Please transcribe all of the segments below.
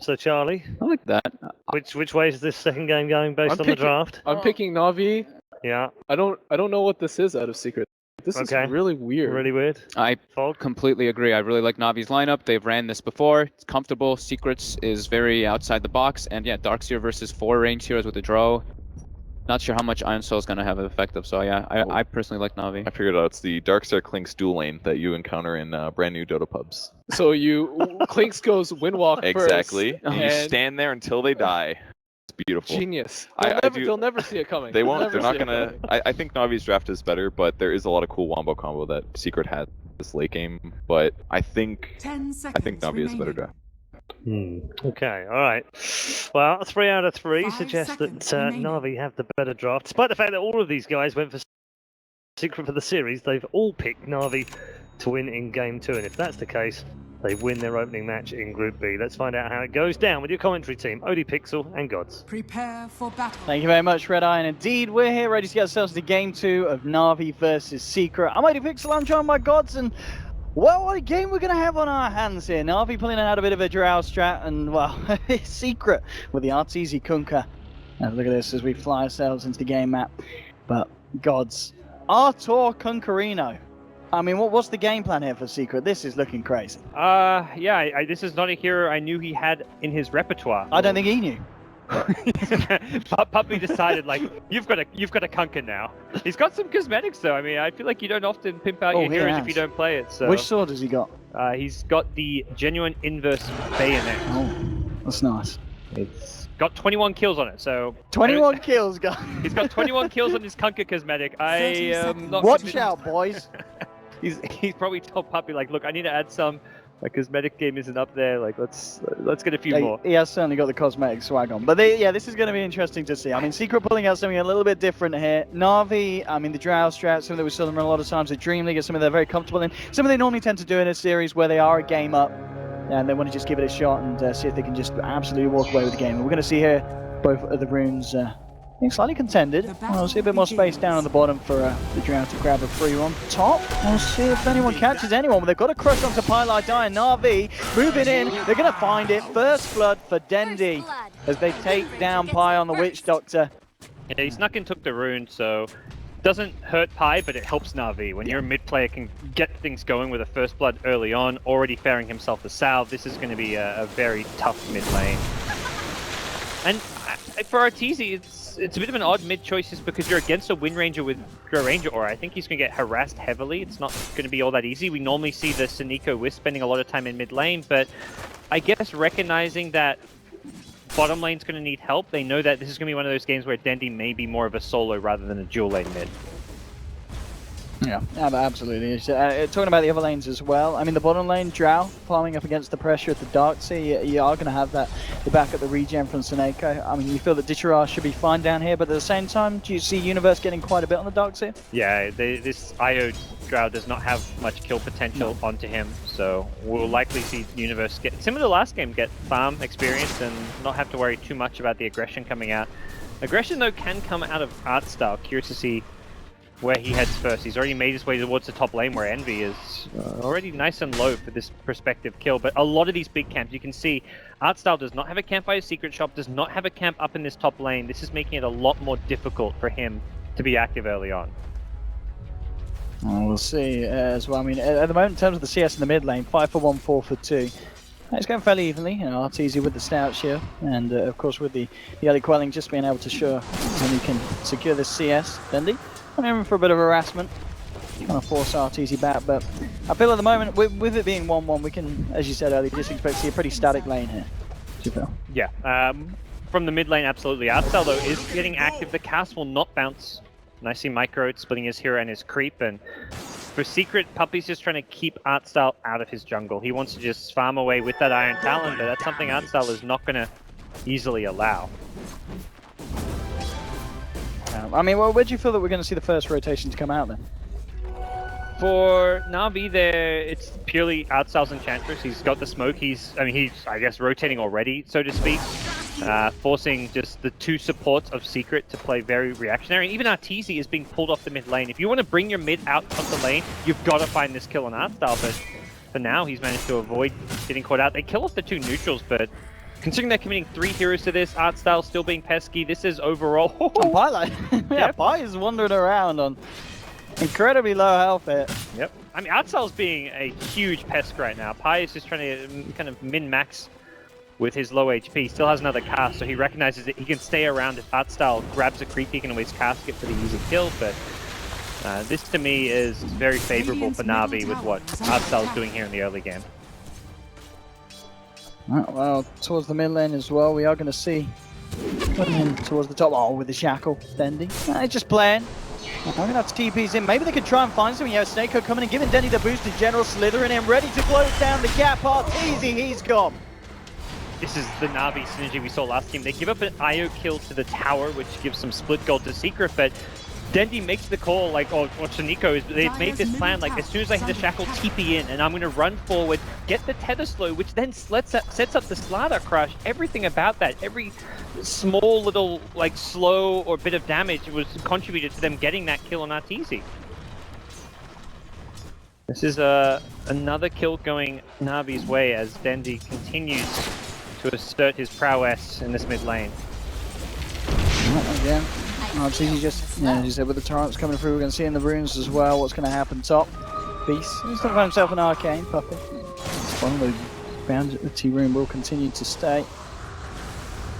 So Charlie, I like that. which way is this second game going based on the draft? I'm picking Navi. Yeah. I don't know what this is out of Secret. This is really weird. Really weird. I Fog? completely agree. I really like Navi's lineup. They've ran this before. It's comfortable. Secrets is very outside the box. And yeah, Darkseer versus 4 range heroes with a draw. Not sure how much Iron Soul is going to have an effect of. So yeah, I personally like Navi. I figured out it's the Darkseer Clinks dual lane that you encounter in brand new Dota pubs. So Clinks goes Windwalk first. Exactly. And you stand there until they die. It's beautiful. Genius. They'll never see it coming. They won't. They're not gonna. I think Navi's draft is better, but there is a lot of cool wombo combo that Secret had this late game. But I think Navi is a better draft. Okay, all right. Well, 3 out of 3 suggest that Navi have the better draft. Despite the fact that all of these guys went for Secret for the series, they've all picked Navi to win in Game 2. And if that's the case, they win their opening match in Group B. Let's find out how it goes down with your commentary team, ODPixel and Gods. Prepare for battle. Thank you very much, Red Eye. And indeed, we're here ready to get ourselves to Game 2 of Navi versus Secret. I'm ODPixel, I'm joined by Gods, and well, what a game we're going to have on our hands here. Navi pulling out a bit of a drow strat, and well, Secret with the Arteezy Kunkka. And look at this as we fly ourselves into the game map. But Gods, Artor Kunkarino. I mean, what's the game plan here for Secret? This is looking crazy. Yeah, this is not a hero I knew he had in his repertoire. I don't think he knew. Puppy decided, like, you've got a Kunkka now. He's got some cosmetics though. I mean, I feel like you don't often pimp out your heroes if you don't play it. So which sword has he got? He's got the genuine inverse bayonet. Oh, that's nice. It's got 21 kills on it, so 21 kills, guys. He's got 21 kills on his Kunkka cosmetic. I am not. Watch out, boys. He's probably told Puppy, like, look, I need to add some. My cosmetic game isn't up there. Like, let's get a few more. He has certainly got the cosmetic swag on. But this is going to be interesting to see. I mean, Secret pulling out something a little bit different here. Navi, I mean, the Drow strat, something that we saw them run a lot of times. The Dream League is something they're very comfortable in. Something they normally tend to do in a series where they are a game up and they want to just give it a shot and see if they can just absolutely walk away with the game. And we're going to see here both of the runes being slightly contended. We'll see a bit more space down on the bottom for the Drow to grab a free on top. We'll see if anyone catches anyone. But they've got a crush onto Pylite Eye and Navi moving in. They're going to find it. First blood for Dendi as they take down Pi on the Witch Doctor. Yeah, he snuck and took the rune, so doesn't hurt Pi, but it helps Navi. When you're a mid player, can get things going with a first blood early on, already fairing himself the salve. This is going to be a very tough mid lane. And for Arteezy, it's a bit of an odd mid choice just because you're against a Wind Ranger with Drow Ranger Aura. I think he's going to get harassed heavily. It's not going to be all that easy. We normally see the Suniko Wisp spending a lot of time in mid lane, but I guess recognizing that bottom lane's going to need help, they know that this is going to be one of those games where Dendi may be more of a solo rather than a dual lane mid. Yeah, absolutely. Talking about the other lanes as well. I mean, the bottom lane, Drow, farming up against the pressure of the Darkseer. You are going to have the backup, the regen from Suneko. I mean, you feel that Ditchara should be fine down here, but at the same time, do you see Universe getting quite a bit on the Darkseer? Yeah, this IO Drow does not have much kill potential onto him, so we'll likely see Universe get, similar to last game, get farm experience and not have to worry too much about the aggression coming out. Aggression, though, can come out of art style. Curious to see where he heads first. He's already made his way towards the top lane where Envy is already nice and low for this prospective kill, but a lot of these big camps, you can see Artstyle does not have a camp by his secret shop, does not have a camp up in this top lane. This is making it a lot more difficult for him to be active early on. Well, we'll see as well. I mean, at the moment, in terms of the CS in the mid lane, 5 for 1, 4 for 2. It's going fairly evenly, you know, Arteezy with the Stout here, and of course with the early quelling just being able to sure when he can secure this CS. Dendi, I'm aiming for a bit of harassment, kind of force Arteezy back, but I feel at the moment, with it being 1-1, we can, as you said earlier, just expect to see a pretty static lane here. Do you feel? Yeah, from the mid lane, absolutely. Artstyle, though, is getting active. The cast will not bounce. And I see Micro splitting his hero and his creep, and for Secret, Puppy's just trying to keep Artstyle out of his jungle. He wants to just farm away with that Iron Talon, but that's something Artstyle is not going to easily allow. I mean, well, where do you feel that we're going to see the first rotation to come out then? For Navi, there it's purely Artstyle's Enchantress. He's got the smoke. He's, I guess, rotating already, so to speak, forcing just the two supports of Secret to play very reactionary. And even Arteezy is being pulled off the mid lane. If you want to bring your mid out of the lane, you've got to find this kill on Artstyle. But for now, he's managed to avoid getting caught out. They kill off the two neutrals, but Considering they're committing 3 heroes to this, art style still being pesky, this is overall... And Pi, like, yeah, Pi is wandering around on incredibly low health here. Yep. I mean, art style's being a huge pest right now. Pi is just trying to kind of min-max with his low HP. Still has another cast, so he recognizes that he can stay around if art style grabs a creep, he can always cast it for the easy kill, but this to me is very favorable for Navi with what art style is doing here in the early game. Right, well, towards the mid lane as well, we are going to see putting him towards the top. Oh, with the shackle, Dendy. Just playing. I'm going to have to TPs in. Maybe they could try and find something. Yeah, Snake coming and giving Dendy the boost to General, slithering in, ready to close down the gap. Easy, he's gone. This is the Navi synergy we saw last game. They give up an IO kill to the tower, which gives some split gold to Secret, but Dendy makes the call, like, or Nico is, they've made this plan, like, as soon as I hit the shackle, TP in, and I'm going to run forward, get the tether slow, which then sets up the Slaughter Crush. Everything about that, every small little, like, slow or bit of damage was contributed to them getting that kill on Arteezy. This is another kill going Navi's way as Dendy continues to assert his prowess in this mid lane. Again. Arteezy just, yeah, as you said, with the torrents coming through, we're going to see in the runes as well what's going to happen top. Beast, he's going to find himself an arcane, Puppy. One of the bounty rune will continue to stay.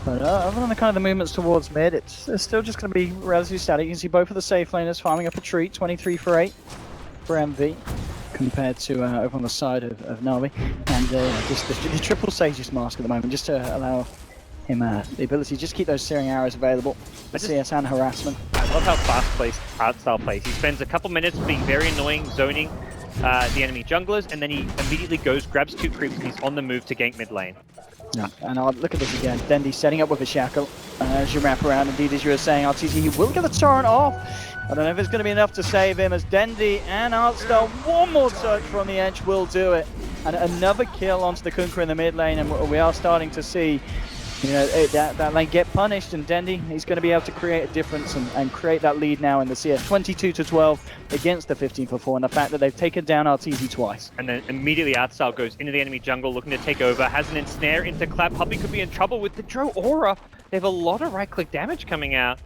But other than the kind of the movements towards mid, it's still just going to be relatively static. You can see both of the safe laners farming up a treat, 23 for 8 for MV, compared to over on the side of Navi. And just the triple Sage's mask at the moment, just to allow him the ability to just keep those searing arrows available for CS and harassment. I love how fast-paced art style plays. He spends a couple minutes being very annoying, zoning the enemy junglers, and then he immediately goes, grabs 2 creeps, and he's on the move to gank mid lane. Yeah, and look at this again. Dendy setting up with a shackle. As you wrap around, indeed, as you were saying, Arteezy, he will get the torrent off. I don't know if it's going to be enough to save him, as Dendy and Artstyle, one more touch from the edge will do it. And another kill onto the Kunkka in the mid lane, and we are starting to see, you know, that lane get punished, and Dendy, he's going to be able to create a difference and create that lead now in the CS. 22-12 against the 15-4, and the fact that they've taken down Arteezy twice. And then immediately Artstyle goes into the enemy jungle looking to take over, has an ensnare into Clap. Puppy could be in trouble with the Dro Aura. They have a lot of right-click damage coming out.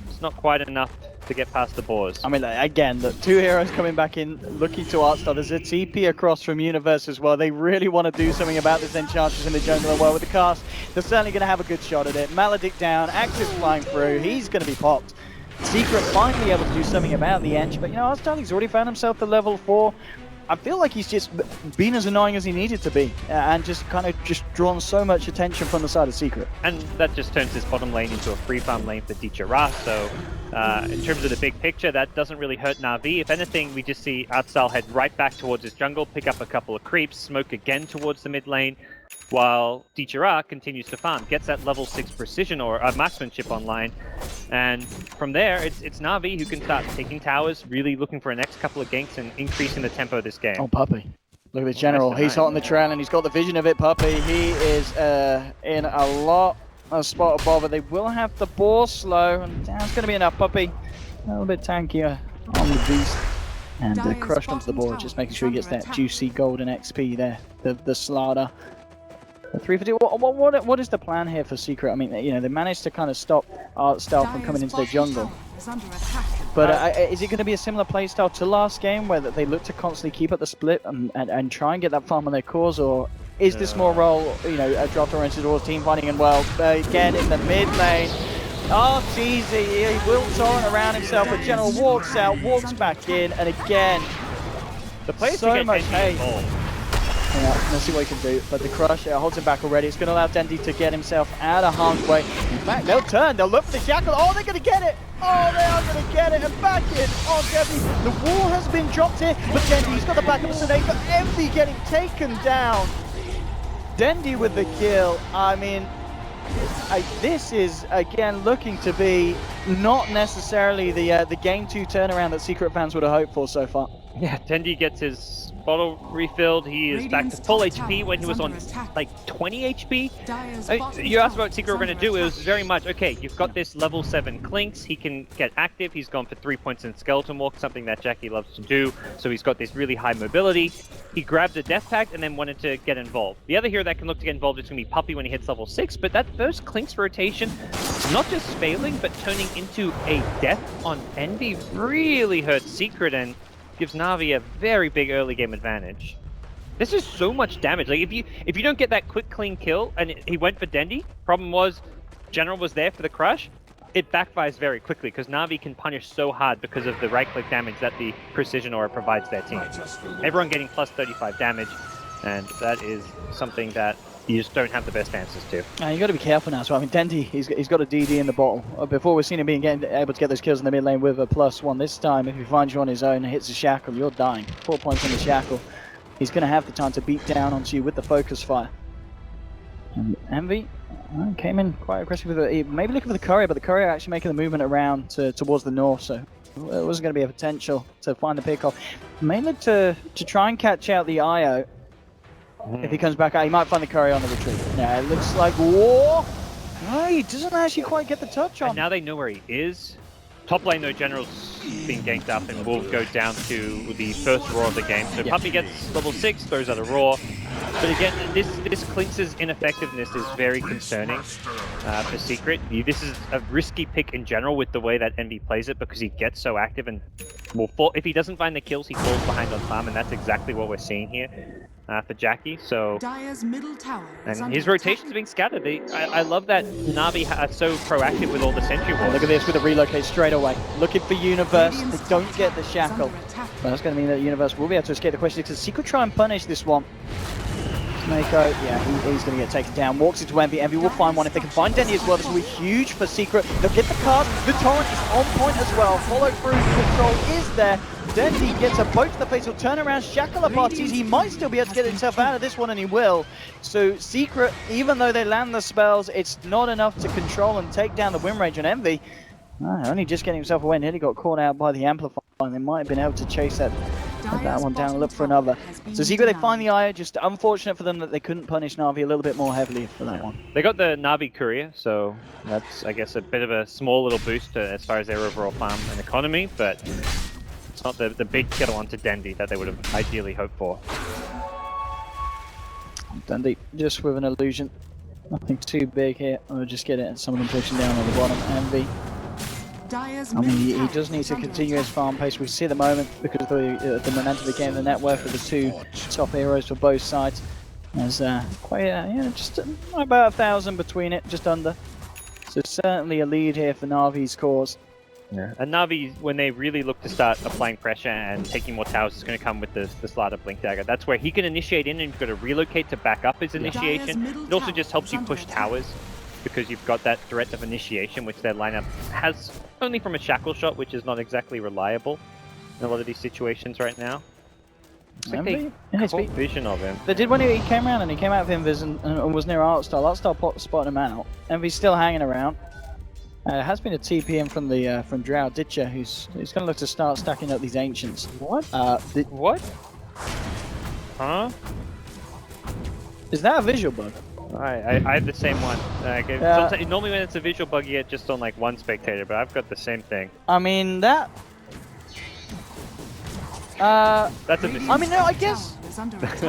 It's not quite enough to get past the boars. I mean, again, the 2 heroes coming back in, looking to Artstyle. There's a TP across from Universe as well. They really want to do something about this Enchantress in the jungle as well with the cast. They're certainly going to have a good shot at it. Maledict down, Axis flying through. He's going to be popped. Secret finally able to do something about the Ench, but you know, Artstyle, he's already found himself the level 4. I feel like he's just been as annoying as he needed to be, and just kind of drawn so much attention from the side of Secret. And that just turns his bottom lane into a free farm lane for Dichara, so in terms of the big picture, that doesn't really hurt Navi. If anything, we just see Artstyle head right back towards his jungle, pick up a couple of creeps, smoke again towards the mid lane, while Dichara continues to farm, gets that level 6 precision or marksmanship online, and from there, it's Navi who can start taking towers, really looking for a next couple of ganks and increasing the tempo of this game. Oh, Puppy. Look at the general. He's hot on the trail, and he's got the vision of it, Puppy. He is in a lot of spot of bother. They will have the ball slow, and that's going to be enough, Puppy. A little bit tankier on the beast. And crushed onto the board, just making sure he gets that juicy golden XP there, the Slaughter. 3 for 2. What is the plan here for Secret? I mean, you know, they managed to kind of stop Artstyle from coming into their jungle. But is it going to be a similar playstyle to last game, where they look to constantly keep up the split and try and get that farm on their cores, or is this more role, you know, draft-oriented or team fighting? And well, again in the mid lane, Arteezy, he will torrent around himself, but General walks out, walks back in, and again, the players so much hate. Yeah, let's see what he can do. But the crush holds him back already. It's going to allow Dendy to get himself out of harm's way. In fact, they'll turn. They'll look for the shackle. Oh, they're going to get it. Oh, they are going to get it. And back in. Oh, Dendy. The wall has been dropped here. But Dendy, he's got the backup of Sinead. But Envy getting taken down. Dendy with the kill. I mean, this is, again, looking to be not necessarily the Game 2 turnaround that Secret fans would have hoped for so far. Yeah, Tendi gets his bottle refilled. He is back to full HP when he was on like 20 HP. You asked about what Secret were going to do. It was very much, okay, you've got this level 7 Clinks. He can get active. He's gone for 3 points in Skeleton Walk, something that Jackie loves to do. So he's got this really high mobility. He grabbed a Death Pact and then wanted to get involved. The other hero that can look to get involved is going to be Puppey when he hits level 6. But that first Clinks rotation, not just failing, but turning into a death on Envy really hurts Secret and gives Navi a very big early game advantage. This is so much damage. Like if you don't get that quick clean kill, and he went for Dendi, problem was General was there for the crush, it backfires very quickly because Navi can punish so hard because of the right click damage that the Precision Aura provides their team. Everyone getting plus 35 damage, and that is something that you just don't have the best answers to. You got to be careful now. So I mean, Dendi, he's got a DD in the bottle. Before we've seen him being able to get those kills in the mid lane with a +1. This time, if he finds you on his own and hits the shackle, you're dying. 4 points on the shackle. He's going to have the time to beat down onto you with the focus fire. And Envy came in quite aggressive with it. Maybe looking for the courier, but the courier actually making the movement around towards the north. So it wasn't going to be a potential to find the pick off. Mainly to try and catch out the IO. If he comes back out, he might find the courier on the retreat. Yeah, it looks like war. No, he doesn't actually quite get the touch on. And now they know where he is. Top lane, though, General's being ganked up and will go down to the first Roar of the game. So Puppey gets level 6, throws out a Roar. But again, this Clinks' ineffectiveness is very concerning for Secret. This is a risky pick in general with the way that Envy plays it because he gets so active and will fall. If he doesn't find the kills, he falls behind on farm, and that's exactly what we're seeing here for Jackie. So, and his rotations being scattered. I love that Navi are so proactive with all the sentry walls. Look at this with the relocate straight away. Looking for Universe. They don't get the shackle. But that's going to mean that Universe will be able to escape the question because Secret try and punish this one. Mako, yeah, he's going to get taken down. Walks into Envy. Envy will find one. If they can find Denny as well, this will be huge for Secret. They'll get the card. The Torrent is on point as well. Follow through control is there. Dendy gets a boat to the face. He'll turn around, shackle up RTs. He might still be able to get himself out of this one, and he will. So Secret, even though they land the spells, it's not enough to control and take down the win range on Envy. Only just getting himself away, nearly got caught out by the Amplifier, and they might have been able to chase that one down and look for another. So Secret, they find the Eye. Just unfortunate for them that they couldn't punish Navi a little bit more heavily for that one. They got the Navi Courier, so that's, I guess, a bit of a small little boost as far as their overall farm and economy, but it's not the big kill onto Dendi that they would have ideally hoped for. Dendi just with an illusion. Nothing too big here. We'll just get it. Some of them pushing down on the bottom. Envy. I mean, he does need to continue his farm pace. We see at the moment, because of the momentum of the game, the net worth of the two top heroes for both sides. There's quite, just about 1,000 between it, just under. So certainly a lead here for Navi's cause. Yeah. And Navi, when they really look to start applying pressure and taking more towers, is going to come with the Slider Blink Dagger. That's where he can initiate in, and you've got to relocate to back up his initiation. It also just helps you push towers, because you've got that threat of initiation, which their lineup has only from a shackle shot, which is not exactly reliable in a lot of these situations right now. Looks like they caught vision of him. They did when he came around, and he came out of Invis and was near Artstar. Artstar spotted him out. Envy's still hanging around. Has been a TP in from the from Drow Ditcher, who's going to look to start stacking up these Ancients. What? What? Huh? Is that a visual bug? I have the same one. Normally when it's a visual bug, you get just on like one spectator, but I've got the same thing. I mean, that... that's a misclick. I mean, no, I guess...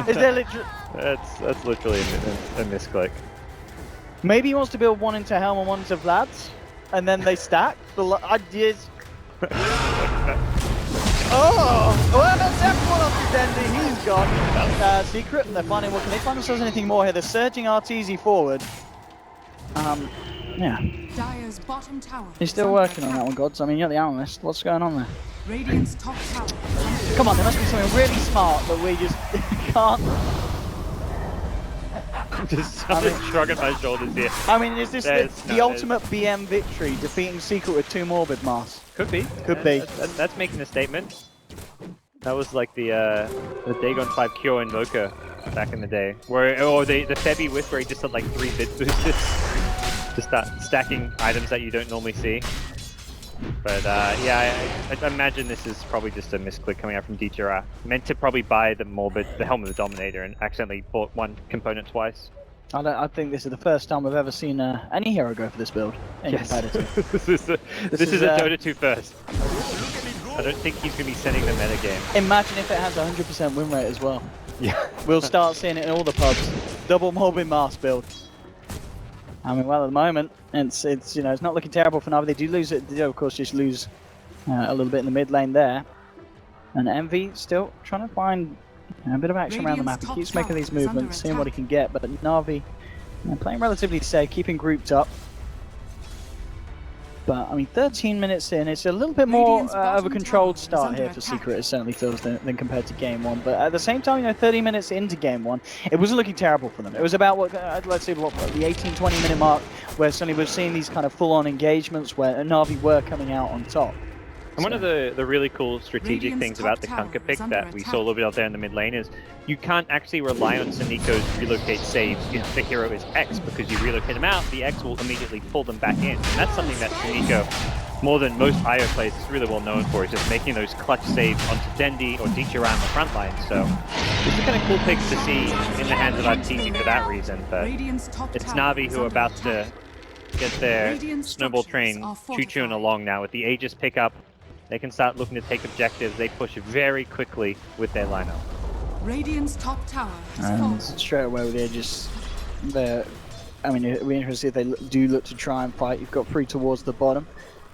Is there literally... That's literally a misclick. Maybe he wants to build one into Helm and one into Vlad's, and then they stack? The ideas... Oh! Well, that's everyone off to Dendi. He's gone. Secret, they're finding, well, can they find themselves anything more here? They're surging RTZ forward. Yeah. He's still working on that one, Gods. I mean, you're the analyst. What's going on there? Radiant's top tower. Come on, there must be something really smart that we just can't. Just shrugging my shoulders here. I mean, is this the ultimate BM victory, defeating Secret with 2 Morbid Masks? Could be. Could be. That's making a statement. That was like the Dagon 5 Cure Invoker back in the day. Or the Febi Wisp where he just had like 3 bit boosters to start stacking items that you don't normally see. But yeah, I imagine this is probably just a misclick coming out from Dieter. Meant to probably buy the Helm of the Dominator and accidentally bought one component twice. I think this is the first time we've ever seen any hero go for this build in competitive. this is a Dota 2 first. I don't think he's going to be sending the meta game. Imagine if it has 100% win rate as well. Yeah. We'll start seeing it in all the pubs. Double Morbid Mask build. I mean, well, at the moment, it's you know, it's not looking terrible for Navi. They do lose it. They do, of course, just lose a little bit in the mid lane there. And Envy still trying to find a bit of action around the map. He keeps making these movements, seeing what he can get. But Navi playing relatively safe, keeping grouped up. But I mean, 13 minutes in, it's a little bit more of a controlled start here for Secret, it certainly feels, than compared to Game 1. But at the same time, you know, 30 minutes into Game 1, it wasn't looking terrible for them. It was about, let's say, the 18-20 minute mark, where suddenly we're seeing these kind of full-on engagements where Navi were coming out on top. And one of the really cool strategic things about the Kunkka pick that we saw a little bit out there in the mid lane is you can't actually rely on Saniko's relocate saves if the hero is X, because you relocate them out, the X will immediately pull them back in. And that's something that Saniko, more than most IO players, is really well known for, is just making those clutch saves onto Dendi or Dieter around the front line. So it's a kind of cool pick to see in the hands of RTZ for that reason. But it's Navi who are about to get their snowball train choo-chooing along now with the Aegis pickup. They can start looking to take objectives. They push very quickly with their lineup. Radiant's top tower And straight away with the Aegis, I mean, it'll be interesting if they do look to try and fight. You've got 3 towards the bottom.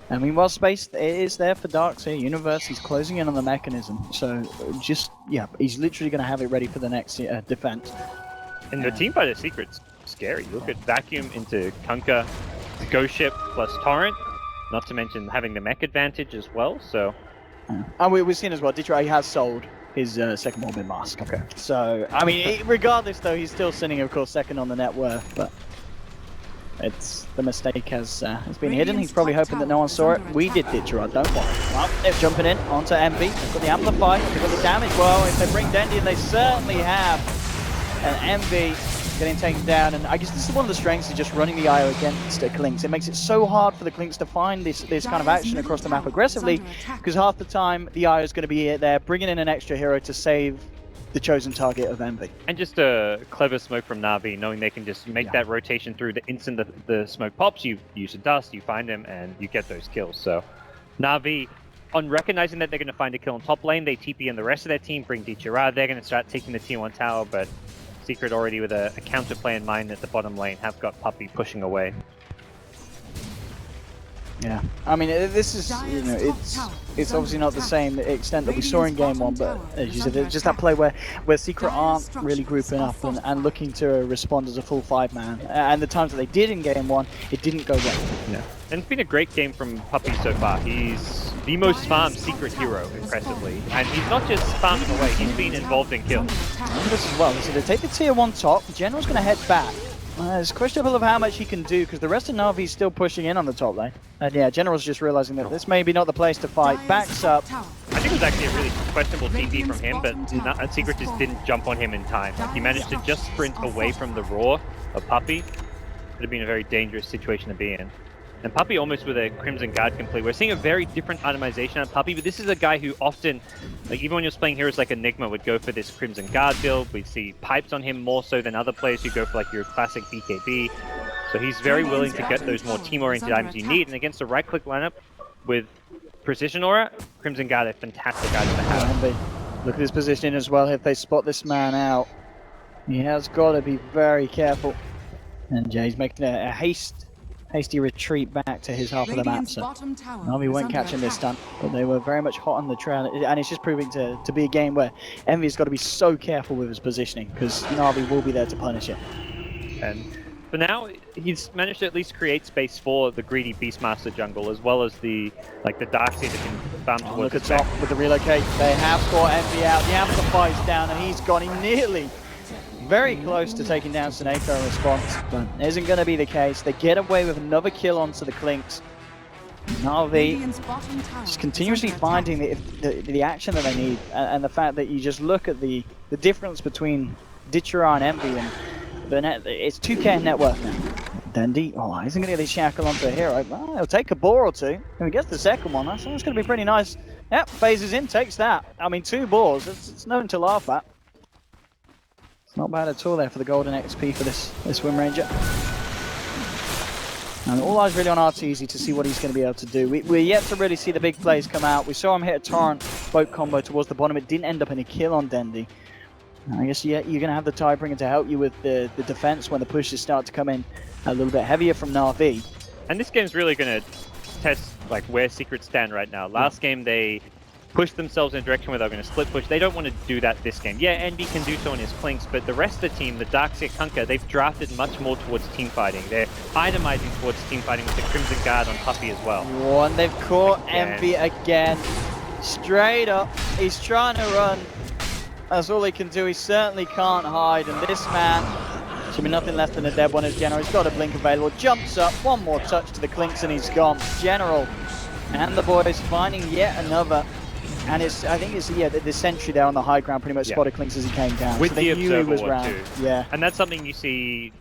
I mean, while space is there for Dark's here, Universe, he's closing in on the mechanism. So just, yeah, he's literally going to have it ready for the next defense. And the team by the Secret's scary. Look at Vacuum into Kunkka, Ghost Ship plus Torrent. Not to mention having the mech advantage as well, so... And we've seen as well, Detroit has sold his second Morbid Mask. Okay. So, I mean, regardless though, he's still sitting, of course, second on the net worth, but the mistake has been hidden. He's probably hoping that no one saw it. We did Detroit, don't worry. Well, they're jumping in onto MB. They've got the Amplify, they've got the damage. Well, if they bring Dendi, and they certainly have, and MB getting taken down, and I guess this is one of the strengths of just running the IO against the Clinks. It makes it so hard for the Clinks to find this kind of action across the map aggressively, because half the time the IO is going to be there bringing in an extra hero to save the chosen target of Envy. And just a clever smoke from Navi, knowing they can just make that rotation through the instant the smoke pops, you use a dust, you find them, and you get those kills. So Navi, on recognizing that they're going to find a kill on top lane, they TP in the rest of their team, bring Dieter. They're going to start taking the tier 1 tower, but Secret already with a counterplay in mind at the bottom lane have got Puppey pushing away. Yeah, I mean, this is, you know, it's obviously not the same extent that we saw in Game 1, but as you said, it's just that play where Secret aren't really grouping up and looking to respond as a full 5-man. And the times that they did in Game 1, it didn't go well. Yeah. And it's been a great game from Puppey so far. He's the most farmed Secret hero, impressively. And he's not just farming away, he's been involved in kills. And this as well, so they take the tier 1 top, General's going to head back. It's questionable of how much he can do, because the rest of Navi's still pushing in on the top lane. And yeah, General's just realizing that this may be not the place to fight. Backs up. I think it was actually a really questionable TP from him, but Secret just didn't jump on him in time. Like, he managed to just sprint away from the roar of Puppey. Would have been a very dangerous situation to be in. And Puppey almost with a Crimson Guard complete. We're seeing a very different itemization on Puppey, but this is a guy who often, like even when you're playing heroes like Enigma, would go for this Crimson Guard build. We see pipes on him more so than other players who go for like your classic BKB. So he's very willing to get those more team-oriented items you need. And against a right-click lineup with Precision Aura, Crimson Guard are fantastic items to have. Look at his positioning as well. If they spot this man out, he has got to be very careful. And Jay's making a hasty retreat back to his half of the map, so Navi won't catch him this time, but they were very much hot on the trail, and it's just proving to be a game where Envy's got to be so careful with his positioning, because Navi will be there to punish it. And for now, he's managed to at least create space for the greedy Beastmaster jungle, as well as the Darkseid that can farm towards look at top with the relocate. They have caught Envy out, the Amplify's down, and he's gone nearly very close to taking down Seneko in response, but it isn't going to be the case. They get away with another kill onto the Clinks. Navi just continuously finding the action that they need, and the fact that you just look at the difference between Ditchera and Envy, and it's 2k net worth now. Dendy, oh, he's going to get his shackle onto a hero. Well, he'll take a boar or two. If he gets the second one, that's going to be pretty nice. Yep, phases in, takes that. I mean, 2 boars, it's nothing to laugh at. It's not bad at all there for the golden XP for this Wind Ranger. And all eyes really on Arteezy to see what he's going to be able to do. We're yet to really see the big plays come out. We saw him hit a torrent boat combo towards the bottom. It didn't end up in a kill on Dendy. I guess you're going to have the Tidebringer to help you with the defense when the pushes start to come in a little bit heavier from Navi. And this game's really going to test like where Secret stand right now. Last game they pushed themselves in a direction where they're going to split push. They don't want to do that this game. Yeah, Envy can do so in his Clinks, but the rest of the team, the Darkseer Kunkka, they've drafted much more towards team fighting. They're itemizing towards team fighting with the Crimson Guard on Puppey as well. And they've caught Envy again. Straight up, he's trying to run. That's all he can do. He certainly can't hide, and this man should be nothing less than a dead one as General. He's got a blink available, jumps up, one more touch to the Clinks and he's gone. General and the boys finding yet another. And I think it's the sentry there on the high ground pretty much spotted Clinks as he came down. With so the they knew he was observer round. too. Yeah. And that's something you see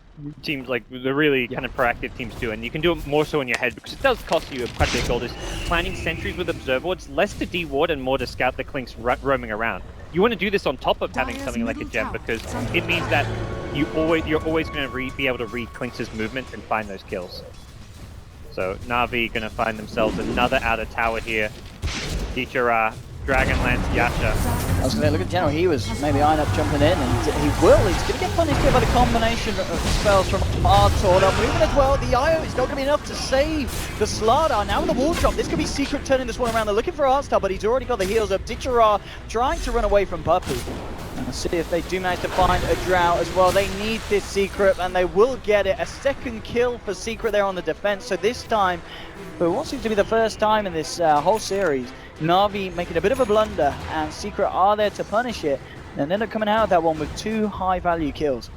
teams like the really kind of proactive teams do, and you can do it more so in your head because it does cost you quite a bit of gold. Is planting sentries with observer wards, less to deward and more to scout the Clinks roaming around. You want to do this on top of having something like a gem because it means that you're always going to be able to read Clinks' movement and find those kills. So Navi going to find themselves another outer tower here. Teacher Dragonlance Yasha. I was going to look at General, he was maybe eyeing up jumping in, and he's going to get punished here by the combination of spells from Artor. Now moving as well, the IO is not going to be enough to save the Slardar. Now in the wall drop, this could be Secret turning this one around. They're looking for Artstar, but he's already got the heals up. Ditchara trying to run away from Puppey. Let's see if they do manage to find a Drow as well. They need this Secret, and they will get it. A second kill for Secret there on the defense. So this time, for what seems to be the first time in this whole series, Navi making a bit of a blunder, and Secret are there to punish it, and end up coming out of that one with 2 high-value kills.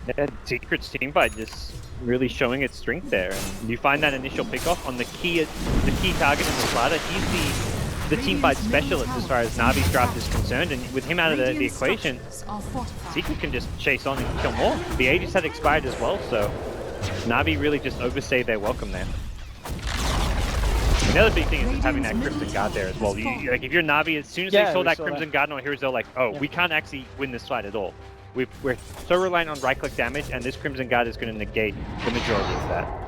Yeah, Secret's teamfight just really showing its strength there, and you find that initial pickoff on the key target in the Slardar. He's the teamfight specialist as far as Navi's draft is concerned, and with him out of the equation, Secret can just chase on and kill more. The Aegis had expired as well, so Navi really just overstayed their welcome there. The other big thing is having that Crimson Guard there as well. Like if you're Navi, as soon as they saw that Crimson Guard on Heroes, they're like, oh, we can't actually win this fight at all. We're so reliant on right-click damage, and this Crimson Guard is going to negate the majority of that.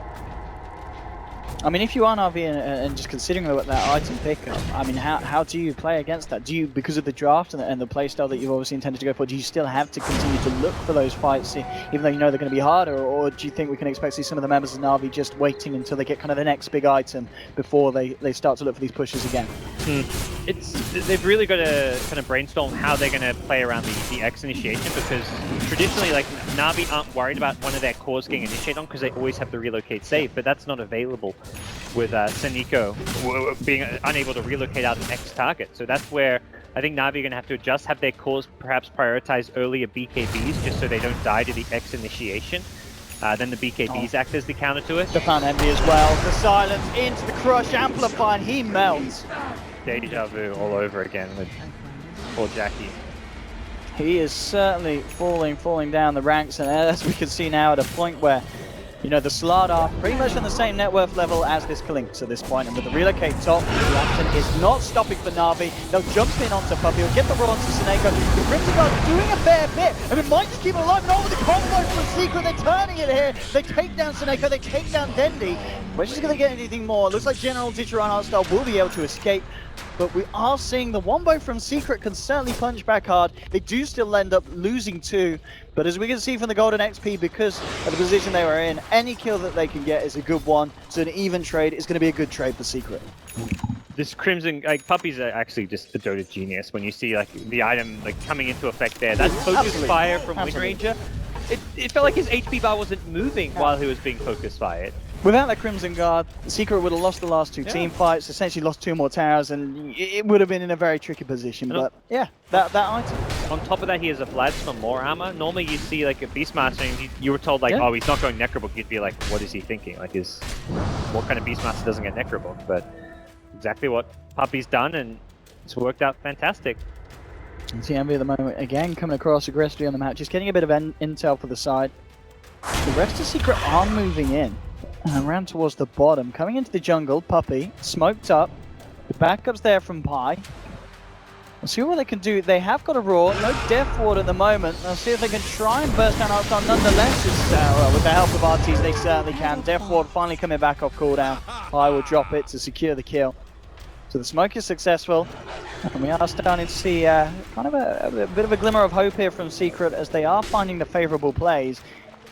I mean, if you are Navi and just considering that item pickup, I mean, how do you play against that? Do you, because of the draft and the playstyle that you've obviously intended to go for, do you still have to continue to look for those fights, even though you know they're going to be harder, or do you think we can expect to see some of the members of Navi just waiting until they get kind of the next big item before they start to look for these pushes again? They've really got to kind of brainstorm how they're going to play around the X initiation, because traditionally, like, Navi aren't worried about one of their cores getting initiated on because they always have the relocate save, but that's not available with Seniko being unable to relocate out an X target. So that's where I think Navi are going to have to adjust, have their cores perhaps prioritize earlier BKBs just so they don't die to the X initiation. Then the BKBs act as the counter to it. The Fan Envy as well. The silence into the crush amplify, and he melts. Deja vu all over again with poor Jackie. He is certainly falling down the ranks, and as we can see now at a point where, you know, the Slardar pretty much on the same net worth level as this Clinks at this point, and with the relocate top, the action is not stopping for Navi. They'll jump in onto Puppey, they'll get the roll onto Seneko. The Crimson Guard doing a fair bit, and it might just keep it alive, and over the combo from Secret, they're turning it here. They take down Seneko, they take down Dendy. We're just going to get anything more. It looks like General Ditcher and Artstar will be able to escape, but we are seeing the wombo from Secret can certainly punch back hard. They do still end up losing 2, but as we can see from the golden XP, because of the position they were in, any kill that they can get is a good one. So an even trade is going to be a good trade for Secret. This Crimson, like, Puppey's are actually just a Dota genius when you see, like, the item, like, coming into effect there. That focus fire from Wind Ranger, it felt like his HP bar wasn't moving while he was being focus fired. Without that Crimson Guard, Secret would have lost the last 2 team fights, essentially lost 2 more towers, and it would have been in a very tricky position. But yeah, that item. On top of that, he has a Vlad for more armor. Normally, you see like a Beastmaster, and you were told like, oh, he's not going Necrobook. You'd be like, what is he thinking? Like, what kind of Beastmaster doesn't get Necrobook? But exactly what Puppey's done, and it's worked out fantastic. And see Envy at the moment again coming across aggressively on the map, just getting a bit of intel for the side. The rest of Secret are moving in. Around towards the bottom. Coming into the jungle, Puppey, smoked up. The backup's there from Pi. We'll see what they can do. They have got a Roar, no Death Ward at the moment. They'll see if they can try and burst down Archdom. Nonetheless, well, with the help of RTs, they certainly can. Death Ward finally coming back off cooldown. Pi will drop it to secure the kill. So the smoke is successful. And we are starting to see kind of a bit of a glimmer of hope here from Secret as they are finding the favorable plays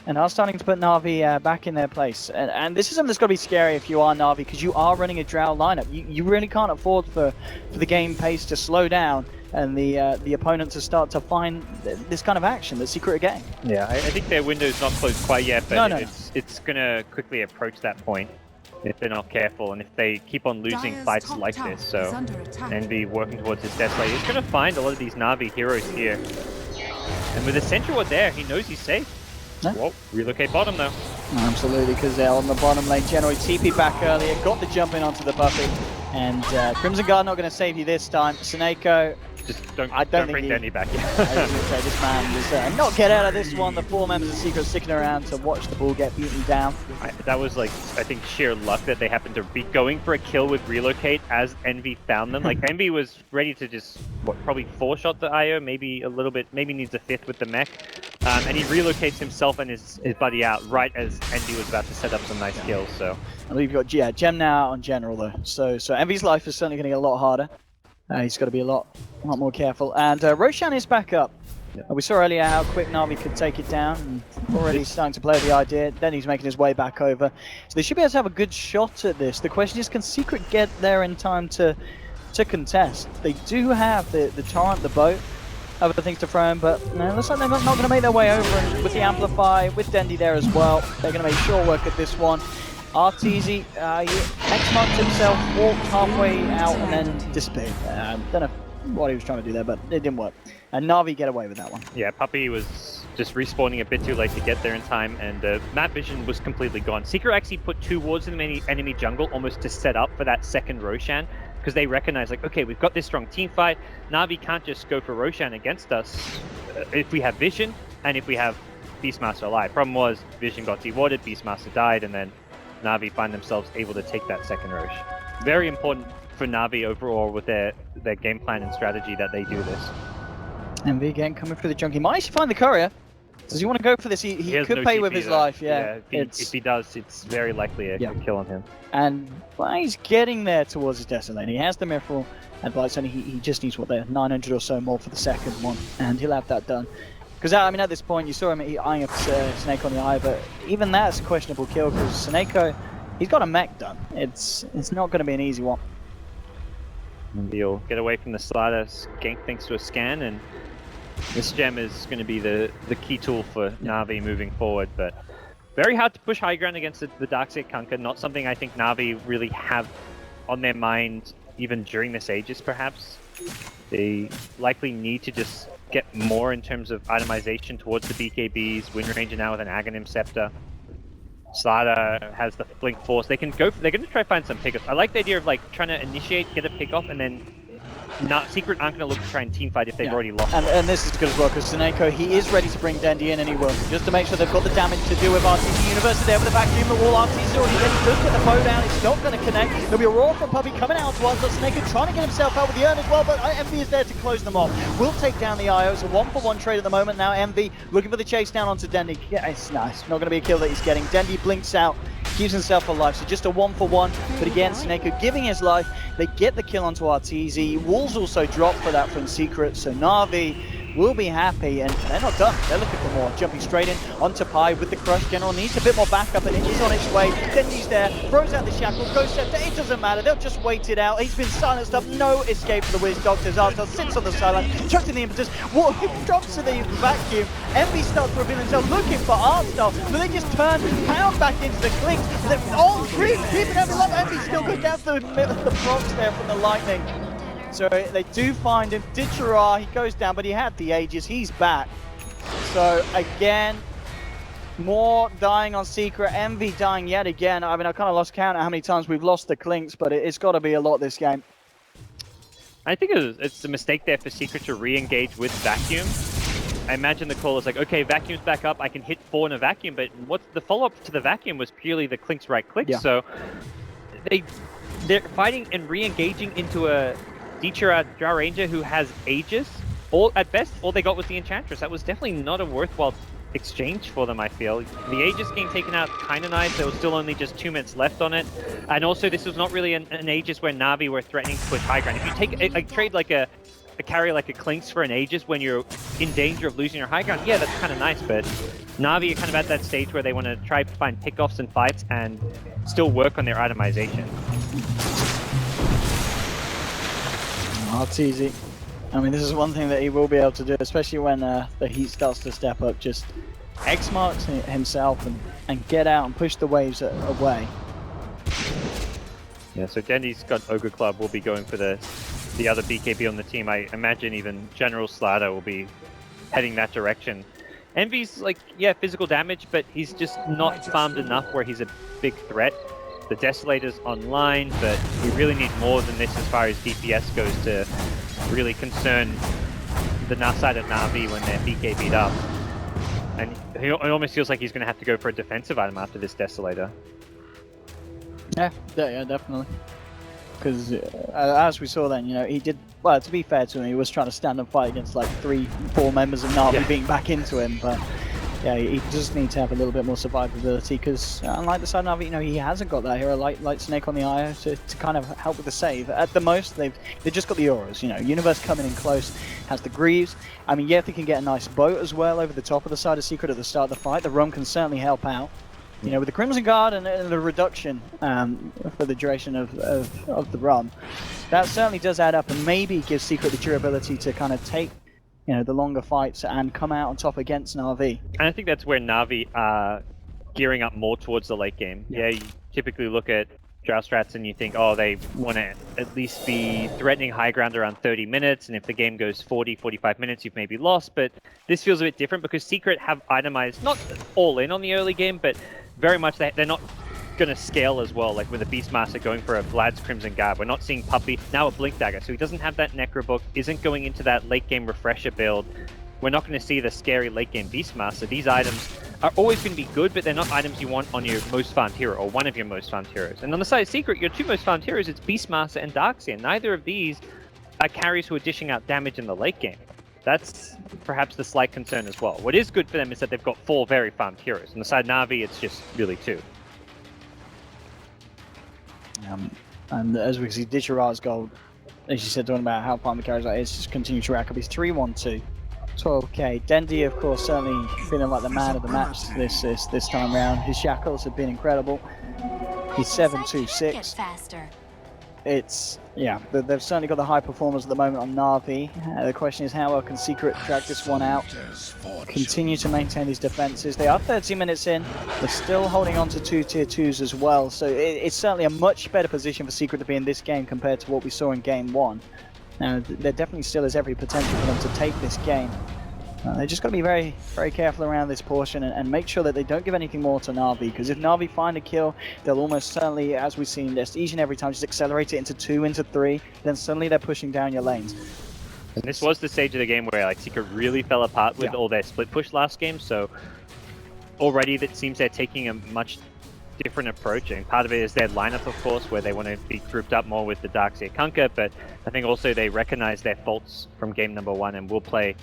and are starting to put Navi back in their place. And this is something that's got to be scary if you are Navi, because you are running a Drow lineup. You really can't afford for the game pace to slow down and the opponent to start to find this kind of action that Secret are getting. Yeah, I think their window's not closed quite yet, but No. it's going to quickly approach that point if they're not careful and if they keep on losing Dire's fights top like tower this. So is under attack. Envy working towards his death slate. He's going to find a lot of these Navi heroes here. And with the Sentry Ward there, he knows he's safe. No. Whoa, relocate bottom though. Absolutely, because they're on the bottom lane. Generally TP back earlier, got the jump in onto the Puppey. And Crimson Guard not going to save you this time. Seneko, Just don't think bring he- Denny back. I was going to say, this man was not get out of this one. The 4 members of Secret sticking around to watch the ball get beaten down. That was like, I think, sheer luck that they happened to be going for a kill with relocate as Envy found them. Like Envy was ready to just, probably 4-shot the IO, maybe a little bit, maybe needs a 5th with the mech. And he relocates himself and his buddy out right as Envy was about to set up some nice kills. So I believe you've got Gem now on General though. So Envy's life is certainly going to get a lot harder. He's got to be a lot more careful. And Roshan is back up. We saw earlier how quick Navi could take it down. And already starting to play with the idea. Then he's making his way back over. So they should be able to have a good shot at this. The question is, can Secret get there in time to contest? They do have the Torrent, the boat, other things to throw in, but no, looks like they're not going to make their way over. And with the Amplify, with Dendy there as well, they're going to make sure work at this one. Arteezy, he X-marked himself, walked halfway out and then disappeared. Don't know what he was trying to do there, but it didn't work. And Navi get away with that one. yeah, Puppey was just respawning a bit too late to get there in time, and map vision was completely gone. Secret actually put 2 wards in the enemy jungle almost to set up for that second Roshan, because they recognize, like, okay, we've got this strong team fight. Navi can't just go for Roshan against us if we have vision and if we have Beastmaster alive. Problem was, vision got dewarded, Beastmaster died, and then Navi find themselves able to take that second Rosh. Very important for Navi overall with their game plan and strategy that they do this. MV again coming through the junkie. Might actually find the courier. Does he want to go for this? He has could no pay TP with his though. life, yeah. If he does, it's very likely a kill on him. And he's getting there towards his destiny. He has the Mithril, and by only he just needs 900 or so more for the second one, and he'll have that done. Because I mean, at this point, you saw him eyeing up Snake on the eye, but even that's a questionable kill because Sneko, he's got a mech done. It's not going to be an easy one. And he'll get away from the slider, gank thanks to a scan, and this gem is going to be the key tool for Navi moving forward. But very hard to push high ground against the Darkseid Kunkka. Not something I think Navi really have on their mind even during this Aegis, perhaps. They likely need to just get more in terms of itemization towards the BKBs. Wind Ranger now with an Aghanim Scepter. Slider has the Blink Force. They're going to try to find some pickups. I like the idea of like trying to initiate, get a pickoff, and then Secret aren't going to look to try and teamfight if they've already lost. And this is good as well because Seneko, he is ready to bring Dendy in and he will. Just to make sure they've got the damage to deal with RTC University there with the vacuum, the wall. RTC already ready. Look at the bow down. It's not going to connect. There'll be a roar from Puppey coming out towards us. Seneko trying to get himself out with the urn as well, but MV is there to close them off. Will take down the IO. It's a 1-for-1 trade at the moment. Now MV looking for the chase down onto Dendy. Yeah, it's nice. Not going to be a kill that he's getting. Dendy blinks out. Keeps himself alive, so just a 1-for-1. But again, Seneko giving his life. They get the kill onto Arteezy. Walls also drop for that from Secret, so Navi will be happy, and they're not done. They're looking for more. Jumping straight in onto Pi with the crush. General needs a bit more backup, and it is on its way. Dendy's there, throws out the shackle, goes Scepter. It doesn't matter. They'll just wait it out. He's been silenced up. No escape for the Wiz Doctors. Arthur sits on the sideline, chucks in the impetus. Drops to the vacuum. Envy starts to reveal himself, looking for Artstar, but they just turn pound back into the clinks. Keeping Envy alive. Envy still goes down to the procs there from the lightning. So they do find him. Ditchera, he goes down, but he had the Aegis. He's back. So again, more dying on Secret. Envy dying yet again. I mean, I kind of lost count at how many times we've lost the Clinks, but it's got to be a lot this game. I think it's a mistake there for Secret to re-engage with Vacuum. I imagine the call is like, okay, vacuum's back up, I can hit 4 in a vacuum, but what's the follow-up to the vacuum was purely the Clink's right click, so they're fighting and re-engaging into a Drow Ranger who has Aegis. At best, all they got was the Enchantress. That was definitely not a worthwhile exchange for them, I feel. The Aegis getting taken out kind of nice. There was still only just 2 minutes left on it. And also, this was not really an Aegis where Navi were threatening to push high ground. If you take a trade like a carry like a Clinks for an Aegis when you're in danger of losing your high ground, yeah, that's kind of nice, but Navi are kind of at that stage where they want to try to find pickoffs and fights and still work on their itemization. It's easy. I mean, this is one thing that he will be able to do, especially when the heat starts to step up. Just X-marks himself and get out and push the waves away. Yeah, so Dendy's got Ogre Club, will be going for the other BKB on the team. I imagine even General Slatter will be heading that direction. Envy's like, yeah, physical damage, but he's just not farmed enough where he's a big threat. The Desolator's online, but we really need more than this as far as DPS goes to really concern the side of Navi when they're BKB'd up. And it almost feels like he's going to have to go for a defensive item after this Desolator. Yeah, definitely. Because as we saw then, you know, he did, well, to be fair to him, he was trying to stand and fight against like 3-4 members of Navi being back into him, but yeah, he just needs to have a little bit more survivability because unlike the side of Navi, you know, he hasn't got that hero like Snake on the IO to kind of help with the save. At the most, they've just got the auras, you know, Universe coming in close, has the Greaves. I mean, yeah, if they can get a nice boat as well over the top of the side of Secret at the start of the fight, the Rum can certainly help out. You know, with the Crimson Guard and the reduction for the duration of the run, that certainly does add up and maybe gives Secret the durability to kind of take, you know, the longer fights and come out on top against Navi. And I think that's where Navi are gearing up more towards the late game. Yeah, you typically look at Drow strats and you think, oh, they want to at least be threatening high ground around 30 minutes, and if the game goes 40, 45 minutes, you've maybe lost. But this feels a bit different because Secret have itemized, not all in on the early game, but very much they're not going to scale as well, like with a Beastmaster going for a Vlad's Crimson Guard. We're not seeing Puppy, now a Blink Dagger, so he doesn't have that Necrobook, isn't going into that late game refresher build. We're not going to see the scary late game Beastmaster. These items are always going to be good, but they're not items you want on your most farmed hero, or one of your most farmed heroes. And on the side of Secret, your 2 most farmed heroes, it's Beastmaster and Darkseer. Neither of these are carries who are dishing out damage in the late game. That's perhaps the slight concern as well. What is good for them is that they've got 4 very farmed heroes. On the side of Navi, it's just really 2. And as we see, Ditcherar's gold, as you said, talking about how farmed the carries are, is just continue to rack up. He's 3-1-2. 12k. Dendy, of course, certainly feeling like the man of the match this time round. His shackles have been incredible. He's 7-2-6. It's, yeah, they've certainly got the high performers at the moment on Navi. The question is how well can Secret drag this one out, continue to maintain these defenses. They are 30 minutes in, they're still holding on to 2 tier 2s as well, so it's certainly a much better position for Secret to be in this game compared to what we saw in game 1. Now, there definitely still is every potential for them to take this game. They just got to be very, very careful around this portion and make sure that they don't give anything more to Navi, because if Navi find a kill, they'll almost certainly, as we've seen, just each and every time, just accelerate it into 2, into 3, then suddenly they're pushing down your lanes. And this was the stage of the game where like Secret really fell apart with all their split push last game, so already that seems they're taking a much different approach, and part of it is their lineup, of course, where they want to be grouped up more with the Darkseer Kunkka, but I think also they recognize their faults from game number 1 and will play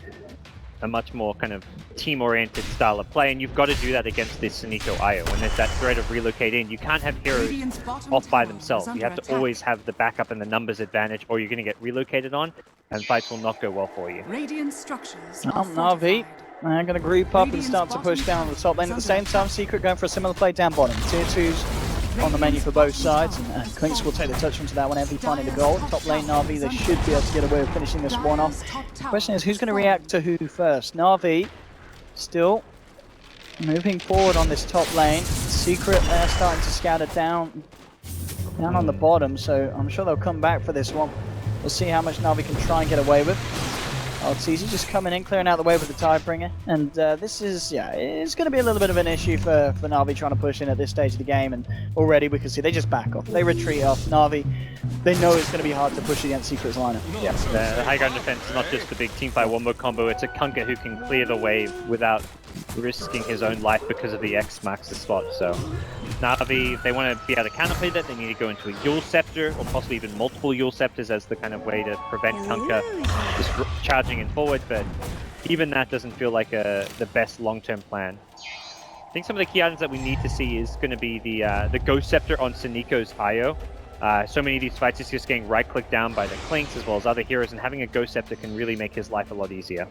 a much more kind of team-oriented style of play, and you've got to do that against this Suniko IO. When there's that threat of relocating, you can't have heroes off by themselves. You have to always have the backup and the numbers advantage, or you're going to get relocated on, and fights will not go well for you. Radiant structures Navi, they're going to group up and start to push down the top lane. At the same time, Secret going for a similar play down bottom. Tier 2s on the menu for both sides, and Clinks will take the touch onto that one every finding the goal. Top lane Navi, they should be able to get away with finishing this one off. The question is, who's going to react to who first? Navi still moving forward on this top lane. Secret, they're starting to scatter down on the bottom, so I'm sure they'll come back for this one. We'll see how much Navi can try and get away with. It's easy just coming in, clearing out the way with the Tidebringer. And this is, yeah, it's going to be a little bit of an issue for Navi trying to push in at this stage of the game. And already we can see they just back off. They retreat off. Navi, they know it's going to be hard to push against Secret's lineup. Yeah, the high ground defense is not just the big teamfight wombo combo, it's a Kunkka who can clear the wave without risking his own life because of the X maxes spot. So Navi, if they want to be able to counterplay that, they need to go into a Yule Scepter, or possibly even multiple Yule Scepters as the kind of way to prevent Kunkka just charging in forward, but even that doesn't feel like the best long-term plan. I think some of the key items that we need to see is going to be the Ghost Scepter on Suniko's Io. So many of these fights is just getting right-clicked down by the Clinks as well as other heroes, and having a Ghost Scepter can really make his life a lot easier.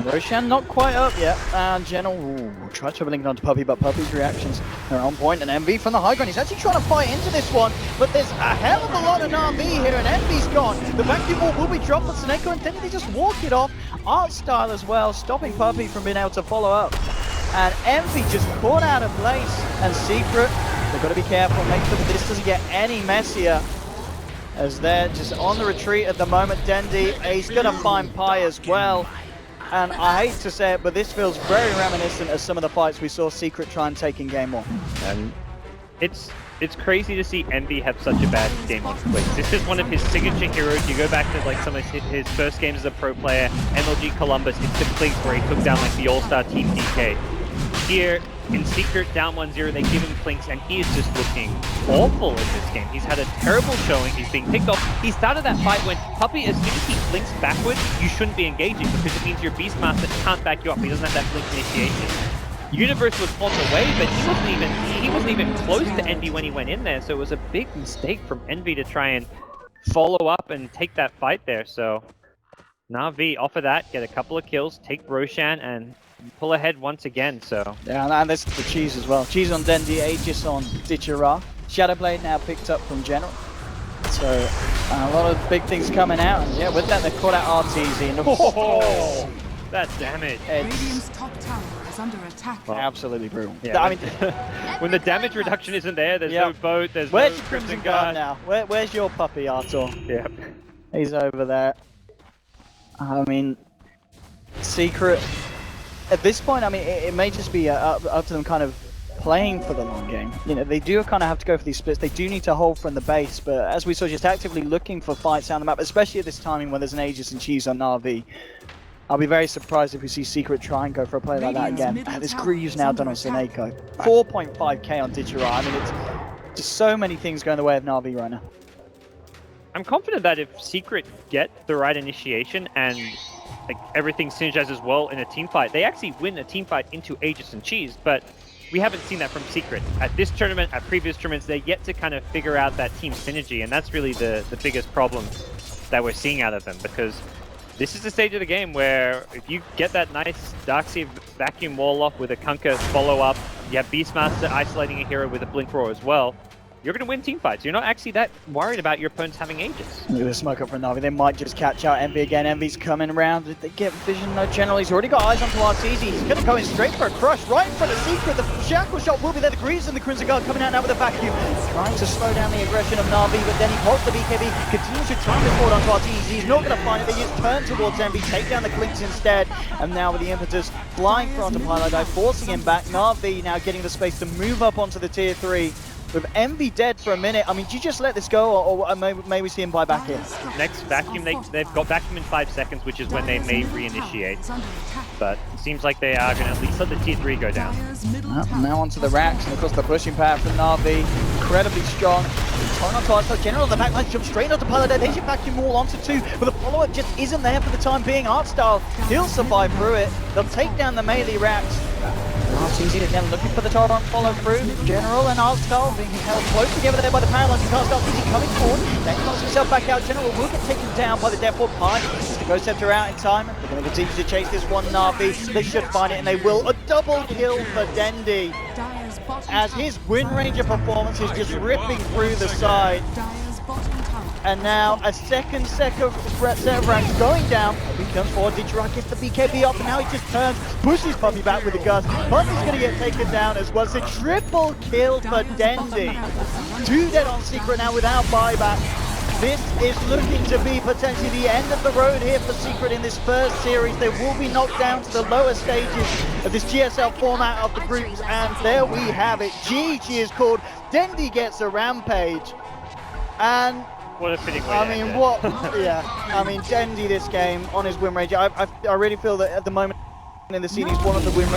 Roshan not quite up yet, and General tried to link onto Puppey, but Puppey's reactions are on point, and MV from the high ground. He's actually trying to fight into this one, but there's a hell of a lot of Navi here, and MV's gone. The vacuum ball will be dropped on Suneko, and then they just walk it off. Art style as well, stopping Puppey from being able to follow up. And MV just caught out of place, and Secret, they've got to be careful, make sure that this doesn't get any messier, as they're just on the retreat at the moment. Dendi, he's going to find Pi as well. And I hate to say it, but this feels very reminiscent of some of the fights we saw Secret try and take in Game 1. And it's crazy to see Envy have such a bad game on Quake. This is one of his signature heroes. You go back to like some of his first games as a pro player, MLG Columbus, it's the Clinks where he took down like the All-Star Team DK. Here, in Secret, down 1-0, they give him Clinks, and he is just looking awful in this game. He's had a terrible showing, he's being picked off. He started that fight when Puppey, as soon as he blinks backwards, you shouldn't be engaging, because it means your Beastmaster can't back you up, he doesn't have that blink initiation. Universe was on the way, but he wasn't even close to Envy when he went in there, so it was a big mistake from Envy to try and follow up and take that fight there. So Navi off of that, get a couple of kills, take Roshan, and pull ahead once again. So yeah, and this is the cheese as well. Cheese on Dendi, Aegis on Ditchara. Shadowblade now picked up from General. So a lot of big things coming out. And yeah, with that they caught out RTZ. And oh, that damage. Radiant's top tower is under attack. Well, absolutely brutal. Yeah, I mean, when the damage reduction isn't there, there's no boat, there's where's no your Crimson Guard now? Where's your puppy, Artur? Yeah. He's over there. I mean, Secret, at this point, I mean, it may just be up to them kind of playing for the long game. You know, they do kind of have to go for these splits. They do need to hold from the base, but as we saw, just actively looking for fights down the map, especially at this timing when there's an Aegis and Cheese on Navi. I'll be very surprised if we see Secret try and go for a play like that again. This Grieve's now done on Suneko. 4.5k on Ditchara. I mean, it's just so many things going the way of Navi right now. I'm confident that if Secret get the right initiation and like everything synergizes well in a team fight, they actually win a team fight into Aegis and Cheese, but we haven't seen that from Secret. At this tournament, at previous tournaments, they're yet to kind of figure out that team synergy, and that's really the biggest problem that we're seeing out of them, because this is the stage of the game where if you get that nice Darkseid vacuum wall off with a Kunkka follow-up, you have Beastmaster isolating a hero with a Blink Roar as well, you're going to win team fights. You're not actually that worried about your opponents having Aegis. Look at the smoke up for Navi. They might just catch out Envy again. Envy's coming around. Did they get vision? No, General. He's already got eyes onto RTZ. He's going to go in straight for a crush right in front of Secret. The Shackle shot will be there. The Greaves and the Crimson Guard coming out now with a vacuum. Trying to slow down the aggression of Navi, but then he pops the BKB. Continues to try and forward onto RTZ. He's not going to find it. They just turn towards Envy, take down the Clinks instead. And now with the impetus flying front of Pilot Dive, forcing him back. Navi now getting the space to move up onto the tier 3. With Envy dead for a minute, I mean, do you just let this go, or may we see him buy back in? Next vacuum, they've got vacuum in 5 seconds, which is when they may reinitiate. But it seems like they are going to at least let the tier 3 go down. Now onto the racks, and of course the pushing power from Navi, incredibly strong. Trying not to also General on the backline, jump straight onto Pilot. They should vacuum all onto 2, but the follow-up just isn't there for the time being. Artstyle, he'll survive through it. They'll take down the melee racks. RTZ again looking for the Torrent follow through. General and Artstyle being held close together there by the power lines. You can't start RTZ coming forward. Then knocks himself back out. General will get taken down by the Deathward Pie. Just the Ghost Scepter out in time. They're going to continue to chase this one Navi. They should find it, and they will. A double kill for Dendi, as his Wind Ranger performance is just ripping through the side. And now a second set of ranks going down. He comes forward, Ditchara gets the BKB up, and now he just turns, pushes Puppey back with the Gus. Puppey's going to get taken down as well. It's a triple kill for Dendi. 2 dead on Secret now without buyback. this is looking to be potentially the end of the road here for Secret in this first series. They will be knocked down to the lower stages of this GSL format of the groups, and there we have it. GG is called. Dendi gets a rampage, and What a fitting way I to mean, end it. what? Yeah, I mean, Dendi this game on his win range. I really feel that at the moment in the scene, he's one of the players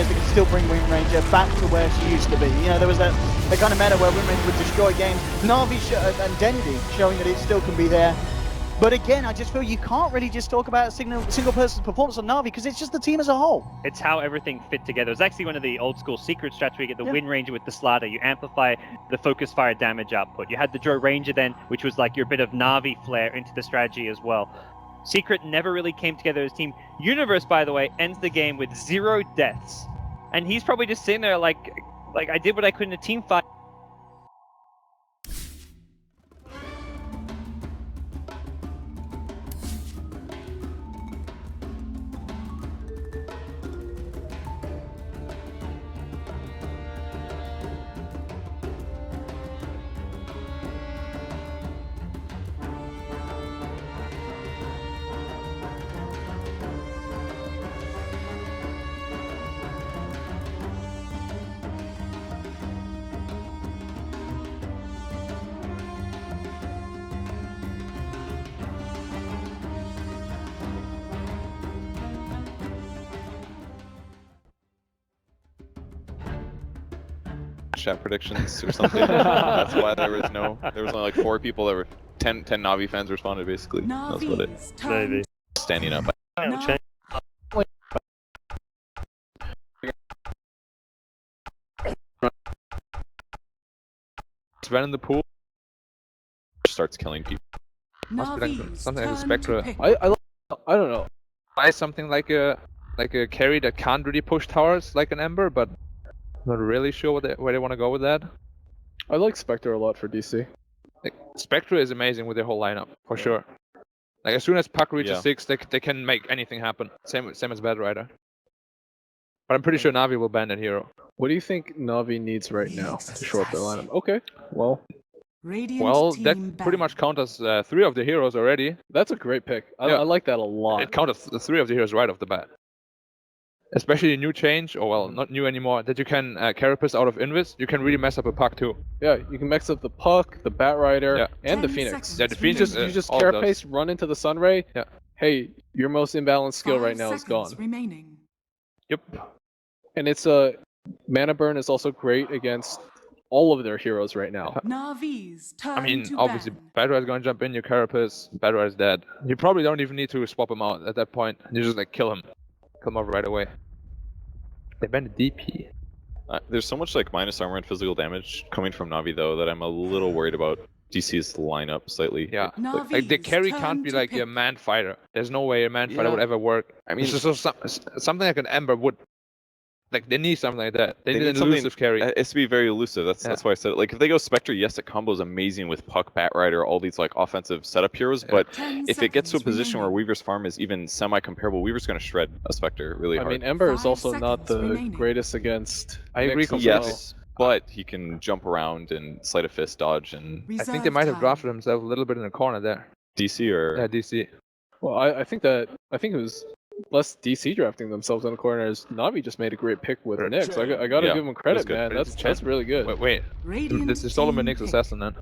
that can still bring Win Ranger back to where she used to be. You know, there was that kind of meta where Win Ranger would destroy games. Navi and Dendi showing that it still can be there. But again, I just feel you can't really just talk about a single person's performance on Navi because it's just the team as a whole. It's how everything fit together. It's actually one of the old school secret strats where you get the Wind Ranger with the Slaughter. You amplify the focus fire damage output. You had the Drow Ranger then, which was like your bit of Navi flair into the strategy as well. Secret never really came together as a team. Universe, by the way, ends the game with 0 deaths. And he's probably just sitting there like I did what I could in a team fight. Chat predictions or something. That's why there was only like 4 people that were 10 Navi fans responded basically. That's what it. Maybe. Standing up. Sven in the pool starts killing people. Must be like something like a Spectre. I don't know. Buy something like a carry that can't really push towers like an Ember, but not really sure where they want to go with that. I like Spectre a lot for DC. Like, Spectre is amazing with their whole lineup for sure. Like as soon as Puck reaches 6, they can make anything happen. Same as Bad Rider. But I'm pretty sure Navi will ban that hero. What do you think Navi needs right now to shore up their lineup? Okay, well, that pretty much counters 3 of the heroes already. that's a great pick. I like that a lot. It counters the 3 of the heroes right off the bat. Especially a new change, or well, not new anymore, that you can Carapace out of Invis, you can really mess up a Puck too. Yeah, you can mix up the Puck, the Bat Rider, and the Phoenix. Yeah, the Phoenix You just Carapace, run into the Sunray. Yeah. Hey, your most imbalanced skill right now is gone. Remaining. Yep. And it's Mana Burn is also great against all of their heroes right now. Navi's turn I mean, to obviously, ban. Bad Rider's gonna jump in, your Carapace, Bad Rider's dead. You probably don't even need to swap him out at that point. You just like kill him. Kill him off right away. They banned the DP. There's so much like minus armor and physical damage coming from Navi though that I'm a little worried about DC's lineup slightly. Yeah, Navi's like the carry turn can't be to like pick. a man fighter. There's no way a man fighter Yeah. would ever work. I mean, it's just something like an Ember would. Like they need something like that. They need an something- elusive carry. It's to be very elusive. That's why I said it. Like if they go Spectre, yes, it combos amazing with Puck, Bat Rider, all these like offensive setup heroes. Yeah. But 10 if it gets to a seconds position where remaining. Weaver's farm is even semi-comparable, Weaver's going to shred a Spectre really I hard. mean, Ember is 5 also not seconds the remaining. greatest against. I agree Nyx as completely. well. Yes, but he can jump around and sleight of fist dodge and I think they Reserve might have time. drafted themselves a little bit in the corner there. DC or Yeah, DC. Well, I think it was less DC drafting themselves in the corner as Navi just made a great pick with Right. Nyx. I gotta Yeah, give him credit, that's good. man. But it's That's really good. Wait. Radiant This is Solomon team Nyx pick. Assassin then.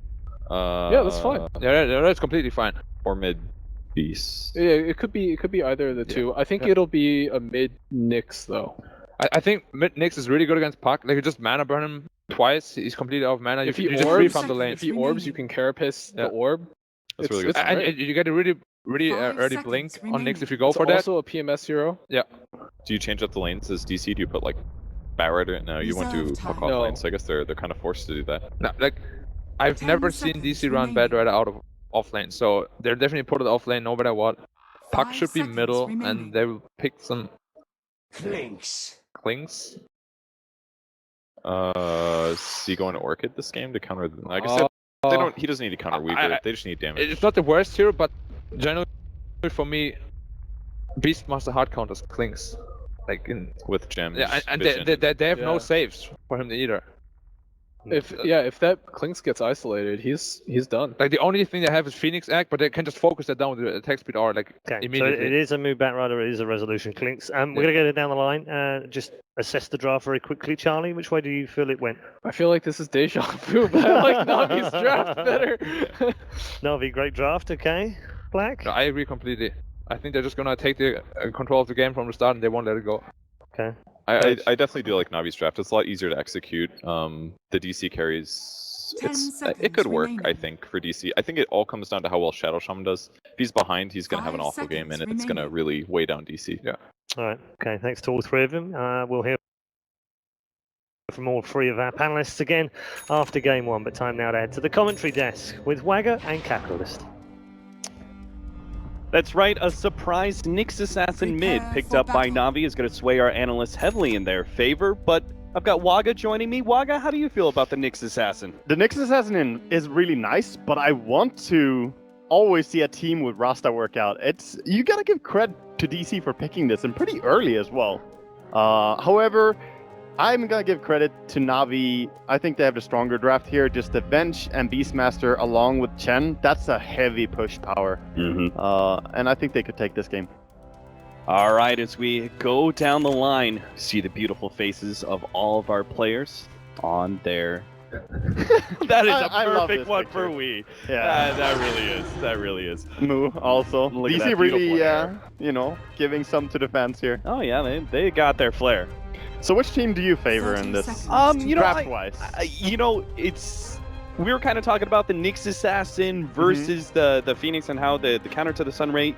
Yeah, that's fine. Yeah, that's completely fine. or mid beast. Yeah, it could be either of the two. I think it'll be a mid Nyx though. I think mid Nyx is really good against Puck. Like you just mana burn him twice. He's completely out of mana. If you he just free orbs, from the lane. if he orbs, you can carapace Yeah. the orb. That's It's- really good. it's And great. you get a really 5 early seconds blink on remaining. Nyx if you go It's for that. also a PMS hero. Do you change up the lanes as DC? Do you put like Bat Rider? No, you went to Reserve Puck time. off No. lane, so I guess they're kind of forced to do that. No, like I've 10 never seen seconds DC run Bad remaining. Rider out of off lane, so they're definitely put it off lane no matter what. Puck 5 should be seconds middle, remaining. and they will pick some Flinks. clings. Is he going to Orchid this game to counter? I guess they don't. He doesn't need to counter Weaver. They just need damage. It's not the worst hero, but generally for me, Beastmaster hard counters clings. Like in with gems. yeah, and vision. they have no Yeah. saves for him either. If that Klinks gets isolated, he's done. Like the only thing they have is Phoenix Act, but they can just focus that down with the attack speed R like Okay, so immediately. it is a move Batrider, it is a resolution Clinks. We're going to get it down the line. Just assess the draft very quickly. Charlie, which way do you feel it went? I feel like this is deja vu, but I like Navi's draft better. Navi, great draft, okay. Black? No, I agree completely. I think they're just gonna take the control of the game from the start and they won't let it go. Okay. I definitely do like Navi's draft. It's a lot easier to execute. The DC carries, it could work, I think, for DC. I think it all comes down to how well Shadow Shaman does. If he's behind, he's going to have an awful game, and it's going to really weigh down DC. Yeah. All right. Okay, thanks to all three of them. We'll hear from all three of our panelists again after game one, but time now to head to the commentary desk with Wagger and Capitalist. That's right, a surprise Nyx Assassin mid picked up by Navi is going to sway our analysts heavily in their favor, but I've got Wagga joining me. Wagga, how do you feel about the Nyx Assassin? The Nyx Assassin is really nice, but I want to always see a team with Rasta work out. You gotta give credit to DC for picking this, and pretty early as well. However, I'm gonna give credit to Navi. I think they have the stronger draft here. Just the bench and Beastmaster along with Chen, that's a heavy push power. And I think they could take this game. All right, as we go down the line, see the beautiful faces of all of our players on their... That is a perfect one for we. Yeah, that really is. Moo also. Look at DC that really, giving some to the fans here. Oh yeah, they got their flair. So which team do you favor in this, draft-wise? We were kind of talking about the Nyx Assassin versus the Phoenix and how the counter to the Sun Ray.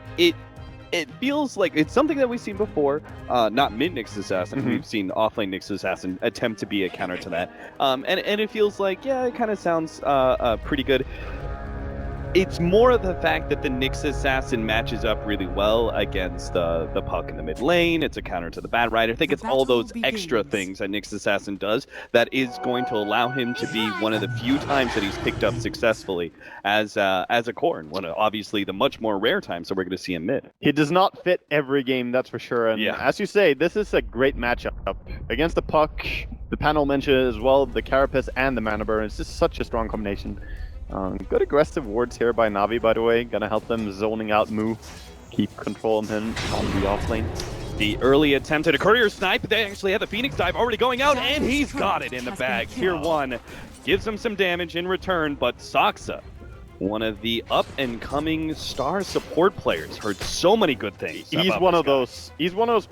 It feels like it's something that we've seen before. Not mid Nyx Assassin. We've seen offlane Nyx Assassin attempt to be a counter to that. And it feels like, yeah, it kind of sounds pretty good. It's more of the fact that the Nyx Assassin matches up really well against the Puck in the mid lane. It's a counter to the Batrider. I think it's all those extra things that Nyx Assassin does that is going to allow him to be one of the few times that he's picked up successfully as a core, and obviously the much more rare times that we're going to see him mid. He does not fit every game, that's for sure. And as you say, this is a great matchup against the Puck. The panel mentioned as well, the Carapace and the Mana Burn. It's just such a strong combination. Good aggressive wards here by Navi, by the way. Gonna help them zoning out Moo. Keep control of him on the offlane. The early attempt at a courier snipe. They actually have the Phoenix dive already going out, and he's got it in the bag. Tier 1 gives him some damage in return, but Saksa, one of the up-and-coming star support players, heard so many good things. He's one of those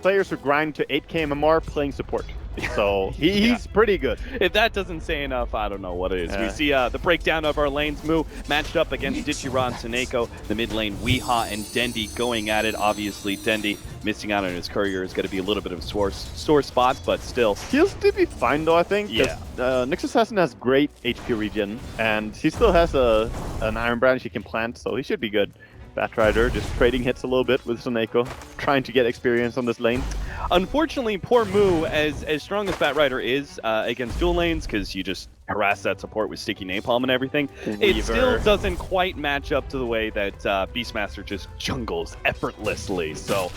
players who grind to 8k MMR playing support. So he's pretty good. If that doesn't say enough, I don't know what it is. We see the breakdown of our lanes. Moo matched up against Dichiron, Suneko. The mid lane, Weehaw and Dendi going at it. Obviously, Dendi missing out on his courier is going to be a little bit of a sore spot, but still. He'll still be fine though, I think. Yeah. Nyx Assassin has great HP regen, and he still has an Iron Branch he can plant, so he should be good. Batrider just trading hits a little bit with Suneko, trying to get experience on this lane. Unfortunately, poor Moo, as strong as Batrider is against dual lanes, because you just harass that support with sticky napalm and everything, it still doesn't quite match up to the way that Beastmaster just jungles effortlessly. So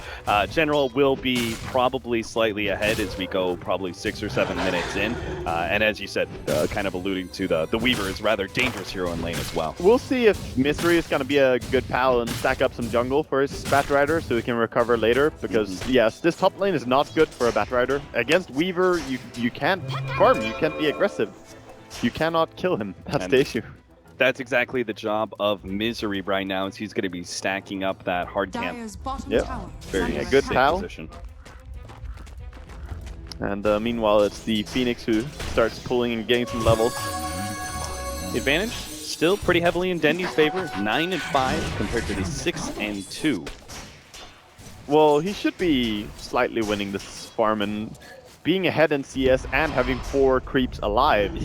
General will be probably slightly ahead as we go probably 6 or 7 minutes in. And as you said, kind of alluding to the Weaver is rather dangerous hero in lane as well. We'll see if Misery is going to be a good pal and stack up some jungle for his Batrider so he can recover later. Because yes, this top lane is not good for a Batrider. Against Weaver, you can't farm, you can't be aggressive. You cannot kill him. That's the issue. That's exactly the job of Misery right now, is he's going to be stacking up that hard camp. Very good pal. Position. And meanwhile, it's the Phoenix who starts pulling and getting some levels. The advantage still pretty heavily in Dendi's favor, 9-5 compared to the 6-2. Well, he should be slightly winning this farm, and being ahead in CS and having 4 creeps alive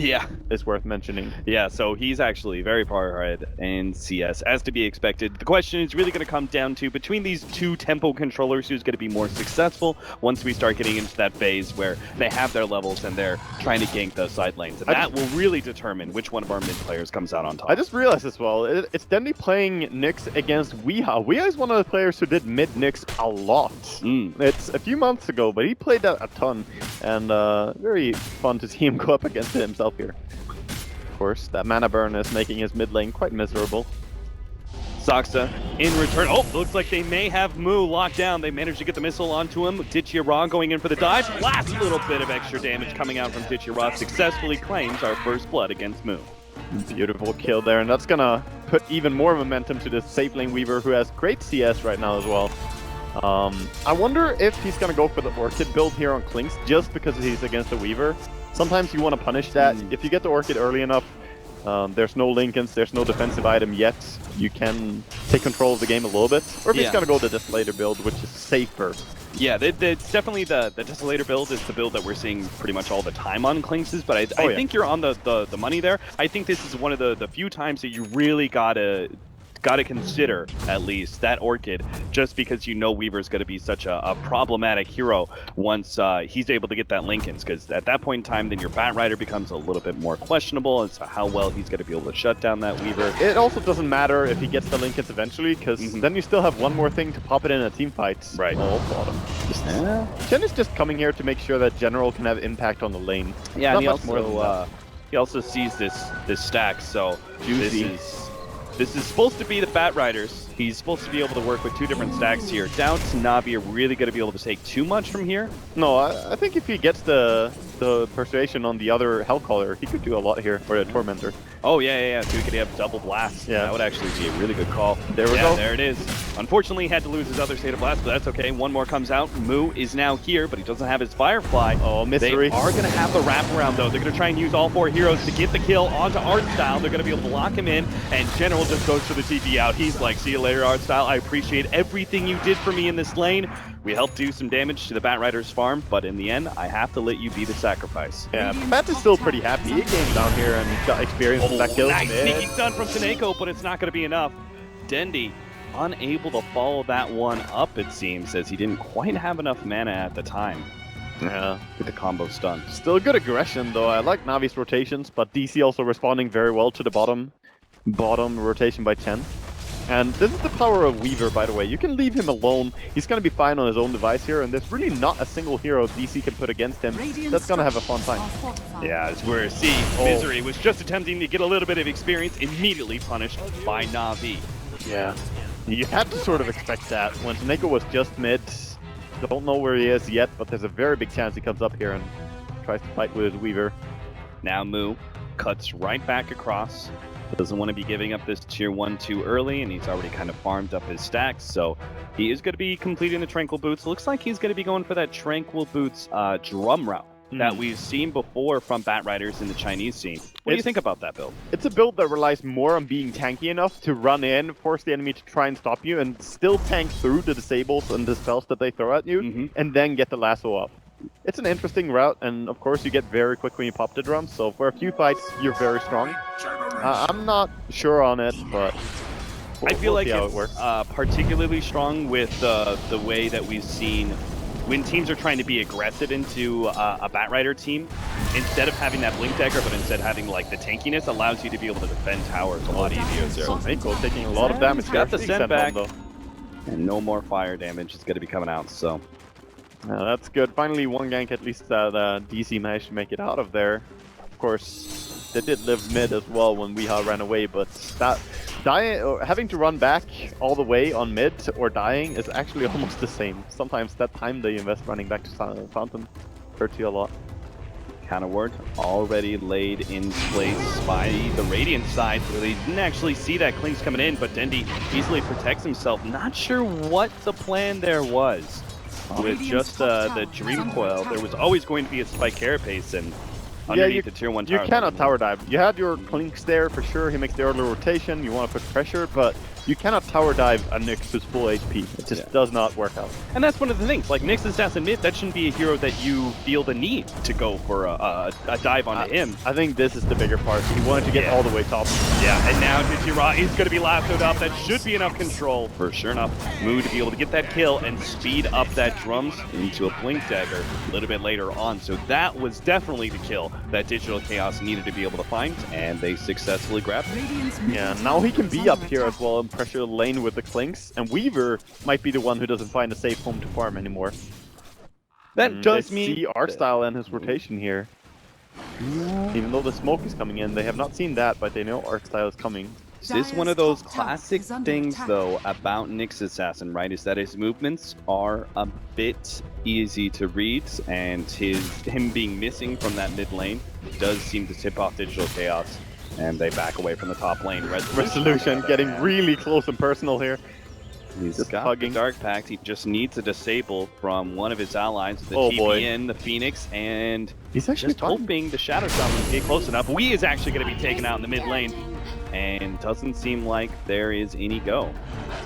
is worth mentioning. Yeah, so he's actually very far ahead in CS, as to be expected. The question is really going to come down to, between these 2 tempo controllers, who's going to be more successful once we start getting into that phase where they have their levels and they're trying to gank those side lanes. And that will really determine which one of our mid players comes out on top. I just realized as well, it's Dendi playing Nyx against Weehaw. Weehaw is one of the players who did mid Nyx a lot. It's a few months ago, but he played that a ton. And very fun to see him go up against it himself here. course. That mana burn is making his mid lane quite miserable. Saksa in return. Oh, looks like they may have Mu locked down. They managed to get the missile onto him. Ditchira going in for the dive. Last little bit of extra damage coming out from Ditchira successfully claims our first blood against Mu. Beautiful kill there, and that's gonna put even more momentum to this safe lane Weaver, who has great CS right now as well. I wonder if he's gonna go for the Orchid build here on Klinks just because he's against the Weaver. Sometimes you want to punish that. If you get the Orchid early enough, there's no Lincolns, there's no defensive item yet. You can take control of the game a little bit. Or if he's gonna go the Desolator build, which is safer. Yeah, it's definitely the Desolator build is the build that we're seeing pretty much all the time on Klinks', but I think you're on the money there. I think this is one of the few times that you really gotta consider, at least, that Orchid, just because you know Weaver's going to be such a problematic hero once he's able to get that Lincolns, because at that point in time, then your Bat Rider becomes a little bit more questionable as to how well he's going to be able to shut down that Weaver. It also doesn't matter if he gets the Lincolns eventually, because then you still have one more thing to pop it in a team fight. Right. Oh, bottom. Chen is just coming here to make sure that General can have impact on the lane. Yeah, and he also sees this stack, so This is supposed to be the Bat Riders. He's supposed to be able to work with two different stacks here. Down to Navi are really going to be able to take too much from here. No, I think if he gets the Persuasion on the other Hellcaller, he could do a lot here, or a Tormentor. Oh, yeah. So he could have double blast. Yeah. That would actually be a really good call. There we go. There it is. Unfortunately, he had to lose his other State of Blast, but that's okay. One more comes out. Mu is now here, but he doesn't have his Firefly. Oh, Mystery. They are going to have the wraparound, though. They're going to try and use all four heroes to get the kill onto Artstyle. They're going to be able to lock him in, and General just goes for the TP out. He's like, see you later, Artstyle. I appreciate everything you did for me in this lane. We helped do some damage to the Bat Rider's farm, but in the end, I have to let you be the sacrifice. Yeah, Bat is still pretty happy. He came down here and got experience with that kill. Nice sneaky stun from Taneko, but it's not going to be enough. Dendy unable to follow that one up, it seems, as he didn't quite have enough mana at the time. Yeah, with the combo stun. Still good aggression, though. I like Navi's rotations, but DC also responding very well to the bottom rotation by Chen. And this is the power of Weaver, by the way. You can leave him alone. He's going to be fine on his own device here, and there's really not a single hero DC can put against him. That's going to have a fun time. Yeah, as we're seeing, Misery was just attempting to get a little bit of experience, immediately punished by Navi. Yeah. You had to sort of expect that. When Taneko was just mid, don't know where he is yet, but there's a very big chance he comes up here and tries to fight with his Weaver. Now Mu cuts right back across. Doesn't want to be giving up this tier 1 too early, and he's already kind of farmed up his stacks, so he is going to be completing the Tranquil Boots. Looks like he's going to be going for that Tranquil Boots drum route that we've seen before from Bat Riders in the Chinese scene. What do you think about that build? It's a build that relies more on being tanky enough to run in, force the enemy to try and stop you, and still tank through the disables and the spells that they throw at you, and then get the lasso up. It's an interesting route, and of course you get very quick when you pop the drums, so for a few fights you're very strong. I'm not sure on it, but I feel like it's particularly strong with the way that we've seen when teams are trying to be aggressive into a Bat Rider team. Instead of having that Blink Dagger, but instead having like the tankiness, allows you to be able to defend towers a lot easier. So Mako taking a lot of damage. Got the send back, and no more fire damage is going to be coming out, so... that's good. Finally, one gank at least the DC managed to make it out of there. Of course, they did live mid as well when Weeha ran away, but that having to run back all the way on mid or dying is actually almost the same. Sometimes that time they invest running back to Fountain hurts you a lot. Counter ward already laid in place by the Radiant side, so they didn't actually see that Klinks coming in, but Dendy easily protects himself. Not sure what the plan there was. With just the Dream Coil, there was always going to be a Spike Carapace, and underneath the tier 1 tower. You cannot tower dive. You had your Klinks there for sure, he makes the early rotation, you want to put pressure, but you cannot tower dive a Nyx who's full HP. It just does not work out. And that's one of the things, like Nyx Assassin mid, that shouldn't be a hero that you feel the need to go for a dive onto him. I think this is the bigger part. He wanted to get all the way top. Yeah, and now Ditchira is going to be lassoed up. That should be enough control for sure enough Mu to be able to get that kill and speed up that drums into a Blink Dagger a little bit later on. So that was definitely the kill that Digital Chaos needed to be able to find, and they successfully grabbed it. Yeah, now he can be up here as well and pressure the lane with the Klinks, and Weaver might be the one who doesn't find a safe home to farm anymore. That does mean see Artstyle and his rotation here. Even though the smoke is coming in, they have not seen that, but they know art style is coming. Is this one of those classic things, though, about Nyx Assassin, right? Is that his movements are a bit easy to read, and him being missing from that mid lane does seem to tip off Digital Chaos, and they back away from the top lane. Resolution getting really close and personal here. He's just got hugging. the Dark Pact. He just needs a disable from one of his allies, the Oh, boy. TPN, the Phoenix, and He's actually just hoping the Shadow Shaman will get close enough. Wee is actually going to be taken out in the mid lane, and doesn't seem like there is any go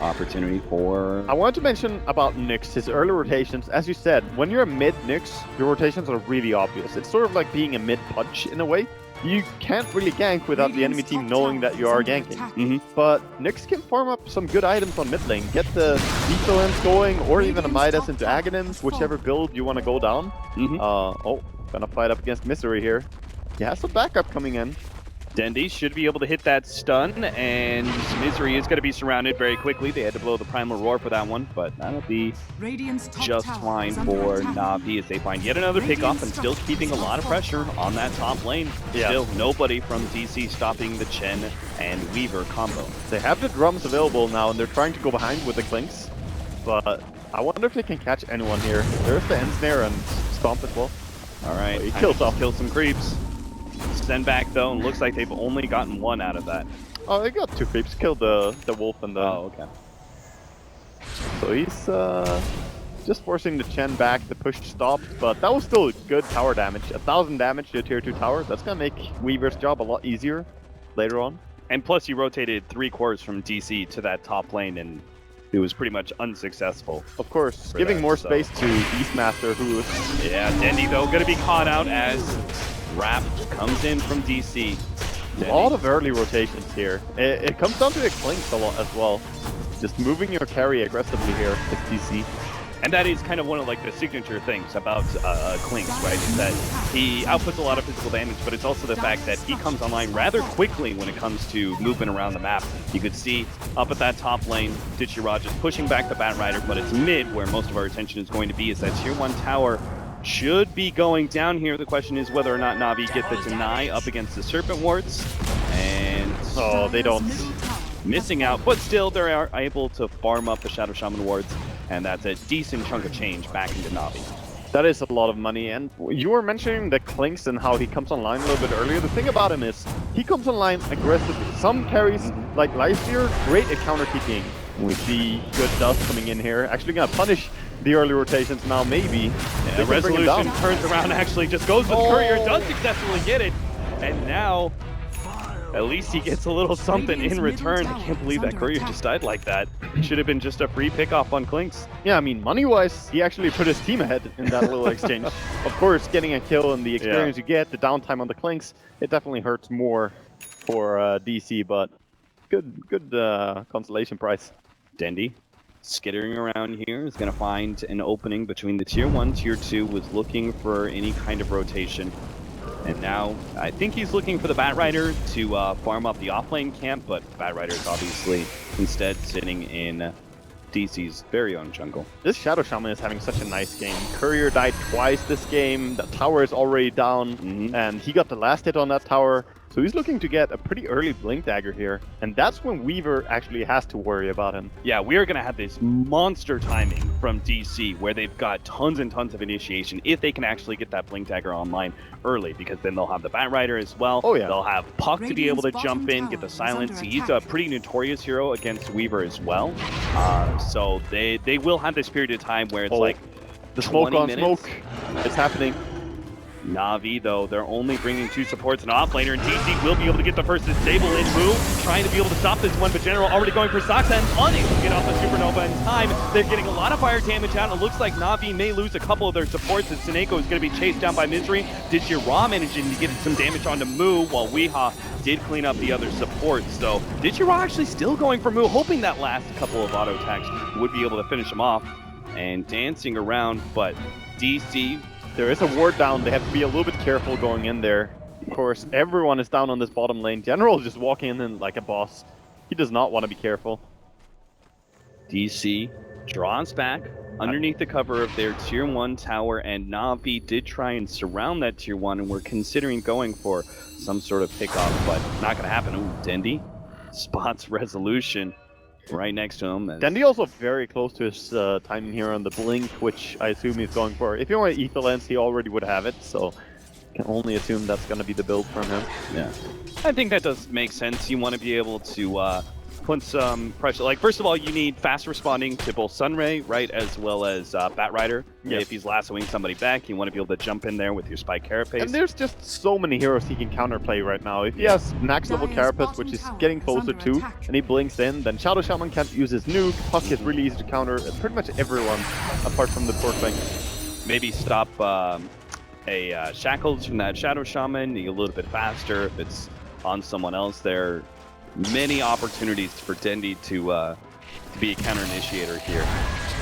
opportunity for... I wanted to mention about Nyx, his early rotations. As you said, when you're a mid Nyx, your rotations are really obvious. It's sort of like being a mid Pudge in a way. You can't really gank without the enemy team knowing that you are ganking. But Nyx can farm up some good items on mid lane. Get the lethal ends going, or even a Midas into Aghanims, whichever build you want to go down. Oh, gonna fight up against Misery here. He has some backup coming in. Dendy should be able to hit that stun, and Misery is going to be surrounded very quickly. They had to blow the Primal Roar for that one, but that'll be just fine for Navi as they find yet another pickoff and still keeping a lot of pressure on that top lane. Still nobody from DC stopping the Chen and Weaver combo. They have the drums available now, and they're trying to go behind with the Clinks. But I wonder if they can catch anyone here. There's the Ensnare and Stomp as well. All right, he kills off. Kill some creeps. Send back though, and looks like they've only gotten one out of that. Oh, they got two creeps. Killed the wolf and the... Oh, okay. So he's just forcing the Chen back. The push stopped, but that was still good tower damage. 1,000 damage to a tier 2 tower. That's gonna make Weaver's job a lot easier later on. And plus, he rotated 3 cores from DC to that top lane, and it was pretty much unsuccessful. Of course, giving more space to Beastmaster, who... Yeah, Dendy though gonna be caught out as Rap comes in from DC. A lot of early rotations here. It comes down to the Clinks a lot as well. Just moving your carry aggressively here with DC. And that is kind of one of like the signature things about Clinks, right? Is that he outputs a lot of physical damage, but it's also the fact that he comes online rather quickly when it comes to movement around the map. You could see up at that top lane, Dichira just pushing back the Batrider, but it's mid where most of our attention is going to be. Is that tier 1 tower should be going down here. The question is whether or not Navi get the deny up against the Serpent Wards. And oh, they don't. Missing out, but still they are able to farm up the Shadow Shaman wards, and that's a decent chunk of change back into Navi. That is a lot of money, and you were mentioning the Clinks and how he comes online a little bit earlier. The thing about him is, he comes online aggressively. Some carries, like Lifesteer, great at counter TPing. We see good dust coming in here. Actually gonna punish the early rotations now, maybe. Yeah, Resolution turns around, actually just goes with Courier, does successfully get it, and now at least he gets a little something in return. I can't believe that Courier just died like that. Should have been just a free pickoff on Clinks. Yeah, I mean, money-wise, he actually put his team ahead in that little exchange. Of course, getting a kill and the experience you get, the downtime on the Clinks, it definitely hurts more for DC, but good consolation prize. Dendy, skittering around here, is going to find an opening between the tier 1, tier 2, was looking for any kind of rotation. And now, I think he's looking for the Batrider to farm up the offlane camp, but Batrider is obviously instead sitting in DC's very own jungle. This Shadow Shaman is having such a nice game. Courier died twice this game, the tower is already down, and he got the last hit on that tower. So he's looking to get a pretty early Blink Dagger here, and that's when Weaver actually has to worry about him. Yeah, we are going to have this monster timing from DC where they've got tons and tons of initiation if they can actually get that Blink Dagger online early, because then they'll have the Batrider as well. Oh, yeah. They'll have Puck to be able to jump in, get the silence. He's a pretty notorious hero against Weaver as well. So they will have this period of time where it's like the smoke on minutes. smoke. It's happening. Navi, though, they're only bringing 2 supports and offlaner, and DC will be able to get the first disable in move, trying to be able to stop this one, but General already going for Soxa and unable to get off the Supernova in time. They're getting a lot of fire damage out, and it looks like Navi may lose a couple of their supports as Seneko is going to be chased down by Misery. Dichira managing to get some damage onto Mu, while Weeha did clean up the other supports. So Dichira actually still going for Mu, hoping that last couple of auto attacks would be able to finish him off, and dancing around, but DC... There is a ward down. They have to be a little bit careful going in there. Of course, everyone is down on this bottom lane. General is just walking in like a boss. He does not want to be careful. DC draws back, underneath the cover of their tier 1 tower, and Navi did try and surround that tier 1, and we're considering going for some sort of pickoff, but not going to happen. Ooh, Dendi spots Resolution right next to him. Dendi also very close to his timing here on the blink, which I assume he's going for. If he wanted Ether Lens, he already would have it, so can only assume that's going to be the build from him. Yeah, I think that does make sense. You want to be able to put some pressure. Like, first of all, you need fast responding to both Sunray, right, as well as Batrider. Yes. If he's lassoing somebody back, you want to be able to jump in there with your Spike Carapace. And there's just so many heroes he can counterplay right now. If he has max level Carapace, which is getting closer to, and he blinks in, then Shadow Shaman can't use his nuke. Puck is really easy to counter pretty much everyone, apart from the Porkling. Maybe stop a Shackles from that Shadow Shaman, a little bit faster if it's on someone else. There many opportunities for Dendi to be a counter initiator here.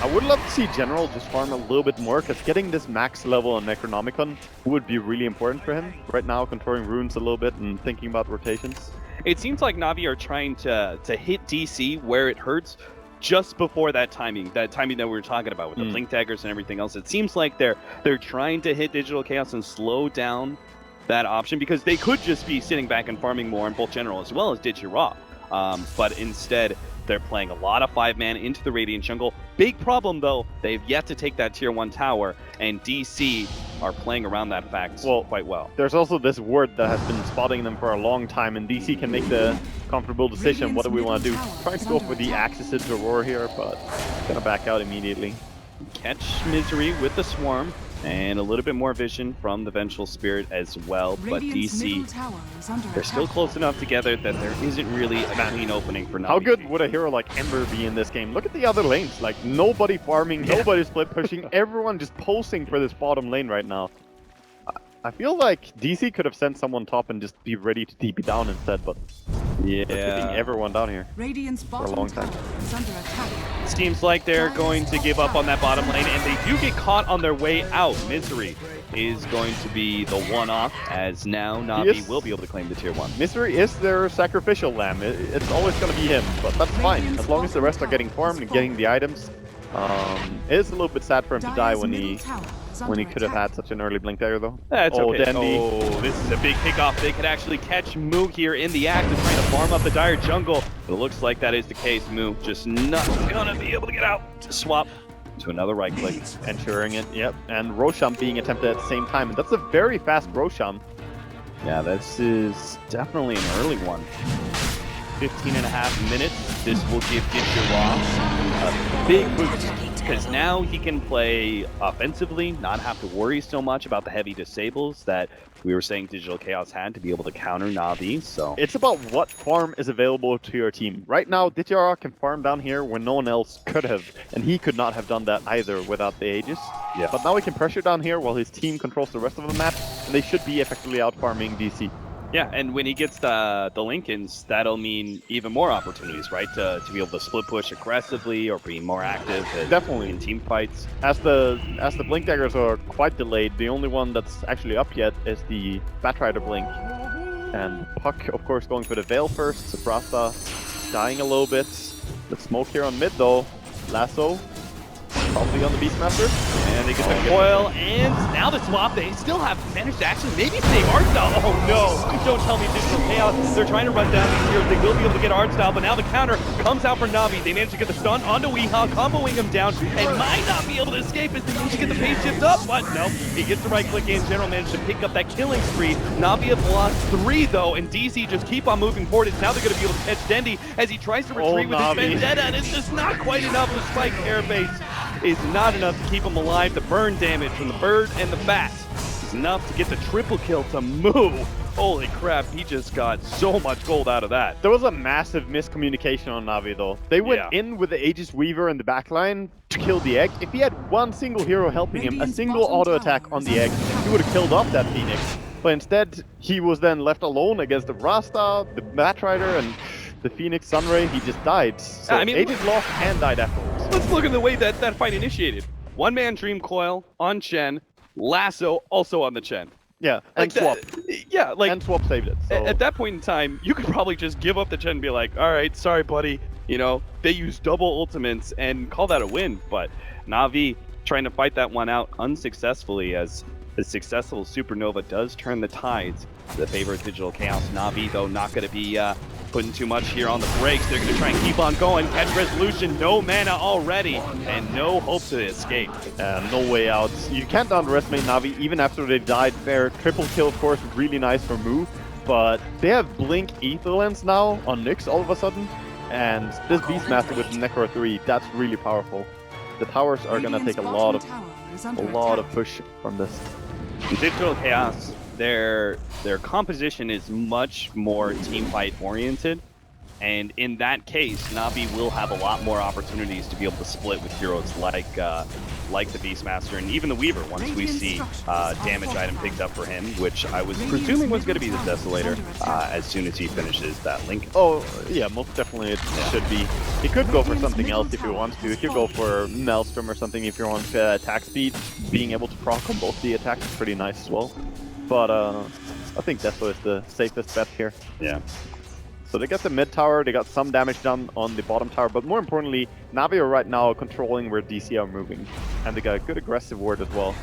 I would love to see General just farm a little bit more, because getting this max level on Necronomicon would be really important for him. Right now, controlling runes a little bit and thinking about rotations. It seems like Navi are trying to hit DC where it hurts just before that timing that we were talking about with the blink daggers and everything else. It seems like they're trying to hit Digital Chaos and slow down that option, because they could just be sitting back and farming more on both General as well as Digiraw. But instead, they're playing a lot of 5-man into the Radiant jungle. Big problem, though, they've yet to take that tier 1 tower, and DC are playing around that fact quite well. There's also this ward that has been spotting them for a long time, and DC can make the comfortable decision. What do we want to do? Trying to go for the Axis into Aurora here, but gonna back out immediately. Catch Misery with the Swarm, and a little bit more vision from the Vengeful Spirit as well, but DC, they're still close enough together that there isn't really a clean opening for Navi. How good would a hero like Ember be in this game? Look at the other lanes, like nobody farming, nobody split pushing, everyone just pulsing for this bottom lane right now. I feel like DC could have sent someone top and just be ready to TP down instead, but they're keeping everyone down here for a long time. Seems like they're going to give up on that bottom lane, and they do get caught on their way out. Misery is going to be the one-off, as now Navi will be able to claim the tier 1. Misery is their sacrificial lamb. It's always going to be him, but that's fine. As long as the rest are getting farmed and getting the items. It is a little bit sad for him to die when he could have had such an early blink dagger, though. That's okay. Dendi. Oh, this is a big kickoff. They could actually catch Moo here in the act of trying to farm up the Dire jungle. But it looks like that is the case. Moo just not gonna be able to get out. Swap to another right click. Ensuring it, yep. And Rosham being attempted at the same time. And that's a very fast Rosham. Yeah, this is definitely an early one. 15.5 minutes. This will give Digiraw a big boost, because now he can play offensively, not have to worry so much about the heavy disables that we were saying Digital Chaos had to be able to counter Navi. So it's about what farm is available to your team. Right now, Digiraw can farm down here when no one else could have, and he could not have done that either without the Aegis. Yeah. But now he can pressure down here while his team controls the rest of the map, and they should be effectively out farming DC. Yeah, and when he gets the Lincolns, that'll mean even more opportunities, right? To be able to split push aggressively or be more active definitely in team fights. As the blink daggers are quite delayed, the only one that's actually up yet is the Batrider blink. And Puck, of course, going for the Veil first. Sabrasta dying a little bit. The smoke here on mid, though. Lasso. Probably on the Beastmaster. And they get the coil, and now the swap. They still have managed to actually maybe save Artstyle. Oh no! Don't tell me Digital Chaos. They're trying to run down these heroes. They will be able to get Artstyle, but now the counter comes out for Navi. They manage to get the stun onto Weehaw, comboing him down, and might not be able to escape as they manage to get the pace shift up, but no. He gets the right click in. General managed to pick up that killing spree. Navi have lost 3 though, and DC just keep on moving forward. It's now they're going to be able to catch Dendi as he tries to retreat with his Vendetta, and it's just not quite enough. The Spike Airbase is not enough to keep him alive. The burn damage from the bird and the bat is enough to get the triple kill to Moo. Holy crap, he just got so much gold out of that. There was a massive miscommunication on Navi, though. They went in with the Aegis Weaver in the backline to kill the egg. If he had one single hero helping him, a single auto attack on the egg, he would have killed off that Phoenix. But instead, he was then left alone against the Rasta, the Batrider, and the Phoenix Sunray. He just died. So I mean, Aegis lost and died afterwards. Let's look at the way that fight initiated. One-man Dream Coil on Chen, Lasso also on the Chen. Yeah, and like Swap. Yeah, like and Swap saved it. So. At that point in time, you could probably just give up the Chen and be like, all right, sorry, buddy. You know, they use double ultimates and call that a win, but Navi trying to fight that one out unsuccessfully as the successful Supernova does turn the tides to the favor of Digital Chaos. Navi, though, not going to be putting too much here on the brakes. They're going to try and keep on going. Catch Resolution, no mana already, and no hope to escape. No way out. You can't underestimate Navi, even after they died there. Triple kill, of course, really nice for Mu, but they have Blink Aetherlands now on Nyx all of a sudden, and this Beastmaster with Necro 3, that's really powerful. The towers are going to take a lot of push from this. In Digital Chaos, their composition is much more team fight oriented, and in that case, Navi will have a lot more opportunities to be able to split with heroes like the Beastmaster and even the Weaver once we see damage item picked up for him, which I was presuming was going to be the Desolator as soon as he finishes that link. Oh, yeah, most definitely it should be. He could go for something else if he wants to. He could go for Maelstrom or something if you want attack speed. Being able to proc on both the attacks is pretty nice as well. But I think Deso is the safest bet here. Yeah. So they got the mid tower, they got some damage done on the bottom tower, but more importantly, Navi are right now controlling where DC are moving. And they got a good aggressive ward as well.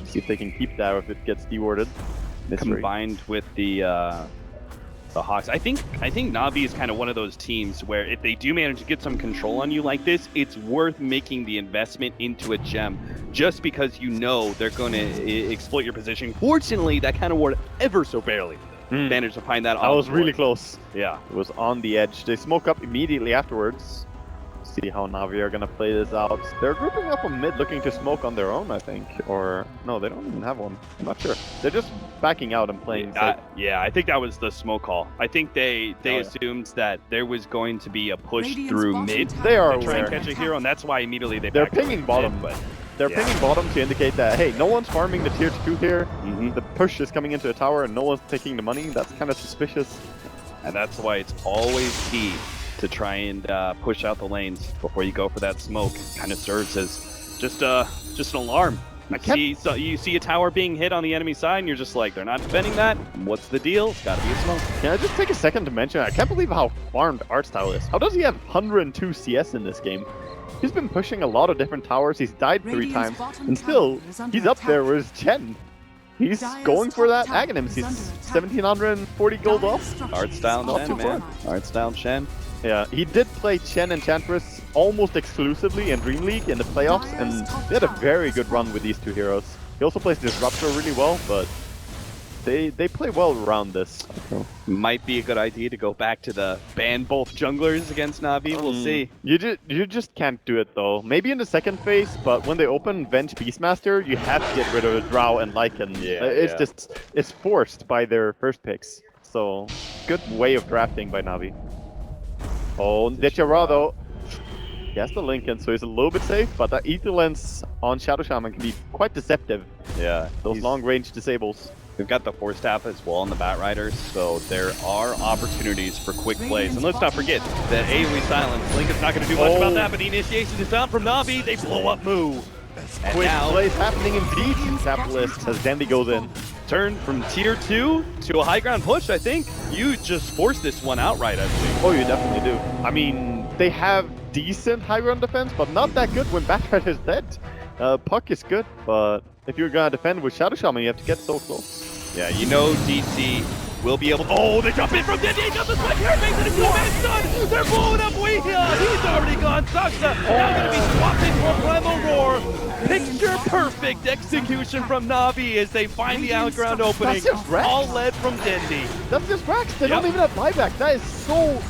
See if they can keep that or if it gets dewarded. Combined with the Hawks. I think Navi is kind of one of those teams where if they do manage to get some control on you like this, it's worth making the investment into a gem just because you know they're going to exploit your position. Fortunately, that kind of ward ever so barely managed to find that. That was really close. Yeah, it was on the edge. They smoke up immediately afterwards. See how Navi are gonna play this out. They're grouping up on mid, looking to smoke on their own, I think. Or no, they don't even have one. I'm not sure. They're just backing out and playing. Yeah, I think that was the smoke call. I think they assumed that there was going to be a push through mid. They are to try and catch a hero, and that's why immediately they're pinging bottom, mid, but they're pinging bottom to indicate that hey, no one's farming the tier 2 here. The push is coming into a tower, and no one's taking the money. That's kind of suspicious. And that's why it's always key to try and push out the lanes before you go for that smoke. Kind of serves as just an alarm. You see a tower being hit on the enemy side, and you're just like, they're not defending that. What's the deal? It's got to be a smoke. Can I just take a second to mention, I can't believe how farmed Artstyle is. How does he have 102 CS in this game? He's been pushing a lot of different towers. He's died 3 times, and still, he's up there with Chen. He's going for that Aghanims. He's 1,740 gold off. Artstyle Chen, man. Artstyle Chen. Yeah, he did play Chen Enchantress almost exclusively in Dream League in the playoffs, and they had a very good run with these 2 heroes. He also plays Disruptor really well, but they play well around this. Might be a good idea to go back to the ban both junglers against Navi. We'll see. You just can't do it though. Maybe in the second phase, but when they open Venge Beastmaster, you have to get rid of Drow and Lycan. It's forced by their first picks. So good way of drafting by Navi. Oh, Desharado. He has the Lincoln, so he's a little bit safe, but that Ether Lens on Shadow Shaman can be quite deceptive. Yeah. Those long-range disables. We've got the Force Staff as well on the Bat Riders, so there are opportunities for quick plays. And let's not forget that AoE Silence. Lincoln's not going to do much about that, but the initiation is down from Navi. They blow up Mu. And quick now, plays happening indeed. Capitalist as Dandy goes in. Turn from tier 2 to a high ground push, I think. You just forced this one outright, I think. Oh, you definitely do. I mean, they have decent high ground defense, but not that good when Batrider is dead. Puck is good, but if you're gonna defend with Shadow Shaman, you have to get so close. Yeah, you know DC will be able to... Oh, they jump in from Dandy! He got the spike here, makes it a 2-man stun! They're blowing up Weehia! He's already gone! Saksa now gonna be swapped into a Primal Roar! Picture perfect execution from Navi as they find the outground opening. All led from Dandy. That's just Rax. They don't even have buyback. That is so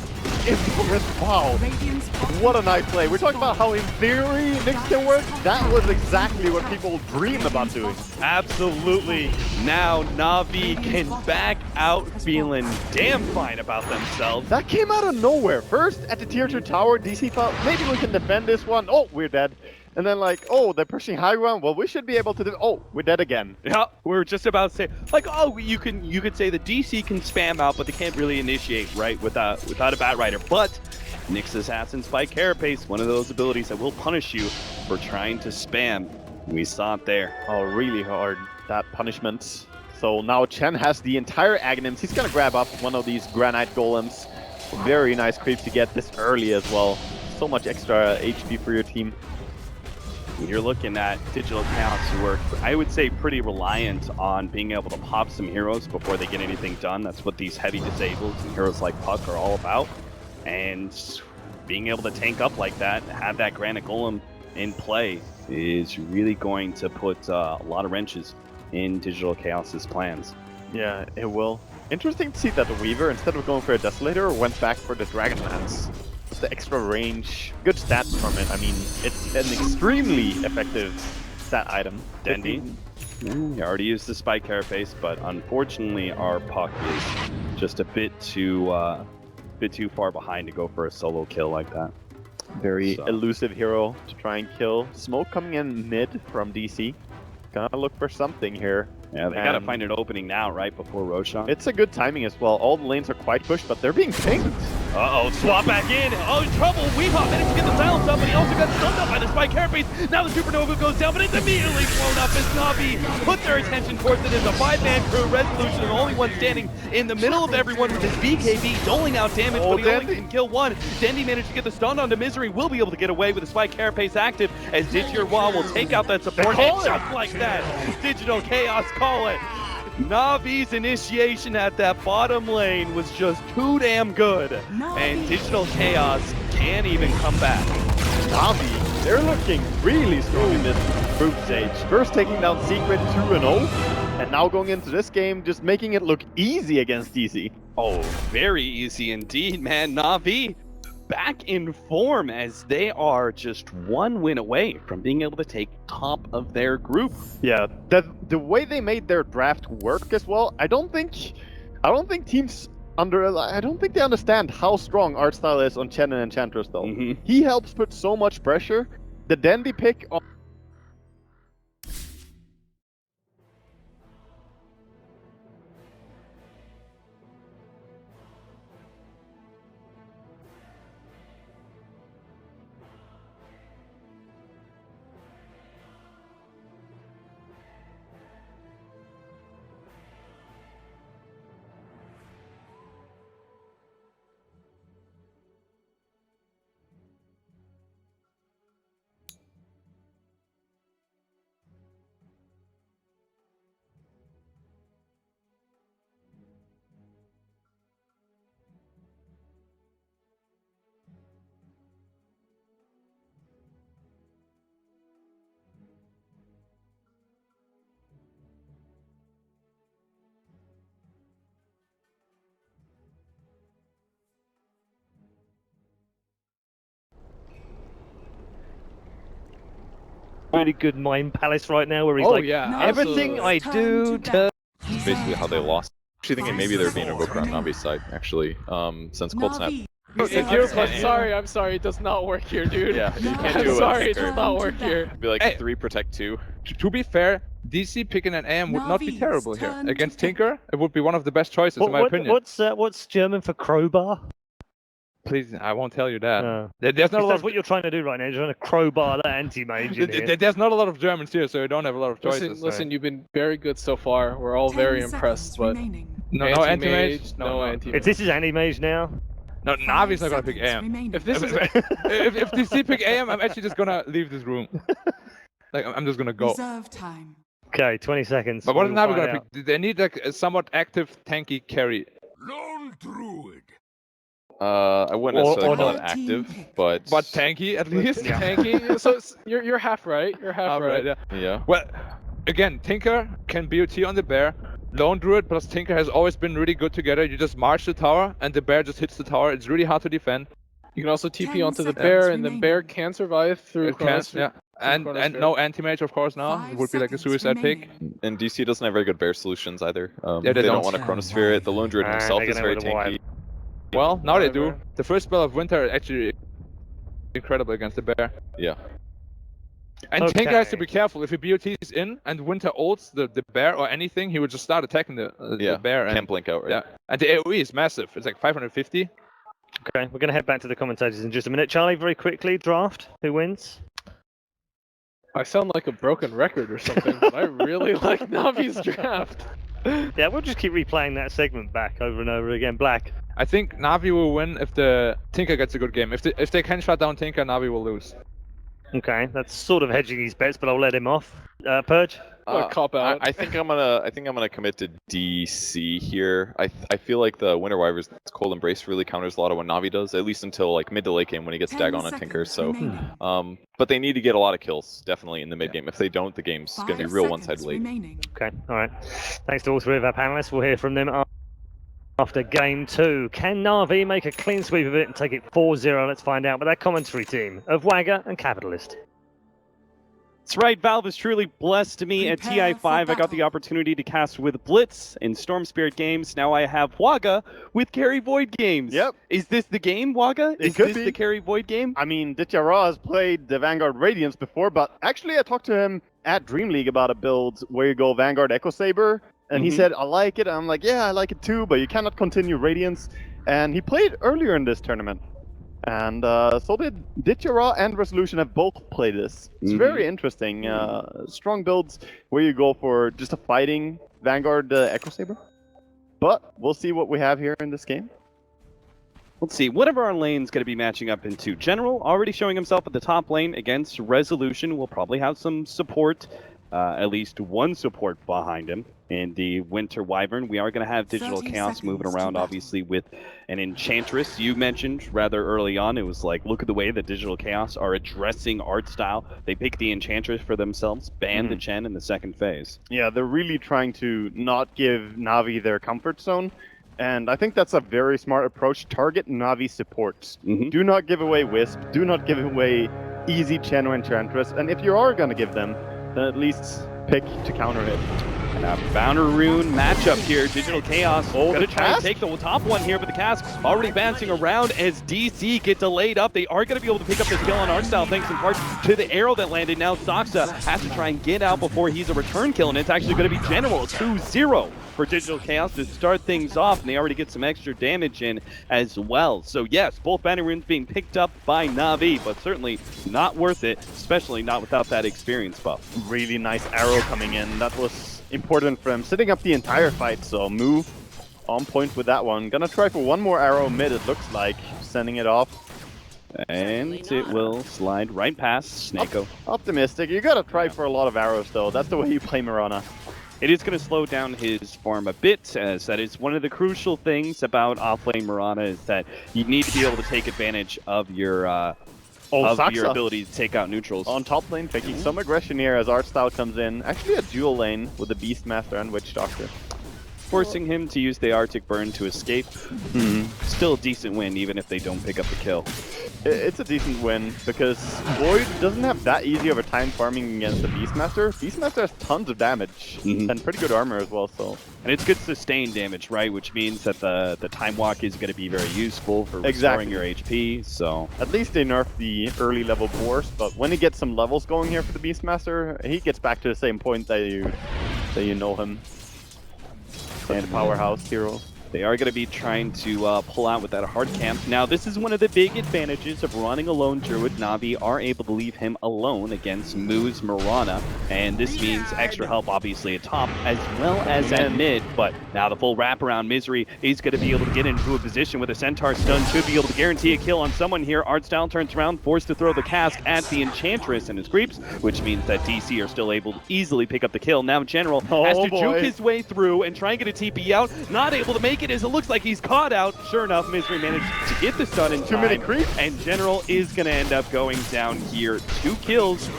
impressive. Wow. What a nice play. We're talking about how in theory Nyx can work. That was exactly what people dream about doing. Absolutely. Now Navi can back out feeling damn fine about themselves. That came out of nowhere. First, at the tier 2 tower, DC thought, maybe we can defend this one. Oh, we're dead. And then like, oh, they're pushing high ground. Well, we should be able to do. Oh, we're dead again. Yeah, we're just about to say, like, oh, you could say the DC can spam out, but they can't really initiate, right, without a Bat Rider. But Nyx Assassin Spike Carapace, one of those abilities that will punish you for trying to spam. We saw it there. Oh, really hard, that punishment. So now Chen has the entire Aghanims. He's gonna grab up one of these Granite Golems. Very nice creep to get this early as well. So much extra HP for your team. You're looking at Digital Chaos who are, I would say, pretty reliant on being able to pop some heroes before they get anything done. That's what these heavy disables and heroes like Puck are all about. And being able to tank up like that, have that Granite Golem in play, is really going to put a lot of wrenches in Digital Chaos's plans. Yeah, it will. Interesting to see that the Weaver, instead of going for a Desolator, went back for the Dragonlance. The extra range, good stats from it. I mean, it's an extremely effective stat item. Dendy, you already used the Spike Carapace, but unfortunately our Puck is just a bit too far behind to go for a solo kill like that. Very elusive hero to try and kill. Smoke coming in mid from DC. Gonna look for something here. Yeah, they gotta find an opening now, right before Roshan. It's a good timing as well. All the lanes are quite pushed, but they're being pinged. Uh-oh, swap back in. Oh, trouble. Weepop managed to get the silence up, but he also got stunned up by the Spike Carapace. Now the Supernova goes down, but it's immediately blown up as Navi put their attention towards it as a 5-man crew. Resolution, the only one standing in the middle of everyone with his BKB, doling out damage, but he only can kill one. Dendy managed to get the stun onto Misery, will be able to get away with the Spike Carapace active as Digital will take out that support. And just like that, Digital Chaos call it. Navi's initiation at that bottom lane was just too damn good, and Digital Chaos can't even come back. Navi, they're looking really strong in this group stage. First taking down Secret 2-0, and now going into this game, just making it look easy against DC. Oh, very easy indeed, man. Navi back in form as they are just one win away from being able to take top of their group. Yeah, the way they made their draft work as well, I don't think teams I don't think they understand how strong art style is on Chen and Enchantress though. He helps put so much pressure. The Dandy pick on really good Mind Palace right now, where he's everything I do turns. Basically how they lost. Actually thinking maybe they're being invoked on Navi's side, actually, since Cold Snap. I'm sorry, it does not work here, dude. Yeah, you can't do I'm it. sorry, it does not work here. It'd be like 3 protect 2. To be fair, DC picking an AM would not be terrible here. Against Tinker, it would be one of the best choices, in my opinion. What's German for crowbar? Please, I won't tell you that. There's not a lot of what you're trying to do right now. You're trying to crowbar that anti-mage in here. There's not a lot of Germans here, so you don't have a lot of choices. Listen, you've been very good so far. We're all very impressed, but no anti-mage, no anti-mage. If this is anti-mage now, no, Navi's not gonna pick AM. If DC pick AM, I'm actually just gonna leave this room. Like I'm just gonna go. Reserve time. Okay, 20 seconds. But what is Navi gonna pick? They need like a somewhat active tanky carry. Lone Druid. I wouldn't necessarily call it active, but tanky at least. Yeah. Tanky. So you're half right. You're half right. Yeah. Well, again, Tinker can BOT on the bear. Lone Druid plus Tinker has always been really good together. You just march the tower, and the bear just hits the tower. It's really hard to defend. You can also TP onto the bear, and the bear can survive through Chronosphere. And no anti-mage, of course, now. It would be like a suicide pick. And DC doesn't have very good bear solutions either. They don't want to Chronosphere it. The Lone Druid himself is very tanky. Well, now they do. The first spell of Winter is actually incredible against the bear. Yeah. And Tinker has to be careful. If he BOTs in and Winter ults the bear or anything, he would just start attacking the bear. Can't blink out, right? Yeah. And the AoE is massive. It's like 550. Okay, we're going to head back to the commentators in just a minute. Charlie, very quickly, draft. Who wins? I sound like a broken record or something, but I really like Navi's draft. Yeah, we'll just keep replaying that segment back over and over again. Black. I think Navi will win if the Tinker gets a good game. If they can shut down Tinker, Navi will lose. Okay, that's sort of hedging his bets, but I'll let him off. Purge. Cop out. I think I'm gonna commit to DC here. I feel like the Winter Wyvern's Cold Embrace really counters a lot of what Navi does, at least until like mid to late game when he gets Dagon and Tinker. So, but they need to get a lot of kills definitely in the mid game. If they don't, the game's gonna be real one-sided late. Okay, all right. Thanks to all three of our panelists. We'll hear from them after game 2. Can Navi make a clean sweep of it and take it 4-0? Let's find out with our commentary team of Wagger and Capitalist. That's right, Valve has truly blessed me at TI5. I got the opportunity to cast with Blitz in Storm Spirit games. Now I have Wagga with Carry Void games. Yep. Is this the game, Wagga? Is this the Carry Void game? I mean, Ditya Ra has played the Vanguard Radiance before, but actually I talked to him at Dream League about a build where you go Vanguard Echo Saber, and he said, I like it. And I'm like, yeah, I like it too, but you cannot continue Radiance. And he played earlier in this tournament. And so did Ditya Ra and Resolution have both played this. It's very interesting. Strong builds where you go for just a fighting Vanguard Echo Saber. But we'll see what we have here in this game. Let's see, one of our lanes going to be matching up into General, already showing himself at the top lane against Resolution. We'll probably have some support, at least one support behind him. In the Winter Wyvern, we are going to have Digital Chaos moving around, obviously, with an Enchantress. You mentioned rather early on, it was like, look at the way that Digital Chaos are addressing art style. They pick the Enchantress for themselves, ban the Chen in the second phase. Yeah, they're really trying to not give Navi their comfort zone. And I think that's a very smart approach. Target Navi supports. Do not give away Wisp. Do not give away easy Chen or Enchantress. And if you are going to give them, then at least pick to counter it. And a Bouncer Rune matchup here. Digital Chaos gonna try and Cask? take the top one here, but the Cask already bouncing around as DC get delayed up. They are gonna be able to pick up this kill on Artstyle thanks in part to the arrow that landed. Now Saksa has to try and get out before he's a return kill, and it's actually gonna be General 2-0 for Digital Chaos to start things off, and they already get some extra damage in as well. So yes, both Banner Runes being picked up by Navi, but certainly not worth it, especially not without that experience buff. Really nice arrow coming in. That was important for him, setting up the entire fight, so move on point with that one. Gonna try for one more arrow mid, it looks like, sending it off. And it will slide right past Snako. Optimistic. You gotta try for a lot of arrows though, that's the way you play Mirana. It is going to slow down his farm a bit, as that is one of the crucial things about offlane Mirana, is that you need to be able to take advantage of your your ability to take out neutrals. On top lane, picking some aggression here as Artstyle comes in. Actually a dual lane with the Beastmaster and Witch Doctor. Forcing him to use the Arctic Burn to escape. Still a decent win, even if they don't pick up the kill. It's a decent win, because Void doesn't have that easy of a time farming against the Beastmaster. Beastmaster has tons of damage, and pretty good armor as well, so... And it's good sustained damage, right? Which means that the Time Walk is going to be very useful for restoring your HP, so... At least they nerfed the early level Boars, but when he gets some levels going here for the Beastmaster, he gets back to the same point that you know him. And powerhouse hero. They are going to be trying to pull out with that hard camp. Now, this is one of the big advantages of running a lone Druid. Navi are able to leave him alone against Moo's Mirana, and this means extra help, obviously, at top, as well as at mid. But now the full wraparound Misery is going to be able to get into a position with a Centaur stun, should be able to guarantee a kill on someone here. Artstyle turns around, forced to throw the Cask at the Enchantress and his creeps, which means that DC are still able to easily pick up the kill. Now General has to juke his way through and try and get a TP out, not able to make it as it looks like he's caught out. Sure enough, Misery managed to get the stun in time. Too many creeps. And General is going to end up going down here. 2 kills,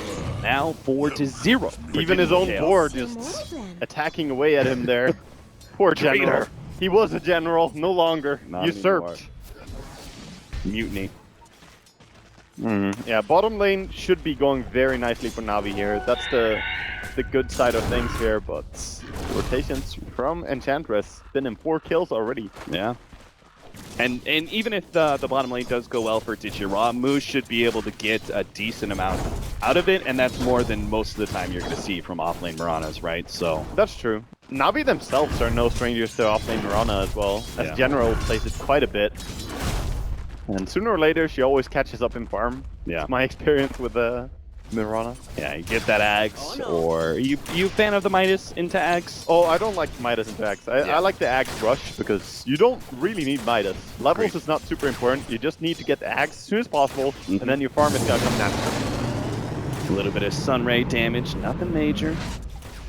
now 4-0. Even his own board just attacking away at him there. Poor General. He was a general, no longer. Not usurped. Mutiny. Yeah, bottom lane should be going very nicely for Navi here. That's the good side of things here, but rotations from Enchantress. Been in 4 kills already. Yeah. And even if the bottom lane does go well for Ditya Ra, Moose should be able to get a decent amount out of it, and that's more than most of the time you're going to see from offlane Miranas, right? So that's true. Navi themselves are no strangers to offlane Mirana as well, as General plays it quite a bit. And sooner or later, she always catches up in farm. Yeah. My experience with Mirana. Yeah, you get that Axe, or you a fan of the Midas into Axe? Oh, I don't like Midas into Axe. I like the Axe rush because you don't really need Midas. Levels is not super important. You just need to get the Axe as soon as possible, and then your farm is gonna come naturally. A little bit of Sunray damage, nothing major.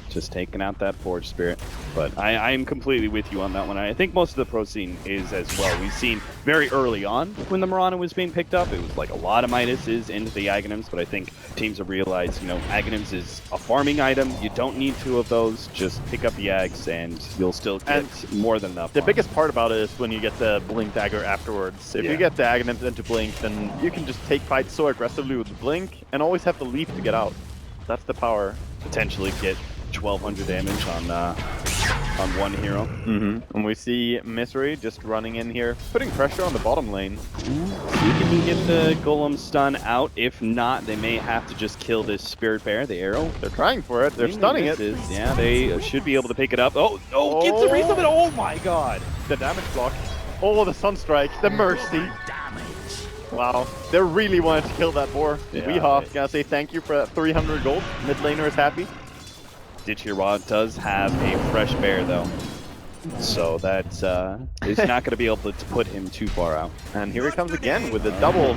Just taking out that Forge Spirit. But I am completely with you on that one. I think most of the pro scene is as well. We've seen very early on when the Mirana was being picked up, it was like a lot of Midases into the Aghanims, but I think teams have realized, you know, Aghanims is a farming item. You don't need 2 of those. Just pick up the Aghs and you'll still get more than enough. The biggest part about it is when you get the Blink Dagger afterwards. If you get the Aghanims into Blink, then you can just take fights so aggressively with the Blink and always have the Leaf to get out. That's the power. Potentially get 1200 damage on one hero. And we see Misery just running in here, putting pressure on the bottom lane. See if he can get the Golem stun out. If not, they may have to just kill this Spirit Bear, the arrow. They're trying for it. They're stunning it. Yeah, they should be able to pick it up. Oh, gets the reason of it. Oh my god. The damage block. Oh, the Sunstrike. The Mercy. Wow, they really wanted to kill that boar. Yeah, Weehaw, gotta say thank you for that 300 gold. Mid laner is happy. Ditchira does have a fresh bear though, so that is not going to be able to put him too far out. And here he comes again with a double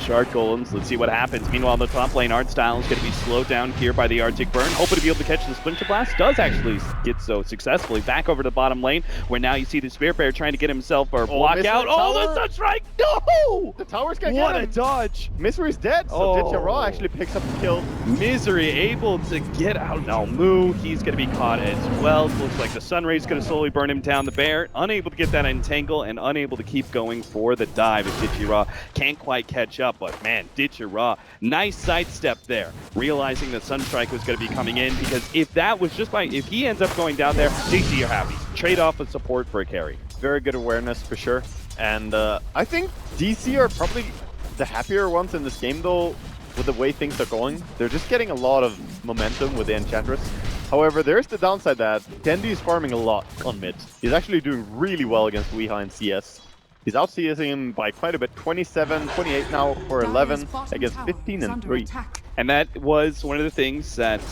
shard golems. Let's see what happens. Meanwhile, in the top lane, Artstyle is going to be slowed down here by the Arctic Burn. Hoping to be able to catch the Splinter Blast. Does actually get so successfully. Back over to the bottom lane, where now you see the Spirit Bear trying to get himself or block out. Oh, the Sunstrike! No! The tower's gonna get him. What a dodge! Misery's dead, so Ditchira actually picks up the kill. Misery able to get out. Now Moo, he's going to be caught as well. Looks like the Sunray's going to slowly burn him down. The Bear unable to get that entangle and unable to keep going for the dive as Ditchira can't quite catch up, but man, Ditchira, nice sidestep there, realizing that Sunstrike was going to be coming in, because if that was just if he ends up going down there, DC are happy. Trade off of support for a carry. Very good awareness for sure. And I think DC are probably the happier ones in this game though, with the way things are going. They're just getting a lot of momentum with the Enchantress. However, there's the downside that Dendi is farming a lot on mid. He's actually doing really well against Weeha in CS. He's out CSing him by quite a bit, 27, 28 now for 11 against 15 and 3. And that was one of the things that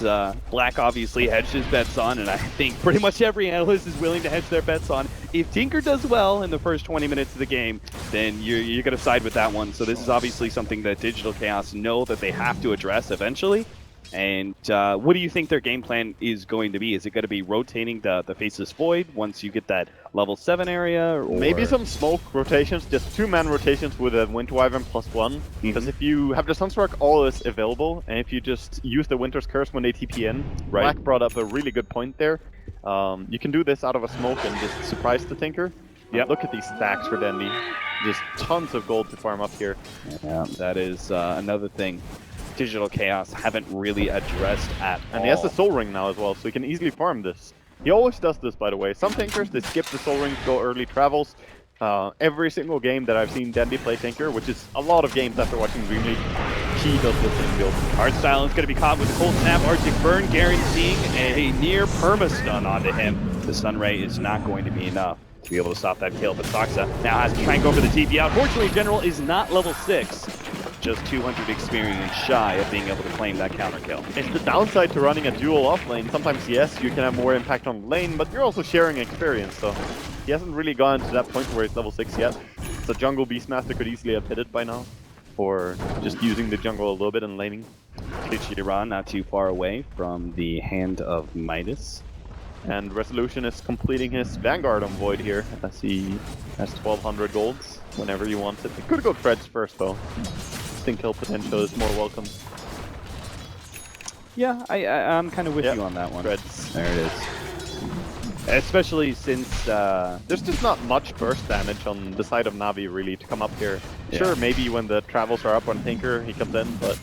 Black obviously hedged his bets on, and I think pretty much every analyst is willing to hedge their bets on. If Tinker does well in the first 20 minutes of the game, then you're going to side with that one. So this is obviously something that Digital Chaos know that they have to address eventually. And what do you think their game plan is going to be? Is it going to be rotating the Faceless Void once you get that level 7 area? Or... Maybe some smoke rotations, just 2-man rotations with a Wind Wyvern +1. Because if you have the Sunstrike always available, and if you just use the Winter's Curse when they TP in, Black brought up a really good point there. You can do this out of a smoke and just surprise the Tinker. Yeah, look at these stacks for Dendi. Just tons of gold to farm up here. Yeah, that is another thing Digital Chaos haven't really addressed at all. And he has the Soul Ring now as well, so he can easily farm this. He always does this, by the way. Some Tinkers, they skip the Soul Ring to go early travels. Every single game that I've seen Dendi play Tinker, which is a lot of games after watching Dream League, he does this in build. Artstyle is going to be caught with a Cold Snap. Arctic Burn guaranteeing a near perma-stun onto him. The Sunray is not going to be enough to be able to stop that kill, but Soxa now has to try and go for the TP out. Fortunately, General is not level 6. Just 200 experience shy of being able to claim that counter kill. It's the downside to running a dual off lane. Sometimes, yes, you can have more impact on the lane, but you're also sharing experience, so he hasn't really gone to that point where he's level 6 yet. So jungle Beastmaster could easily have hit it by now, or just using the jungle a little bit and laning. Ditchira not too far away from the hand of Midas. And Resolution is completing his Vanguard on Void here, as he has 1200 golds whenever you want it. He could go Threads first though. Kill potential is more welcome. Yeah, I'm kind of with you on that one. Threads. There it is. Especially since there's just not much burst damage on the side of Navi really to come up here. Yeah. Sure, maybe when the travels are up on Tinker, he comes in, but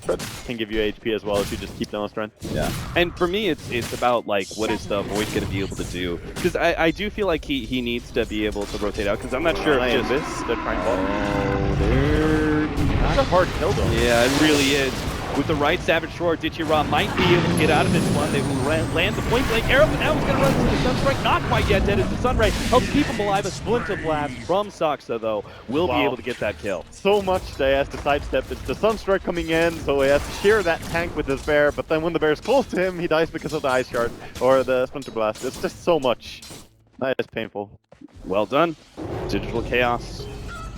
Threads can give you HP as well if you just keep them on strength. Yeah, and for me, it's about like what is the Void going to be able to do? Because I do feel like he needs to be able to rotate out. Because I'm not sure. Just this, they're trying to. Oh, That's a hard kill though. Yeah, it really is. with the right Savage Roar, Dichira might be able to get out of this one. They will land the point blank arrow, but now he's going to run into the Sunstrike. Not quite yet dead as the Sunray helps keep him alive. A Splinter Blast from Soxa, though, will be able to get that kill. So much that he has to sidestep. It's the Sunstrike coming in, so he has to shear that tank with his bear, but then when the bear is close to him, he dies because of the Ice Shard or the Splinter Blast. It's just so much. That is painful. Well done. Digital Chaos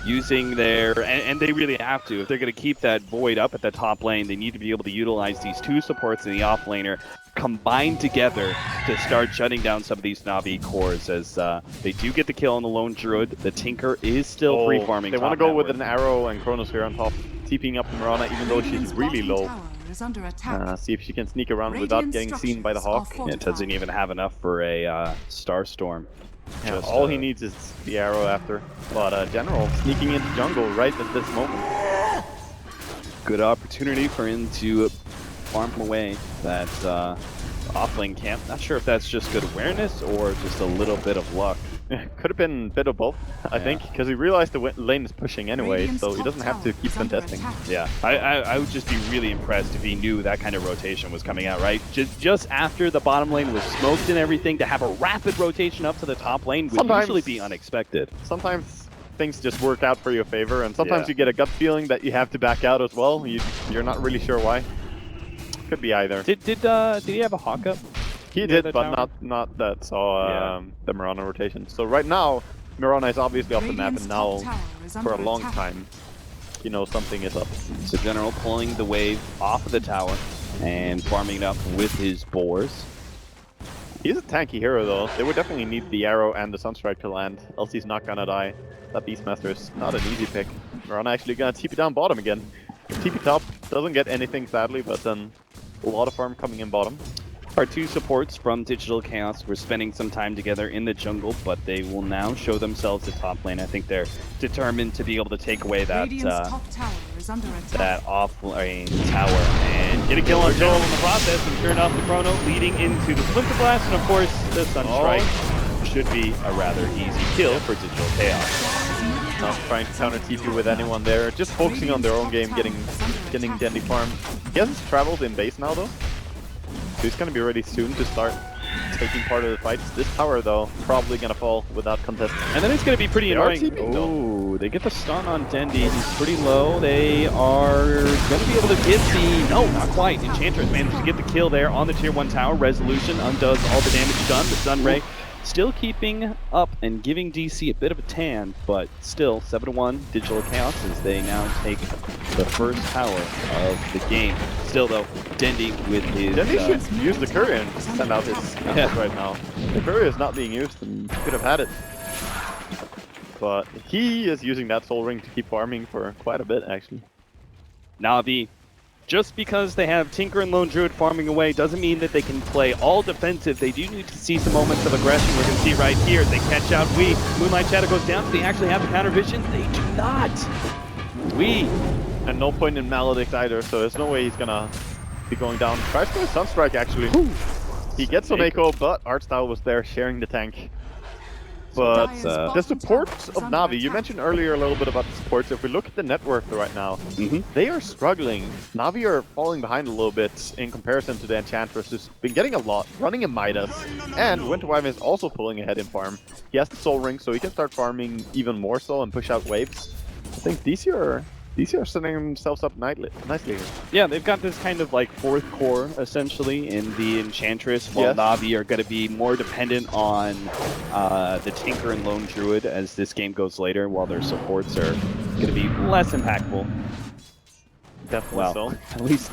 using their, and they really have to. If they're going to keep that Void up at the top lane, they need to be able to utilize these two supports in the off laner combined together to start shutting down some of these Navi cores as they do get the kill on the lone Druid. The Tinker is still free farming. They want to go with an arrow and Chronosphere on top, TPing up Mirana even though she's really low. See if she can sneak around without getting seen by the Hawk. It doesn't even have enough for a Starstorm. Yeah, all he needs is the arrow after. But General sneaking into jungle right at this moment. Good opportunity for him to farm away that offlane camp. Not sure if that's just good awareness or just a little bit of luck. Could have been a bit of both, I think, because he realized the lane is pushing anyway, so he doesn't have to keep contesting. Yeah, I would just be really impressed if he knew that kind of rotation was coming out, right? Just after the bottom lane was smoked and everything, to have a rapid rotation up to the top lane would usually be unexpected. Sometimes things just work out for your favor, and sometimes you get a gut feeling that you have to back out as well. You're not really sure why. Could be either. Did he have a Hawk up? He did, but not that saw the Mirana rotation. So right now, Mirana is obviously off the map, and now for a long time, you know something is up. So General pulling the wave off of the tower and farming it up with his boars. He's a tanky hero though. They would definitely need the arrow and the Sunstrike to land, else he's not gonna die. That Beastmaster is not an easy pick. Mirana actually gonna TP down bottom again. TP top doesn't get anything sadly, but then a lot of farm coming in bottom. Our two supports from Digital Chaos were spending some time together in the jungle, but they will now show themselves at top lane. I think they're determined to be able to take away that that off-lane tower and get a kill on Joel in the process and turn off the Chrono, leading into the Splinter Blast, and of course the Sunstrike should be a rather easy kill for Digital Chaos. Not trying to counter TP with anyone there, just focusing on their own game, getting Dandy farm. He hasn't traveled in base now though. So he's gonna be ready soon to start taking part of the fights. This tower though, probably gonna fall without contest. And then it's gonna be pretty annoying. Oh, they get the stun on Dendi. He's pretty low. They are gonna be able to get the... No, not quite. Enchantress managed to get the kill there on the tier 1 tower. Resolution undoes all the damage done. The Sunray still keeping up and giving DC a bit of a tan, but still 7-1 Digital Chaos as they now take the first tower of the game. Still though, Dendi with his... Dendi should use the courier and send out his right now. The courier is not being used and could have had it. But he is using that Soul Ring to keep farming for quite a bit actually. Navi, just because they have Tinker and Lone Druid farming away doesn't mean that they can play all defensive. They do need to see some moments of aggression. We're going to see right here. They catch out Wee. Moonlight Shadow goes down. Do they actually have the counter vision? They do not. Wee. And no point in Maledict either, so there's no way he's gonna be going down. Tries for a Sunstrike actually. Ooh. He gets on Echo, but Artstyle was there sharing the tank. But the support of Navi, you mentioned earlier a little bit about the supports. If we look at the net worth right now, they are struggling. Navi are falling behind a little bit in comparison to the Enchantress, who's been getting a lot, running a Midas. And Winter Wyvern is also pulling ahead in farm. He has the Soul Ring, so he can start farming even more so and push out waves. I think DC are setting themselves up nicely here. Yeah, they've got this kind of like fourth core essentially in the Enchantress, while Navi are going to be more dependent on the Tinker and Lone Druid as this game goes later, while their supports are going to be less impactful. Definitely so. At least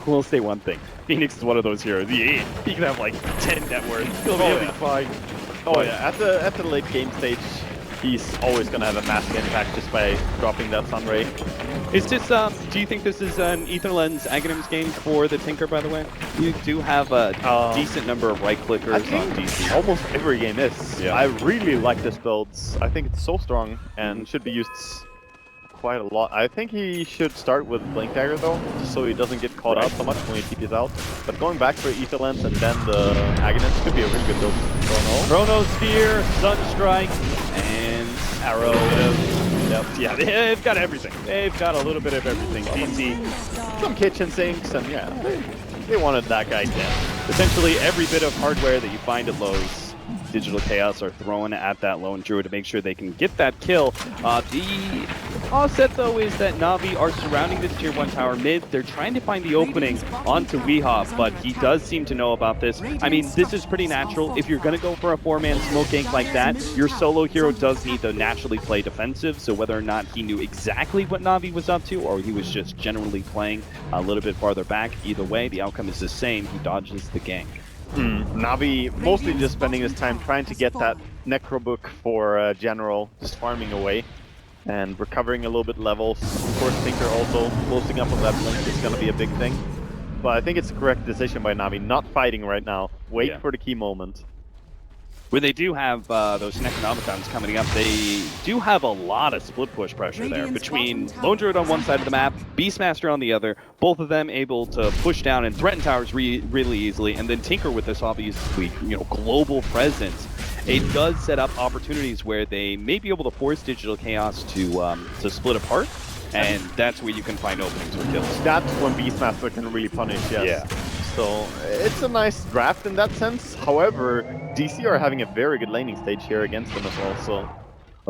we'll say one thing. Phoenix is one of those heroes. Yeah, he can have like 10 net worth. He'll be fine. Oh yeah, at the late game stage, he's always going to have a massive impact just by dropping that Sunray. Is this, do you think this is an Etherlens Aghanims game for the Tinker, by the way? You do have a decent number of right clickers on DC. Almost every game is. Yeah. I really like this build. I think it's so strong and should be used quite a lot. I think he should start with Blink Dagger though, just so he doesn't get caught out so much when he TPs out. But going back for Etherlens and then the Aghanims could be a really good build. Chrono Sphere, Sunstrike, and Arrow. Yep. Yeah, they've got everything. They've got a little bit of everything. DC, Some kitchen sinks, and yeah, they wanted that guy dead. essentially every bit of hardware that you find at Lowe's, Digital Chaos are throwing at that lone druid to make sure they can get that kill. The offset, though, is that Navi are surrounding this tier 1 tower mid. They're trying to find the opening onto Weehawk, but he does seem to know about this. I mean, this is pretty natural. If you're going to go for a 4-man smoke gank like that, your solo hero does need to naturally play defensive, so whether or not he knew exactly what Navi was up to, or he was just generally playing a little bit farther back, either way, the outcome is the same. He dodges the gank. Navi mostly just spending his time trying to get that Necro book for General, just farming away and recovering a little bit levels. Of course, Tinker also closing up on that blink is going to be a big thing. But I think it's a correct decision by Navi, not fighting right now. Wait for the key moment. When they do have those Necronomicons coming up, they do have a lot of split push pressure there between Lone Druid on one side of the map, Beastmaster on the other, both of them able to push down and threaten towers really easily, and then Tinker with this obviously, global presence. It does set up opportunities where they may be able to force Digital Chaos to split apart, and that's where you can find openings for kills. That's when Beastmaster can really punish, yes. Yeah. So it's a nice draft in that sense. However, DC are having a very good laning stage here against them as well. So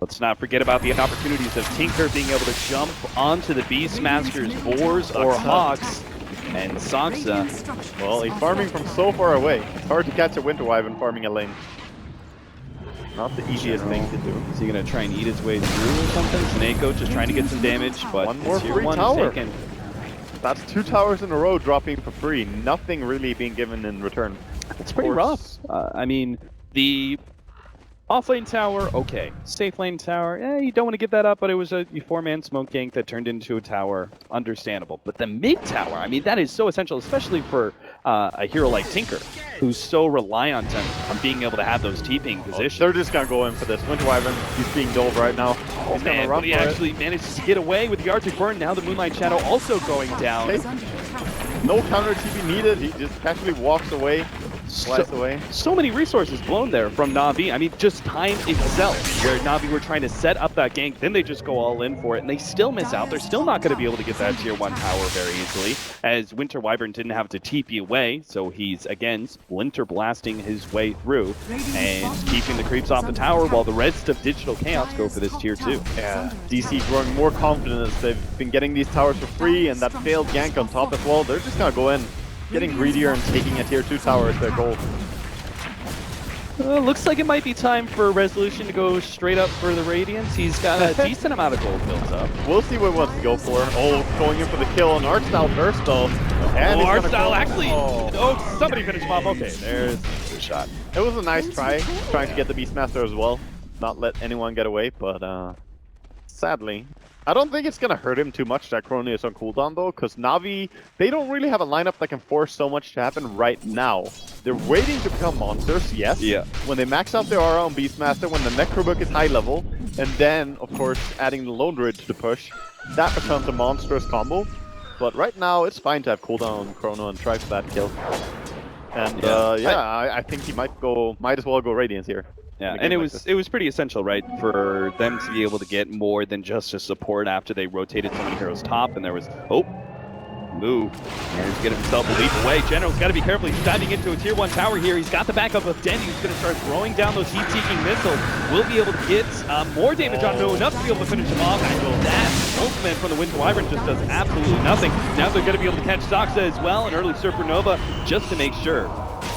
let's not forget about the opportunities of Tinker being able to jump onto the Beastmaster's boars or hawks. And Saksa, well, he's farming from so far away. It's hard to catch a Winter Wyvern farming a lane. Not the easiest thing to do. Is he going to try and eat his way through or something? Snako just trying to get some damage, but one more tier free 1 tower. taken. That's 2 towers in a row dropping for free. Nothing really being given in return. It's pretty rough. I mean, the offlane tower, okay. Safe lane tower, you don't want to give that up, but it was a 4-man smoke gank that turned into a tower. Understandable. But the mid tower, I mean, that is so essential, especially for a hero like Tinker, who's so reliant on being able to have those TPing positions. They're just going to go in for this. Winter Wyvern, he's being dove right now. Oh man, but he actually manages to get away with the Arctic Burn. Now the Moonlight Shadow also going down. No counter TP needed. He just casually walks away. So many resources blown there from Navi. I mean, just time itself, where Navi were trying to set up that gank, then they just go all in for it, and they still miss out. They're still not going to be able to get that tier 1 tower very easily, as Winter Wyvern didn't have to TP away, so he's, again, splinter blasting his way through and keeping the creeps off the tower while the rest of Digital Chaos go for this tier 2. Yeah, DC growing more confident as they've been getting these towers for free, and that failed gank on top as well. They're just going to go in. Getting greedier and taking a tier 2 tower is their goal. Looks like it might be time for Resolution to go straight up for the Radiance. He's got a decent amount of gold built up. We'll see what he wants to go for. Oh, going in for the kill on Artstyle first, though. And Artstyle actually... Oh, somebody finished him off. Okay, there's the shot. It was a nice try, trying to get the Beastmaster as well. Not let anyone get away, but sadly... I don't think it's going to hurt him too much that Chrono is on cooldown, though, because Navi, they don't really have a lineup that can force so much to happen right now. They're waiting to become monsters, yes. Yeah. When they max out their aura on Beastmaster, when the Necrobook is high level, and then, of course, adding the Lone Druid to the push, that becomes a monstrous combo. But right now, it's fine to have cooldown on Chrono and try for that kill. And I think he might as well go Radiance here. Yeah, and it was pretty essential, right, for them to be able to get more than just a support after they rotated so many heroes top, and there was move. And he's getting himself a leap away. General's got to be careful. He's diving into a tier 1 tower here. He's got the backup of Denny, who's going to start throwing down those heat-seeking missiles. We'll be able to get more damage on Mu, enough to be able to finish him off. And that ultimate from the Winter Wyvern just does absolutely nothing. Now they're going to be able to catch Saksa as well, an early Supernova, just to make sure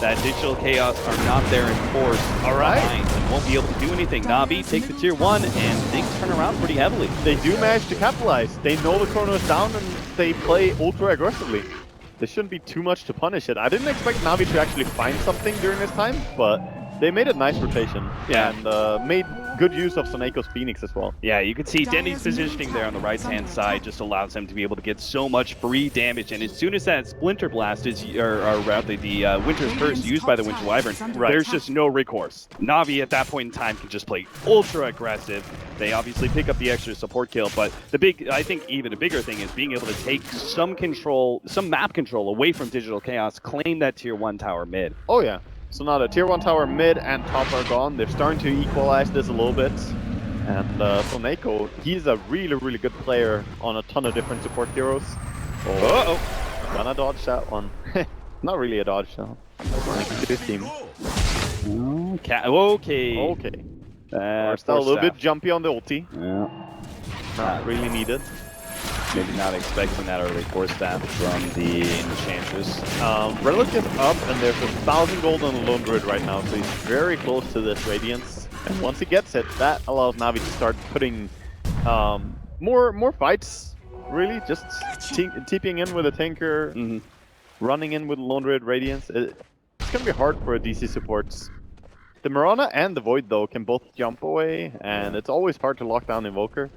that Digital Chaos are not there in force behind and won't be able to do anything. Navi take the tier 1 and things turn around pretty heavily. They do manage to capitalize. They know the Chrono is down and they play ultra aggressively. There shouldn't be too much to punish it. I didn't expect Navi to actually find something during this time, but they made a nice rotation. Yeah. And made good use of Soneko's Phoenix as well. Yeah, you can see Denny's positioning there on the right-hand side just allows him to be able to get so much free damage. And as soon as that Splinter Blast is, or rather the Winter's Curse used by the Winter Wyvern, there's just no recourse. Navi at that point in time can just play ultra aggressive. They obviously pick up the extra support kill, but I think even a bigger thing is being able to take some control, some map control away from Digital Chaos, claim that tier 1 tower mid. Oh yeah. So now the tier 1 tower mid and top are gone. They're starting to equalize this a little bit. And so Nako, he's a really good player on a ton of different support heroes. Oh, gonna dodge that one. Not really a dodge though. Good team. Okay. Okay. Still a little bit jumpy on the ulti. Yeah. Not really needed. Maybe not expecting that early force staff from the Enchantress. Relative up, and there's 1,000 gold on the Lone Druid right now, so he's very close to this Radiance. And once he gets it, that allows Navi to start putting more fights, really. Just TPing in with a Tinker, running in with Lone Druid Radiance. It's going to be hard for a DC supports. The Mirana and the Void, though, can both jump away, and it's always hard to lock down Invoker.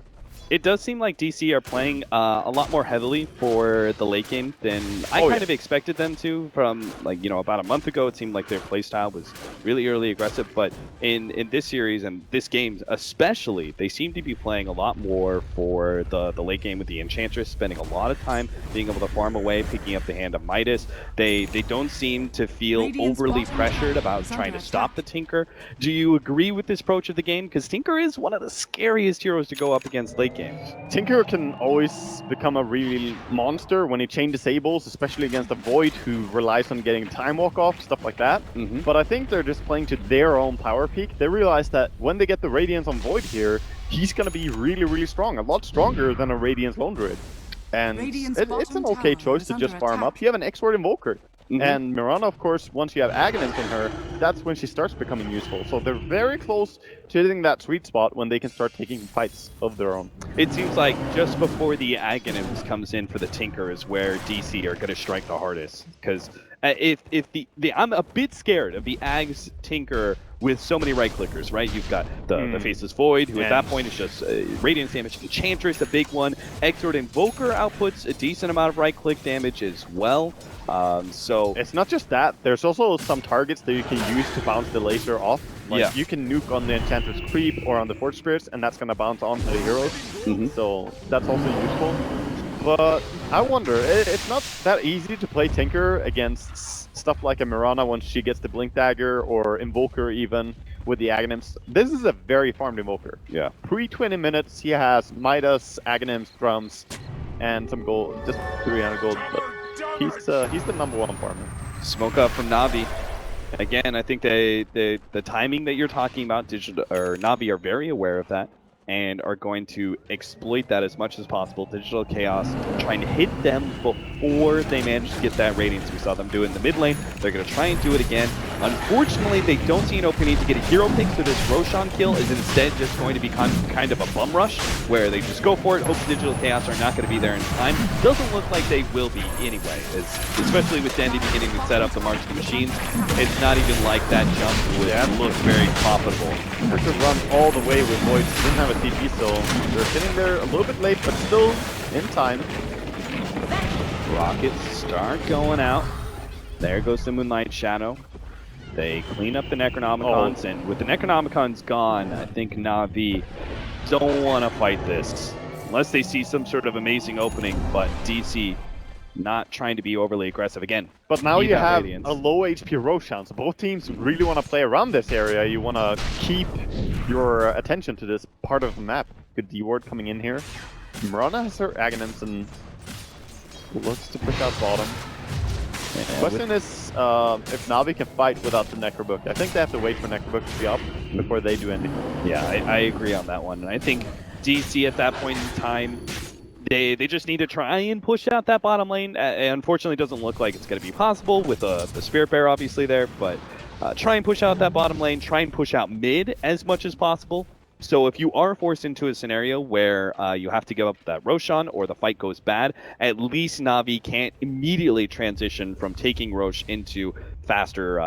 It does seem like DC are playing a lot more heavily for the late game than I kind of expected them to. From about a month ago, it seemed like their playstyle was really early aggressive. But in this series and this game especially, they seem to be playing a lot more for the late game with the Enchantress, spending a lot of time being able to farm away, picking up the hand of Midas. They don't seem to feel overly pressured about trying to stop the Tinker. Do you agree with this approach of the game? Because Tinker is one of the scariest heroes to go up against late game. Tinker can always become a real monster when he chain disables, especially against a Void who relies on getting time walk off, stuff like that. But I think they're just playing to their own power peak. They realize that when they get the Radiance on Void here, he's going to be really strong, a lot stronger than a Radiance Lone Druid. And it's an okay choice to just farm up. You have an X-Word Invoker. And Mirana, of course, once you have Aghanim's on her, that's when she starts becoming useful. So they're very close to hitting that sweet spot when they can start taking fights of their own. It seems like just before the Aghanim's comes in for the Tinker is where DC are going to strike the hardest. Because if I'm a bit scared of the Ags Tinker with so many right clickers, right? You've got the Faceless Void, who at that point is just Radiance damage. Enchantress, a big one. X-Word Invoker outputs a decent amount of right click damage as well. So it's not just that. There's also some targets that you can use to bounce the laser off. Like you can nuke on the Enchantress Creep or on the Forge Spirits, and that's going to bounce onto the heroes. So that's also useful. But I wonder, it's not that easy to play Tinker against stuff like a Mirana once she gets the Blink Dagger, or Invoker even with the Aghanims. This is a very farmed Invoker. Yeah. Pre-20 minutes, he has Midas, Aghanims, Drums, and some gold, just 300 gold. But he's the #1 farmer. Smoke up from Navi. Again, I think the timing that you're talking about, Navi are very aware of that and are going to exploit that as much as possible. Digital Chaos trying to hit them before they manage to get that Radiance. We saw them do it in the mid lane. They're going to try and do it again. Unfortunately, they don't see an opening to get a hero pick, so this Roshan kill is instead just going to be kind of a bum rush, where they just go for it, hope Digital Chaos are not going to be there in time. Doesn't look like they will be anyway, especially with Dendi beginning to set up the March of the Machines. It's not even like that jump would look very profitable. They could run all the way with Void. Didn't have a TP, so they're sitting there a little bit late, but still in time. Rockets start going out. There goes the Moonlight Shadow. They clean up the Necronomicons, and with the Necronomicons gone, I think Navi don't want to fight this. Unless they see some sort of amazing opening, but DC not trying to be overly aggressive again. But now you have Radiance. a low HP Roshan, so both teams really want to play around this area. You want to keep your attention to this part of the map. Good D-ward coming in here. Mirana has her Aghanims and looks to push out bottom. The question is if Navi can fight without the Necrobook. I think they have to wait for Necrobook to be up before they do anything. Yeah, I agree on that one. And I think DC at that point in time, they just need to try and push out that bottom lane. Unfortunately, it doesn't look like it's going to be possible with the Spirit Bear obviously there, but try and push out that bottom lane, try and push out mid as much as possible. So if you are forced into a scenario where you have to give up that Roshan or the fight goes bad, at least Navi can't immediately transition from taking Rosh into faster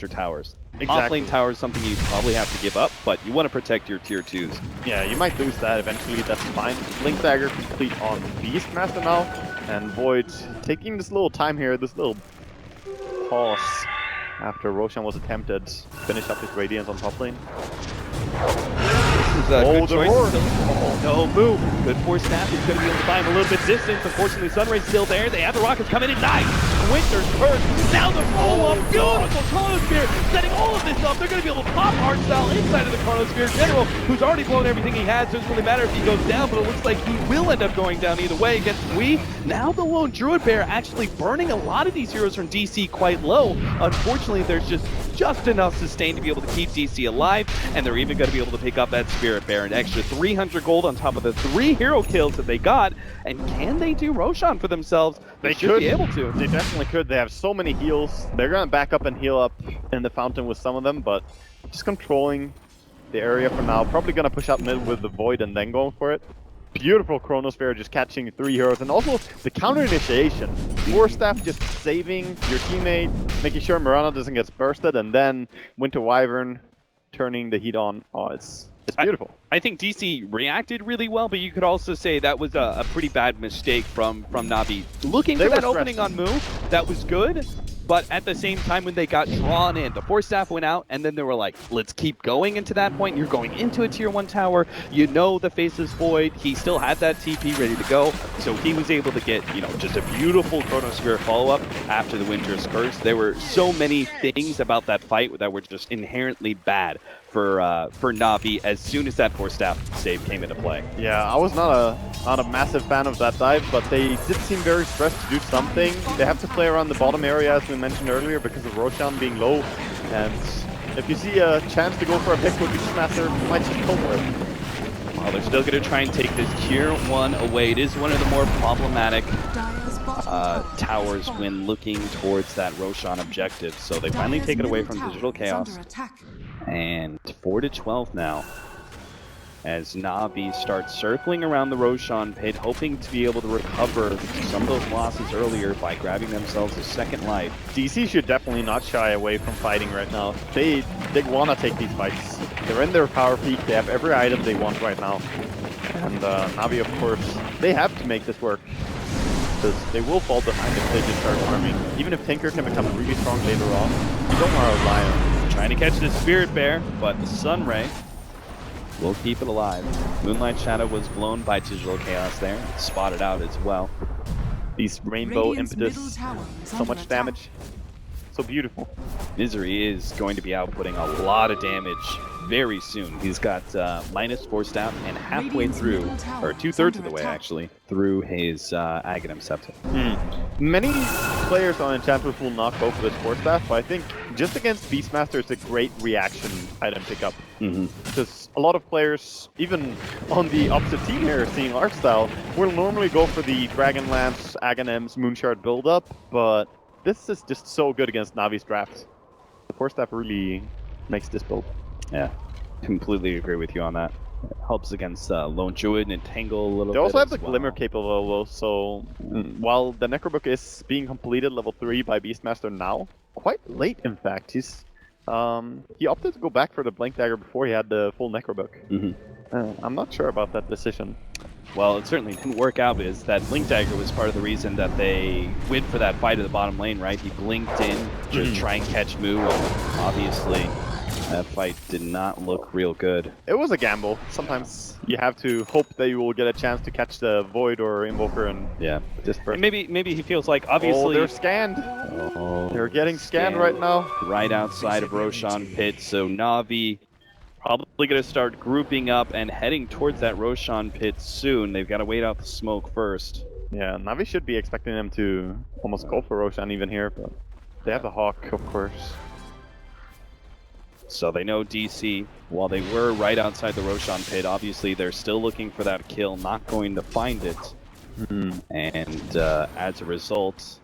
towers. Exactly. Offlane tower is something you probably have to give up, but you want to protect your tier 2s. Yeah, you might lose that eventually, that's fine. Blink Dagger complete on Beastmaster now, and Void taking this little time here, this little pause after Roshan was attempted to finish up his Radiance on top lane. This is a good choice. No move. Good force snap. He's going to be able to buy him a little bit distance. Unfortunately, Sunray's still there. They have the Rockets come in and nice. Winter's Curse. Now the follow-up, beautiful Chronosphere, setting all of this up. They're going to be able to pop Hardstyle inside of the Chronosphere. General, who's already blown everything he had, so it doesn't really matter if he goes down, but it looks like he will end up going down either way against Wii. Now the lone Druid Bear actually burning a lot of these heroes from DC quite low. Unfortunately, there's just enough sustain to be able to keep DC alive, and they're even going to be able to pick up that Spirit Bear, an extra 300 gold on top of the 3 hero kills that they got. And can they do Roshan for themselves? They should be able to. They definitely could. They have so many heals. They're going to back up and heal up in the fountain with some of them, but just controlling the area for now. Probably going to push up mid with the Void and then going for it. Beautiful Chronosphere just catching 3 heroes, and also the counter initiation. Force Staff just saving your teammate, making sure Mirana doesn't get bursted, and then Winter Wyvern turning the heat on. Oh, it's beautiful. I think DC reacted really well, but you could also say that was a pretty bad mistake from Navi. Looking for that opening on Moo, that was good. But at the same time, when they got drawn in, the Force Staff went out, and then they were like, let's keep going into that point. You're going into a Tier 1 tower. You know the Faceless Void. He still had that TP ready to go. So he was able to get, just a beautiful Chronosphere follow-up after the Winter's Curse. There were so many things about that fight that were just inherently bad for Navi as soon as that Force Staff save came into play. Yeah, I was not a massive fan of that dive, but they did seem very stressed to do something. They have to play around the bottom area, as we mentioned earlier, because of Roshan being low. And if you see a chance to go for a pick with Beastmaster, you might just go for it. Well, they're still going to try and take this Tier 1 away. It is one of the more problematic towers when looking towards that Roshan objective. So they finally take it away from Digital Chaos. And 4-12 now, as Navi starts circling around the Roshan pit, hoping to be able to recover some of those losses earlier by grabbing themselves a second life. DC should definitely not shy away from fighting right now. They want to take these fights. They're in their power peak. They have every item they want right now. And Navi, of course, they have to make this work, because they will fall behind if they just start farming. Even if Tinker can become really strong later on, you don't want to rely on. Trying to catch the Spirit Bear, but the Sunray will keep it alive. Moonlight Shadow was blown by Digital Chaos there, spotted out as well. These rainbow impetus, so much damage, so beautiful. Misery is going to be outputting a lot of damage very soon. He's got minus Force Staff and halfway through, or 2/3 of the way actually, through his Aghanim Scepter. Many players on Enchantress will not go for this Force Staff, but I think just against Beastmaster it's a great reaction item pickup. Because a lot of players, even on the opposite team here, seeing our style, will normally go for the Dragonlance, Aghanims, Moonshard build-up, but this is just so good against Navi's draft. The Force Staff really makes this build. Yeah, completely agree with you on that. It helps against Lone Druid and Entangle a little bit. They also have the well. Glimmer capable, so while the Necrobook is being completed level 3 by Beastmaster now, quite late in fact, he opted to go back for the Blink Dagger before he had the full Necrobook. I'm not sure about that decision. Well, it certainly didn't work out, because that Blink Dagger was part of the reason that they went for that fight at the bottom lane, right? He blinked in to try and catch Moo, and obviously that fight did not look real good. It was a gamble. Sometimes you have to hope that you will get a chance to catch the Void or Invoker and disperse. Maybe he feels like, obviously... Oh, they're scanned. They're getting scanned right now. Right outside of Roshan Pit, so Navi probably going to start grouping up and heading towards that Roshan Pit soon. They've got to wait out the smoke first. Yeah, Navi should be expecting them to almost go for Roshan even here, but they have the Hawk, of course. So they know DC, while they were right outside the Roshan Pit, obviously they're still looking for that kill, not going to find it. And as a result,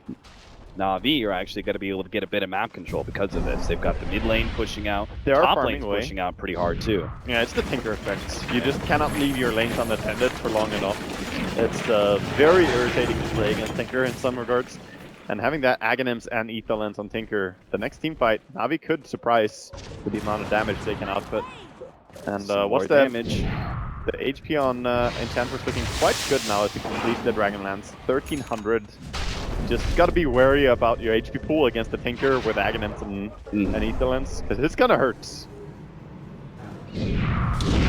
Navi are actually going to be able to get a bit of map control because of this. They've got the mid lane pushing out, top lane's pushing out pretty hard too. Yeah, it's the Tinker effect. You just cannot leave your lanes unattended for long enough. It's very irritating to play against Tinker in some regards. And having that Aghanims and Ether Lens on Tinker, the next team fight, Navi could surprise with the amount of damage they can output. And what's the damage? The HP on Enchantress looking quite good now as he completes the Dragonlance. 1300. Just gotta be wary about your HP pool against the Tinker with Aghanims and Ether Lens, because it's gonna hurt.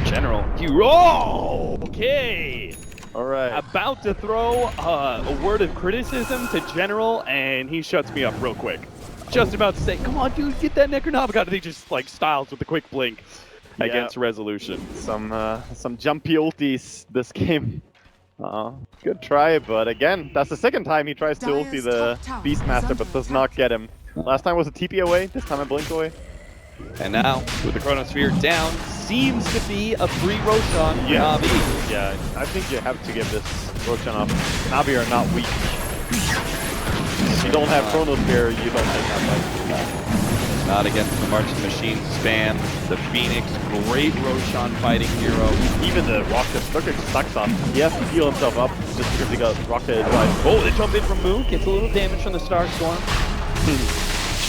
General, okay! All right. About to throw a word of criticism to General, and he shuts me up real quick. Just about to say, come on, dude, get that Necronomicon. And he just like styles with a quick blink against Resolution. Some jumpy ultis this game. Good try, but again, that's the second time he tries to ulti the Beastmaster, but does not get him. Last time was a TP away, this time a blink away. And now, with the Chronosphere down, seems to be a free Roshan for Navi. Yeah, I think you have to give this Roshan up. Navi are not weak. If you don't have Chronosphere, you don't take that fight. Not against the Marching Machine spam. The Phoenix, great Roshan fighting hero. Even the Rocket, look at Saxon. He has to heal himself up just because he got rocketed twice. Oh, they jump in from Moo, gets a little damage from the Starstorm.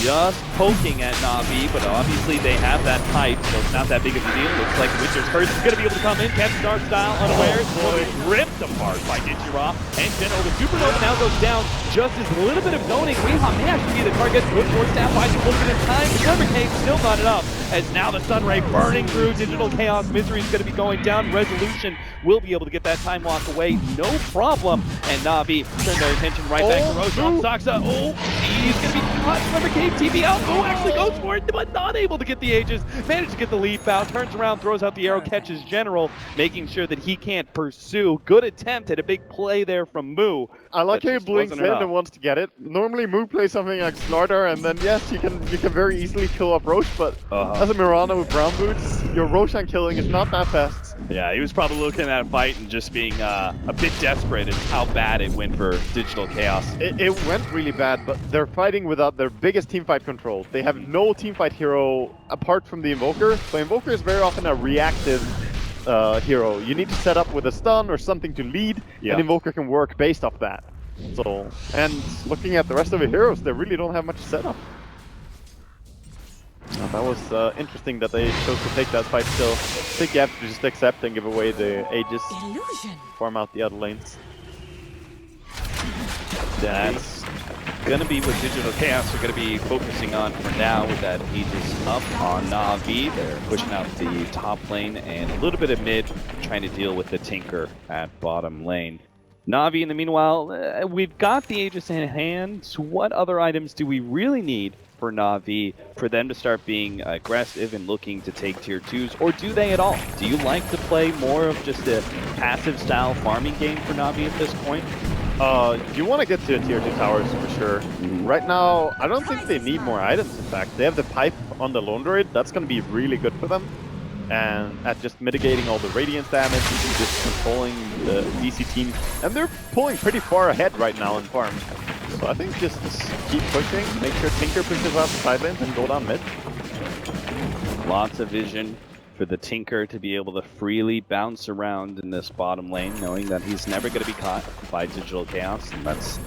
Just poking at Navi, but obviously they have that pipe, so it's not that big of a deal. Looks like Winter's Curse is going to be able to come in. Captain Dark style unawares. Will be ripped apart by Nichiraw. And General, the Supernova now goes down. Just as a little bit of zoning. Weehawk may actually be the target. Good short staff by the Vulcan in time. The Clever Cave still not enough. As now the Sunray burning through. Digital Chaos Misery is going to be going down. Resolution will be able to get that time walk away. No problem. And Navi turn their attention right back to Roshan. Saksa. Oh, he's going to be caught. Clever Cave TP out. Oh, actually goes for it, but not able to get the Aegis. Managed to get the leap out. Turns around, throws out the arrow, catches General, making sure that he can't pursue. Good attempt at a big play there from Moo. I like how he blinks in and wants to get it. Normally Moo plays something like Slaughter, and then yes, you can very easily kill up Roche, but as a Mirana with brown boots, your Roshan killing is not that fast. Yeah, he was probably looking at a fight and just being a bit desperate at how bad it went for Digital Chaos. It went really bad, but they're fighting without their biggest teamfight control. They have no teamfight hero apart from the Invoker, but Invoker is very often a reactive hero. You need to set up with a stun or something to lead, and Invoker can work based off that. So, and looking at the rest of the heroes, they really don't have much setup. That was interesting that they chose to take that fight still. I think you have to just accept and give away the Aegis. Farm out the other lanes. That's gonna be what Digital Chaos are gonna be focusing on for now with that Aegis up on Navi. They're pushing out the top lane and a little bit of mid, trying to deal with the Tinker at bottom lane. Navi, in the meanwhile, we've got the Aegis in hand. So what other items do we really need for Navi for them to start being aggressive and looking to take tier 2s, or do they at all? Do you like to play more of just a passive style farming game for Navi at this point? You want to get to tier 2 towers for sure. Right now, I don't think they need more items, in fact. They have the pipe on the Lone Droid, that's going to be really good for them. And at just mitigating all the Radiance damage, just controlling the DC team. And they're pulling pretty far ahead right now in farm. So I think just keep pushing, make sure Tinker pushes out the side lanes and go down mid. Lots of vision for the Tinker to be able to freely bounce around in this bottom lane, knowing that he's never going to be caught by Digital Chaos, and that's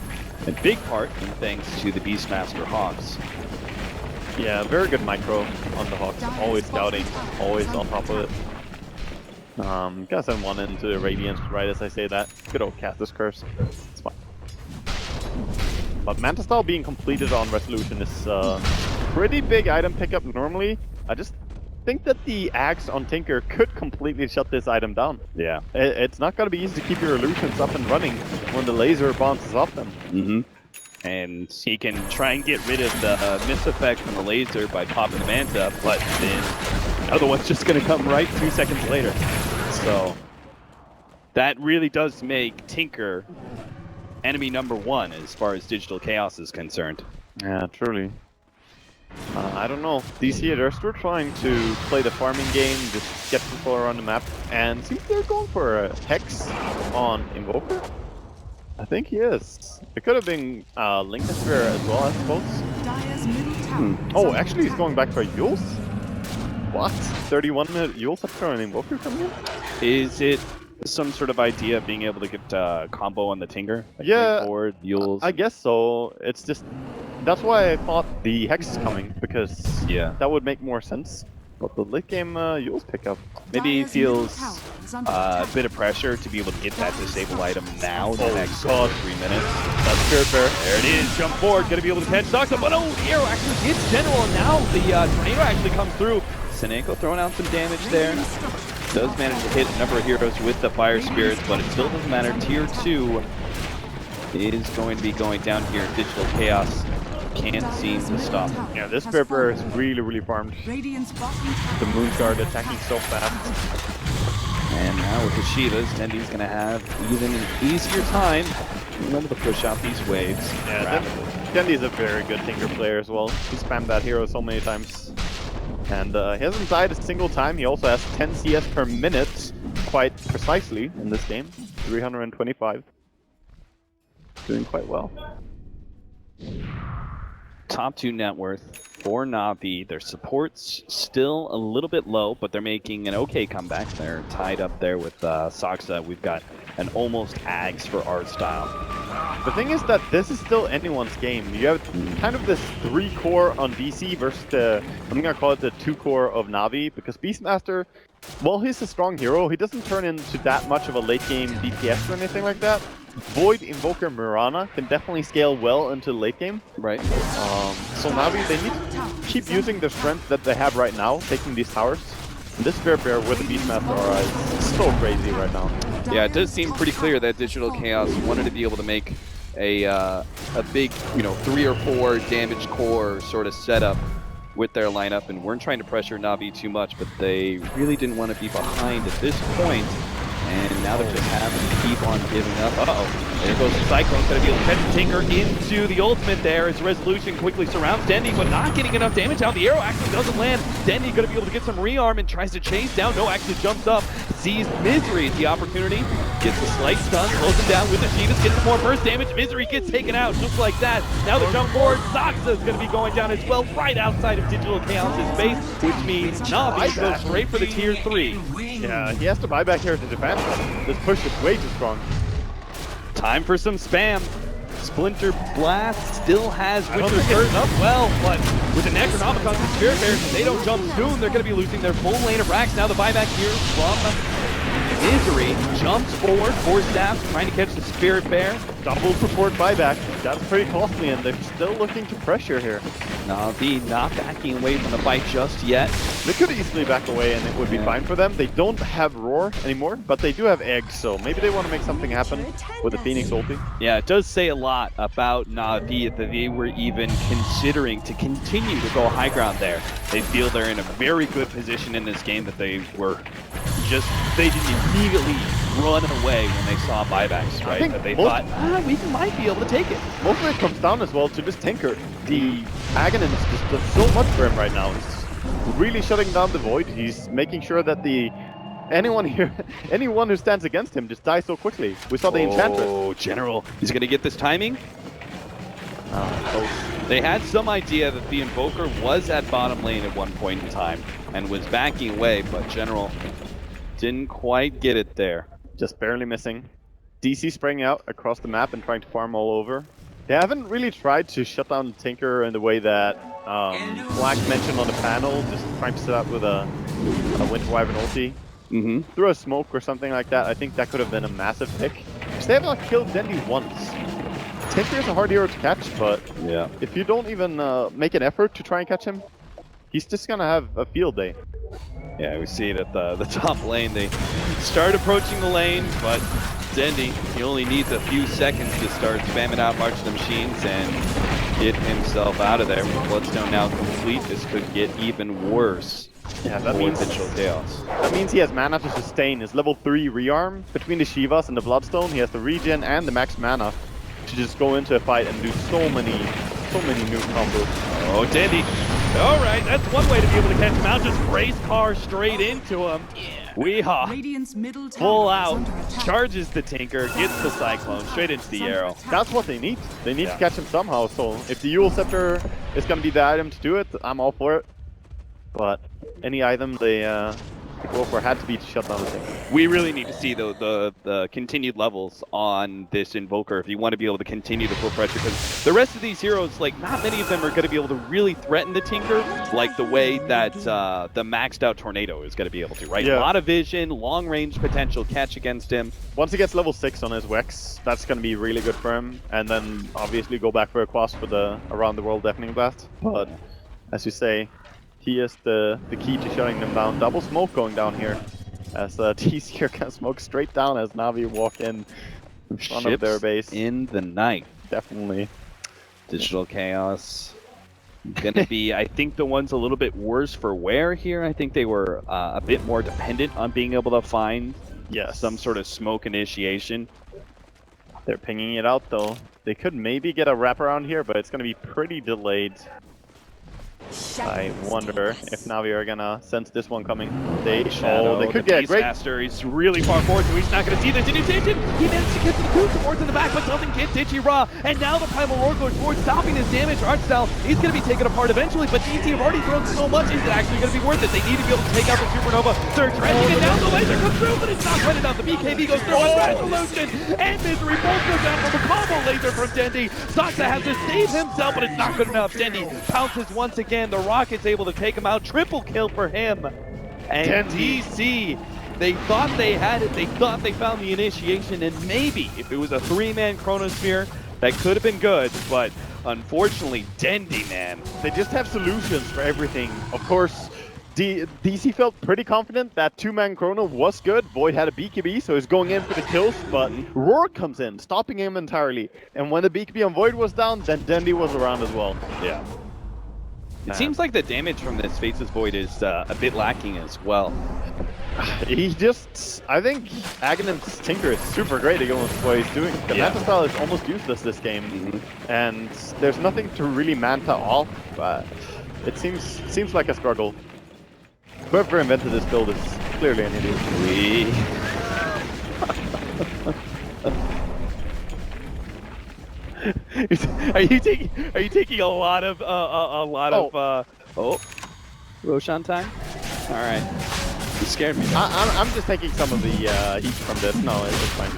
a big part in thanks to the Beastmaster Hawks. Yeah, very good micro on the Hawks, always scouting, always on top of it. Guess I'm one into the Radiance right as I say that. Good old Castus Curse, it's fine. But Manta Style being completed on Resolution is pretty big item pickup normally. I just think that the Axe on Tinker could completely shut this item down. Yeah. It's not going to be easy to keep your illusions up and running when the laser bounces off them. And he can try and get rid of the miss effect from the laser by popping the Manta, but then the other one's just going to come right 2 seconds later. So that really does make Tinker enemy number 1 as far as Digital Chaos is concerned. Yeah, truly. I don't know. DC, they're still trying to play the farming game, just get people around the map, and seems they're going for a Hex on Invoker. I think he is. It could have been Linkensphere as well, I suppose. Oh, actually he's going back for Yules? What? 31-minute Yules after an Invoker coming in? Is it some sort of idea of being able to get combo on the Tinker? Like yeah, forward, Yules? I guess so. It's just... That's why I thought the Hex is coming, because that would make more sense. But the late game Yules pickup. Maybe he feels a bit of pressure to be able to get that disable item now in the next 3 minutes. That's fair. There it is, jump forward, gonna be able to catch Saksa, but oh, the arrow actually hits General, and now the tornado actually comes through. Seneko throwing out some damage there. Does manage to hit a number of heroes with the Fire Spirits, but it still doesn't matter. Tier 2 is going to be going down here. Digital Chaos can't seem to stop. Yeah, this Berber is really farmed. The Moonguard attacking so fast. And now with the Shivas, Dendy's going to have even an easier time being able to push out these waves. Yeah, Dendy's a very good Tinker player as well. He spammed that hero so many times. And he hasn't died a single time. He also has 10 CS per minute, quite precisely in this game. 325. Doing quite well. Top 2 net worth for Navi. Their support's still a little bit low, but they're making an okay comeback. They're tied up there with Soxa. We've got an almost Ags for art style. The thing is that this is still anyone's game. You have kind of this 3 core on DC versus the, I'm gonna call it the 2 core of Navi, because Beastmaster, while he's a strong hero, he doesn't turn into that much of a late game DPS or anything like that. Void, Invoker, Mirana can definitely scale well into the late game. Right. So Navi, they need to keep using the strength that they have right now, taking these towers. And this Bear with the Beastmaster aura is so crazy right now. Yeah, it does seem pretty clear that Digital Chaos wanted to be able to make a big, 3 or 4 damage core sort of setup with their lineup, and weren't trying to pressure Navi too much, but they really didn't want to be behind at this point. And now they're just having to keep on giving up. Uh-oh. There goes the Cyclone. Going to be able to catch Tinker into the ultimate there as Resolution quickly surrounds Dendy, but not getting enough damage out. The arrow actually doesn't land. Dendy going to be able to get some rearm and tries to chase down. No, actually jumps up. Sees Misery at the opportunity. Gets a slight stun. Slows him down with the Shivas. Gets some more burst damage. Misery gets taken out just like that. Now the jump forward. Soxa is going to be going down as well, right outside of Digital Chaos' base, which means Navi goes straight for the tier 3. Yeah, he has to buy back here to defend. This push is way too strong. Time for some spam. Splinter Blast still has Winter's Curse up well, but with the Necronomicon and Spirit Bears, if they don't jump soon, they're going to be losing their full lane of racks. Now the buyback here from Misery jumps forward, 4 staffs, trying to catch the Spirit Bear. Double support buyback. That's pretty costly, and they're still looking to pressure here. Navi not backing away from the fight just yet. They could easily back away and it would be fine for them. They don't have Roar anymore, but they do have Eggs, so maybe they want to make something happen with the Phoenix ulti. Yeah, it does say a lot about Navi that they were even considering to continue to go high ground there. They feel they're in a very good position in this game, that they didn't immediately run away when they saw buybacks, right? That they thought, we might be able to take it. Most of it comes down as well to this Tinker. The Aghanim just does so much for him right now. He's really shutting down the Void. He's making sure that anyone who stands against him just dies so quickly. We saw the Enchantress. Oh, General, he's going to get this timing. They had some idea that the Invoker was at bottom lane at one point in time and was backing away, but General didn't quite get it there. Just barely missing. DC spraying out across the map and trying to farm all over. They haven't really tried to shut down Tinker in the way that Black mentioned on the panel, just trying to set up with a Winter Wyvern ulti. Through a smoke or something like that. I think that could have been a massive pick. Because they have not killed Dendy once. Tinker is a hard hero to catch, but if you don't even make an effort to try and catch him, he's just gonna have a field day. Yeah, we see it at the top lane. They start approaching the lane, but Dendy, he only needs a few seconds to start spamming out March of the Machines and get himself out of there. With Bloodstone now complete, this could get even worse. Yeah, that means Digital Chaos. That means he has mana to sustain his level 3 rearm. Between the Shivas and the Bloodstone, he has the regen and the max mana to just go into a fight and do so many new combos. Oh, Dendy. All right, that's one way to be able to catch him out. Just race car straight into him. Weehaw. Full out. Charges the Tinker, gets the Cyclone straight into the arrow. That's what they need. They need to catch him somehow. So if the Yule Scepter is going to be the item to do it, I'm all for it. But any item they go for had to be to shut down the Tinker. We really need to see the continued levels on this Invoker if you want to be able to continue to put pressure, because the rest of these heroes, like, not many of them are going to be able to really threaten the Tinker like the way that the maxed out Tornado is going to be able to, right? Yeah. A lot of vision, long range potential catch against him. Once he gets level 6 on his Wex, that's going to be really good for him. And then obviously go back for a Quas for the Around the World Deafening Blast. But as you say, he is the key to shutting them down. Double smoke going down here. As DC are gonna smoke straight down as Navi walk in front of their Ships base. in the night. Definitely. Digital Chaos gonna be, I think, the ones a little bit worse for wear here. I think they were a bit more dependent on being able to find some sort of smoke initiation. They're pinging it out though. They could maybe get a wraparound here, but it's gonna be pretty delayed. I wonder if Navi are gonna sense this one coming. They could get a great... Master, he's really far forward, so he's not going to see this initiation. He managed to get to the coup towards in the back, but doesn't get Ditchy Raw. And now the Primal Roar goes forward, stopping his damage. Artstyle is going to be taken apart eventually, but DC have already thrown so much. Is it actually going to be worth it? They need to be able to take out the Supernova. They're dredging it down. The laser comes through, but it's not quite enough. The BKB goes through. Resolution and Misery both go down from a combo laser from Dendi. Saksa has to save himself, but it's not good enough. Dendi pounces once again. The Rocket's able to take him out. Triple kill for him. And DC, they thought they had it. They thought they found the initiation, and maybe if it was a 3-man Chronosphere, that could have been good, but unfortunately, Dendi, man. They just have solutions for everything. Of course, DC felt pretty confident that 2-man Chrono was good. Void had a BKB, so he's going in for the kills, but Roar comes in, stopping him entirely. And when the BKB on Void was down, then Dendi was around as well. Yeah. It seems like the damage from this Faceless Void is a bit lacking as well. He just... I think Aghanim's Tinker is super great against what he's doing. The Manta style is almost useless this game, and there's nothing to really Manta off, but it seems like a struggle. Whoever invented this build is clearly an idiot. Are you taking a lot of Roshan time? All right, you scared me. I'm just taking some of the heat from this. No, it's fine.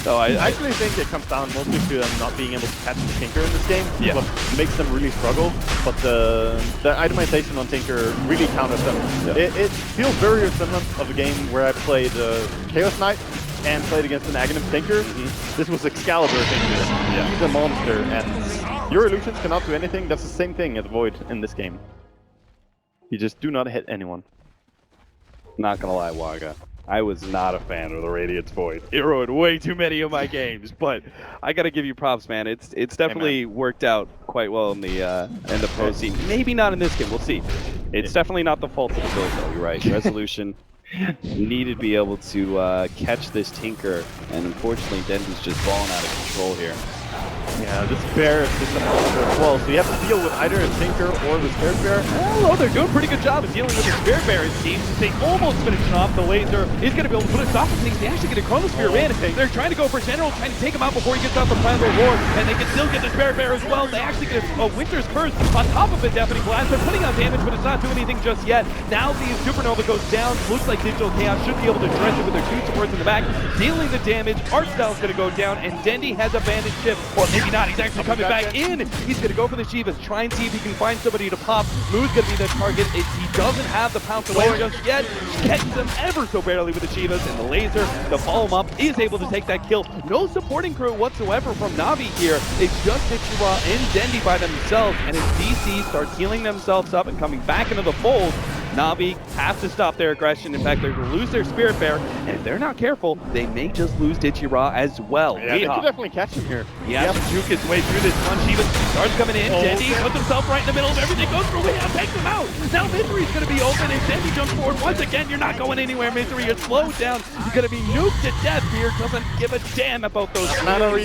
So I actually think it comes down mostly to them not being able to catch the Tinker in this game. Yeah. What makes them really struggle. But the itemization on Tinker really counters them. Yeah. It feels very similar of a game where I played Chaos Knight and played against an Aghanim Tinker. This was Excalibur Tinker. Yeah. He's a monster, and your illusions cannot do anything. That's the same thing as Void in this game. You just do not hit anyone. Not gonna lie, Waga. I was not a fan of the Radiance Void. It ruined way too many of my games, but I gotta give you props, man. It's definitely worked out quite well in the pro scene. Maybe not in this game. We'll see. It's definitely not the fault of the build, though. You're right. Resolution needed to be able to catch this Tinker, and unfortunately, Dendi's just falling out of control here. Yeah, this bear is just a monster as well, so you have to deal with either a Tinker or the Spirit Bear. Oh, they're doing a pretty good job of dealing with the Spirit Bear, it seems. They almost finished off. The laser is going to be able to put a stop to things. They actually get a Chronosphere in. They're trying to go for General, trying to take him out before he gets out the Primal Roar, and they can still get the Spirit Bear as well. They actually get a Winter's Curse on top of a Deafening Blast. They're putting out damage, but it's not doing anything just yet. Now the Supernova goes down. Looks like Digital Chaos should be able to dredge it with their 2 supports in the back, dealing the damage. Artstyle's going to go down, and Dendi has abandoned ship. Or maybe not. He's actually coming back in. He's going to go for the Shivas, try and see if he can find somebody to pop. Moo's going to be the target. He doesn't have the pounce away just yet. Catches him ever so barely with the Shivas, and the laser, the follow him up, is able to take that kill. No supporting crew whatsoever from Navi here. It's just Ichira and Dendi by themselves, and as DC starts healing themselves up and coming back into the fold, Navi have to stop their aggression. In fact, they're going to lose their Spirit Bear, and if they're not careful, they may just lose Ichira as well. Yeah, they can definitely catch him here. He has to juke his way through this one. Shiva starts coming in. Dendi puts himself right in the middle of everything. Goes through. Takes him out. Now Misery's going to be open, and Dendi jumps forward once again. You're not going anywhere, Misery. You're slowed down. You're going to be nuked to death here. Doesn't give a damn about those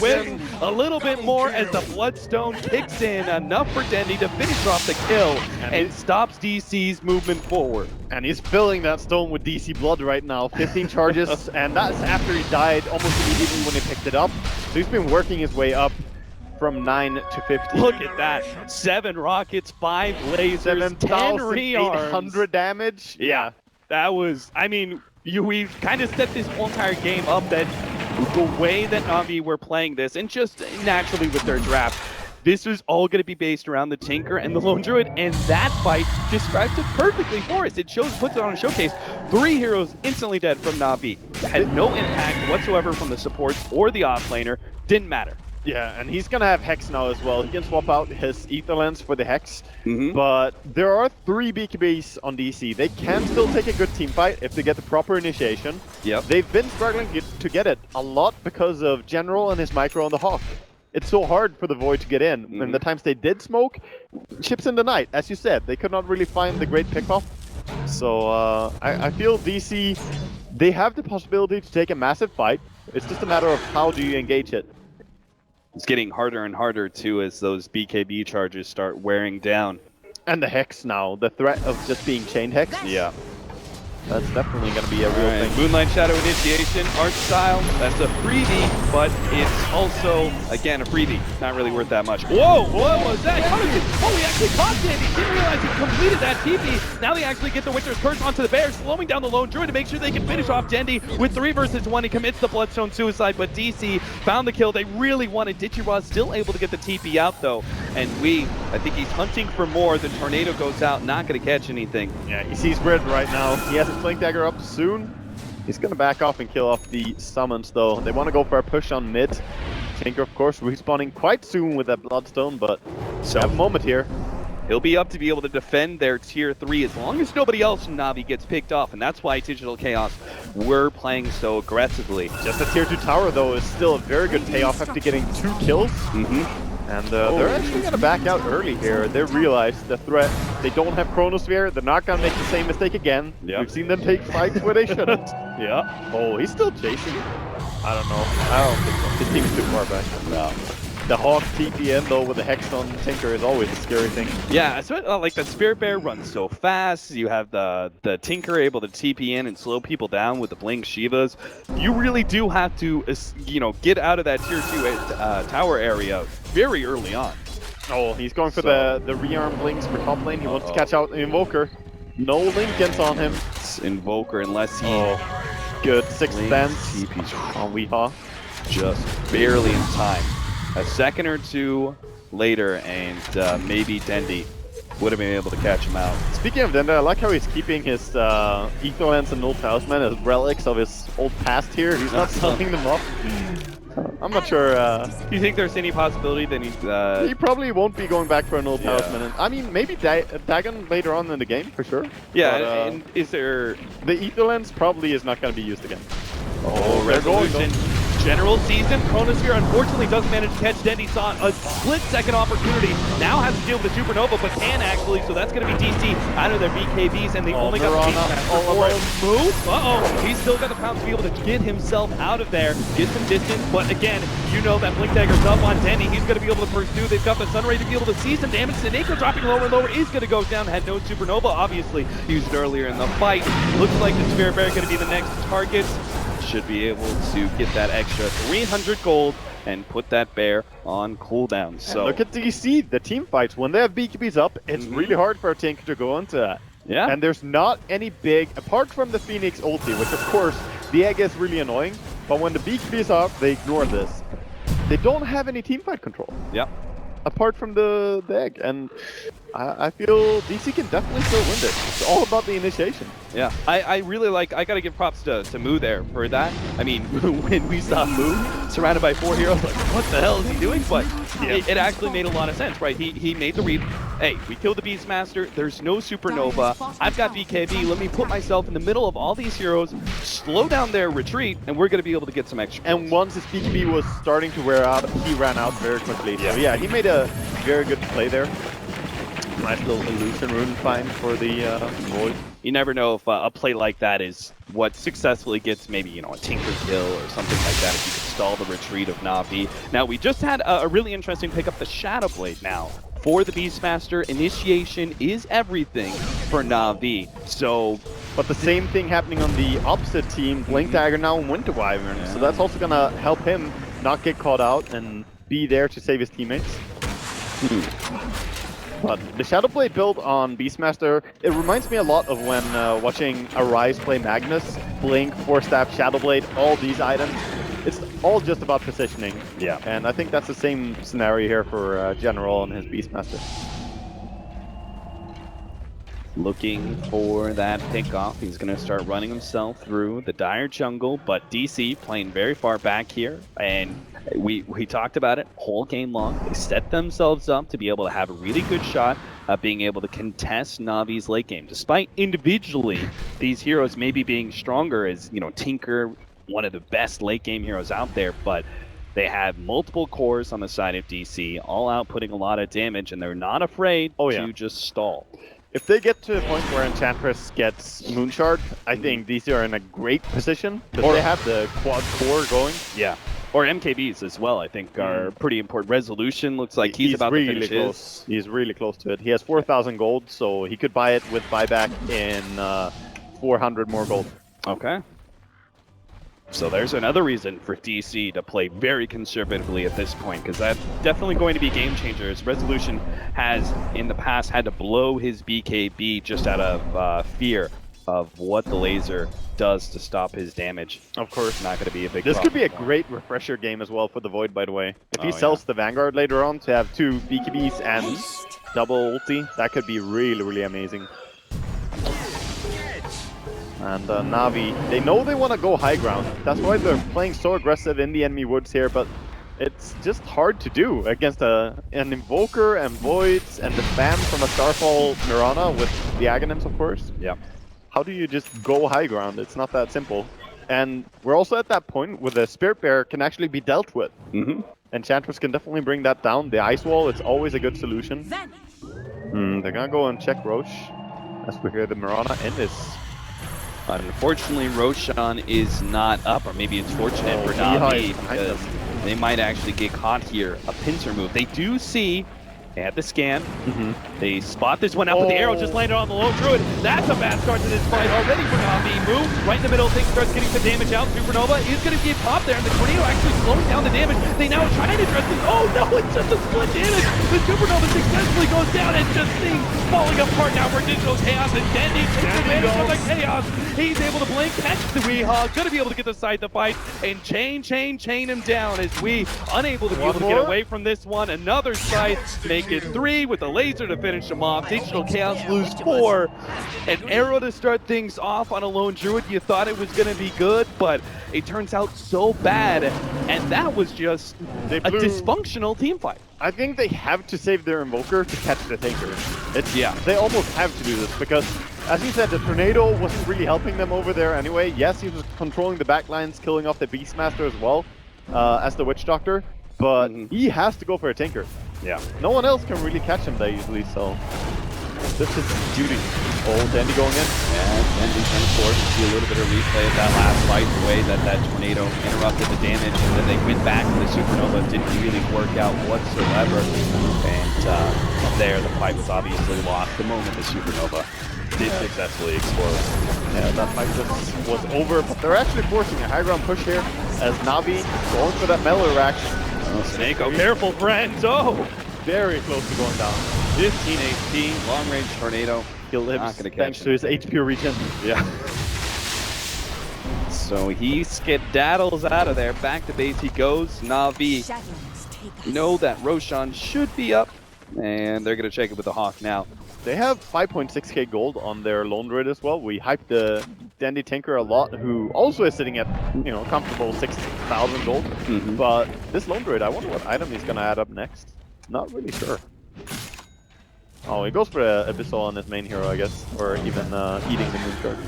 wins. A little bit more as the Bloodstone kicks in. Enough for Dendi to finish off the kill and stops DC's movement forward. And he's filling that stone with DC blood right now. 15 charges, and that's after he died almost immediately when he picked it up. So he's been working his way up from 9 to 15. Look at that. 7 rockets, 5 lasers, 10 rearms. 7,800 damage. Yeah. That was, I mean, we've kind of set this whole entire game up that the way that Navi were playing this, and just naturally with their draft, this was all going to be based around the Tinker and the Lone Druid, and that fight describes it perfectly for us. Puts it on a showcase. 3 heroes instantly dead from Navi. Had no impact whatsoever from the supports or the offlaner. Didn't matter. Yeah, and he's gonna have Hex now as well. He can swap out his Ether Lens for the Hex. Mhm. But there are 3 BKBs on DC. They can still take a good team fight if they get the proper initiation. Yep. They've been struggling to get it a lot because of General and his micro on the Hawk. It's so hard for the Void to get in. And the times they did smoke, chips in the night, as you said. They could not really find the great pickoff. So I feel DC, they have the possibility to take a massive fight. It's just a matter of how do you engage it. It's getting harder and harder too as those BKB charges start wearing down. And the Hex now, the threat of just being chain Hex. Yeah. That's definitely going to be a real thing. Moonlight Shadow Initiation, art style, that's a freebie, but it's also, again, a freebie. Not really worth that much. Whoa, what was that? Oh, he actually caught Dandy. Didn't realize he completed that TP. Now they actually get the Winter's Curse onto the Bear, slowing down the Lone Druid to make sure they can finish off Dendi with 3 versus 1. He commits the Bloodstone Suicide, but DC found the kill. They really wanted. Ditchy still able to get the TP out, though. And I think he's hunting for more. The Tornado goes out, not going to catch anything. Yeah, he sees red right now. He has his Blink Dagger up soon. He's going to back off and kill off the summons, though. They want to go for a push on mid. Tinker, of course, respawning quite soon with that Bloodstone, but so have a moment here. He'll be up to be able to defend their tier 3 as long as nobody else in Navi gets picked off, and that's why Digital Chaos were playing so aggressively. Just a tier 2 tower, though, is still a very good payoff after getting 2 kills. And they're actually going to back out early here. They realize the threat. They don't have Chronosphere. They're not going to make the same mistake again. Yep. We've seen them take fights where they shouldn't. Yeah. Oh, he's still chasing. I don't know. I don't think so. His team is too far back. No. The Hawk TP in, though, with the Hex on Tinker is always a scary thing. Yeah, like the Spirit Bear runs so fast. You have the Tinker able to TP in and slow people down with the Blink Shivas. You really do have to, get out of that tier 2 tower area very early on. Oh, he's going for the rearm Blinks for top lane. He wants to catch out the Invoker. No Lincolns on him. It's Invoker unless he... Good. 6th dance TP's on Weehaw. Just barely in time. A second or 2 later, and maybe Dendi would have been able to catch him out. Speaking of Dendi, I like how he's keeping his Ether Lens and Null Talisman as relics of his old past here. He's not selling them up. I'm not sure. Do you think there's any possibility that he probably won't be going back for an Null Talisman. I mean, maybe Dagon later on in the game, for sure. Yeah, but, and is there... The Ether Lens probably is not going to be used again. Oh, Resolution. General sees him. Chronosphere unfortunately doesn't manage to catch Dendi. Saw a split-second opportunity. Now has to deal with the Supernova, but can actually. So that's going to be DC out of their BKBs, and they only got the Beastmaster move. He's still got the pounds to be able to get himself out of there, get some distance. But again, you know that Blink Dagger's up on Dendi. He's going to be able to pursue. They've got the Sunray to be able to see some damage. Sineko dropping lower and lower is going to go down. Had no Supernova, obviously, used earlier in the fight. Looks like the Spirit Bear going to be the next target. Should be able to get that extra 300 gold and put that bear on cooldown. So look at DC, the team fights. When they have BKBs up, it's really hard for a Tinker to go into that. Yeah. And there's not any big, apart from the Phoenix ulti, which of course, the egg is really annoying, but when the BKB is up, they ignore this. They don't have any team fight control. Yep. Apart from the egg, and I feel DC can definitely still win this. It's all about the initiation. Yeah, I really like, I gotta give props to Moo there for that. I mean, when we saw Moo surrounded by 4 heroes, like, what the hell is he doing? But it actually made a lot of sense, right? He made the read, hey, we killed the Beastmaster, there's no Supernova, I've got BKB, let me put myself in the middle of all these heroes, slow down their retreat, and we're gonna be able to get some extra. And once his BKB was starting to wear out, he ran out very quickly. So yeah, he made a very good play there. Nice little illusion rune find for the Void. You never know if a play like that is what successfully gets maybe, a Tinker kill or something like that if you could stall the retreat of Navi. Now, we just had a really interesting pick up the Shadow Blade now. For the Beastmaster, initiation is everything for Navi. So, but the same thing happening on the opposite team, Blink Dagger now in Winter Wyvern. Yeah. So that's also going to help him not get caught out and be there to save his teammates. But the Shadow Blade build on Beastmaster, it reminds me a lot of when watching Arise play Magnus, Blink, 4-Staff, Shadow Blade, all these items. It's all just about positioning. Yeah. And I think that's the same scenario here for General and his Beastmaster. looking for that pickoff. He's going to start running himself through the dire jungle, but DC playing very far back here, and we talked about it whole game long. They set themselves up to be able to have a really good shot at being able to contest Navi's late game, despite individually these heroes maybe being stronger, as you know, Tinker, one of the best late game heroes out there, but they have multiple cores on the side of DC, all out putting a lot of damage, and they're not afraid to just stall. If they get to a point where Enchantress gets Moonshard, I think DC are in a great position because they have the quad core going. Yeah. Or MKBs as well, I think, are pretty important. Resolution looks like he's about really to finish close. He's really close to it. He has 4,000 gold, so he could buy it with buyback in 400 more gold. Okay. So there's another reason for DC to play very conservatively at this point, because that's definitely going to be game changers. Resolution has, in the past, had to blow his BKB just out of fear of what the laser does to stop his damage. Of course. Not going to be a big This could be a problem. great refresher game as well for the Void, by the way. If he sells the Vanguard later on to have 2 BKBs and double ulti, that could be really, really amazing. And Navi, they know they want to go high ground. That's why they're playing so aggressive in the enemy woods here, but it's just hard to do against an Invoker and Voids and the spam from a Starfall Mirana with the Aghanims, of course. Yeah. How do you just go high ground? It's not that simple. And we're also at that point where the Spirit Bear can actually be dealt with. Enchantress can definitely bring that down. The Ice Wall is always a good solution. They're gonna go and check Roche as we hear the Mirana in this. Unfortunately, Roshan is not up, or maybe it's fortunate for Navi, because they might actually get caught here. A pincer move. They do see, they have the scan, they spot this one out, but the arrow just landed on the lone druid. That's a bad start to this fight already for Navi. Moves right in the middle, things starts getting some damage out. Supernova is going to get popped there, and the tornado actually slowing down the damage. They now are trying to address this. Oh no, it's just a split damage. The Supernova successfully goes down, and just things falling apart now for Digital Chaos, and Dandy takes advantage of the chaos. He's able to blink, catch the Weehawk, going to be able to get the side to fight, and chain him down as we unable to be able to get away from this one. Another side, make it 3 with a laser to finish them off. Digital Chaos lose 4. An arrow to start things off on a lone druid. You thought it was going to be good, but it turns out so bad, and that was just a dysfunctional team fight. I think they have to save their Invoker to catch the Tinker. They almost have to do this because, as you said, the Tornado wasn't really helping them over there anyway. Yes, he was controlling the backlines, killing off the Beastmaster as well as the Witch Doctor, but he has to go for a Tinker. Yeah. No one else can really catch him there usually, so this is duty. Oh, Dandy going in. Yeah, Dandy's going to force to see a little bit of replay of that last fight, the way that Tornado interrupted the damage, and then they went back to the Supernova. Didn't really work out whatsoever, and there the fight was obviously lost the moment the Supernova did successfully explode. Yeah, that fight just was over, but they're actually forcing a high ground push here as Navi going for that melee reaction. Oh, Snake, Oh, careful, friends. Oh, very close to going down. 15 HP, long range Tornado. He lives Not gonna catch thanks to his HP regen. Yeah. So he skedaddles out of there. Back to base he goes. Navi know that Roshan should be up, and they're going to check it with the Hawk now. They have 5.6k gold on their Lone Druid as well. We hyped the Dandy Tinker a lot, who also is sitting at, you know, comfortable 6,000 gold. But this Lone Druid, I wonder what item he's going to add up next. Not really sure. Oh, he goes for a Abyssal on his main hero, I guess. Or even eating the Moonshard.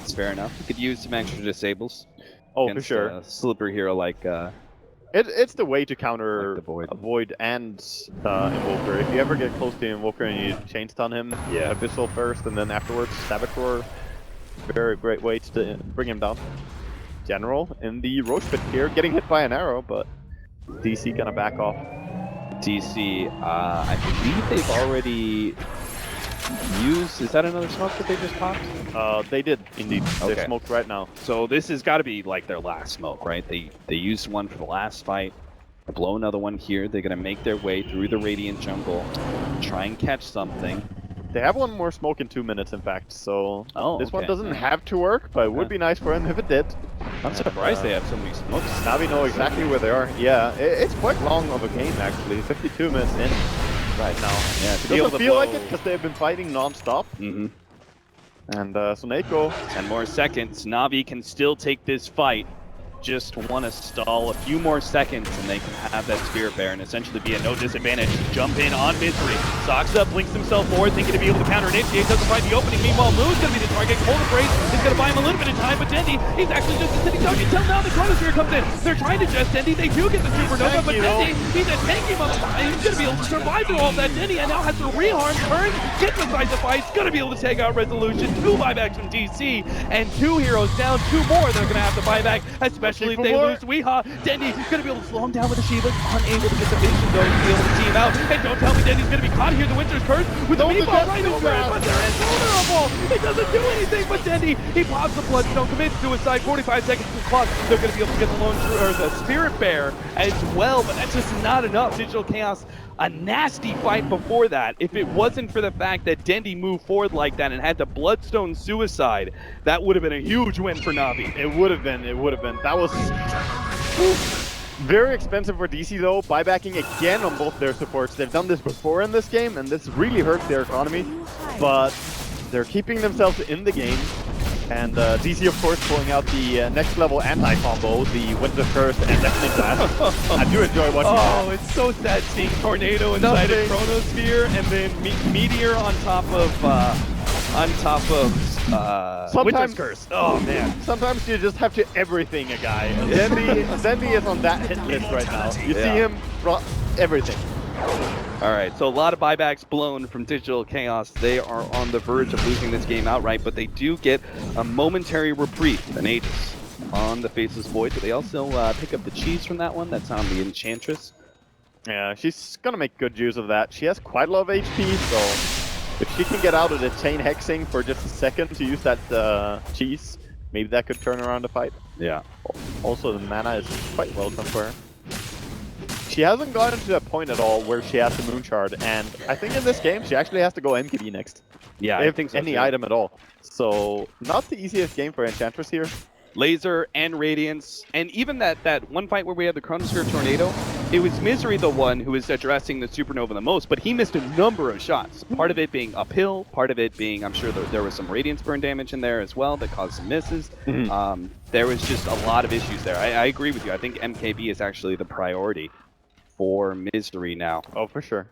It's fair enough. You could use some extra disables. Oh, for sure. A slippery hero like... It's the way to counter like a Void and Invoker. If you ever get close to the Invoker and you chain stun him, Abyssal first and then afterwards Saboteur. Very great way to bring him down. General in the Roach Pit here, getting hit by an arrow, but DC gonna back off. DC, I believe they've already used... Is that another smoke that they just popped? They did, indeed. Okay. They're smoked right now. So this has got to be like their last smoke, right? They used one for the last fight. They blow another one here. They're going to make their way through the Radiant Jungle, try and catch something. They have one more smoke in 2 minutes, in fact, so this one okay. doesn't have to work, but it would be nice for them if it did. I'm surprised they have so many smokes. Navi know exactly where they are. Yeah, it's quite long of a game, actually. 52 minutes in. right now. Yeah, to be Doesn't able to feel blow... like it because they've been fighting non-stop. Mm-hmm. And Soneko, 10 more seconds. Navi can still take this fight. Just want to stall a few more seconds and they can have that Spirit Bear and essentially be at no disadvantage. Jump in on Misery. Socks up, links himself forward, thinking to be able to counter-initiate. Doesn't find the opening. Meanwhile, Moon's going to be the target. Cold Embrace is going to buy him a little bit of time, but Dendy, he's actually just a sitting dog until now the Chronosphere comes in. They're trying to just Dendy. They do get the Supernova, but Dendy, he's a tanky motherfucker. He's going to be able to survive through all that. Dendy and now has to reharm, turn, get inside the fight. He's going to be able to take out Resolution. 2 buybacks from DC, and 2 heroes down. 2 more they're going to have to buy back, especially if they lose Weehaw. Dendy gonna be able to slow him down with the Shiva, unable to get the vision though to be able to see him out. And don't tell me Dendy's gonna be caught here. The Winter's Curse with the meatball right into it, but they're invulnerable. It doesn't do anything, but Dendy, he pops the Bloodstone, commits suicide. 45 seconds to the clock. They're gonna be able to get the or the Spirit Bear as well, but that's just not enough. Digital Chaos, a nasty fight before that. If it wasn't for the fact that Dendy moved forward like that and had to Bloodstone suicide, that would have been a huge win for Navi. It would have been. That was very expensive for DC though, buybacking again on both their supports. They've done this before in this game, and this really hurts their economy, but they're keeping themselves in the game. And DC, of course, pulling out the next level anti-combo, the Winter Curse and Deafening Blast. I do enjoy watching that. Oh, it's so sad seeing Tornado inside of Chronosphere and then Meteor on top of Winter's Curse. Oh man. Sometimes you just have to everything a guy. And Dendy is on that hit list right now. You see him everything. All right, so a lot of buybacks blown from Digital Chaos. They are on the verge of losing this game outright, but they do get a momentary reprieve, an Aegis on the Faceless Void. Do they also pick up the cheese from that one? That's on the Enchantress. Yeah, she's gonna make good use of that. She has quite a lot of HP, so if she can get out of the chain hexing for just a second to use that cheese, maybe that could turn around the fight. Yeah. Also, the mana is quite welcome for her. She hasn't gotten to that point at all where she has the Moon Shard, and I think in this game she actually has to go MKB next. Yeah, if I think so any too. item at all. So, not the easiest game for Enchantress here. Laser and Radiance, and even that one fight where we had the Chronosphere Tornado, it was Misery the one who was addressing the Supernova the most, but he missed a number of shots. Part of it being uphill, part of it being, I'm sure there was some Radiance burn damage in there as well that caused some misses. There was just a lot of issues there. I agree with you. I think MKB is actually the priority for Misery now. Oh, for sure.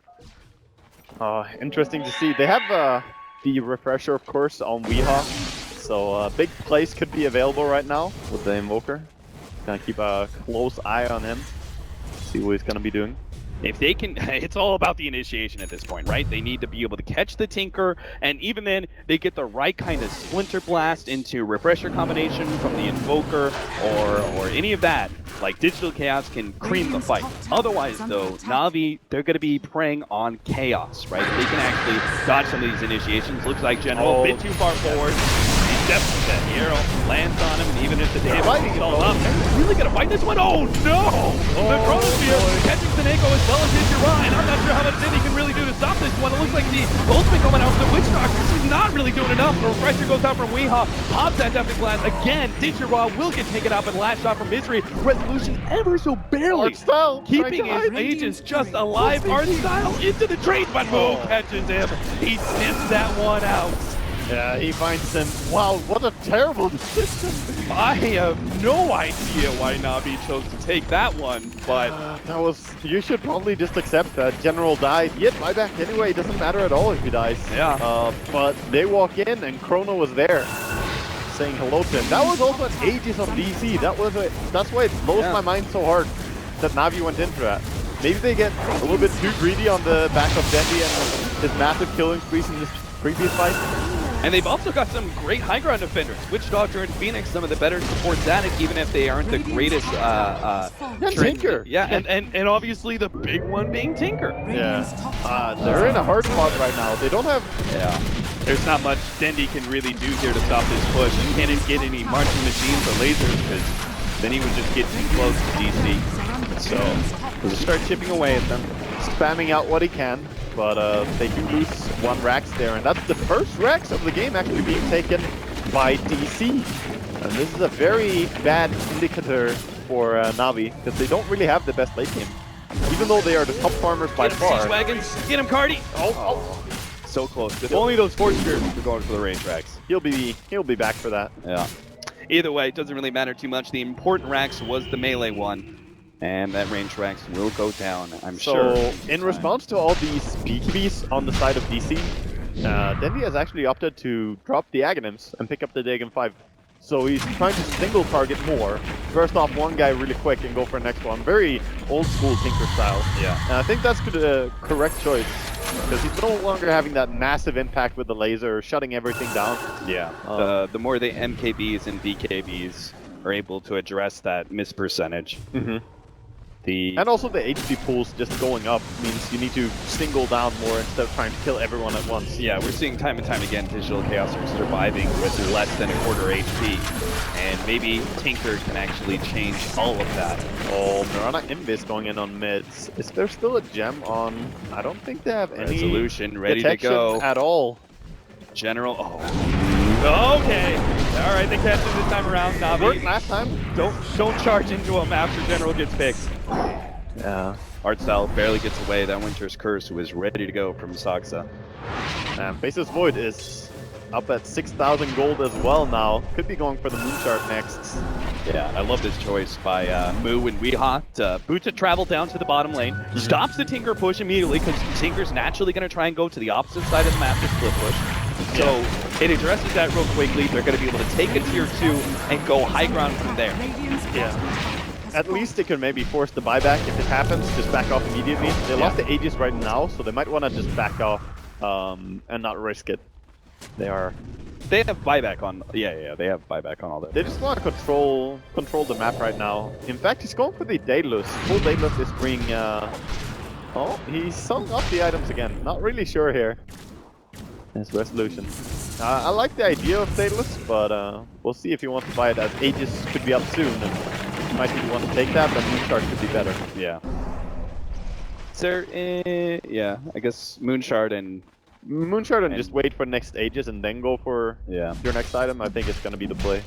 Interesting to see. They have the refresher, of course, on Weehaw. So big plays could be available right now with the Invoker. Gonna keep a close eye on him. See what he's gonna be doing. If they can, it's all about the initiation at this point, right? They need to be able to catch the Tinker, and even then, they get the right kind of Splinter Blast into Refresher combination from the Invoker, or any of that. Like, Digital Chaos can cream the fight. Otherwise, though, Navi, they're going to be preying on Chaos, right? They can actually dodge some of these initiations. Looks like General a bit too far forward. Definitely that arrow lands on him, and even if the damage is all up, they're really gonna fight this one. Oh no! The Chronosphere catching Soneko as well as Ishira, and I'm not sure how much Dendy can really do to stop this one. It looks like the ultimate coming out from the Witch Doctor. She's not really doing enough. The refresher goes out from Weehaw, pops that Deafening Blast again. Ishira will get taken out, but last shot from Misery. Resolution ever so barely keeping his agents just alive. Art style into the trade, but Mo catches him. He snips that one out. Yeah, he finds him. Wow, what a terrible decision. I have no idea why Navi chose to take that one, but that was. You should probably just accept that General died. He had buyback anyway. It doesn't matter at all if he dies. Yeah. But they walk in and Chrono was there, saying hello to him. That was also an Aegis on DC. That's why it blows my mind so hard that Navi went in for that. Maybe they get a little bit too greedy on the back of Dendy and his massive killing sprees in this previous fight. And they've also got some great high ground defenders. Witch Doctor and Phoenix, some of the better supports at it, even if they aren't the greatest Tinker. Yeah, and obviously the big one being Tinker. Yeah. They're in a hard spot right now. They don't have... Yeah. There's not much Dendy can really do here to stop this push. He can't get any marching machines or lasers, because then he would just get too close to DC. So, he'll just start chipping away at them. Spamming out what he can. But they do lose one Rax there, and that's the first Rax of the game actually being taken by DC. And this is a very bad indicator for Navi, because they don't really have the best late game. We even though they are the top farmers by far. Wagons, get him, Cardi. So close. If only those Force Spears were going for the range racks. He'll be back for that. Yeah. Either way, it doesn't really matter too much. The important racks was the melee one. And that range racks will go down, I'm sure. So, in response to all these BKBs on the side of DC, Dendy has actually opted to drop the Aghanims and pick up the Dagon 5. So he's trying to single target more, burst off one guy really quick and go for the next one. Very old school Tinker style. Yeah. And I think that's the correct choice, because he's no longer having that massive impact with the laser, shutting everything down. Yeah. The more the MKBs and BKBs are able to address that miss percentage. And also the HP pools just going up means you need to single down more instead of trying to kill everyone at once. Yeah, we're seeing time and time again Digital Chaos are surviving with less than a quarter HP. And maybe Tinker can actually change all of that. Oh, Mirana Invis going in on mids. Is there still a gem on? I don't think they have any Resolution ready to detection go. at all. General, Okay. All right, they catch him this time around. Navi. Worked last time. Don't charge into him after General gets picked. Yeah. Artstyle barely gets away. That Winter's Curse was ready to go from Saksa. And Faceless Void is up at 6,000 gold as well now. Could be going for the Moonshard next. Yeah, I love this choice by Moo and Weehaw. Boot travel down to the bottom lane. Stops the Tinker push immediately because Tinker's naturally going to try and go to the opposite side of the map to split push. So it addresses that real quickly. They're going to be able to take a tier 2 and go high ground from there. Yeah. At least they can maybe force the buyback if it happens, just back off immediately. They lost the Aegis right now, so they might want to just back off and not risk it. They have buyback on. Yeah, they have buyback on all that. They just want to control the map right now. In fact, he's going for the Daedalus. Full Daedalus is bringing. Oh, he's selling off the items again. Not really sure here. His resolution. I like the idea of Daedalus, but we'll see if he wants to buy it, as Aegis could be up soon. And he might really want to take that, but Moonshard could be better. Yeah. Is there? Yeah, I guess Moonshard and just wait for next Aegis and then go for your next item. I think it's going to be the play.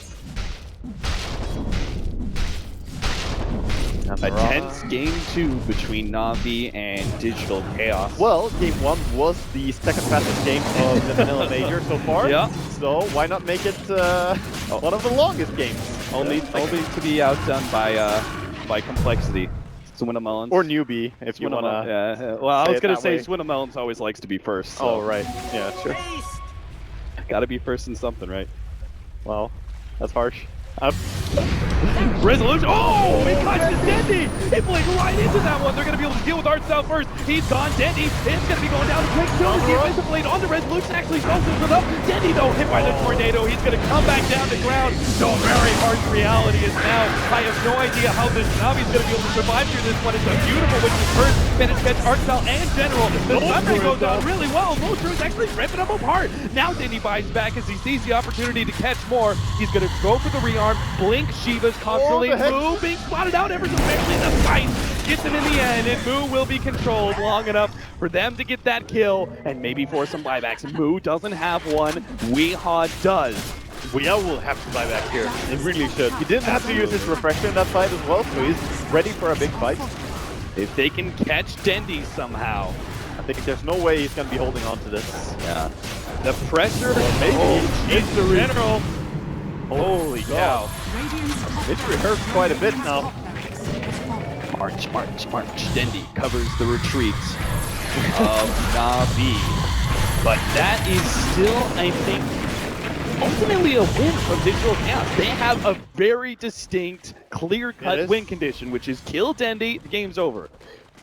A tense game 2 between Navi and Digital Chaos. Well, game 1 was the second fastest game of the Manila Major so far. Yeah. So why not make it one of the longest games? Only to be outdone by complexity. Swinamullins. Or newbie, if you want to. Yeah. Well, I was going to say Swinamullins always likes to be first. So. Oh, right. Yeah, sure. Got to be first in something, right? Well, that's harsh. Resolution. Oh, he catches Dendy. He blinked right into that one. They're going to be able to deal with Artstyle first. He's gone. Dendy is going to be going down to quick kill. The offensive blade on the Resolution actually throws it up. Dendy, though, hit by the tornado. He's going to come back down to ground. So very harsh reality is now. I have no idea how this Navi's going to be able to survive through this one. It's a beautiful Witch's Curse. Managed to catch Artstyle and General. The Sunray goes on really well. Mojo is actually ripping them apart. Now Dendy buys back as he sees the opportunity to catch more. He's going to go for the rearm. Blink Shiva's constantly. Moo being spotted out ever so barely. The fight gets him in the end, and Moo will be controlled long enough for them to get that kill and maybe force some buybacks. Moo doesn't have one. Weehaw does. Weehaw will have to buy back here. He really should. He didn't have to use his refresher in that fight as well, so he's ready for a big fight. If they can catch Dendy somehow. I think there's no way he's going to be holding on to this. Yeah. The pressure. Maybe. It's the General. Holy cow. It's rehearsed quite a bit now. March. Dendy covers the retreat of Navi. But that is still, I think, ultimately a win from Digital Chaos. They have a very distinct, clear-cut win condition, which is kill Dendy, the game's over.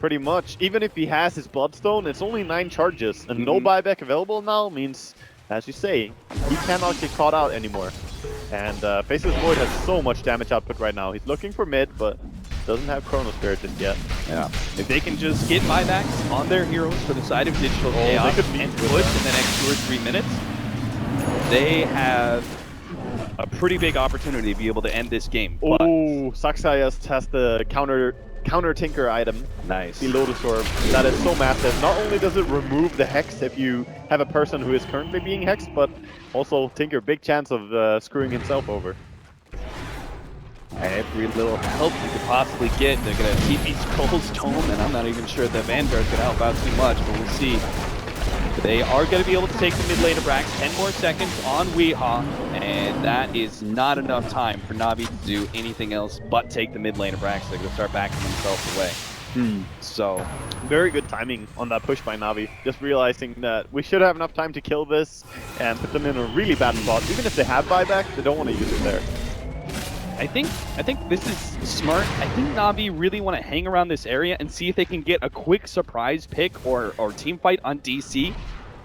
Pretty much. Even if he has his Bloodstone, it's only 9 charges. And no buyback available now means, as you say, he cannot get caught out anymore. And Faceless Void has so much damage output right now. He's looking for mid, but doesn't have Chrono Spirit just yet. Yeah. If they can just get buybacks on their heroes for the side of Digital Chaos and push in the next 2 or 3 minutes, they have a pretty big opportunity to be able to end this game. Oh, Saxayas has the counter Tinker item. Nice. The Lotus Orb. That is so massive. Not only does it remove the Hex if you have a person who is currently being hexed, but also Tinker, big chance of screwing himself over. every little help you could possibly get. They're going to TP Skull's Tome, and I'm not even sure the Vanguard's going to help out too much, but we'll see. They are going to be able to take the mid lane of Brax. 10 more seconds on Weehaw, and that is not enough time for Navi to do anything else but take the mid lane of Brax. They're going to start backing themselves away. So, very good timing on that push by Navi. Just realizing that we should have enough time to kill this and put them in a really bad spot. Even if they have buyback, they don't want to use it there. I think this is smart. I think Navi really want to hang around this area and see if they can get a quick surprise pick or team fight on DC.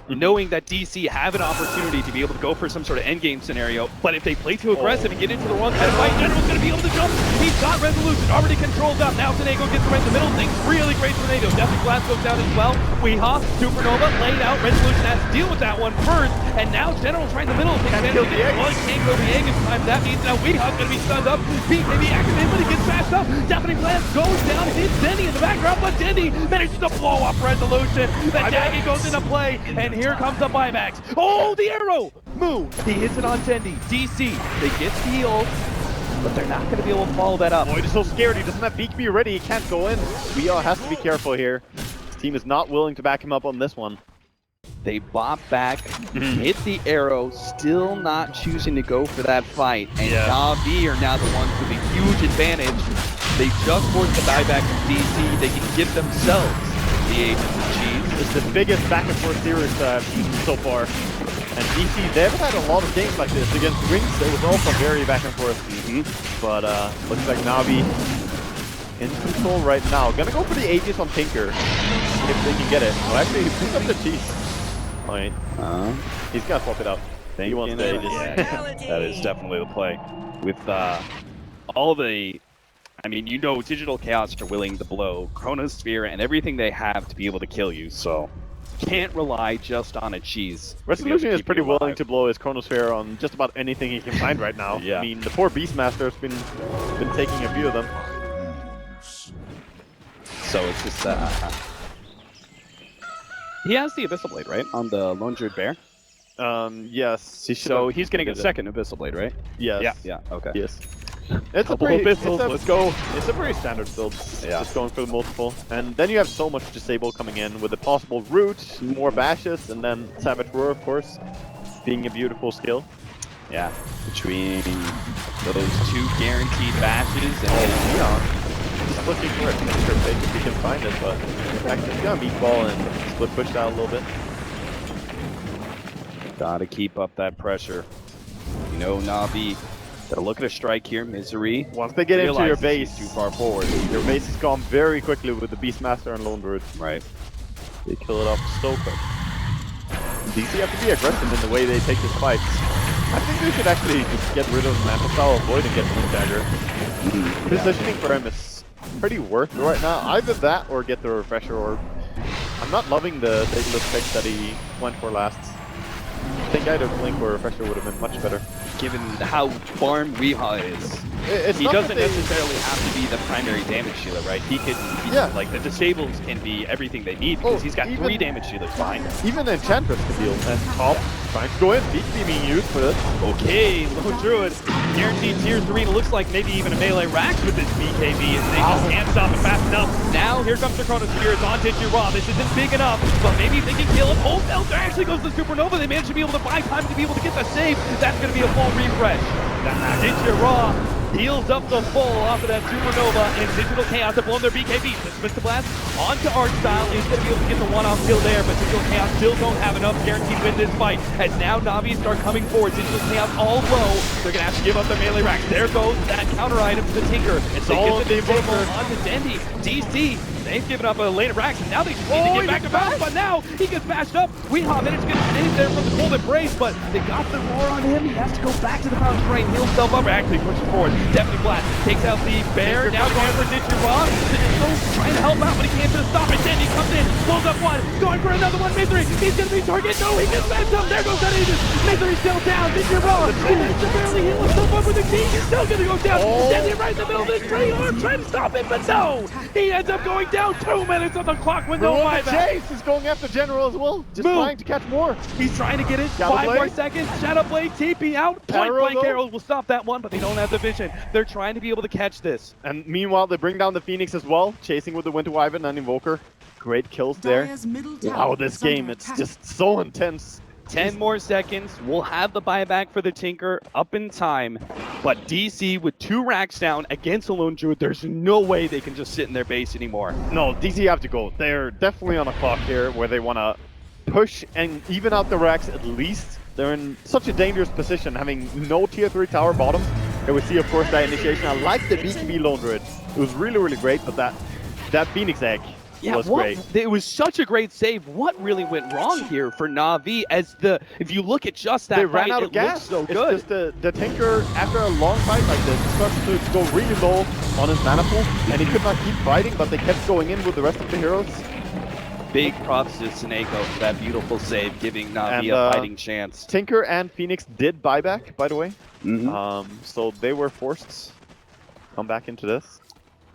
Knowing that DC have an opportunity to be able to go for some sort of endgame scenario, but if they play too aggressive and get into the wrong kind of fight, General's going to be able to jump. He's got Resolution already controlled up. Now Senego gets right in the middle. Things really great for Senego. Definitely Blast goes down as well. Weehaw, Supernova, laid out. Resolution has to deal with that one first, and now General's right in the middle. Can't kill the egg. Can't kill the egg this time. That means now Weehaw's going to be stunned up. BKB activated, but he gets smashed up. Definitely Blast goes down. Hits Dendy in the background, but Dendy manages to blow up Resolution. The Daggy goes into play, and here comes the buybacks. Oh, the arrow! Moo! He hits it on Dendy. DC, they get the heal, but they're not going to be able to follow that up. Void is so scared. He doesn't have BKB ready. He can't go in. BO has to be careful here. His team is not willing to back him up on this one. They bop back, hit the arrow, still not choosing to go for that fight. And Navi are now the ones with a huge advantage. They just forced the buyback from DC. They can give themselves the Agents of Cheese. It's the biggest back and forth series I've seen so far. And DC, they've had a lot of games like this. Against Wings, it was also very back and forth. But looks like Navi in control right now. Gonna go for the Aegis on Tinker, if they can get it. Oh, actually, he picked up the cheese. Alright. He's gonna swap it out. He wants the Aegis. That is definitely the play. With all the... I mean, you know, Digital Chaos are willing to blow Chronosphere and everything they have to be able to kill you, so can't rely just on a cheese. Resolution is pretty willing to blow his Chronosphere on just about anything he can find right now. I mean, the poor Beastmaster's been taking a few of them. So it's just he has the Abyssal Blade, right? On the Lone Druid Bear? Yes. So he's getting a second Abyssal Blade, right? Yes. Yeah, okay. Yes. It's a pretty, let's go. It's a very standard build. Just going for the multiple. And then you have so much Disable coming in with a possible Root, more Bashes, and then Savage Roar, of course, being a beautiful skill. Yeah, between those two guaranteed Bashes and Leon. Just looking for a Tinker pick if he can find it, but actually he's got a Meatball and split push out a little bit. Gotta keep up that pressure. You know, Navi. Gotta look at a strike here, Misery. Once they get into your base, too far forward. Your base is gone very quickly with the Beastmaster and Lone Druid. Right. They kill it off so quick. DC have to be aggressive in the way they take this fight. I think they should actually just get rid of the Mantle Style, avoid and get Moon Dagger. Positioning for him is pretty worth it right now. Either that or get the Refresher Orb. I'm not loving the Daedalus pick that he went for last. I think either Blink or Refresher would have been much better. Given how farm Weehaw is, he doesn't necessarily have to be the primary damage dealer, right? He can, like the disables can be everything they need because he's got 3 damage dealers behind him. Even Enchantress can deal. And Top trying to go in, BKB being used for this. Okay, Lone Druid, guaranteed Tier 3, looks like maybe even a melee Rax with this BKB, and they just can't stop it fast enough. Now, here comes the Chronosphere, it's on Digiraw. This isn't big enough, but maybe if they can kill him. Oh, no, there actually goes the Supernova. They managed to be able to buy time to be able to get the save. That's going to be a full refresh. Digiraw heals up the full off of that Supernova, and Digital Chaos have blown their BKB. Mr. Blast onto Artstyle is going to be able to get the one-off kill there, but Digital Chaos still don't have enough guaranteed win this fight. As now Navi start coming forward, Digital Chaos all low. They're going to have to give up their melee racks. There goes that counter item to Tinker. It's all the Disable onto Dendy. DC, they've given up a lane of racks, and now they just need to get back to bounce, but now he gets bashed up. Weehaw managed to get saved there from the cold embrace, but they got the roar on him. He has to go back to the bounce train, heal himself up, actually pushes forward. Definitely Blast takes out the Bear, now going for Digiraw. Digital trying to help out, but he can't just stop it. Dendy comes in, pulls up one, going for another one. Misery, he's going to be target. No, he just smashed him. There goes that Aegis. Misery still down. Digiraw, he has to barely heal himself up with the key. He's still going to go down. Dendy right in the middle of this train arm, trying to stop it, but no! He ends up going down. down, 2 minutes on the clock with no Marona buyback. Chase is going after General as well. Just Move. trying to catch more. He's trying to get it. Shadow 5 more Blade. seconds. Shadow Blade TP out. Point Arrow, blank though. arrows will stop that one, but they don't have the vision. They're trying to be able to catch this. And meanwhile, they bring down the Phoenix as well, chasing with the Winter Wyvern and Invoker. Great kills there. Dire's middle tower Wow, this is under game, it's attack. just so intense. 10 more seconds. We'll have the buyback for the Tinker up in time. But DC with 2 racks down against a Lone Druid, there's no way they can just sit in their base anymore. No, DC have to go. They're definitely on a clock here where they want to push and even out the racks at least. They're in such a dangerous position, having no tier 3 tower bottom. Here we see, of course, that initiation. I like the BKB Lone Druid. It was really, really great, but that Phoenix egg was great. It was such a great save. What really went wrong here for Navi? If you look at just that They fight, ran out of it gas. looks so It's good. just the Tinker, after a long fight like this, starts to go really low on his mana pool, and he could not keep fighting, but they kept going in with the rest of the heroes. Big props to Snako for that beautiful save, giving Navi And, a fighting chance. Tinker and Phoenix did buyback, by the way. Mhm. So they were forced to come back into this.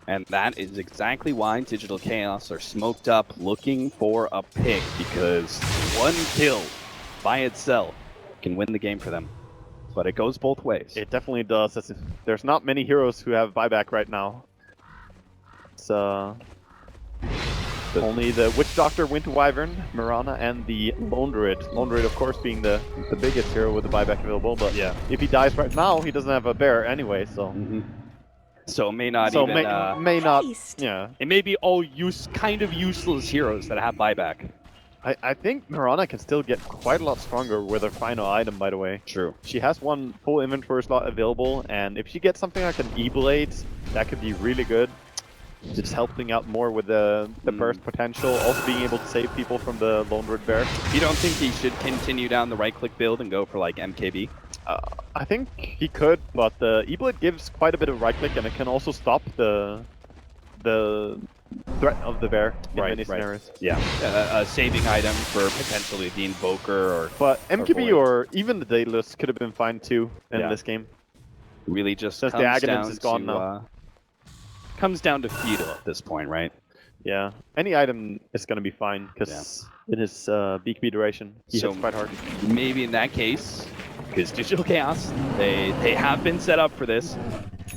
And that is exactly why Digital Chaos are smoked up looking for a pick, because one kill by itself can win the game for them. But it goes both ways. It definitely does. There's not many heroes who have buyback right now. It's only the Witch Doctor, Winter Wyvern, Mirana, and the Lone Druid. Lone Druid, of course, being the biggest hero with the buyback available. But yeah, if he dies right now, he doesn't have a bear anyway. So. So it may not So even. may not. Yeah. It may be all kind of useless heroes that have buyback. I think Mirana can still get quite a lot stronger with her final item, by the way. True. She has one full inventory slot available, and if she gets something like an E-Blade, that could be really good. Just helping out more with the burst potential, also being able to save people from the Lone Druid Bear. You don't think he should continue down the right-click build and go for like MKB? I think he could, but the E-Blade gives quite a bit of right-click, and it can also stop the threat of the bear in many scenarios. Yeah, a saving item for potentially the Invoker But MKB Void. or even the Daedalus could have been fine too in this game. Really just Since the comes Aghanim's down is gone to, now. Comes down to Feudal at this point, right? Yeah, any item is going to be fine because it is BKB duration. He hits quite hard. Maybe in that case, because Digital Chaos, they have been set up for this.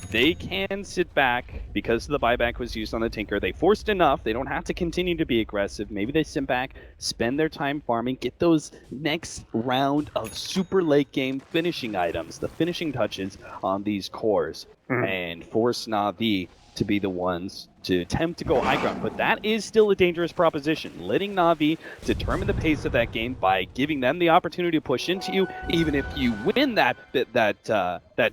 They can sit back because the buyback was used on the Tinker. They forced enough. They don't have to continue to be aggressive. Maybe they sit back, spend their time farming, get those next round of super late game finishing items, the finishing touches on these cores, and force Navi to be the ones to attempt to go high ground. But that is still a dangerous proposition. Letting Navi determine the pace of that game by giving them the opportunity to push into you, even if you win that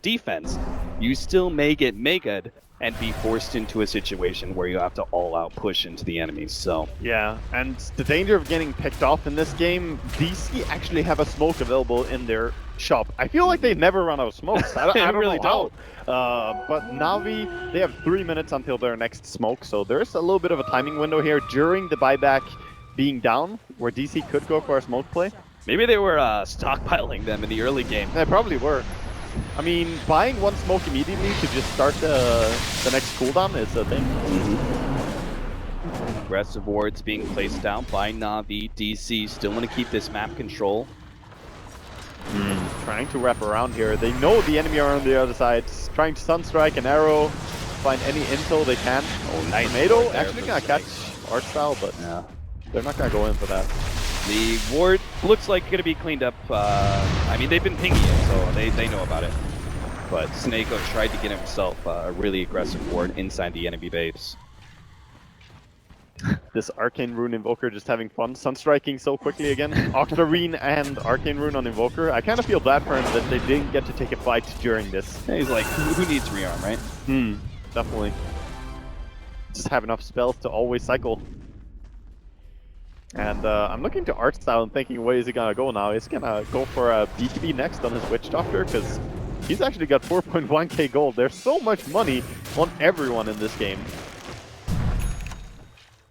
defense, you still may get mega'd and be forced into a situation where you have to all-out push into the enemies. So yeah, and the danger of getting picked off in this game, DC actually have a smoke available in their shop. I feel like they never run out of smokes. I don't really know how. But Navi, they have 3 minutes until their next smoke, so there's a little bit of a timing window here during the buyback being down, where DC could go for a smoke play. maybe they were stockpiling them in the early game. They probably were. I mean, buying one smoke immediately to just start the next cooldown is a thing. Aggressive wards being placed down by Navi. DC still want to keep this map control. Trying to wrap around here. They know the enemy are on the other side. Trying to sunstrike an arrow, find any intel they can. Oh, nice. Tornado actually gonna catch art style, but they're not gonna go in for that. The ward looks like going to be cleaned up. I mean, they've been pinging it, so they know about it. But Snako tried to get himself a really aggressive ward inside the enemy base. This Arcane Rune Invoker just having fun. Sunstriking so quickly again. Octarine and Arcane Rune on Invoker. I kind of feel bad for him that they didn't get to take a fight during this. He's like, who needs rearm, right? Definitely. Just have enough spells to always cycle. And I'm looking to art style and thinking, where is he gonna go now? He's gonna go for a BKB next on his Witch Doctor, because he's actually got 4.1k gold. There's so much money on everyone in this game.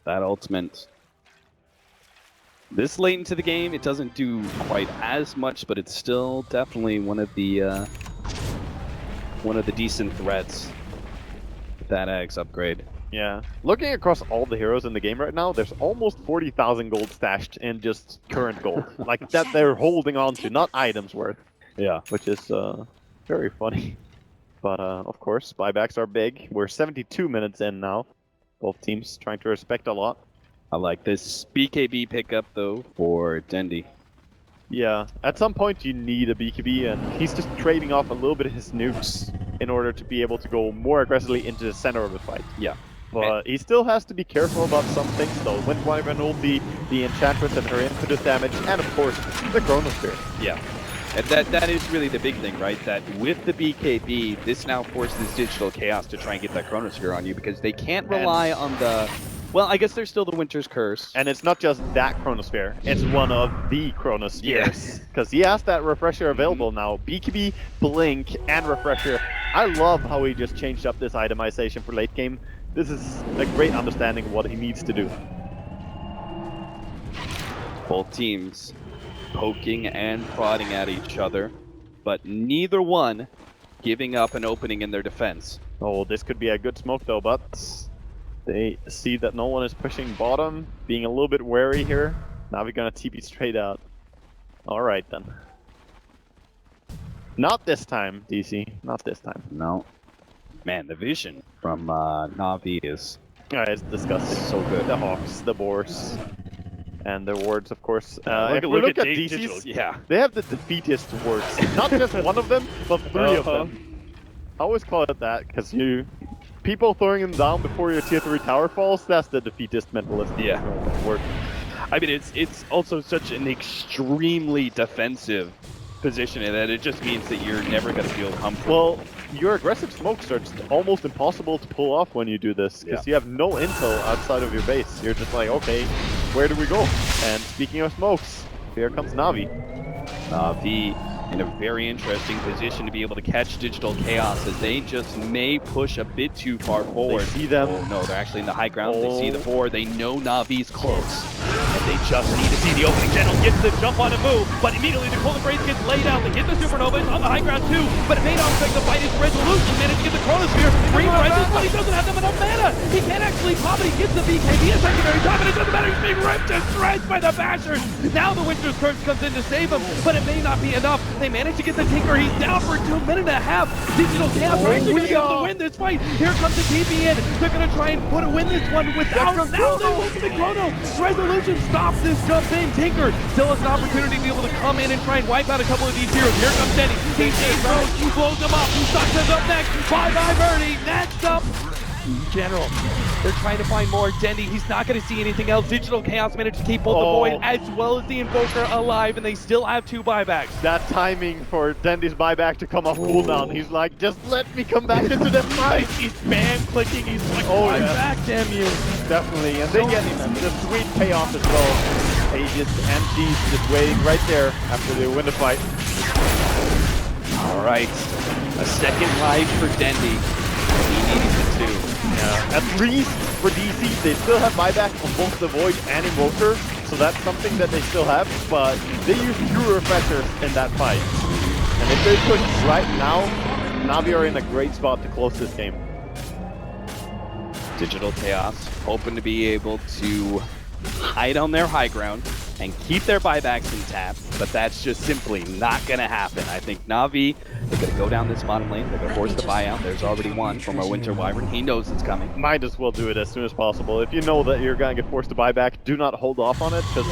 That ultimate. This late into the game, it doesn't do quite as much, but it's still definitely one of the decent threats with that Axe upgrade. Yeah. Looking across all the heroes in the game right now, there's almost 40,000 gold stashed in just current gold. Like, that they're holding on to, not items worth. Yeah. Which is very funny. But, of course, buybacks are big. We're 72 minutes in now. Both teams trying to respect a lot. I like this BKB pickup, though, for Dendi. Yeah, at some point you need a BKB, and he's just trading off a little bit of his nukes in order to be able to go more aggressively into the center of the fight. Yeah. But he still has to be careful about some things, though. Wind Wyvern will be the Enchantress and her input damage, and of course, the Chronosphere. Yeah. And that is really the big thing, right? That with the BKB, this now forces Digital Chaos to try and get that Chronosphere on you, because they can't rely on the... Well, I guess there's still the Winter's Curse. And it's not just that Chronosphere, it's one of the Chronospheres. Yes. Because he has that Refresher available now. BKB, Blink, and Refresher. I love how he just changed up this itemization for late game. This is a great understanding of what he needs to do. Both teams poking and prodding at each other, but neither one giving up an opening in their defense. Oh, this could be a good smoke though, but they see that no one is pushing bottom, being a little bit wary here. Now we're gonna TP straight out. Alright then. Not this time, DC. Not this time. No. Man, the vision from Navi is it's disgusting. so good. The Hawks, the Boars, and their wards, of course. Look at DC's, yeah. they have the defeatist wards. Not just one of them, but three of them. I always call it that, because people throwing them down before your tier 3 tower falls, that's the defeatist mentalist. Yeah. Word. I mean, it's also such an extremely defensive position that it just means that you're never going to feel comfortable. Well, your aggressive smokes are almost impossible to pull off when you do this, because you have no intel outside of your base. You're just like, okay, where do we go? And speaking of smokes, here comes Navi. Navi in a very interesting position to be able to catch Digital Chaos, as they just may push a bit too far forward. They see them. Oh no, they're actually in the high ground. They see the 4. They know Navi's close. And they just need to see the opening. General gets the jump on a move, but immediately the Cold Embrace gets laid out. They get the Supernova on the high ground too, but it may not affect the fight. His resolution managed to get the Chronosphere. Green rises, but he doesn't have enough mana. He can't actually pop it. He gets the BKB a secondary top, and it doesn't matter. He's being ripped to shreds by the Bashers. Now the Winter's Curse comes in to save him, but it may not be enough. They manage to get the Tinker. He's down for 2 minutes and a half. Digital Chaos are actually going to be able to win this fight. Here comes the TP in. They're going to try and win this one without. Now they move the Chrono. Resolution stops this jump in. Tinker still has an opportunity to be able to come in and try and wipe out a couple of these heroes. Here comes Denny. He throws, he blows them up. Sucks up next. Bye-bye, Birdie. Next up, General. They're trying to find more. Dendy, he's not going to see anything else. Digital Chaos managed to keep both the Void as well as the Invoker alive, and they still have 2 buybacks. That timing for Dendy's buyback to come off cooldown, he's like, just let me come back into the fight. He's spam clicking. He's like, yeah. buyback, damn you. Definitely, and they get the sweet payoff as well. Aegis and G's just waiting right there after they win the fight. All right, a second life for Dendi. He needs it too. Yeah, at least for DC, they still have buyback on both the Void and Invoker, so that's something that they still have, but they use fewer refreshers in that fight. And if they push right now, Navi are in a great spot to close this game. Digital Chaos hoping to be able to hide on their high ground and keep their buybacks intact, but that's just simply not going to happen. I think Navi, they're going to go down this bottom lane. They're going to force the buyout. There's already one from our Winter Wyvern. He knows it's coming. Might as well do it as soon as possible. If you know that you're going to get forced to buy back, do not hold off on it, because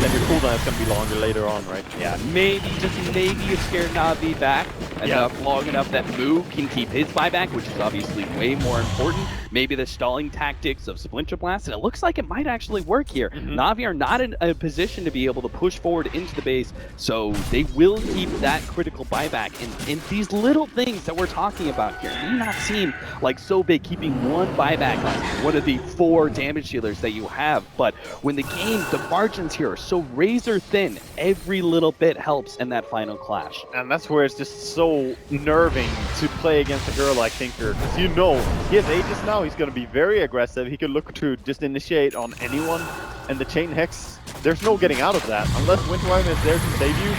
then your cooldown is going to be longer later on, right? Yeah, maybe, just maybe you scare Navi back enough, long enough that Moo can keep his buyback, which is obviously way more important. Maybe the stalling tactics of Splinter Blast, and it looks like it might actually work here. Navi are not in a position to be able to push forward into the base, so they will keep that critical buyback. And these little things that we're talking about here may not seem like so big, keeping one buyback on one of the 4 damage dealers that you have, but when the margins here are so razor thin, every little bit helps in that final clash. And that's where it's just so nerving to play against a hero like Tinker, because you know, he has Aegis now, he's going to be very aggressive, he can look to just initiate on anyone, and the Chain Hex, there's no getting out of that, unless Winter Wyvern is there to save you.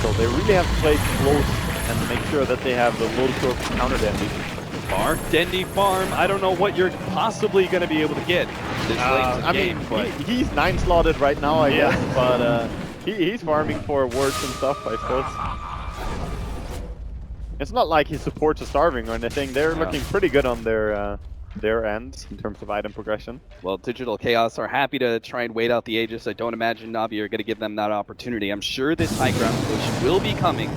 So they really have to play close and make sure that they have the low score counter damage. far. Dendy farm, I don't know what you're possibly going to be able to get this late in the game, but he's 9 slotted right now, I guess, but he's farming for wards and stuff, I suppose. It's not like his supports are starving or anything. They're looking pretty good on their end in terms of item progression. Well, Digital Chaos are happy to try and wait out the Aegis. I don't imagine Navi are going to give them that opportunity. I'm sure this high ground push will be coming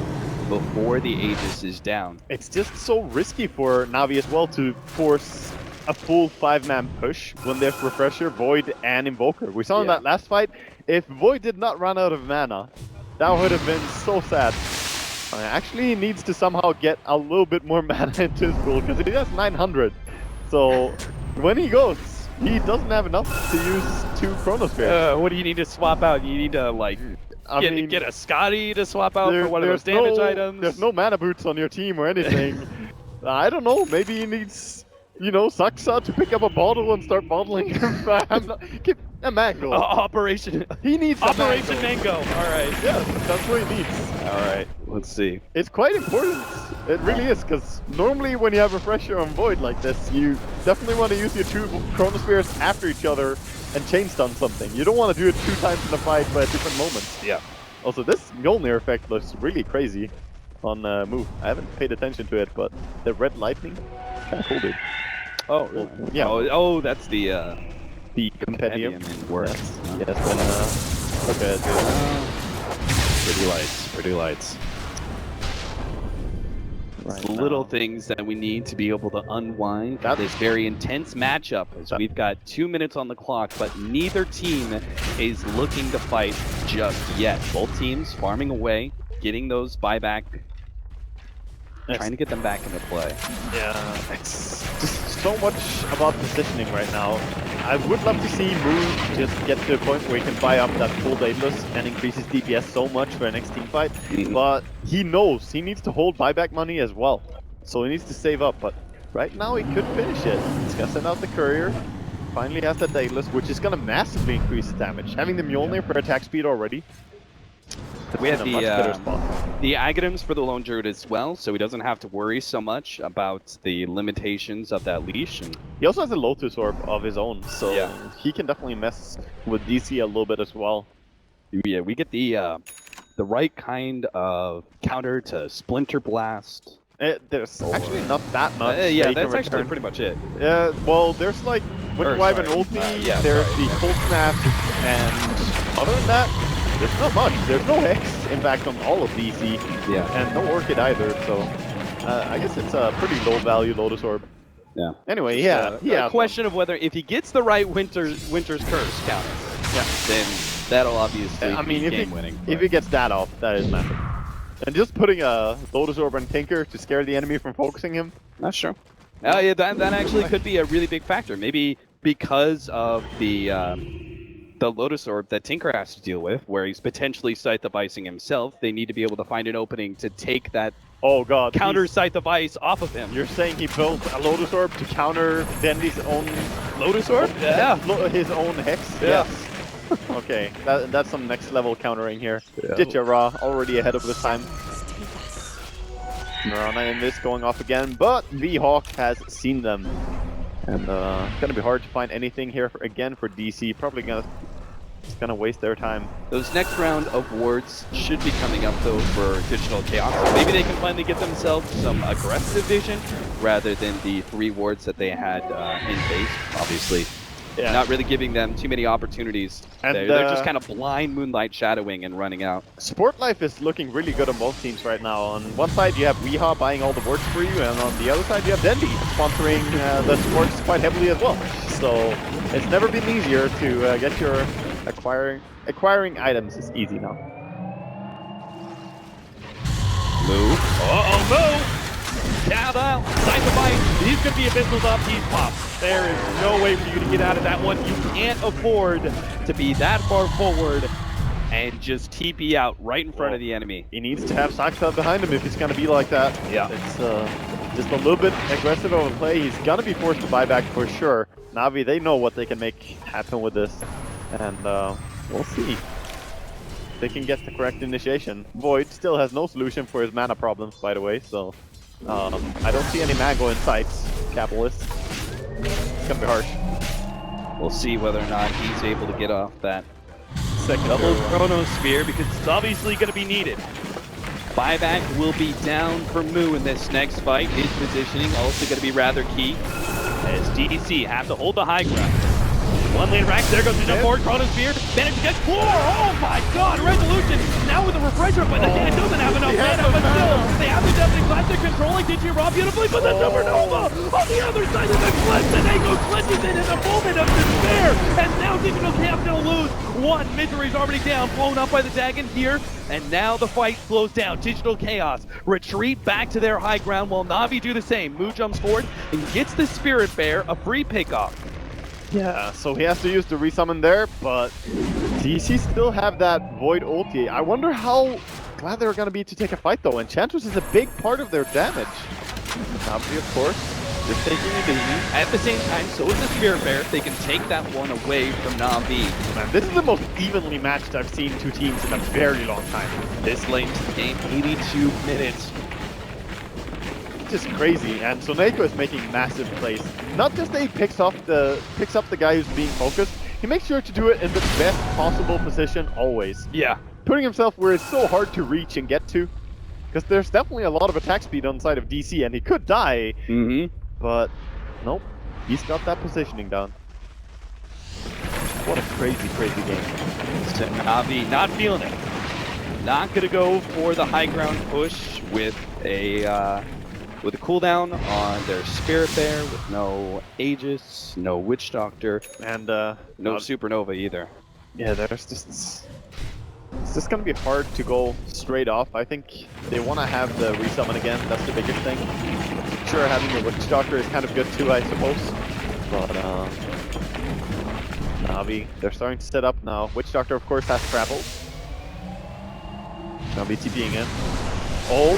before the Aegis is down. It's just so risky for Navi as well to force a full 5-man push when there's Refresher, Void, and Invoker. We saw in that last fight, if Void did not run out of mana, that would have been so sad. Actually, he needs to somehow get a little bit more mana into his pool, because he has 900. So, when he goes, he doesn't have enough to use 2 Chronospheres. What do you need to swap out? You need to, like, get a Scotty to swap out for one of those damage items? There's no mana boots on your team or anything. I don't know, maybe he needs, you know, Saksa to pick up a bottle and start bottling him. A mango. Operation. He needs Operation Mango. All right. Yeah, that's what he needs. All right. Let's see. It's quite important. It really is, because normally when you have Refresher on Void like this, you definitely want to use your 2 Chronospheres after each other and chain stun something. You don't want to do it 2 times in a fight, but at different moments. Yeah. Also, this Mjolnir effect looks really crazy on move. I haven't paid attention to it, but the red lightning, kind of cool, dude. Oh, really? Yeah. Oh, that's the compendium. It works. Yes. Okay. Pretty lights. It's the little things that we need to be able to unwind this very intense matchup, as we've got 2 minutes on the clock, but neither team is looking to fight just yet. Both teams farming away, getting those buyback, trying to get them back into play. Yeah, it's just so much about positioning right now. I would love to see Moon just get to a point where he can buy up that full Daedalus and increase his DPS so much for the next team fight, but he knows he needs to hold buyback money as well. So he needs to save up, but right now he could finish it. He's gonna send out the courier, finally has that Daedalus, which is gonna massively increase the damage. Having the Mjolnir for attack speed already. We have the Aghanims for the Lone Druid as well, so he doesn't have to worry so much about the limitations of that leash. And he also has a Lotus Orb of his own, so he can definitely mess with DC a little bit as well. Yeah, we get the right kind of counter to Splinter Blast. There's actually not that much. Yeah, that's actually pretty much it. Yeah, well, there's like Wind Wyvern ulti, there's the Cold Snap, and other than that, there's not much. There's no Hex, in fact, on all of DC, and no Orchid either, so I guess it's a pretty low value Lotus Orb. Yeah. Anyway, a question of whether if he gets the right Winter's Curse counter, then that'll obviously be game-winning. If he gets that off, that is massive. And just putting a Lotus Orb on Tinker to scare the enemy from focusing him. That's true. Yeah, that actually could be a really big factor. Maybe because of the Lotus Orb that Tinker has to deal with, where he's potentially Scythe of Icing himself, they need to be able to find an opening to take that counter Scythe of Ice off of him. You're saying he built a Lotus Orb to counter Dendy's own Lotus Orb? Yeah. His own Hex? Yeah. Yes. Okay, that's some next level countering here. Ditya Ra already ahead of the time. Mirana in this going off again, but V-Hawk has seen them. And it's gonna be hard to find anything here for DC. Probably gonna waste their time. Those next round of wards should be coming up though for Digital Chaos. So maybe they can finally get themselves some aggressive vision rather than the 3 wards that they had in base. Obviously, not really giving them too many opportunities. And they're just kind of blind Moonlight shadowing and running out. Support life is looking really good on both teams right now. On one side you have Weehaw buying all the wards for you, and on the other side you have Dendy sponsoring the supports quite heavily as well. So it's never been easier to get your acquiring items is easy now. Move. No! Down out, Scythe, he's going to be Abyssals up, he's popped. There is no way for you to get out of that one. You can't afford to be that far forward and just TP out right in front of the enemy. He needs to have Saksa behind him if he's going to be like that. Yeah. It's just a little bit aggressive of a play. He's going to be forced to buy back for sure. Navi, they know what they can make happen with this. And we'll see. They can get the correct initiation. Void still has no solution for his mana problems, by the way, so I don't see any Mago in sight, Capitalist. It's gonna be harsh. We'll see whether or not he's able to get off that Second double Chronosphere, because it's obviously going to be needed. Buyback will be down for Moo in this next fight. His positioning also going to be rather key, as DDC have to hold the high ground. One lane Rax, there goes the jump forward, Chronosphere, managed to get floor, oh my god, Resolution, now with a refresher, but it doesn't have enough mana, but still, they have the Deafening Classic controlling Digi-Raw beautifully, but the Supernova on the other side of the cliff, and Echo clenches it in a moment of despair, and now Digital Chaos gonna lose one. Midori's already down, blown up by the Dagon here, and now the fight slows down. Digital Chaos retreat back to their high ground while Navi do the same. Moo jumps forward and gets the Spirit Bear, a free pickoff. Yeah, so he has to use the resummon there, but DC still have that Void ulti. I wonder how glad they're gonna be to take a fight though. Enchantress is a big part of their damage. Navi, of course, just taking it easy. At the same time, so is the Spirit Bear. They can take that one away from Navi. Man, this is the most evenly matched I've seen two teams in a very long time. This late game, 82 minutes. Just crazy, and Soneko is making massive plays. Not just that he picks up the guy who's being focused, he makes sure to do it in the best possible position always. Yeah. Putting himself where it's so hard to reach and get to. Because there's definitely a lot of attack speed on the side of DC, and he could die. But nope, he's got that positioning down. What a crazy, crazy game. So Navi not feeling it. Not gonna go for the high ground push with a cooldown on their Spirit Bear, with no Aegis, no Witch Doctor, and no Supernova either. Yeah, there's just... It's just gonna be hard to go straight off. I think they want to have the resummon again, that's the biggest thing. Sure, having the Witch Doctor is kind of good too, I suppose. But, Navi, they're starting to set up now. Witch Doctor, of course, has travel. Navi TPing in. Oh,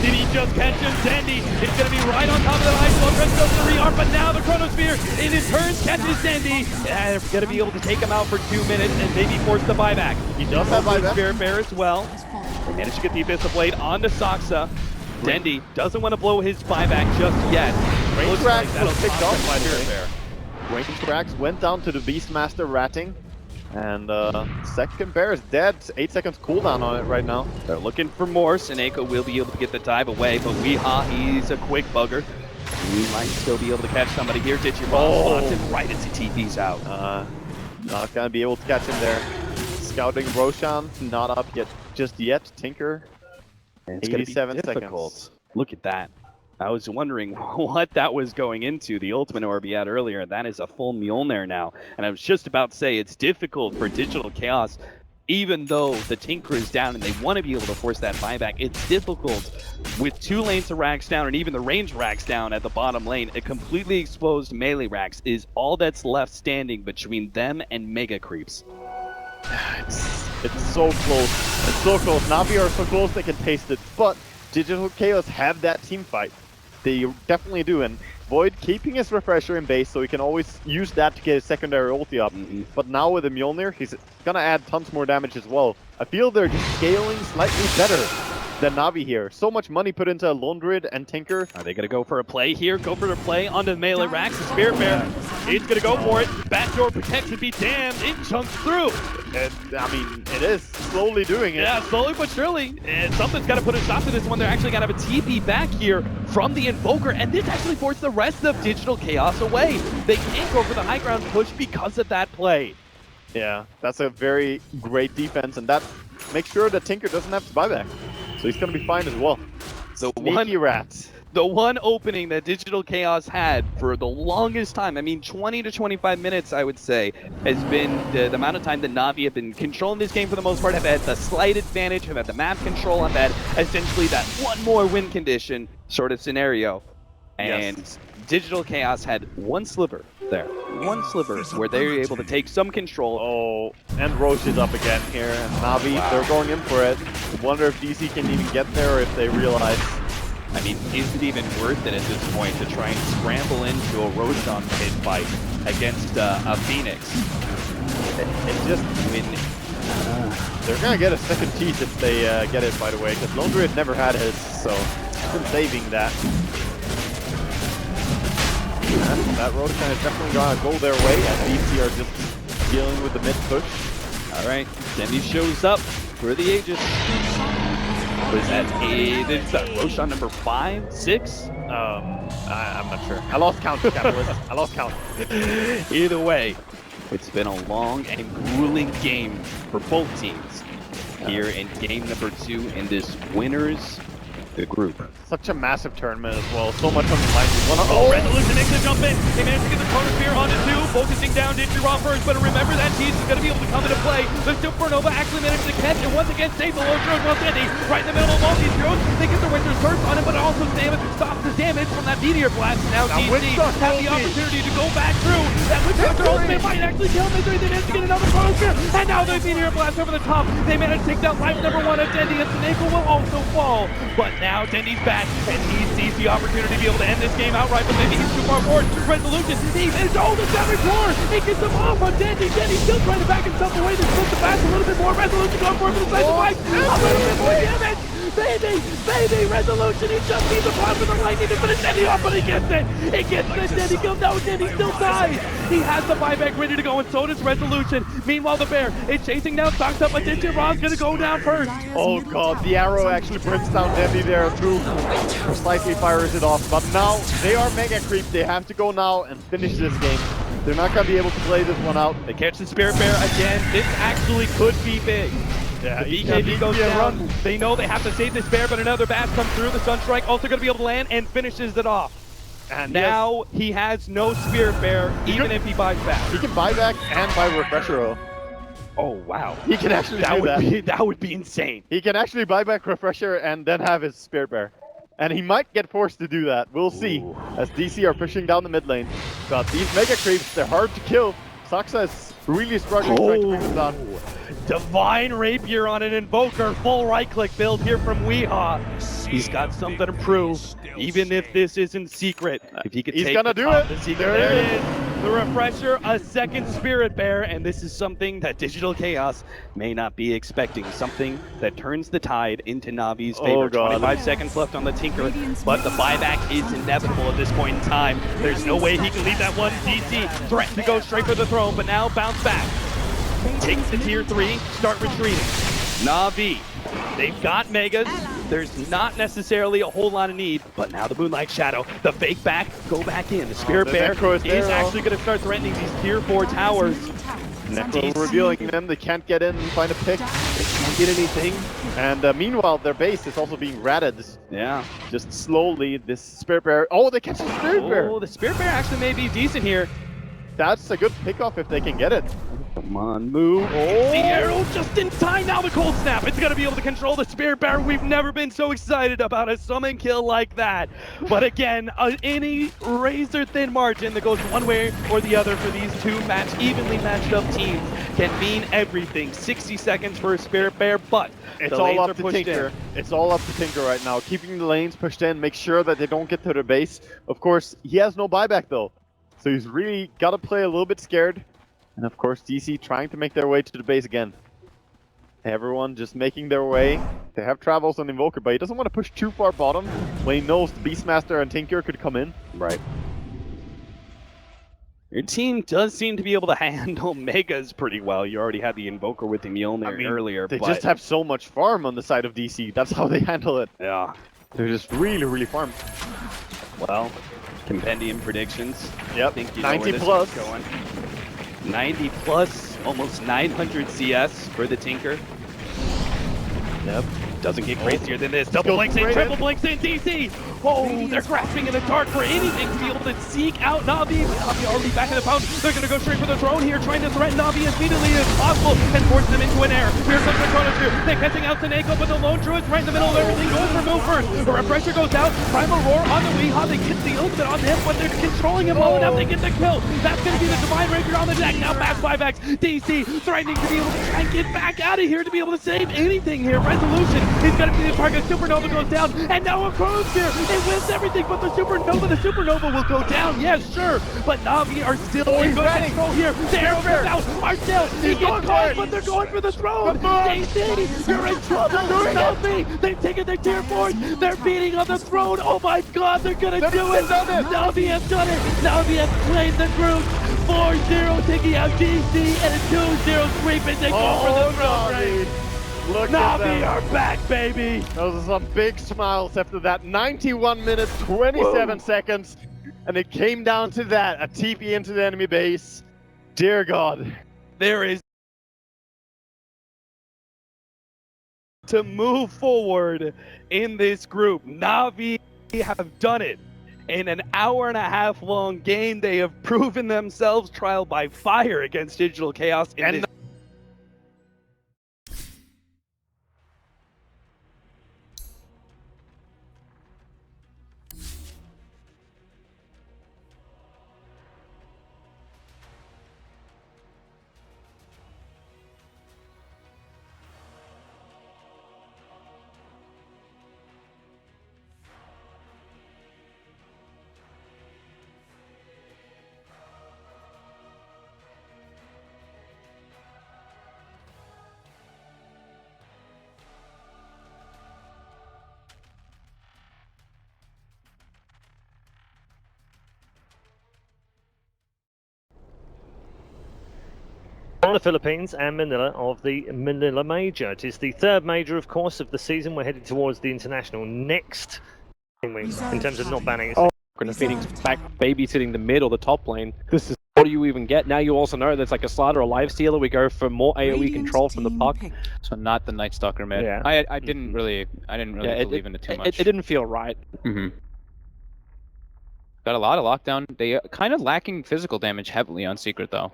did he just catch him? Sandy is going to be right on top of the ice wall. Press goes the re-arm, but now the Chronosphere in his turn catches Sandy. Yeah, they're going to be able to take him out for 2 minutes and maybe force the buyback. He does have buyback. Spirit Bear as well. They managed to get the Abyssal Blade onto Saksa. Dendi doesn't want to blow his buyback just yet. Range Rax was picked off by Spirit Bear. Range Rax went down to the Beastmaster ratting. And second bear is dead. 8 seconds cooldown on it right now. They're looking for more. Seneko will be able to get the dive away, but Weehaw, he's a quick bugger. He might still be able to catch somebody here. Digirob spots him right as he TP's out. Not gonna be able to catch him there. Scouting Roshan, not up yet, just yet. Tinker, and it's 87 gonna be difficult. Seconds. Look at that. I was wondering what that was going into, the ultimate orb he had earlier. That is a full Mjolnir now. And I was just about to say it's difficult for Digital Chaos, even though the Tinker is down and they want to be able to force that buyback. It's difficult with 2 lanes of racks down and even the range racks down at the bottom lane. A completely exposed melee racks is all that's left standing between them and Mega Creeps. It's so close. It's so close. Navi are so close they can taste it. But Digital Chaos have that team fight. They definitely do, and Void keeping his refresher in base so he can always use that to get his secondary ulti up. But now with the Mjolnir, he's gonna add tons more damage as well. I feel they're just scaling slightly better than Navi here. So much money put into Lone Druid and Tinker. Are they gonna go for a play here? Go for the play onto the melee racks. The Spirit Bear, it's gonna go for it. Backdoor protects and be damned. It chunks through. And, I mean, it is slowly doing it. Yeah, slowly but surely. And something's got to put a stop to this one. They're actually going to have a TP back here from the Invoker, and this actually forced the rest of Digital Chaos away. They can't go for the high ground push because of that play. Yeah, that's a very great defense, and that makes sure that Tinker doesn't have to buy back. So he's going to be fine as well. Sneaky rats. The one opening that Digital Chaos had for the longest time, I mean 20 to 25 minutes I would say, has been the amount of time that Navi have been controlling this game for the most part, have had the slight advantage, have had the map control, have had essentially that one more win condition sort of scenario. And Digital Chaos had one sliver there. One sliver where they were able to take some control. Oh, and Roche is up again here, and Navi, they're going in for it. I wonder if DC can even get there or if they realize. I mean, is it even worth it at this point to try and scramble into a Roshan pit fight against a Phoenix? It's just they're gonna get a second teeth if they get it, by the way, because Lone Druid never had his, so in saving that. And that Roshan is definitely gonna go their way, and BC are just dealing with the mid push. All right, Denny shows up for the Aegis. Was that is that Roshan number 5, 6? I'm not sure. I lost count, Catalyst. I lost count. Either way, it's been a long and grueling game for both teams here in game number 2 in this winners the group. Such a massive tournament as well. So much on the line. Resolution makes a jump in. They managed to get the corner spear onto 2, focusing down Digi Raw first, but remember that Cheese is going to be able to come into play. The Supernova actually managed to catch and once again save the low throws while standing right in the middle of all these throws. They get the Winter's Curse on him, but also stops the damage from that Meteor Blast. Now DC have the opportunity to go back through. That Winter's ultimate might actually kill them. They managed to get another corner spear, and now the Meteor Blast over the top. They managed to take down life number 1 of Dendy, and Snake will also fall. But now Dendy's back, and he sees the opportunity to be able to end this game outright, but maybe he's too far forward. Resolution, he managed to hold the damage floor. He gets him off on Dendy. Dendy's still trying to back himself away. They're supposed to fast a little bit more. Resolution going for it for the side of Mike. A little bit more damage. Baby, Resolution. He just needs the bottom of the lightning to finish Dendy off, but he gets it. He gets it. Dendy goes down. Dendy still dies. He has the buyback ready to go, and so does Resolution. Meanwhile, the Bear is chasing down Stocks up, but Digi Raw's gonna go down first. Oh god, the arrow actually brings down Dendy there. Move slightly fires it off, but now they are mega creep. They have to go now and finish this game. They're not gonna be able to play this one out. They catch the Spirit Bear again. This actually could be big. Yeah, the BKB goes down. They know they have to save this bear, but another bash comes through. The Sunstrike also going to be able to land and finishes it off. And now he has no Spirit Bear, even if he buys back. He can buy back and buy Refresher. Oh wow! He can actually do that. That would be insane. He can actually buy back Refresher and then have his Spirit Bear. And he might get forced to do that. We'll see. As DC are pushing down the mid lane. But these mega creeps, they're hard to kill. Saxa is really struggling trying to bring them down. Divine Rapier on an Invoker, full right-click build here from Weehaw. He's got something to prove, even if this isn't secret. If he could He's take gonna do it. There it is. The Refresher, a second Spirit Bear, and this is something that Digital Chaos may not be expecting. Something that turns the tide into Navi's favor. 25 seconds left on the Tinker, but the buyback is inevitable at this point in time. There's no way he can leave that one. DC threatened to go straight for the throne, but now bounce back. Takes the tier 3, start retreating. Navi, they've got Megas. There's not necessarily a whole lot of need, but now the Moonlight Shadow, the fake back, go back in. The Spirit Bear is actually going to start threatening these tier 4 towers. Necro revealing them, they can't get in and find a pick. They can't get anything. And meanwhile, their base is also being ratted. Yeah. Just slowly, this Spirit Bear. Oh, they catch the Spirit Bear! Oh, the Spirit Bear actually may be decent here. That's a good pickoff if they can get it. Come on, move. Oh, the arrow just in time. Now the cold snap. It's going to be able to control the Spirit Bear. We've never been so excited about a summon kill like that. But again, any razor-thin margin that goes one way or the other for these two evenly matched up teams can mean everything. 60 seconds for a Spirit Bear, but it's the all lanes up are to Tinker. It's all up to Tinker right now. Keeping the lanes pushed in, make sure that they don't get to their base. Of course, he has no buyback though. So he's really got to play a little bit scared. And of course, DC trying to make their way to the base again. Everyone just making their way. They have travels on Invoker, but he doesn't want to push too far bottom when he knows the Beastmaster and Tinker could come in. Right. Your team does seem to be able to handle Megas pretty well. You already had the Invoker with the Mjolnir earlier. They just have so much farm on the side of DC. That's how they handle it. Yeah. They're just really farmed. Well, compendium predictions. Yep, I think you 90 know where this plus. is going. 90 plus, almost 900 CS for the Tinker. Yep. Doesn't get crazier than this. Double blinks in, triple blinks in, DC! Oh, they're grasping in the dark for anything to be able to seek out Navi. Navi already back in the pound. They're going to go straight for the throne here, trying to threaten Navi as speedily as possible and force them into an air. Here comes the Chrono Spear. They're catching out Taneko, but the Lone Druid's right in the middle of everything. Goes for move first. The Refresher goes out. Primal Roar on the Weehaw. They get the ultimate on him, but they're controlling him well enough. They get the kill. That's going to be the Divine Rapier on the deck. Now mass buybacks. DC threatening to be able to try and get back out of here to be able to save anything here. Resolution He's gonna be the target. Supernova goes down, and now a Crone's here. It wins everything, but the Supernova will go down. Yes, sure, but Navi are still in good control here. The arrow goes out. Marcel, he gets caught, but they're going for the throne. DC, you're in trouble. Navi, they've taken their tier 4s. They're beating on the throne. Oh my God, they're gonna do it. Navi have done it. Navi have claimed the group. 4-0 taking out DC and a 2-0 sweep, and they go for the throne race. Look at Navi them. are back, baby. Those are some big smiles after that. 91 minutes, 27 seconds. And it came down to that. A TP into the enemy base. Dear God. There is to move forward in this group. Navi have done it. In an hour-and-a-half long game, they have proven themselves trial by fire against Digital Chaos. And From the Philippines and Manila of the Manila Major. It is the third major, of course, of the season. We're headed towards the international next in terms of not banning it. Oh, Phoenix back babysitting the mid or the top lane. This is what do you even get? Now you also know there's like a Slider or Live Stealer. We go for more AoE control from the puck. So not the Night Stalker mid. Yeah. I didn't really believe in it too much. It didn't feel right. Got a lot of lockdown. They kind of lacking physical damage heavily on Secret though.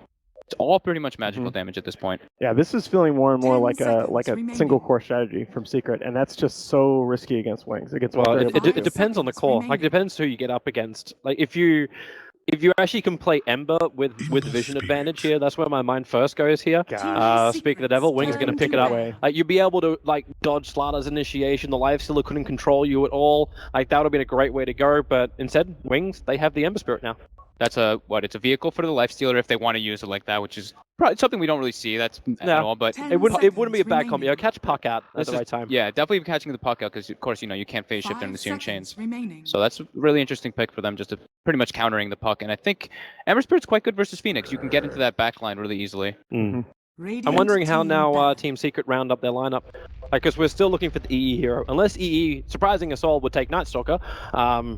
It's all pretty much magical damage at this point. Yeah, this is feeling more and more like a single core strategy from Secret, and that's just so risky against Wings. It gets it depends on the core. Like, it depends who you get up against. Like, if you actually can play Ember with vision advantage here, that's where my mind first goes here. Speak of the devil, Wings are going to pick it up. Like, you'd be able to like dodge Slaughter's initiation. The Live Stealer couldn't control you at all. Like, that would have been a great way to go. But instead, Wings, they have the Ember Spirit now. That's it's a vehicle for the Life Stealer if they want to use it like that, which is probably something we don't really see. That's at all, but it wouldn't be a bad combo. Catch puck out at the right time. Yeah, definitely catching the puck out because of course you can't phase shift in the Searing Chains. So that's a really interesting pick for them, just to pretty much countering the puck. And I think Ember Spirit's quite good versus Phoenix. You can get into that back line really easily. I'm wondering how now Team Secret round up their lineup. Because we're still looking for the EE hero. Unless EE, surprising us all, would take Night Stalker,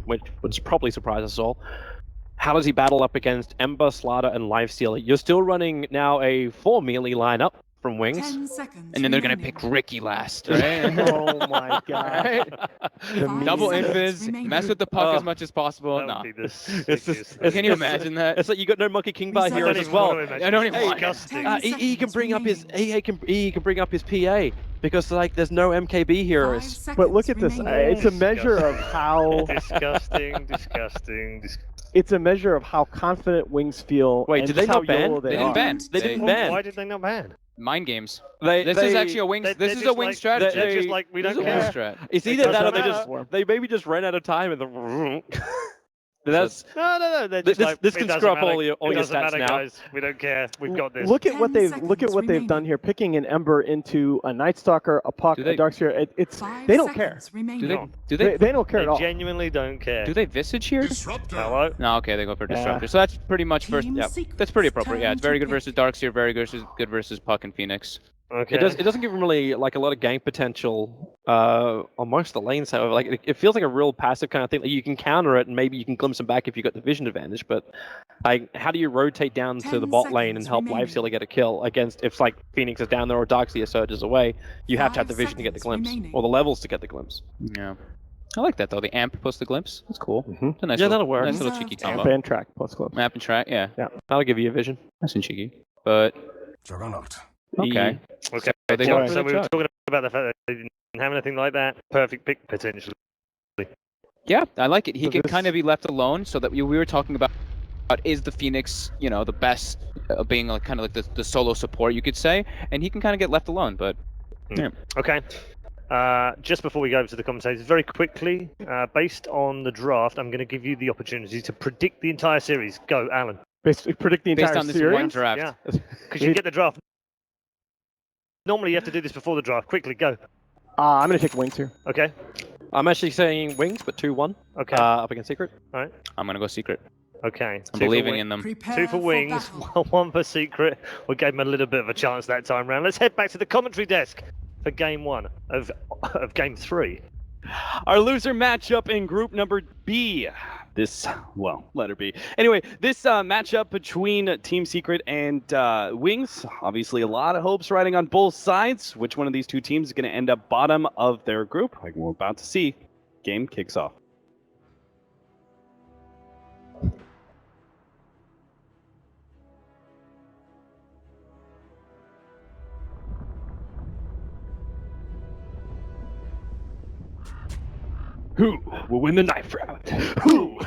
which would probably surprise us all. How does he battle up against Ember, Slaughter, and Live Stealer? You're still running now a 4 melee lineup from Wings. And then they're going to pick Ricky last, right? Oh my God. Double invis, mess with the puck as much as possible. Nah. Can you imagine that? It's like you got no Monkey King Bar heroes as well. I don't even want EE can bring up his can bring up his PA because like there's no MKB heroes. But look at this. It's a measure of how disgusting. It's a measure of how confident Wings feel. Wait, did they not ban? They didn't ban. They didn't ban. Why did they not ban? Mind games. This is actually a Wings. This is a Wings strategy. They're just like, we don't care. It's either that or they maybe just ran out of time and the. That's no. This can screw up all your stats now. Guys. We don't care. We've got this. Look at what they've done here, picking an Ember into a Night Stalker, a puck, a Darkseer. They don't care. They don't care at all. They genuinely don't care. Do they Visage here? Hello? No, okay, they go for Disruptor. So that's pretty much first. Yeah, that's pretty appropriate. Yeah, it's very good versus Darkseer, very good versus Puck and Phoenix. Okay. It doesn't give them really like a lot of gank potential on most of the lanes. However, like it feels like a real passive kind of thing. Like you can counter it and maybe you can glimpse them back if you got the vision advantage. But like, how do you rotate down to the bot lane and help Live Stealer get a kill against if like Phoenix is down there or Darkseer surges away? You have to have the vision to get the glimpse or the levels to get the glimpse. Yeah. I like that though. The amp plus the glimpse. That's cool. It's a nice that'll work. Nice little cheeky combo. Amp and track plus glimpse. Amp and track. Yeah. That'll give you a vision. Nice and cheeky. But Juggernaut. okay. Okay. So we were talking about the fact that they didn't have anything like that. Perfect pick potentially. Yeah, I like it. He can kind of be left alone, so that we were talking about is the Phoenix, the best being like kind of like the solo support, you could say, and he can kind of get left alone. But yeah. Okay. Just before we go over to the commentators, very quickly, based on the draft, I'm going to give you the opportunity to predict the entire series. Go, Alan. Basically, predict the entire Based on this series? one draft. Yeah, because you get the draft. Normally, you have to do this before the draft. Quickly, go. I'm going to take Wings here. Okay. I'm actually saying Wings, but 2-1. Okay. Up against Secret. All right. I'm gonna go Secret. Okay. I'm believing in them. Prepare 2 for Wings, 1 for Secret. We gave him a little bit of a chance that time round. Let's head back to the commentary desk for game 1 of game 3. Our loser matchup in group number B. Letter B. Anyway, this matchup between Team Secret and Wings, obviously a lot of hopes riding on both sides. Which one of these two teams is going to end up bottom of their group? Like we're about to see. Game kicks off. Who will win the knife round? Who?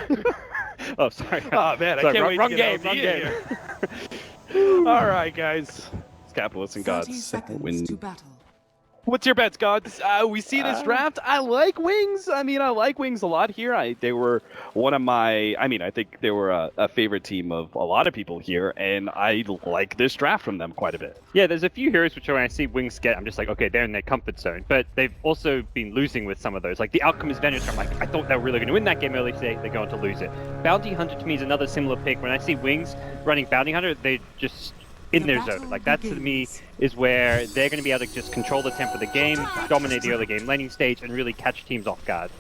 Oh, sorry. Oh, man, I Sorry, can't wait wrong to game, get wrong game. All right, guys. Capitalists and 30 gods seconds win. to battle. What's your bets, gods? We see this draft. I like Wings. I mean, I like Wings a lot here. They were one of my. I mean, I think they were a favorite team of a lot of people here, and I like this draft from them quite a bit. Yeah, there's a few heroes which when I see Wings get, I'm just like, okay, they're in their comfort zone. But they've also been losing with some of those. Like the outcome is Venus. I'm like, I thought they were really going to win that game early today. They're going to lose it. Bounty Hunter to me is another similar pick. When I see Wings running Bounty Hunter, they just in their zone. Like that to me is where they're going to be able to just control the tempo of the game, dominate the early game laning stage, and really catch teams off guard.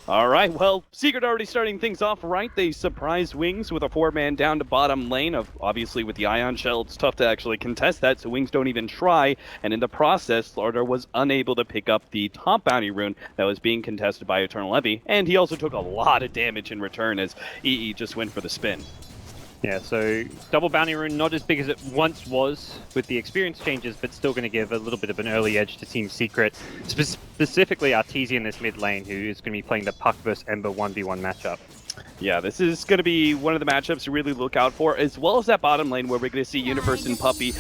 All right, well, Secret already starting things off right. They surprised Wings with a 4-man down to bottom lane. Obviously, with the Ion Shell, it's tough to actually contest that, so Wings don't even try. And in the process, Slaughter was unable to pick up the top bounty rune that was being contested by Eternal Levy. And he also took a lot of damage in return as EE just went for the spin. Yeah, so double bounty rune, not as big as it once was with the experience changes, but still going to give a little bit of an early edge to Team Secret, specifically Artesia in this mid lane, who is going to be playing the Puck vs Ember 1v1 matchup. Yeah, this is going to be one of the matchups to really look out for, as well as that bottom lane where we're going to see Universe and Puppy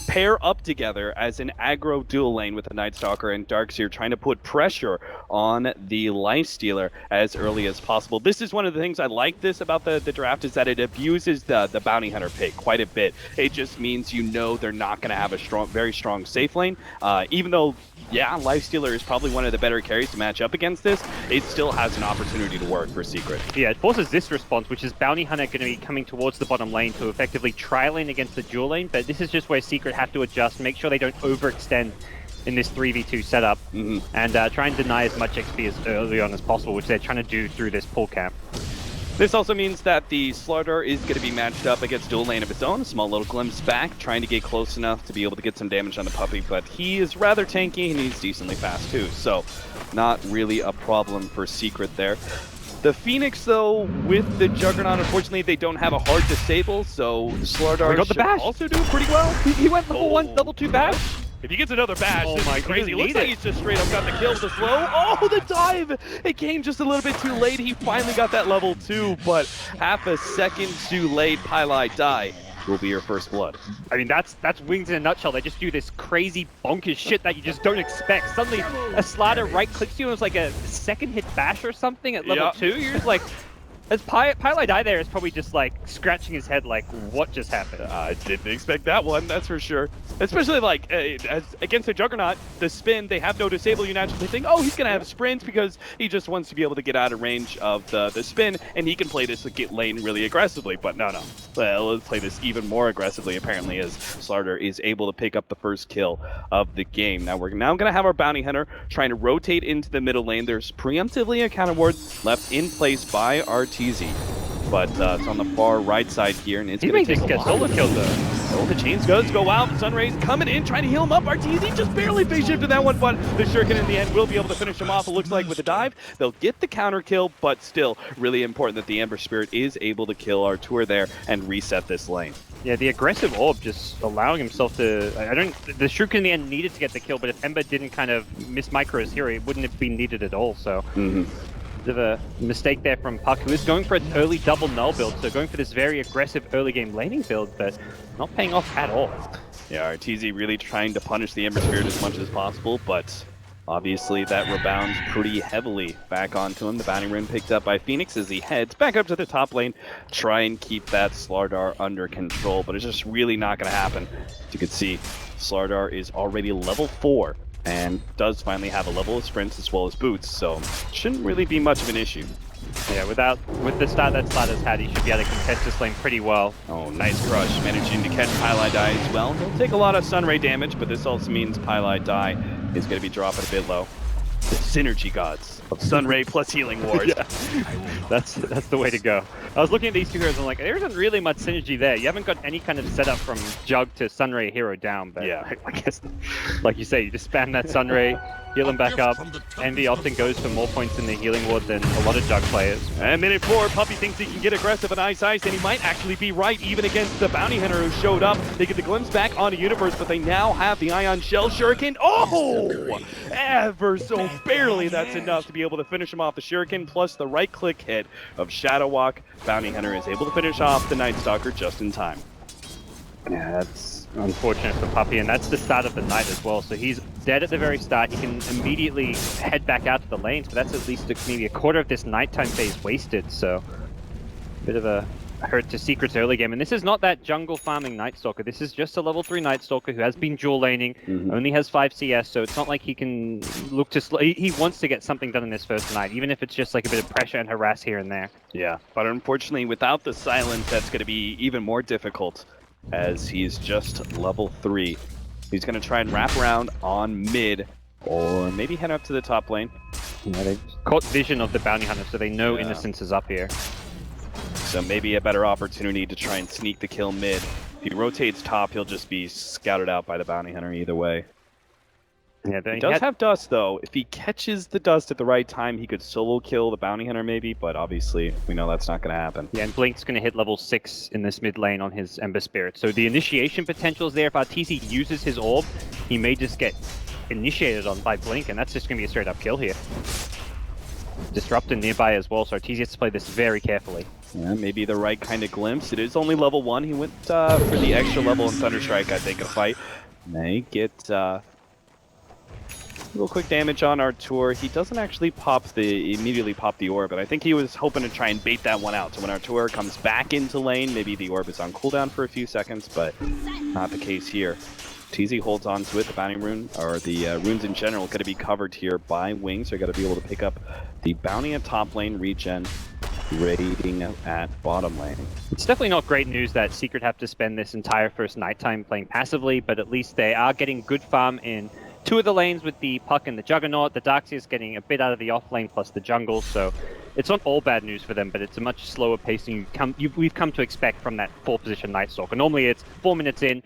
pair up together as an aggro dual lane with the Night Stalker and Darkseer trying to put pressure on the Lifestealer as early as possible. This is one of the things I like this about the draft is that it abuses the Bounty Hunter pick quite a bit. It just means you know they're not going to have a very strong safe lane, even though yeah, Lifestealer is probably one of the better carries to match up against this. It still has an opportunity to work for Secret. Yeah, it forces this response, which is Bounty Hunter going to be coming towards the bottom lane to effectively tri-lane against the dual lane, but this is just where Secret have to adjust, make sure they don't overextend in this 3v2 setup, and try and deny as much XP as early on as possible, which they're trying to do through this pull camp. This also means that the Slaughter is going to be matched up against dual lane of his own. A small little glimpse back, trying to get close enough to be able to get some damage on the Puppy, but he is rather tanky and he's decently fast too, so not really a problem for Secret there. The Phoenix, though, with the Juggernaut, unfortunately, they don't have a hard disable, so Slaughter got the bash. also do pretty well. He went level 1, level 2 bash. If he gets another bash, this is crazy. Looks like he's just straight up got the kill with the slow. Oh, the dive! It came just a little bit too late. He finally got that level 2, but half a second too late. Pylai die will be your first blood. I mean, that's Wings in a nutshell. They just do this crazy bonkers shit that you just don't expect. Suddenly, a Slider right-clicks you and it's like a second hit bash or something at level 2. You're just like... As Pylai Die there is probably just like scratching his head like, what just happened? I didn't expect that one, that's for sure. Especially like, as against the Juggernaut, the spin, they have no disable. You naturally think, oh, he's going to have sprints because he just wants to be able to get out of range of the spin, and he can play this lane really aggressively. But no. Well, let's play this even more aggressively, apparently, as Slaughter is able to pick up the first kill of the game. Now, we're going to have our Bounty Hunter trying to rotate into the middle lane. There's preemptively a counter ward left in place by Artesia. But it's on the far right side here, and it's going to take a solo kill though. Oh, the chains go out. Sunray's coming in, trying to heal him up. Artesia just barely phase shifted that one, but the Shuriken in the end will be able to finish him off. It looks like with a dive, they'll get the counter kill, but still really important that the Ember Spirit is able to kill Artur there and reset this lane. Yeah, the aggressive orb just allowing himself to... The Shuriken in the end needed to get the kill, but if Ember didn't kind of miss micro his hero, it wouldn't have been needed at all, so... Of a mistake there from Puck, who is going for an early double null build, so going for this very aggressive early game laning build, but not paying off at all. Yeah, Artesia really trying to punish the Ember Spirit as much as possible, but Obviously, that rebounds pretty heavily back onto him. The bounty rune picked up by Phoenix as he heads back up to the top lane, try and keep that Slardar under control, but it's just really not going to happen. As you can see, Slardar is already level 4 and does finally have a level of sprints as well as boots, so shouldn't really be much of an issue. Yeah, with the start that Slardar's had, he should be able to contest this lane pretty well. Oh, nice crush, managing to catch Pylai Die as well. He'll take a lot of Sunray damage, but this also means Pylai Die is going to be dropping a bit low. The synergy gods of Sunray plus Healing Ward. Yeah. That's the way to go. I was looking at these two heroes and I'm like, there isn't really much synergy there. You haven't got any kind of setup from Jug to Sunray hero down, but yeah, I guess, like you say, you just spam that Sunray, heal him back up. Envy often goes for more points in the healing ward than a lot of Jug players. And minute 4, Puppey thinks he can get aggressive on Ice, and he might actually be right, even against the Bounty Hunter who showed up. They get the glimpse back onto Universe, but they now have the Ion Shell Shuriken. Oh! Ever so barely that's enough to be able to finish him off the Shuriken, plus the right-click hit of Shadow Walk. Bounty Hunter is able to finish off the Night Stalker just in time. Yeah, that's unfortunate for Puppey, and that's the start of the night as well. So he's dead at the very start. He can immediately head back out to the lanes, but that's at least maybe a quarter of this nighttime phase wasted. So a bit of a hurt to Secret's early game. And this is not that jungle farming Night Stalker. This is just a level 3 Night Stalker who has been dual laning, only has 5 CS, so it's not like he can look to... He wants to get something done in this first night, even if it's just like a bit of pressure and harass here and there. Yeah, but unfortunately, without the silence, that's going to be even more difficult, as he's just level 3. He's going to try and wrap around on mid, or maybe head up to the top lane. Yeah, they've caught vision of the Bounty Hunter, so they know Innocence is up here. So maybe a better opportunity to try and sneak the kill mid. If he rotates top, he'll just be scouted out by the Bounty Hunter either way. Yeah, he does have dust, though. If he catches the dust at the right time, he could solo kill the Bounty Hunter maybe, but obviously we know that's not going to happen. Yeah, and Blink's going to hit level 6 in this mid lane on his Ember Spirit. So the initiation potential is there. If Arteezy uses his orb, he may just get initiated on by Blink, and that's just going to be a straight up kill here. Disruptor nearby as well, so Arteezy has to play this very carefully. Yeah, maybe the right kind of glimpse. It is only level 1. He went for the extra level in Thunderstrike, I think, in a fight. May get real quick damage on Artur. He doesn't actually immediately pop the orb, but I think he was hoping to try and bait that one out. So when Artur comes back into lane, maybe the orb is on cooldown for a few seconds, but not the case here. TZ holds on to it. The bounty rune, or the runes in general, going to be covered here by Wings. They're going to be able to pick up the bounty at top lane, regen, raiding at bottom lane. It's definitely not great news that Secret have to spend this entire first nighttime playing passively, but at least they are getting good farm in 2 of the lanes with the Puck and the Juggernaut. The Darkseer's getting a bit out of the off lane plus the jungle, so it's not all bad news for them, but it's a much slower pace than we've come to expect from that 4th position Night Stalker. Normally it's 4 minutes in,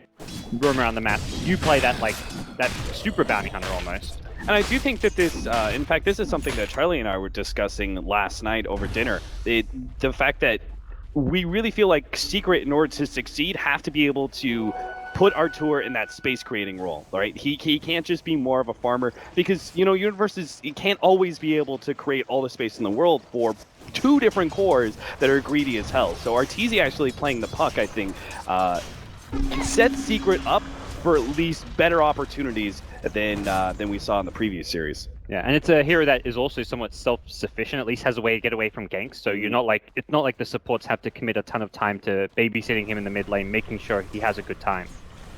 roam around the map. You play that like that super bounty hunter almost. And I do think that this, in fact, this is something that Charlie and I were discussing last night over dinner. The fact that we really feel like Secret, in order to succeed, have to be able to put Artur in that space creating role, right? He can't just be more of a farmer, because, you know, Universe can't always be able to create all the space in the world for 2 different cores that are greedy as hell. So Arteezy actually playing the Puck, I think, sets Secret up for at least better opportunities than we saw in the previous series. Yeah, and it's a hero that is also somewhat self-sufficient, at least has a way to get away from ganks, so it's not like the supports have to commit a ton of time to babysitting him in the mid lane, making sure he has a good time.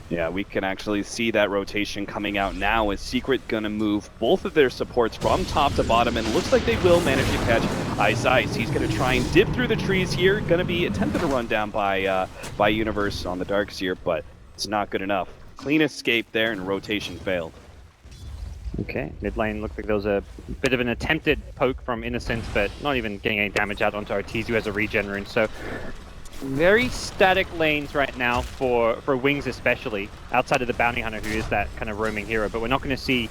Yeah, we can actually see that rotation coming out now, as Secret gonna move both of their supports from top to bottom, and it looks like they will manage to catch Ice. He's gonna try and dip through the trees here, gonna be attempted to run down by Universe on the Darkseer, but it's not good enough. Clean escape there, and rotation failed. Okay, mid lane looked like there was a bit of an attempted poke from Innocence, but not even getting any damage out onto Arteezy, who has a regen rune. So very static lanes right now for Wings especially, outside of the Bounty Hunter, who is that kind of roaming hero, but we're not going to see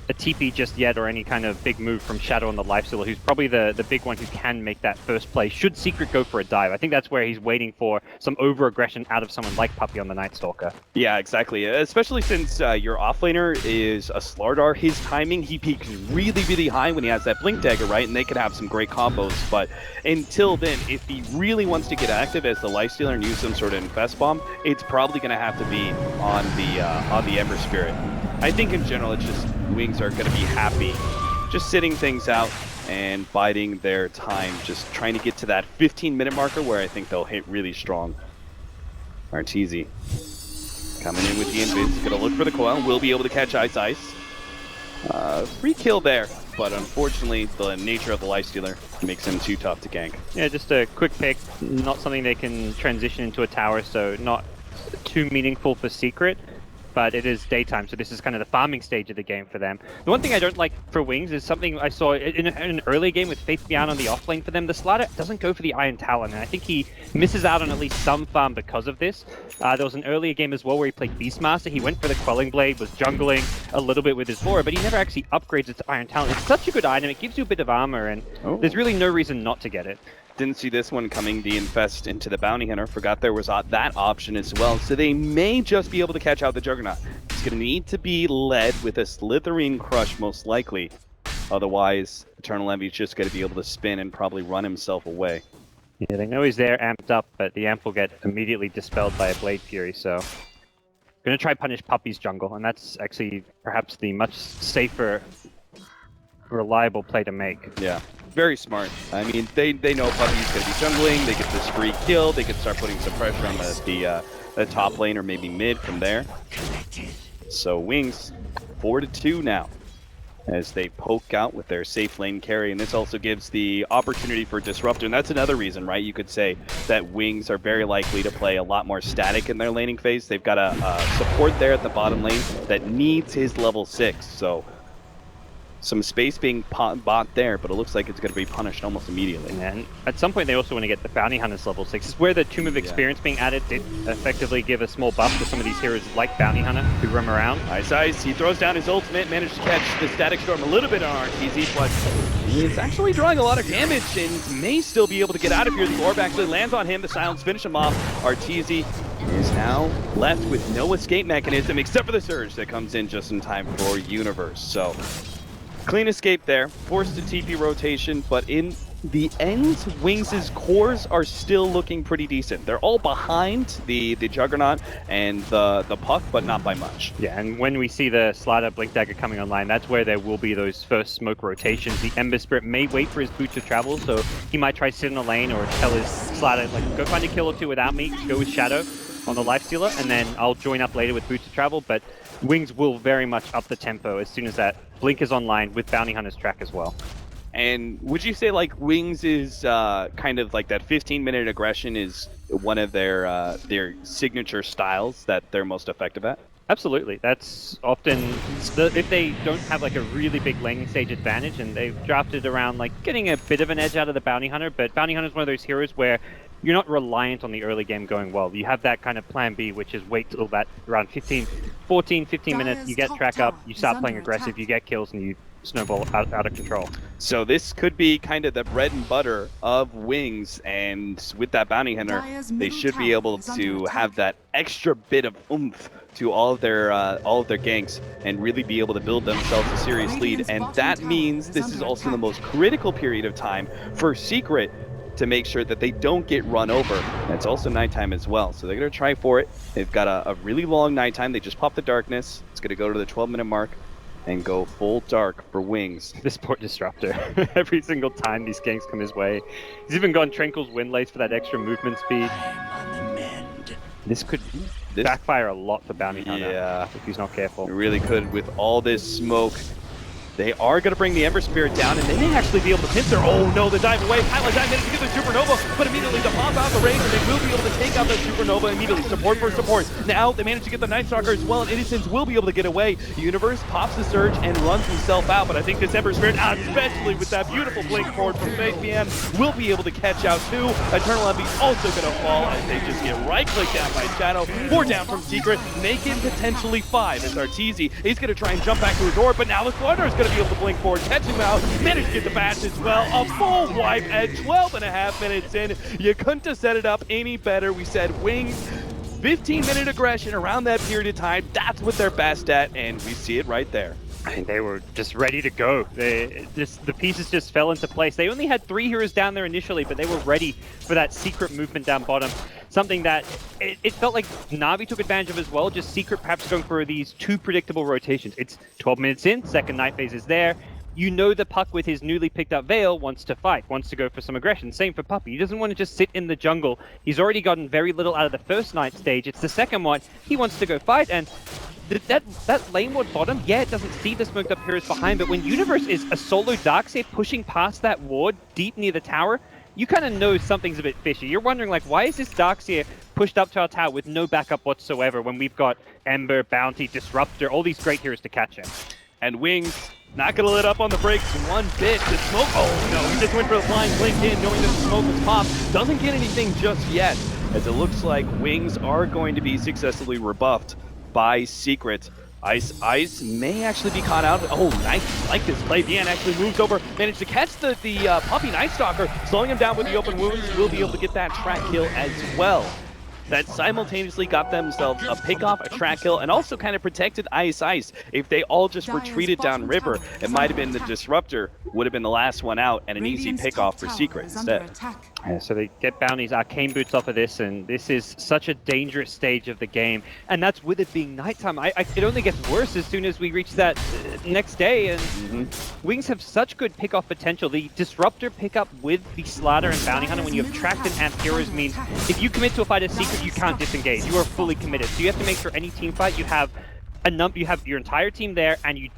a TP just yet, or any kind of big move from Shadow on the Lifestealer, who's probably the big one who can make that first play. Should Secret go for a dive? I think that's where he's waiting for some over-aggression out of someone like Puppey on the Night Stalker. Yeah, exactly. Especially since your offlaner is a Slardar. His timing, he peaks really, really high when he has that Blink Dagger, right? And they can have some great combos. But until then, if he really wants to get active as the Lifestealer and use some sort of Infest Bomb, it's probably going to have to be on the Ember Spirit. I think in general, it's just Wings are going to be happy just sitting things out and biding their time, just trying to get to that 15-minute marker where I think they'll hit really strong. Arteezy coming in with the invis, going to look for the coil, will be able to catch Ice. Free kill there, but unfortunately the nature of the lifestealer makes him too tough to gank. Yeah, just a quick pick, not something they can transition into a tower, so not too meaningful for Secret. But it is daytime, so this is kind of the farming stage of the game for them. The one thing I don't like for Wings is something I saw in an early game with Faith Beyond on the offlane for them. The slider doesn't go for the Iron Talon, and I think he misses out on at least some farm because of this. There was an earlier game as well where he played Beastmaster. He went for the Quelling Blade, was jungling a little bit with his Aura, but he never actually upgrades it to Iron Talon. It's such a good item, it gives you a bit of armor, and there's really no reason not to get it. Didn't see this one coming, the Infest into the Bounty Hunter. Forgot there was that option as well. So they may just be able to catch out the Juggernaut. It's going to need to be led with a Slitherine Crush, most likely. Otherwise, Eternal Envy's just going to be able to spin and probably run himself away. Yeah, they know he's there, amped up, but the amp will get immediately dispelled by a Blade Fury, so... Gonna try punish Puppy's jungle, and that's actually perhaps the much safer, reliable play to make. Yeah. Very smart. I mean, they know Puppy's going to be jungling, they get this free kill, they can start putting some pressure on the top lane or maybe mid from there. So Wings, 4-2 now, as they poke out with their safe lane carry, and this also gives the opportunity for Disruptor, and that's another reason, right? You could say that Wings are very likely to play a lot more static in their laning phase. They've got a support there at the bottom lane that needs his level 6, so... Some space being bought there, but it looks like it's going to be punished almost immediately. And at some point, they also want to get the Bounty Hunters level 6. It's where the Tomb of Experience being added did effectively give a small buff to some of these heroes like Bounty Hunter who roam around. Ice, he throws down his ultimate, managed to catch the Static Storm a little bit on Arteezy, but he's actually drawing a lot of damage and may still be able to get out of here. The orb actually lands on him, the silence finish him off. Arteezy is now left with no escape mechanism except for the Surge that comes in just in time for Universe. So... clean escape there, forced to TP rotation, but in the end, Wings' cores are still looking pretty decent. They're all behind the Juggernaut and the Puck, but not by much. Yeah, and when we see the Slider Blink Dagger coming online, that's where there will be those first smoke rotations. The Ember Spirit may wait for his boot to travel, so he might try sit in a lane or tell his Slider, like, go find a kill or two without me, go with Shadow on the Lifestealer, and then I'll join up later with boot to travel, but Wings will very much up the tempo as soon as that Blink is online with Bounty Hunter's track as well. And would you say like Wings is kind of like that 15-minute aggression is one of their signature styles that they're most effective at? Absolutely. That's often, if they don't have like a really big laning stage advantage, and they've drafted around like getting a bit of an edge out of the Bounty Hunter, but Bounty Hunter is one of those heroes where you're not reliant on the early game going well. You have that kind of plan B, which is wait till that around 15 minutes, you get track up, you start playing aggressive, you get kills, and you snowball out of control. So this could be kind of the bread and butter of Wings, and with that Bounty Hunter, they should be able to have that extra bit of oomph to all of their ganks and really be able to build themselves a serious lead. And that means this is also the most critical period of time for Secret to make sure that they don't get run over. And it's also nighttime as well, so they're going to try for it. They've got a really long nighttime. They just popped the darkness. It's going to go to the 12-minute mark and go full dark for Wings. This poor Disruptor. Every single time these ganks come his way. He's even gone Tranquil's Windlace for that extra movement speed. This could backfire a lot for Bounty Hunter if he's not careful. It really could with all this smoke. They are going to bring the Ember Spirit down, and they may actually be able to pincer. Oh no, the dive away. Pilot dive managed to get the Supernova, but immediately to pop out the range, and they will be able to take out the Supernova immediately. Support for support. Now they manage to get the Night Stalker as well, and Innocence will be able to get away. Universe pops the Surge and runs himself out, but I think this Ember Spirit, especially with that beautiful blink forward from Fabian, will be able to catch out too. Eternal Envy also going to fall as they just get right-clicked down by Shadow. 4 down from Secret, making potentially 5 as Arteezy. He's going to try and jump back to his door, but now the Slaughter is going to be able to blink forward, catch him out, manage to get the bash as well. A full wipe at 12.5 minutes in. You couldn't have set it up any better. We said Wings, 15-minute aggression around that period of time. That's what they're best at, and we see it right there. I mean, they were just ready to go. The pieces just fell into place. They only had 3 heroes down there initially, but they were ready for that secret movement down bottom. Something that it felt like Navi took advantage of as well, just Secret perhaps going for these 2 predictable rotations. It's 12 minutes in, second night phase is there. You know the Puck with his newly picked up Veil wants to fight, wants to go for some aggression. Same for Puppey. He doesn't want to just sit in the jungle. He's already gotten very little out of the first night stage. It's the second one. He wants to go fight, and that lane ward bottom, yeah, it doesn't see the smoked up heroes behind, but when Universe is a solo Darkseer pushing past that ward deep near the tower, you kind of know something's a bit fishy. You're wondering, like, why is this Darkseer pushed up to our tower with no backup whatsoever when we've got Ember, Bounty, Disruptor, all these great heroes to catch him? And Wings not going to let up on the brakes one bit. The smoke, oh no, he just went for the flying blink in, knowing that the smoke was popped. Doesn't get anything just yet, as it looks like Wings are going to be successfully rebuffed by Secret. Ice may actually be caught out. Oh, nice. Like this play. Deanne actually moves over, managed to catch the Puppey Night Stalker, slowing him down with the open wounds. Will be able to get that track kill as well. That simultaneously got themselves a pick-off, a track kill, and also kind of protected Ice. If they all just retreated downriver, it might have been the Disruptor, would have been the last one out, and an easy pick-off for Secret instead. Yeah, so they get Bounty's Arcane Boots off of this, and this is such a dangerous stage of the game. And that's with it being nighttime. It only gets worse as soon as we reach that next day, and Wings have such good pick-off potential. The Disruptor pickup with the Slatter and Bounty Hunter, when you have tracked and amp heroes, means if you commit to a fight as Secret, you can't disengage. You are fully committed. So you have to make sure any team fight you have you have your entire team there, and you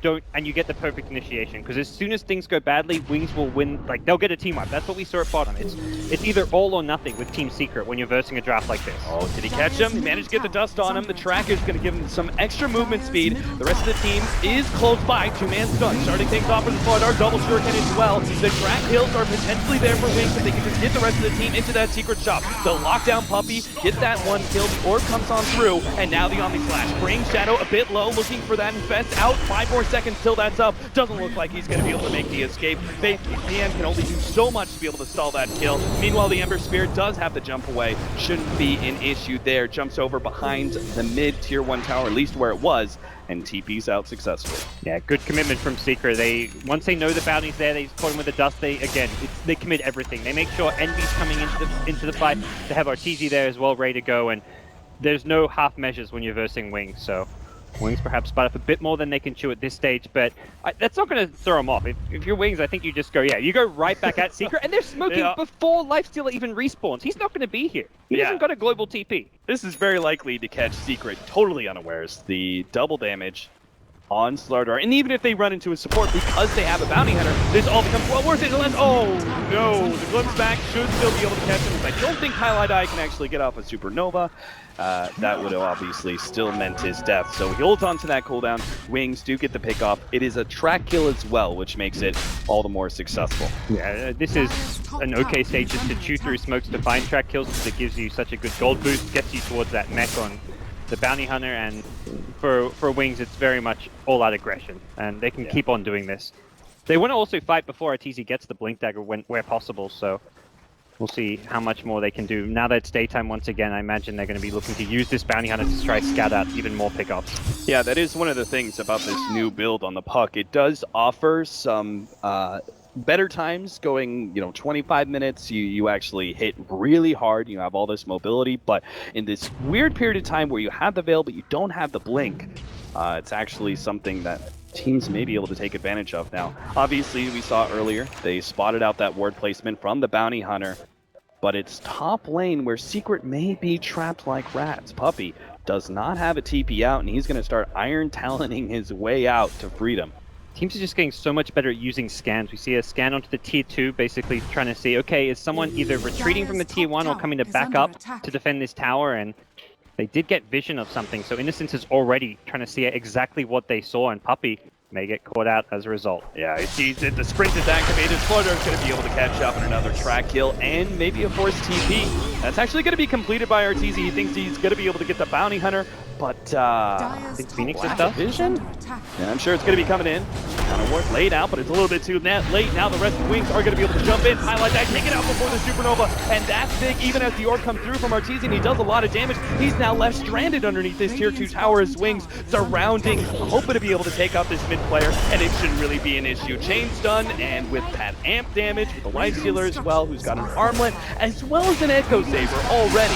get the perfect initiation. Because as soon as things go badly, Wings will win. Like, they'll get a team wipe. That's what we saw at bottom. It's either all or nothing with Team Secret when you're versing a draft like this. Oh, did he catch him? He managed to get the dust on him. The tracker is going to give him some extra movement speed. The rest of the team is close by. 2-man stun. Starting things off with the Slaughter. Double shuriken as well. The track kills are potentially there for Wings if they can just get the rest of the team into that secret shop. The lockdown Puppey, get that one kill. The orb comes on through, and now the Omni Slash. Bring Shadow a bit low, looking for that infest out. 5 more seconds till that's up. Doesn't look like he's going to be able to make the escape. Deanne can only do so much to be able to stall that kill. Meanwhile, the Ember Spirit does have the jump away. Shouldn't be an issue there. Jumps over behind the mid tier 1 tower, at least where it was, and TP's out successfully. Yeah, good commitment from Secret. Once they know the bounty's there, they caught him with the dust. They commit everything. They make sure Envy's coming into the fight. They have Arteezy there as well, ready to go, and there's no half measures when you're versing Wings. So Wings perhaps bite off a bit more than they can chew at this stage, but that's not going to throw them off. If you're Wings, I think you just go, you go right back at Secret, and they're smoking before Lifestealer even respawns. He's not going to be here. He hasn't got a global TP. This is very likely to catch Secret totally unawares. The double damage on Slardar, and even if they run into a support because they have a bounty hunter, this all becomes well worth it unless, oh no, the glimpse back should still be able to catch him. I don't think Highlight Eye can actually get off a Supernova. That would have obviously still meant his death. So he holds on to that cooldown. Wings do get the pick off. It is a track kill as well, which makes it all the more successful. Yeah, this is an okay stage just to chew through smokes to find track kills because it gives you such a good gold boost, gets you towards that mech on the bounty hunter, and for Wings it's very much all-out aggression, and they can keep on doing this. They want to also fight before Arteezy gets the blink dagger where possible, so we'll see how much more they can do. Now that it's daytime once again, I imagine they're going to be looking to use this bounty hunter to try to scout out even more pickups. Yeah, that is one of the things about this new build on the Puck. It does offer some better times going, 25 minutes, you actually hit really hard, you have all this mobility, but in this weird period of time where you have the Veil but you don't have the blink, it's actually something that teams may be able to take advantage of now. Obviously, we saw earlier, they spotted out that ward placement from the bounty hunter, but it's top lane where Secret may be trapped like rats. Puppey does not have a TP out, and he's going to start Iron Taloning his way out to freedom. Teams are just getting so much better at using scans. We see a scan onto the tier 2, basically trying to see, okay, is someone either retreating from the tier 1 or coming to back up to defend this tower? And they did get vision of something, so Innocence is already trying to see exactly what they saw, and Puppey may get caught out as a result. Yeah, he sees it. The sprint is activated. Flutter is going to be able to catch up in another track kill and maybe a forced TP. That's actually going to be completed by Arteezy. He thinks he's going to be able to get the bounty hunter, but I think Phoenix is the vision. Yeah, I'm sure it's going to be coming in. Counter warp laid out, but it's a little bit too late. Now the rest of the Wings are going to be able to jump in, highlight that, take it out before the supernova, and that's big. Even as the orb comes through from Arteezy, and he does a lot of damage, he's now left stranded underneath this tier 2 tower as Wings surrounding, hoping to be able to take out this mid player, and it shouldn't really be an issue. Chain stun, and with that amp damage, with the life stealer as well, who's got an armlet, as well as an echo saber already.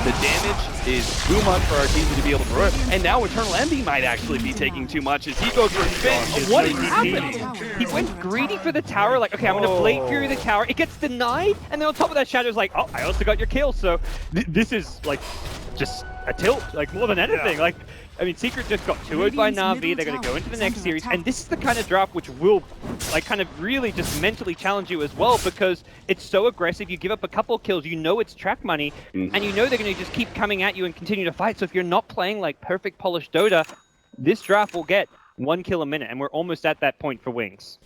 The damage is too much for Arteezy to be able to run, and now Eternal Envy might actually be taking too much as he goes for a spin. What is happening? He went greedy for the tower, like, okay, I'm gonna Blade Fury the tower. It gets denied, and then on top of that, Shadow's like, oh, I also got your kill, so this is, like, just a tilt, like, more than anything. Like, I mean, Secret just got 2-0'd by Navi. They're going to go into the next series, and this is the kind of draft which will, like, kind of really just mentally challenge you as well, because it's so aggressive. You give up a couple of kills, you know it's track money, and you know they're going to just keep coming at you and continue to fight. So if you're not playing like perfect polished Dota, this draft will get 1 kill a minute, and we're almost at that point for Wings.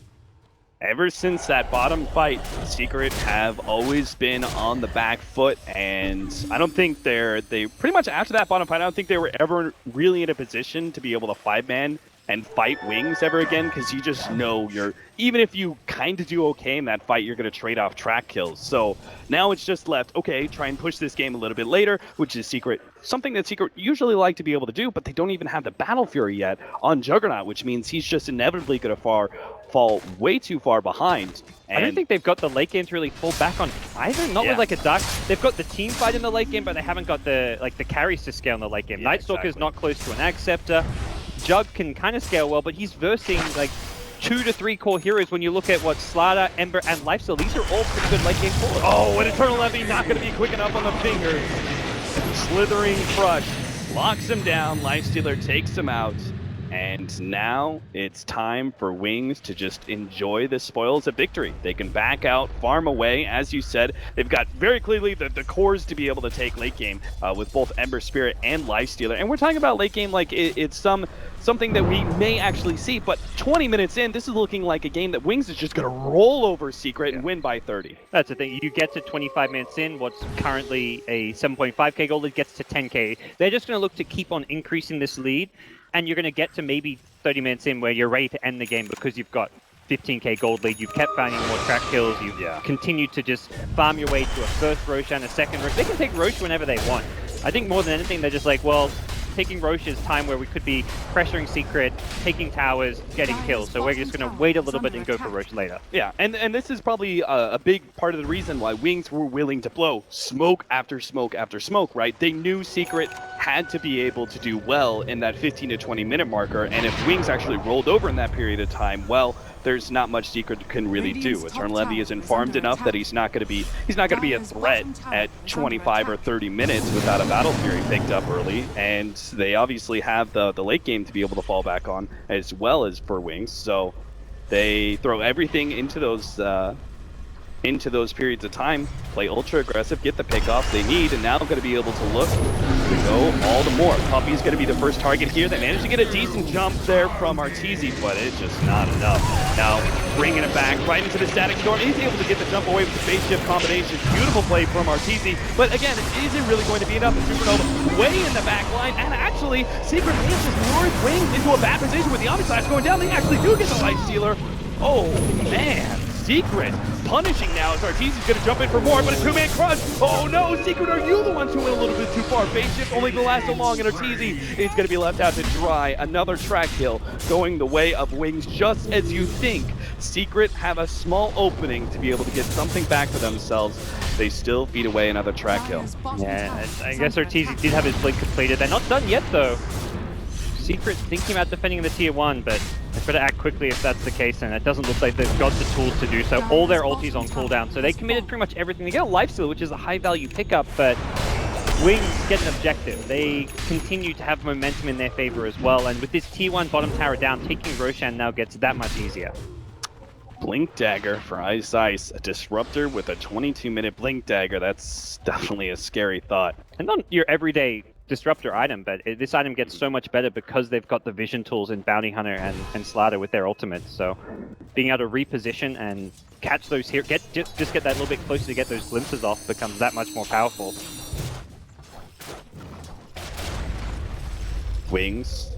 Ever since that bottom fight, Secret have always been on the back foot, and I don't think they pretty much after that bottom fight, I don't think they were ever really in a position to be able to 5-man and fight Wings ever again, because you just know even if you kind of do okay in that fight, you're going to trade off track kills. So now it's just left, okay, try and push this game a little bit later, which is something that Secret usually like to be able to do, but they don't even have the Battle Fury yet on Juggernaut, which means he's just inevitably going to fall way too far behind. And I don't think they've got the late game to really fall back on either. Not with like a Dark. They've got the team fight in the late game, but they haven't got the carries to scale in the late game. Yeah, Nightstalker's not close to an Ag Scepter. Jug can kind of scale well, but he's versing like 2 to 3 core heroes when you look at what Slaughter, Ember, and Lifesteal. These are all pretty good late game forwards. Oh, and Eternal Envy not going to be quick enough on the fingers. Slithering Crush locks him down. Lifestealer takes him out. And now it's time for Wings to just enjoy the spoils of victory. They can back out, farm away. As you said, they've got very clearly the cores to be able to take late game with both Ember Spirit and Lifestealer. And we're talking about late game like it's something that we may actually see. But 20 minutes in, this is looking like a game that Wings is just going to roll over Secret and win by 30. That's the thing. You get to 25 minutes in, what's currently a 7.5k gold lead gets to 10k. They're just going to look to keep on increasing this lead. And you're going to get to maybe 30 minutes in where you're ready to end the game because you've got 15k gold lead, you've kept finding more track kills, you've continued to just farm your way to a first Roshan, a second Rosh. They can take Rosh whenever they want. I think more than anything, they're just like, well, taking Rosh is time where we could be pressuring Secret, taking towers, getting kills. So we're just going to wait a little bit and go for Rosh later. Yeah, and this is probably a big part of the reason why Wings were willing to blow smoke after smoke after smoke, right? They knew Secret had to be able to do well in that 15 to 20 minute marker, and if Wings actually rolled over in that period of time, well, there's not much Secret can really do. Eternal Envy isn't farmed enough that he's not going to be a threat at 25 or 30 minutes without a Battle Fury picked up early, and they obviously have the late game to be able to fall back on as well as for Wings. So they throw everything into those periods of time, play ultra aggressive, get the pickoff they need, and now going to be able to look to go all the more. Puppey's going to be the first target here. They managed to get a decent jump there from Arteezy, but it's just not enough. Now bringing it back right into the Static Storm. He's able to get the jump away with the phase shift combination. Beautiful play from Arteezy, but again, it isn't really going to be enough. The Supernova way in the back line, and actually, Secret manages lured Wings into a bad position with the Omnislash going down. They actually do get the Life Stealer. Oh man, Secret punishing now as Arteezy's going to jump in for more, but a two-man crush. Oh no, Secret, are you the ones who went a little bit too far? Phase shift only to last so long, and Arteezy is going to be left out to dry. Another track kill going the way of Wings, just as you think. Secret have a small opening to be able to get something back for themselves. They still feed away another track kill. Yeah, I guess Arteezy did have his blink completed. They're not done yet though. Secret thinking about defending the tier 1, but they've got to act quickly if that's the case, and it doesn't look like they've got the tools to do so. All their ultis on cooldown, so they committed pretty much everything. They get a lifesteal, which is a high-value pickup, but Wings get an objective. They continue to have momentum in their favor as well, and with this tier 1 bottom tower down, taking Roshan now gets that much easier. Blink Dagger for Ice, a Disruptor with a 22-minute Blink Dagger. That's definitely a scary thought. And not your everyday disruptor item, but this item gets so much better because they've got the vision tools in Bounty Hunter and Slaughter with their ultimates. So being able to reposition and catch those here, just get that little bit closer to get those glimpses off becomes that much more powerful. Wings.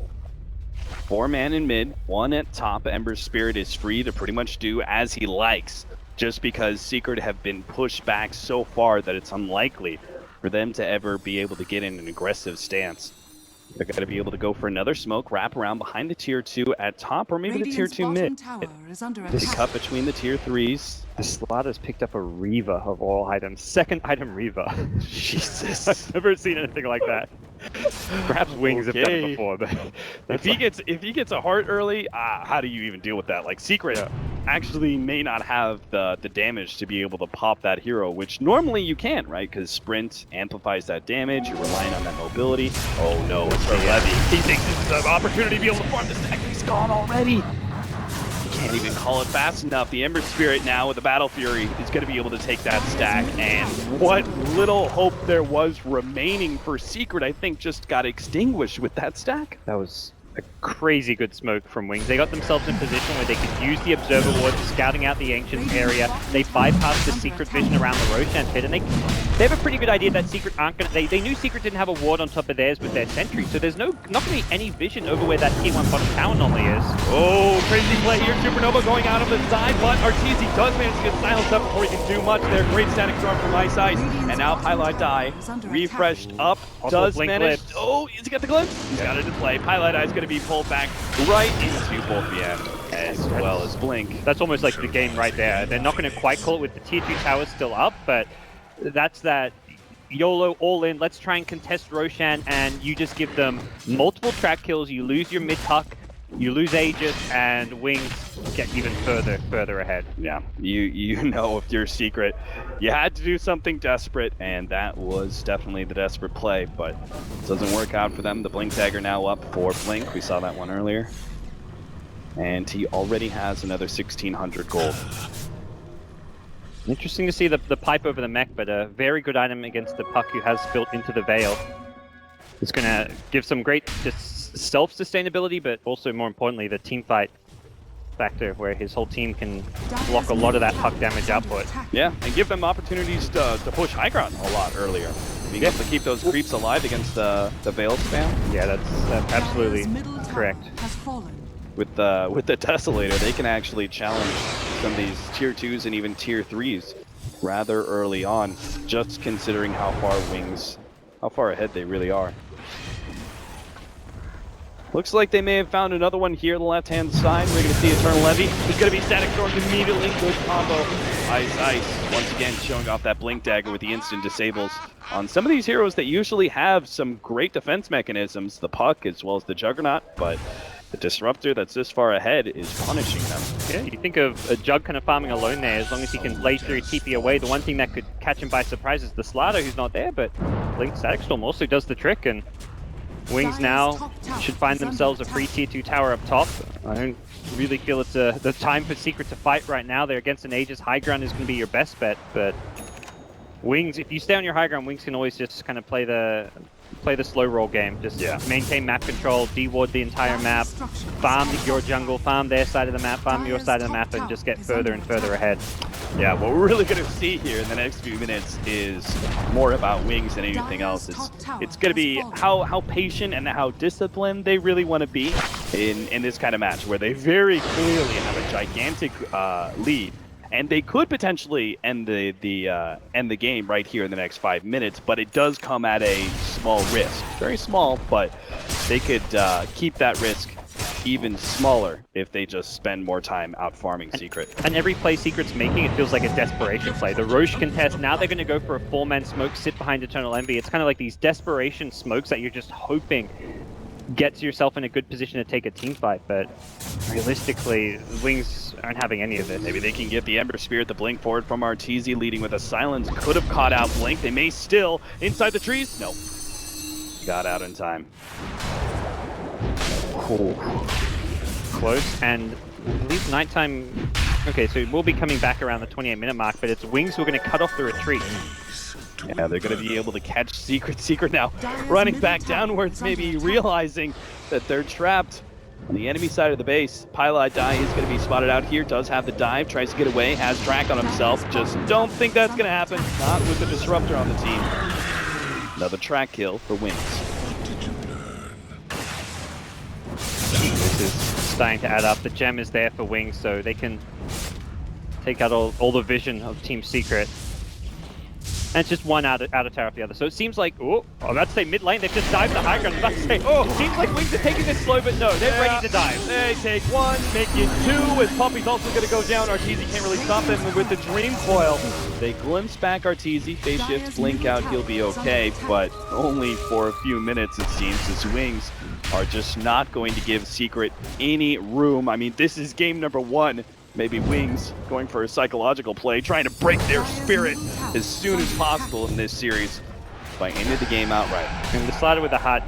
4-man in mid, 1 at top. Ember's Spirit is free to pretty much do as he likes, just because Secret have been pushed back so far that it's unlikely for them to ever be able to get in an aggressive stance. They're going to be able to go for another smoke, wrap around behind the tier 2 at top, or maybe the tier 2 mid. They cut between the tier 3s. The Slaughter's picked up a Reaver of all items. Second item Reaver. Jesus. I've never seen anything like that. Perhaps Wings have done it before, but if he gets a heart early, how do you even deal with that? Like Secret actually may not have the damage to be able to pop that hero, which normally you can, right? Because Sprint amplifies that damage. You're relying on that mobility. Oh no, it's the Levy. He thinks this is an opportunity to be able to farm this deck. He's gone already. Can't even call it fast enough. The Ember Spirit now with the Battle Fury is going to be able to take that stack, and what little hope there was remaining for Secret, I think, just got extinguished with that stack. That was a crazy good smoke from Wings. They got themselves in position where they could use the Observer Ward, scouting out the Ancient area. They bypassed the Secret vision around the Roshan pit, and they have a pretty good idea that Secret aren't going to... They knew Secret didn't have a ward on top of theirs with their sentry, so there's not going to be any vision over where that tier 1 bottom tower normally is. Oh, crazy play here. Supernova going out on the side, but Arteezy does manage to get silenced up before he can do much there. Great static storm from Ice Ice. And now Pylite Die, refreshed up, does manage... Oh, he's got the glimpse. He's got it to play. Pylite Die is going to be pulled back right into both BM as well as Blink. That's almost like the game right there. They're not going to quite call it with the tier 2 towers still up, but that's that YOLO all in. Let's try and contest Roshan, and you just give them multiple track kills. You lose your mid puck, you lose Aegis, and Wings get even further ahead. Yeah, you know if you're Secret, you had to do something desperate, and that was definitely the desperate play, but it doesn't work out for them. The Blink dagger now up for Blink. We saw that one earlier. And he already has another 1,600 gold. Interesting to see the pipe over the mech, but a very good item against the puck who has built into the Veil. It's going to give some great just self-sustainability, but also more importantly the team fight factor where his whole team can block a lot of that puck damage output. Yeah, and give them opportunities to push high ground a lot earlier. Being able to keep those creeps alive against the Veil spam. Yeah, that's absolutely correct. With the Desolator, they can actually challenge some of these tier 2s and even tier 3s rather early on, just considering how far ahead they really are. Looks like they may have found another one here on the left-hand side. We're going to see Eternal Levy. It's going to be Static Storm immediately. Good combo. Ice Ice, once again, showing off that Blink Dagger with the instant disables on some of these heroes that usually have some great defense mechanisms, the Puck as well as the Juggernaut, but the Disruptor that's this far ahead is punishing them. Yeah, you think of a Jug kind of farming alone there, as long as he can lay through TP away. The one thing that could catch him by surprise is the Slaughter, who's not there, but Blink Static Storm also does the trick, and Wings now should find themselves a free tier 2 tower up top. I don't really feel it's the time for Secret to fight right now. They're against an Aegis. High ground is going to be your best bet, but Wings, if you stay on your high ground, Wings can always just kind of play the slow roll game. Just maintain map control, de-ward the entire map, farm your jungle, farm their side of the map, farm your side of the map, and just get further and further ahead. Yeah, what we're really going to see here in the next few minutes is more about Wings than anything else. It's going to be how patient and how disciplined they really want to be in this kind of match, where they very clearly have a gigantic lead. And they could potentially end the game right here in the next 5 minutes, but it does come at a small risk. Very small, but they could keep that risk even smaller if they just spend more time out farming Secret. And every play Secret's making, it feels like a desperation play. The Roche contest, now they're going to go for a 4-man smoke, sit behind Eternal Envy. It's kind of like these desperation smokes that you're just hoping gets yourself in a good position to take a team fight, but realistically, Wings aren't having any of it. Maybe they can get the Ember Spirit, the Blink forward from Arteezy, leading with a silence. Could have caught out Blink. They may still. Inside the trees? No. Got out in time. Cool. Close, and I believe nighttime... Okay, so we'll be coming back around the 28-minute mark, but it's Wings who are going to cut off the retreat. Yeah, they're going to be able to catch Secret. Secret now running back downwards, maybe realizing that they're trapped on the enemy side of the base. Pylai Die is going to be spotted out here, does have the dive, tries to get away, has track on himself. Just don't think that's going to happen. Not with the Disruptor on the team. Another track kill for Wings. This is starting to add up. The gem is there for Wings, so they can take out all the vision of Team Secret. And it's just one out of tower after the other. So it seems like, I'm about to say mid lane, they've just dived the high ground. I'm about to say, it seems like Wings are taking this slow, but no, they're ready to dive. They take one, make it two, as Puppy's also going to go down. Arteezy can't really stop them with the Dream Coil. They glimpse back Arteezy, phase shift, blink out, he'll be okay, but only for a few minutes it seems, as Wings are just not going to give Secret any room. I mean, this is game number 1. Maybe Wings going for a psychological play, trying to break their spirit as soon as possible in this series by ending the game outright. And the slider with the hut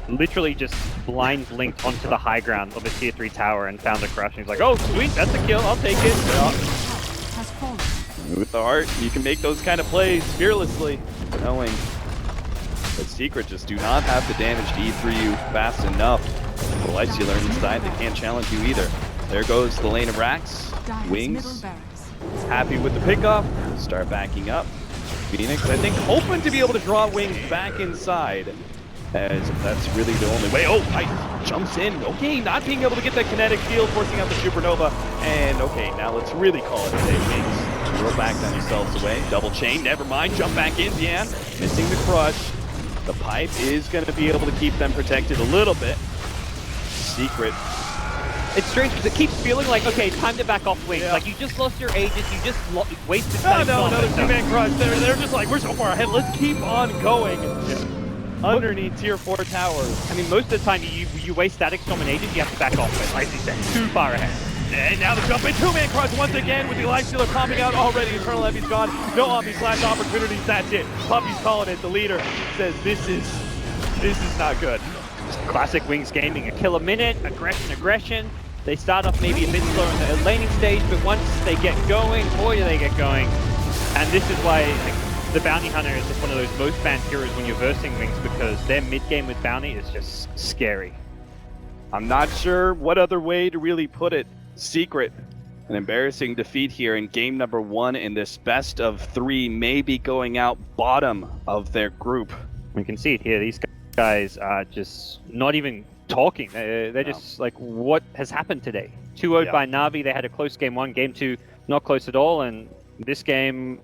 literally just blind linked onto the high ground of a tier 3 tower and found the crush. And he's like, oh sweet, that's a kill, I'll take it. With the heart, you can make those kind of plays fearlessly, knowing that Secret just do not have the damage to eat through you fast enough. The lights you learn inside, they can't challenge you either. There goes the lane of Rax. Wings happy with the pickoff. Start backing up. Phoenix, I think, hoping to be able to draw Wings back inside, as that's really the only way. Oh, Ice jumps in. Okay, not being able to get that kinetic field, forcing out the Supernova. And okay, now let's really call it a day. Wings roll back on yourselves away. Double chain, never mind. Jump back in, Dian. Missing the crush. The pipe is going to be able to keep them protected a little bit. Secret. It's strange because it keeps feeling like, okay, time to back off Wings. Yeah. Like, you just lost your Aegis, you just wasted time. No, another two-man crush. They're just like, we're so far ahead, let's keep on going. Underneath tier 4 towers. I mean, most of the time you waste Static Storm and Aegis, you have to back off, but Icy said too far ahead. And now the jump in, two-man crush once again with the life stealer popping out already. Eternal Heavy's gone. No omni-slash opportunities, that's it. Puppy's calling it. The leader says this is not good. Classic Wings gaming, a kill a minute, aggression. They start off maybe a bit slower in the laning stage, but once they get going, boy do they get going. And this is why the Bounty Hunter is just one of those most banned heroes when you're versing Wings, because their mid-game with Bounty is just scary. I'm not sure what other way to really put it. Secret, an embarrassing defeat here in game number 1 in this best of 3, maybe going out bottom of their group. We can see it here, these guys are just not even talking. They're just like, what has happened today? 2-0'd by Navi. They had a close game 1, game 2 not close at all, and this game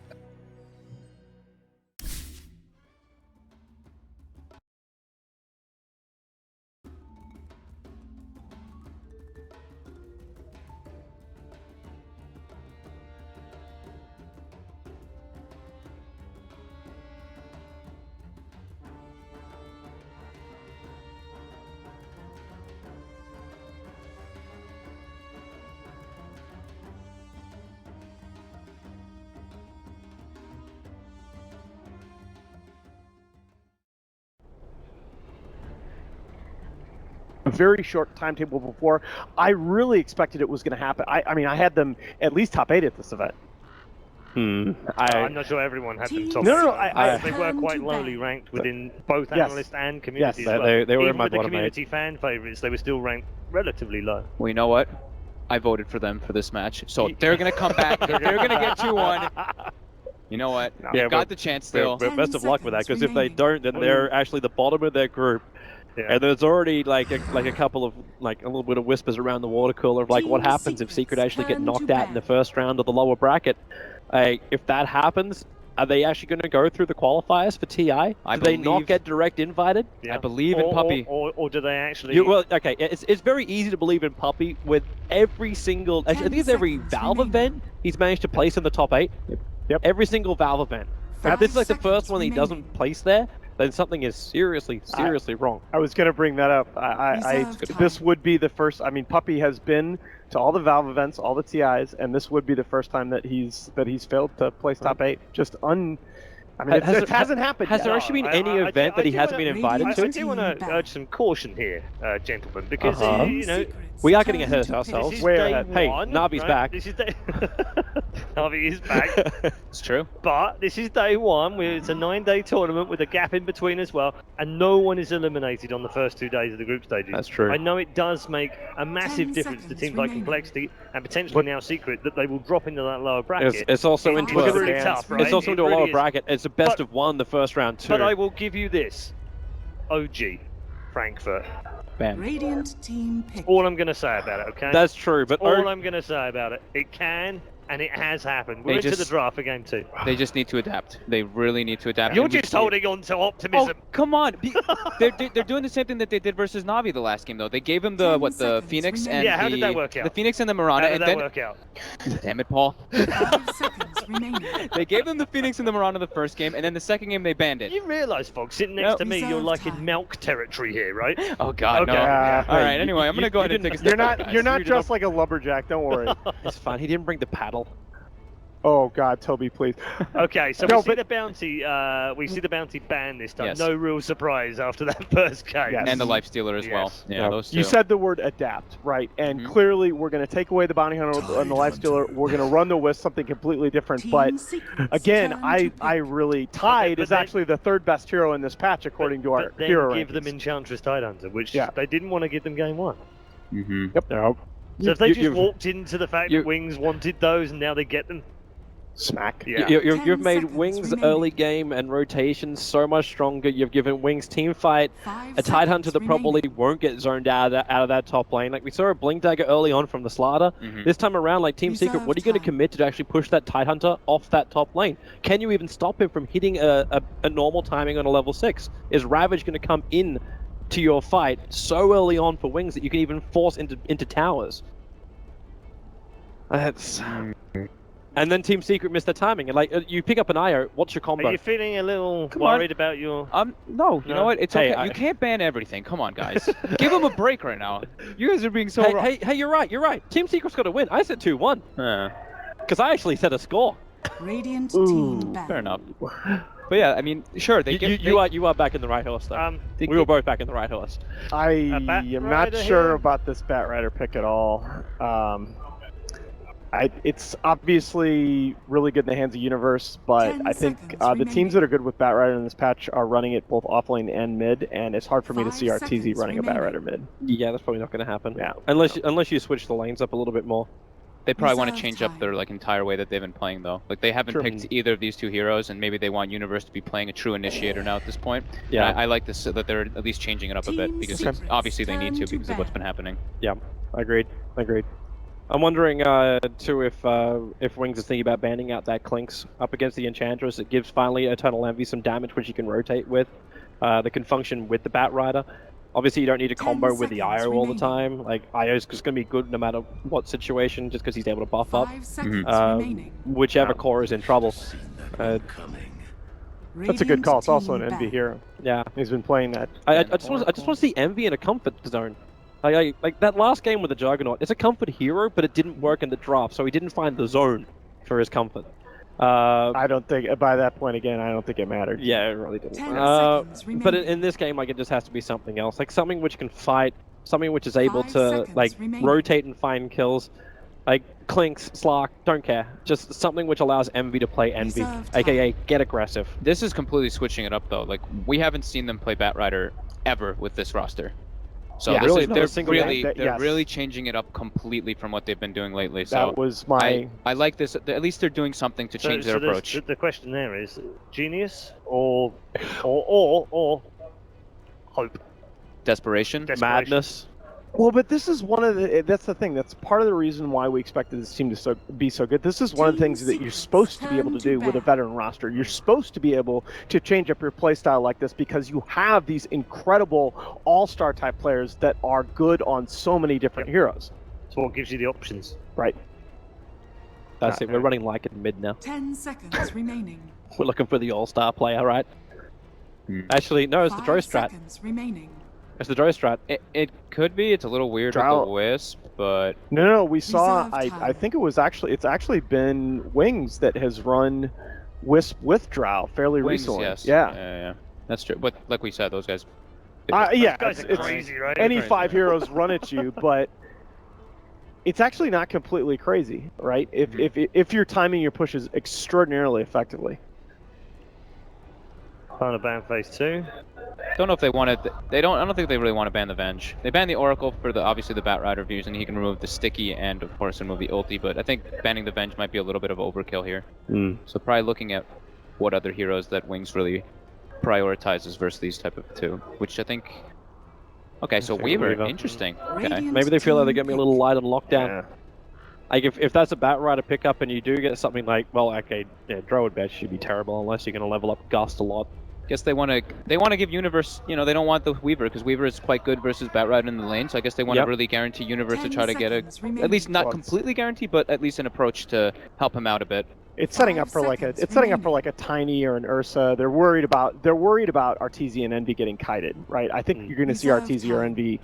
a very short timetable before. I really expected it was going to happen. I mean, I had them at least top 8 at this event. I'm not sure everyone had them top. No. They were quite lowly ranked within both analyst and community. Yes, as well. they were Even my with the bottom community fan favorites, they were still ranked relatively low. Well, you know what? I voted for them for this match, so they're gonna come back. They're gonna get 2-1. You know what? They've got the chance still. Best of luck with that, because if they don't, then they're actually the bottom of their group. Yeah. And there's already like a couple of a little bit of whispers around the water cooler of like what happens if Secret actually get knocked out in the first round of the lower bracket. If that happens, are they actually going to go through the qualifiers for TI? Do they not get direct invited? I believe in Puppy. Or do they actually? Well, okay, it's very easy to believe in Puppy with every single. I think it's every Valve event he's managed to place in the top 8. Yep. Every single Valve event. If this is like the first one he doesn't place there, then something is seriously wrong. I was going to bring that up. This would be the first. I mean, Puppy has been to all the Valve events, all the TIs, and this would be the first time that he's failed to place top 8. I mean, it hasn't happened. Has yet. there actually been any event that he hasn't been invited to? I do want to urge some caution here, gentlemen, because we are getting ahead of ourselves. Hey, Navi's back. This is day Navi is back. It's true. But this is day one. It's a 9-day tournament with a gap in between as well, and no one is eliminated on the first 2 days of the group stages. That's true. I know it does make a massive 10 difference to seconds teams like remaining. Complexity and potentially now Secret that they will drop into that lower bracket. It's also into It's a, really tough, right? it's also It into a really lower is. bracket. It's a best But- of one the first round too. But I will give you this. OG, Frankfurt. Bam. Radiant team pick. All I'm going to say about it, okay? That's true, but all I'm going to say about it. It can, and it has happened. We're They into the just- draft for game 2. They just need to adapt. They really need to adapt. You're and we just see it. holding on to optimism. Oh, come on! They're doing the same thing that they did versus Navi the last game, though. They gave him the 10 the seconds Phoenix remaining. and Yeah, how did the that work out? the Phoenix and the How Mirana, did and that then work out? damn it, Paul. 5 seconds remaining. They gave them the Phoenix and the Mirana the first game, and then the second game they banned it. You realise, folks, sitting next Nope. to me, you're Reserve like in time. Milk territory here, right? Oh God, no! Okay. All right, anyway, I'm gonna go ahead and take a step You're back, not. guys. You're not You dressed like a lumberjack. Don't worry. It's fine. He didn't bring the paddle. Oh God, Toby, please. Okay, so No, we see but- the bounty. We see the bounty ban this time. Yes. No real surprise after that first game. Yes. And the Life Stealer as well. Yes. Yeah, those two. You said the word adapt, right? And Mhm. clearly, we're going to take away the bounty hunter and the life stealer. We're going to run the with something completely different. Team But Secret's again, turn to I pick. really Tide but is then- actually the third best hero in this patch according to our But then hero give rankings. them Enchantress Tidehunter, which Yeah. they didn't want to give them game 1. Mm-hmm. Yep. No. So if they You- just you've- walked into the fact you- that Wings wanted those and now they get them, Smack. yeah. You've 10 made seconds Wings remaining. early game and rotation so much stronger. You've given Wings team fight. 5 A Tidehunter seconds that probably remaining. won't get zoned out of that top lane. Like we saw a Blink Dagger early on from the Slaughter. Mhm. This time around, like Team Secret, what are you going to Reserve time. commit to actually push that Tidehunter off that top lane? Can you even stop him from hitting a normal timing on a level 6? Is Ravage going to come in to your fight so early on for Wings that you can even force into towers? That's... And then Team Secret missed their timing. And like, you pick up an IO, what's your combo? Are you feeling a little Come on. worried about your... No, you No. know what? It's Hey, okay. You can't ban everything. Come on, guys. Give them a break right now. You guys are being so wrong. Hey, you're right. Team Secret's got to win. I said 2-1. Because I actually said a score. Radiant team back. Fair enough. But yeah, I mean, sure, they get. You are back in the right horse, though. they we were get- both back in the right horse. I Bat am not Rider sure here? about this Bat Rider pick at all. It's obviously really good in the hands of Universe, but 10 I think seconds the remaining. teams that are good with Bat Rider in this patch are running it both offlane and mid, and it's hard for me to 5 see RTZ seconds running a Bat remaining. Rider mid. Yeah, that's probably not going to happen. Yeah. Unless you switch the lanes up a little bit more. They probably want to Reserve change time. up their like entire way that they've been playing, though. Like they haven't Sure. picked either of these two heroes, and maybe they want Universe to be playing a true initiator now at this point. Yeah. And I like this that they're at least changing it up a bit Team because Secret's obviously they need turn to to because of what's ban. been happening. Yeah, agreed. I'm wondering too if Wings is thinking about banning out that Clinks up against the Enchantress. It gives finally Eternal Envy some damage which you can rotate with. That can function with the Bat Rider. Obviously, you don't need a 10 combo with the seconds IO all the remaining. time. Like IO's just going to be good no matter what situation, just because he's able to buff up. 5 seconds Uh, remaining. whichever core is in trouble. That's a good call. It's also an Radiant Envy team hero. Yeah. He's been playing that. I just want to see Envy in a comfort zone. Like that last game with the Juggernaut, it's a comfort hero, but it didn't work in the draft, so he didn't find the zone for his comfort. I don't think by that point again, I don't think it mattered. Yeah, it really didn't. 10 seconds remaining. But in this game, like it just has to be something else, like something which can fight, something which is able 5 to seconds like remaining. rotate and find kills, like Clinks, Slark, don't care. Just something which allows Envy to play Envy, Reserve time. aka get aggressive. This is completely switching it up, though. Like we haven't seen them play Bat Rider ever with this roster. So Yeah, this really, is, not a they're single really game. they're Yes. really changing it up completely from what they've been doing lately. So That was my. I like this. At least they're doing something to change their there's- approach. The question there is genius or hope. Desperation. Madness. Well, but this is one of the. That's the thing. That's part of the reason why we expected this team to be so good. This is one of the things that you're supposed to be able to do with a veteran roster. You're supposed to be able to change up your playstyle like this because you have these incredible all-star type players that are good on so many different heroes. So what gives you the options? Right. That's it. We're running like in mid now. 10 seconds remaining. We're looking for the all-star player, right? Actually, no, it's the 5 Drow strat. seconds remaining. It's the Drow strat. It could be. It's a little weird with Drow- the Wisp, but No, we saw. Reserve I time. think it's actually been Wings that has run Wisp with Drow fairly Wings, recently. yes. Yeah. Yeah. That's true. But like we said, those guys. Yeah. Those guys It's are crazy, right? any Crazy. 5 heroes run at you, but it's actually not completely crazy, right? If you're timing your pushes extraordinarily effectively. Final ban phase 2. Don't know if they wanted. I don't think they really want to ban the Venge. They banned the Oracle for obviously the Batrider views, and he can remove the sticky and of course remove the ulti. But I think banning the Venge might be a little bit of overkill here. So probably looking at what other heroes that Wings really prioritizes versus these type of two, which I think. Okay, so Weaver, interesting. Okay. Maybe they feel like they're getting a little light on lockdown. Yeah. Like if that's a Batrider pickup and you do get something like, well, okay, yeah, Droid Badge should be terrible unless you're going to level up Gust a lot. Guess they want to give Universe, you know, they don't want the Weaver because Weaver is quite good versus Batrider in the lane, so I guess they want to really guarantee Universe to try to get at least not completely guarantee, but at least an approach to help him out a bit. It's setting up for like a Tiny or an Ursa. They're worried about Arteezy and Envy getting kited, right? I think you're going to see Arteezy or Envy,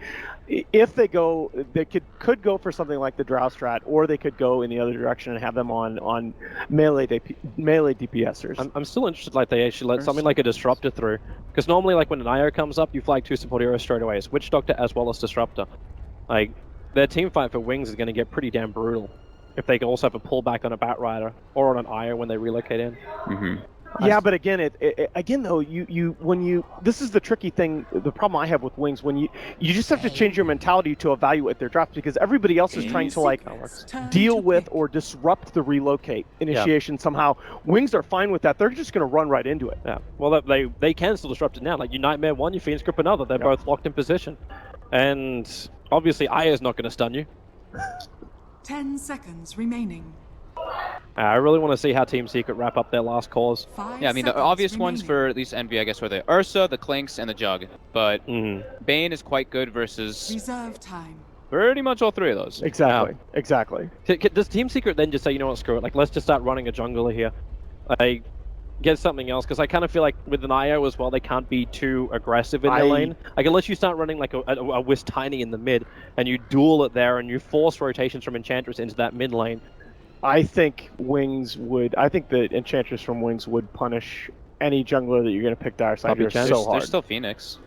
if they go, they could go for something like the Drow strat, or they could go in the other direction and have them on melee DPSers. I'm still interested, like they actually let something like a Disruptor through, because normally like when an IO comes up, you flag 2 support heroes straight away. It's Witch Doctor as well as Disruptor. Like their team fight for Wings is going to get pretty damn brutal. If they can also have a pullback on a Batrider or on an IO when they relocate in. Yeah, but again, again though, this is the tricky thing. The problem I have with Wings, when you just have to change your mentality to evaluate their drafts, because everybody else is trying to like deal with or disrupt the relocate initiation somehow. Wings are fine with that. They're just going to run right into it. Yeah. Well, they can still disrupt it now. Like you Nightmare one, you Phoenix Grip another. They're both locked in position, and obviously IO's not going to stun you. 10 seconds remaining. I really want to see how Team Secret wrap up their last cause. Yeah, I mean, the obvious ones for at least Envy, I guess, were the Ursa, the Clinks, and the Jug. But Bane is quite good versus reserve time. Pretty much all 3 of those. Exactly. Exactly. Does Team Secret then just say, you know what, screw it, like let's just start running a jungler here, like get something else? Because I kind of feel like with an IO as well, they can't be too aggressive in their lane. Like unless you start running like a Wisp Tiny in the mid, and you duel it there, and you force rotations from Enchantress into that mid lane. I think the Enchantress from Wings would punish any jungler that you're going to pick Dire Side here so hard. There's still Phoenix.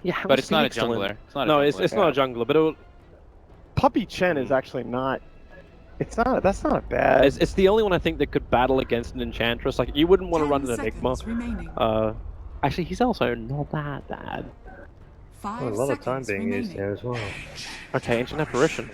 Yeah, but it's not a jungler. It's not a jungler, but Puppy Chen is actually not. That's not a bad. It's the only one I think that could battle against an Enchantress. Like you wouldn't want to run an Enigma. Actually, he's also not that bad. A lot of time being used here as well. Okay, Ancient Apparition.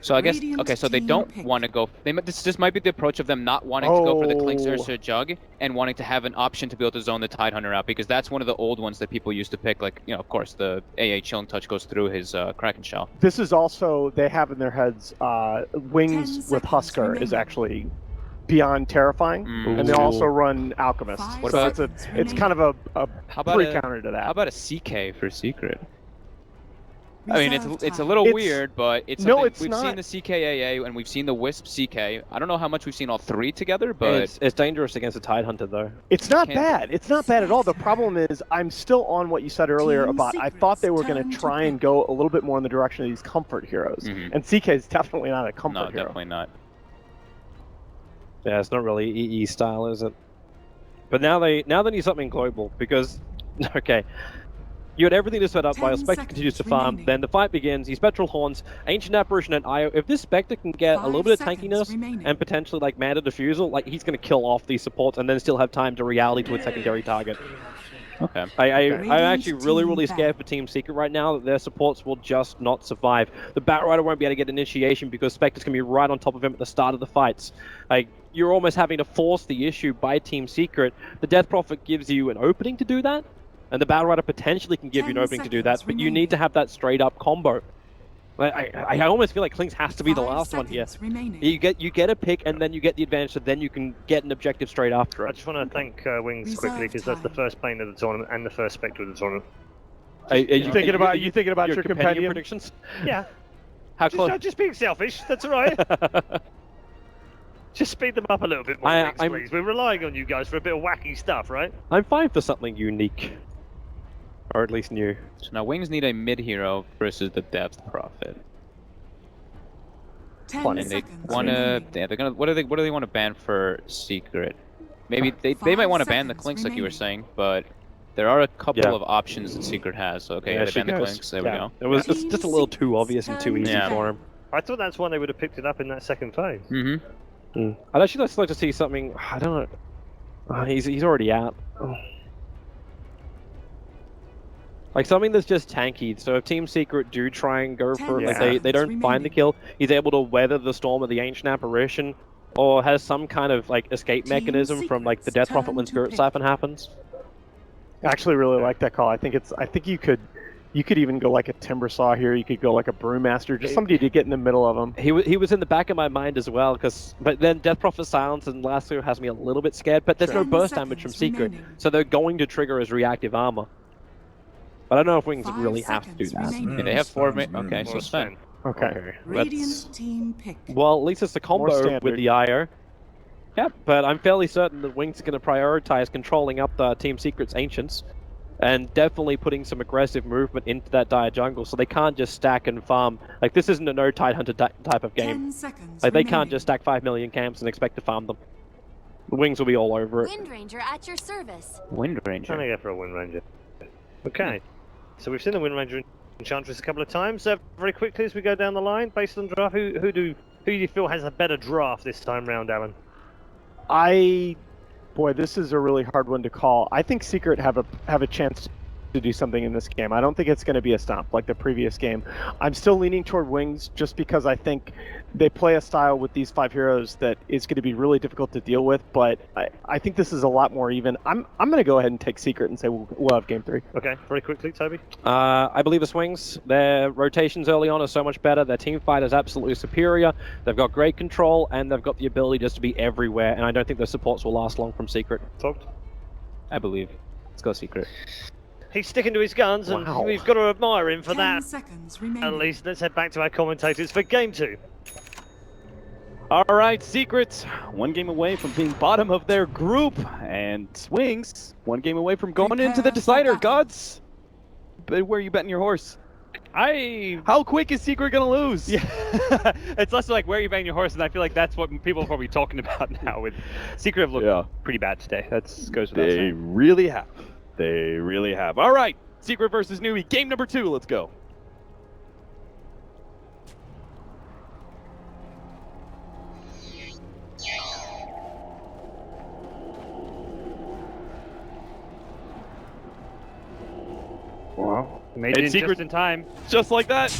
So I guess, so they don't want to go. This might be the approach of them not wanting to go for the Clinks Ursa Jug and wanting to have an option to be able to zone the Tidehunter out, because that's one of the old ones that people used to pick. Like, you know, of course, the AA Chilling Touch goes through his Kraken Shell. This is also, they have in their heads, Wings with Husker is actually beyond terrifying, and they also run Alchemist. What so about, it's kind of a pre-counter to that. How about a CK for Secret? I mean, it's a little weird, but it's something. We've seen the CKAA and we've seen the Wisp CK. I don't know how much we've seen all 3 together, but it's dangerous against a Tidehunter though. It's not bad. It's not bad at all. The problem is, I'm still on what you said earlier about I thought they were going to try and go a little bit more in the direction of these comfort heroes, and CK is definitely not a comfort hero. No, definitely not. Yeah, it's not really EE style, is it? But now they need something global, because okay. You had everything to set up while Spectre continues to farm, then the fight begins, he Spectral Horns, Ancient Apparition, and IO. If this Spectre can get a little bit of tankiness and potentially like Mana Diffusal, like he's going to kill off these supports and then still have time to reality to its secondary target. Okay. I'm actually really scared for Team Secret right now that their supports will just not survive. The Batrider won't be able to get initiation because Spectre's going to be right on top of him at the start of the fights. Like, you're almost having to force the issue by Team Secret. The Death Prophet gives you an opening to do that, and the Batrider potentially can give you an opening to do that, but you need to have that straight up combo. I almost feel like Clinks has to be the last one here. You get a pick, and then you get the advantage, so then you can get an objective straight after it. I just want to thank Wings quickly, because that's the first plane of the tournament and the first Spectre of the tournament. Are you thinking about your companion predictions? Yeah. How close? Just being selfish, that's alright. Just speed them up a little bit more, please. We're relying on you guys for a bit of wacky stuff, right? I'm fine for something unique. Or at least new. So now Wings need a mid hero versus the Depth Prophet. And they want to. Yeah, they're gonna. What do they want to ban for Secret? Maybe they might want to ban the Clinks, like you were saying, but there are a couple of options that Secret has. So okay, they ban the Clinks. There we go. It's just a little too obvious and too easy for him. I thought that's why they would have picked it up in that second phase. Mm-hmm. I'd actually just like to see something. I don't know. He's already out. Oh. Like something that's just tanky. So if Team Secret do try and go for it, like they don't find the kill, he's able to weather the storm of the ancient apparition, or has some kind of like escape mechanism from like the Death Prophet when Spirit Siphon happens. I actually really like that call. I think you could even go like a Timber Saw here. You could go like a Brewmaster, just somebody to get in the middle of them. He was in the back of my mind as well, but then Death Prophet Silence and Last Two has me a little bit scared. But there's no burst damage from Secret, so they're going to trigger as reactive armor. But I don't know if Wings really have to do that. Yeah, they have 4 okay, so Sven. Okay. Radiant team pick. Well, at least it's a combo with the IO. Yeah, but I'm fairly certain that Wings are going to prioritize controlling up the Team Secret's Ancients, and definitely putting some aggressive movement into that dire jungle, so they can't just stack and farm. Like, this isn't a no Tidehunter type of game. 10 seconds like, they remaining. can't just stack 5 million camps and expect to farm them. The Wings will be all over it. Wind Ranger at your service. Wind Ranger. I'm gonna go for a Wind Ranger. Okay. So we've seen the Wind Ranger Enchantress a couple of times. Very quickly as we go down the line, based on draft, who do you feel has a better draft this time round, Alan? Boy, this is a really hard one to call. I think Secret have a chance to do something in this game. I don't think it's going to be a stomp like the previous game. I'm still leaning toward Wings just because I think they play a style with these 5 heroes that is going to be really difficult to deal with, but I think this is a lot more even. I'm going to go ahead and take Secret and say we'll have game 3. Okay, very quickly, Toby. I believe it's Wings. Their rotations early on are so much better. Their team fight is absolutely superior. They've got great control, and they've got the ability just to be everywhere, and I don't think their supports will last long from Secret. Talked. I believe. Let's go Secret. He's sticking to his guns, and we've got to admire him for 10 that. seconds remaining. At least, let's head back to our commentators for game 2. All right, Secrets, 1 game away from being bottom of their group, and Wings, 1 game away from going into the decider. Gods, but where are you betting your horse? How quick is Secret gonna lose? Yeah, it's less like where are you betting your horse, and I feel like that's what people are probably talking about now. With Secret have looked pretty bad today. That goes without saying. They really have. They really have. All right, Secret versus Newbie, game number 2. Let's go. Wow. Made it Secret just in time. Just like that.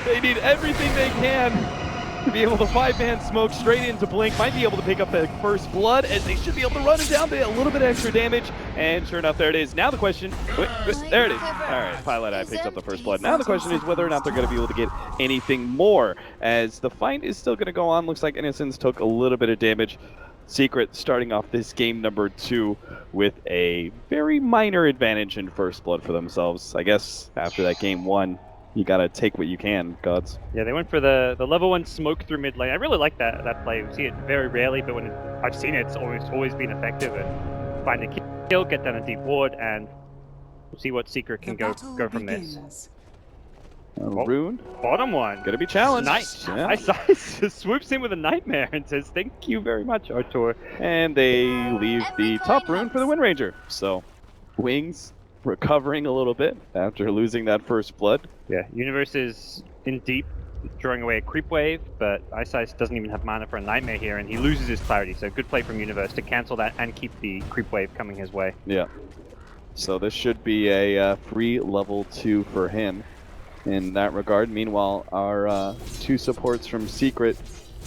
They need everything they can to be able to 5-man smoke straight into Blink. Might be able to pick up the first blood, as they should be able to run it down to a little bit of extra damage. And sure enough, there it is. Now the question, there it is. All right, Pilot Eye picks up the first blood. Now the question is whether or not they're going to be able to get anything more, as the fight is still going to go on. Looks like Innocence took a little bit of damage. Secret starting off this game number 2 with a very minor advantage in first blood for themselves. I guess after that game 1, you gotta take what you can, Gods. Yeah, they went for the level 1 smoke through mid lane. I really like that play. We see it very rarely, but when I've seen it, it's always been effective. And find a kill, get down a deep ward, and we'll see what Secret can go from this. Rune. Bottom one. Gonna be challenged. Nice. Yeah. Ice swoops in with a nightmare and says, "Thank you very much, Artur." And they leave the top rune for the Wind Ranger. So, Wings recovering a little bit after losing that first blood. Yeah, Universe is in deep, drawing away a creep wave, but Ice doesn't even have mana for a nightmare here, and he loses his clarity. So good play from Universe to cancel that and keep the creep wave coming his way. Yeah. So this should be a free level 2 for him in that regard. Meanwhile, our 2 supports from Secret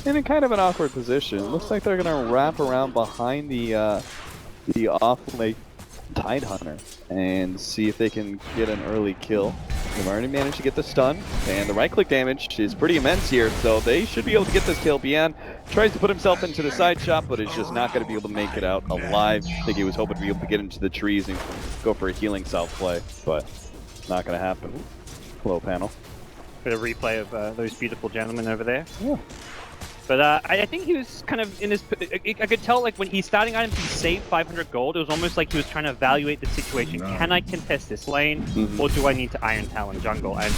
in a kind of an awkward position. Looks like they're gonna wrap around behind the off-lane Tidehunter and see if they can get an early kill. They've already managed to get the stun, and the right-click damage is pretty immense here, so they should be able to get this kill. Bian tries to put himself into the side shot, but is just not going to be able to make it out alive. I think he was hoping to be able to get into the trees and go for a healing south play, but not going to happen. Hello, panel. Bit of replay of those beautiful gentlemen over there. Yeah. But I think he was kind of in his... I could tell, like, when he's starting items, he saved 500 gold. It was almost like he was trying to evaluate the situation. Can I contest this lane, or do I need to Iron Talon jungle? And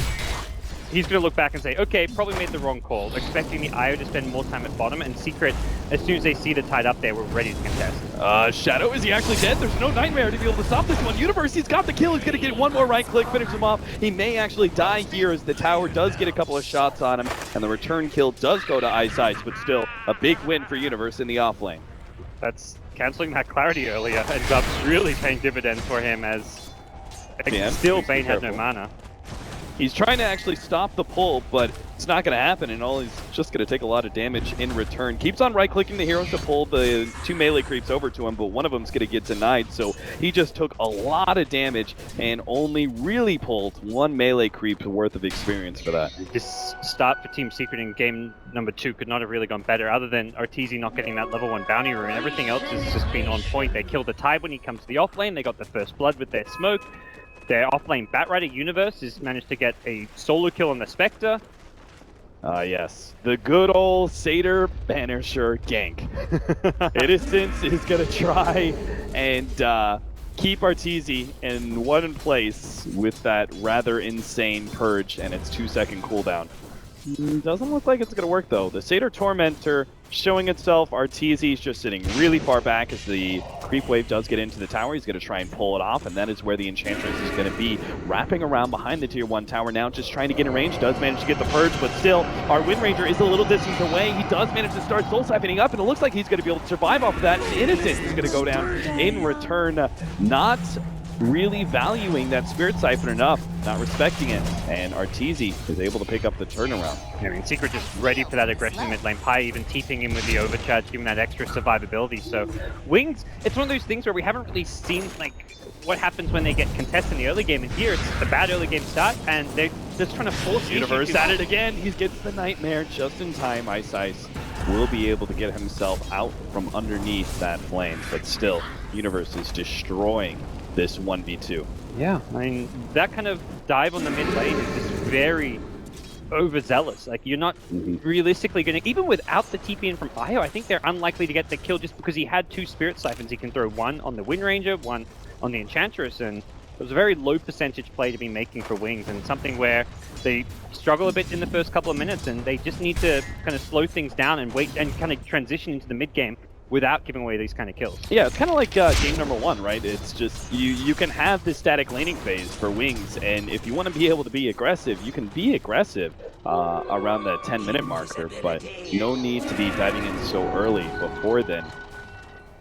he's going to look back and say, okay, probably made the wrong call, expecting the IO to spend more time at bottom, and Secret, as soon as they see the tide up there, we're ready to contest. Shadow, is he actually dead? There's no Nightmare to be able to stop this one. Universe, he's got the kill. He's going to get one more right click, finish him off. He may actually die here as the tower does get a couple of shots on him, and the return kill does go to Ice, but still a big win for Universe in the off lane. That's canceling that clarity earlier ends up really paying dividends for him, as still Bane had no mana. He's trying to actually stop the pull, but it's not going to happen, and all he's just going to take a lot of damage in return. Keeps on right-clicking the heroes to pull the 2 melee creeps over to him, but one of them's going to get denied, so he just took a lot of damage and only really pulled 1 melee creep worth of experience for that. This start for Team Secret in game number 2 could not have really gone better, other than Arteezy not getting that level 1 bounty rune. Everything else has just been on point. They killed the Tide when he comes to the offlane, they got the first blood with their smoke. Their offlane Batrider Universe has managed to get a solo kill on the Spectre. Yes. The good old Satyr Banisher gank. Innocence is going to try and keep Arteezy in one place with that rather insane purge and its 2-second cooldown. Doesn't look like it's going to work, though. The Satyr Tormentor showing itself. Arteezy's just sitting really far back as the creep wave does get into the tower. He's going to try and pull it off, and that is where the Enchantress is going to be, wrapping around behind the Tier 1 tower now, just trying to get in range. Does manage to get the purge, but still, our Wind Ranger is a little distance away. He does manage to start soul siphoning up, and it looks like he's going to be able to survive off of that. Innocence is going to go down in return, not really valuing that Spirit Siphon enough, not respecting it, and Arteezy is able to pick up the turnaround. I mean, Secret just ready for that aggression mid lane. Pi even TPing in with the overcharge, giving that extra survivability. So Wings, it's one of those things where we haven't really seen like what happens when they get contested in the early game, and here it's a bad early game start, and they're just trying to force Universe at it again. He gets the Nightmare just in time. Ice will be able to get himself out from underneath that flame, but still, Universe is destroying this 1v2. Yeah, I mean, that kind of dive on the mid lane is just very overzealous. Like, you're not realistically going to, even without the TP in from IO, I think they're unlikely to get the kill just because he had 2 Spirit Siphons. He can throw one on the Wind Ranger, one on the Enchantress, and it was a very low percentage play to be making for Wings, and something where they struggle a bit in the first couple of minutes, and they just need to kind of slow things down and wait and kind of transition into the mid game without giving away these kind of kills. Yeah, it's kind of like game number 1, right? It's just, you can have this static laning phase for Wings, and if you want to be able to be aggressive, you can be aggressive around the 10-minute marker, but no need to be diving in so early before then,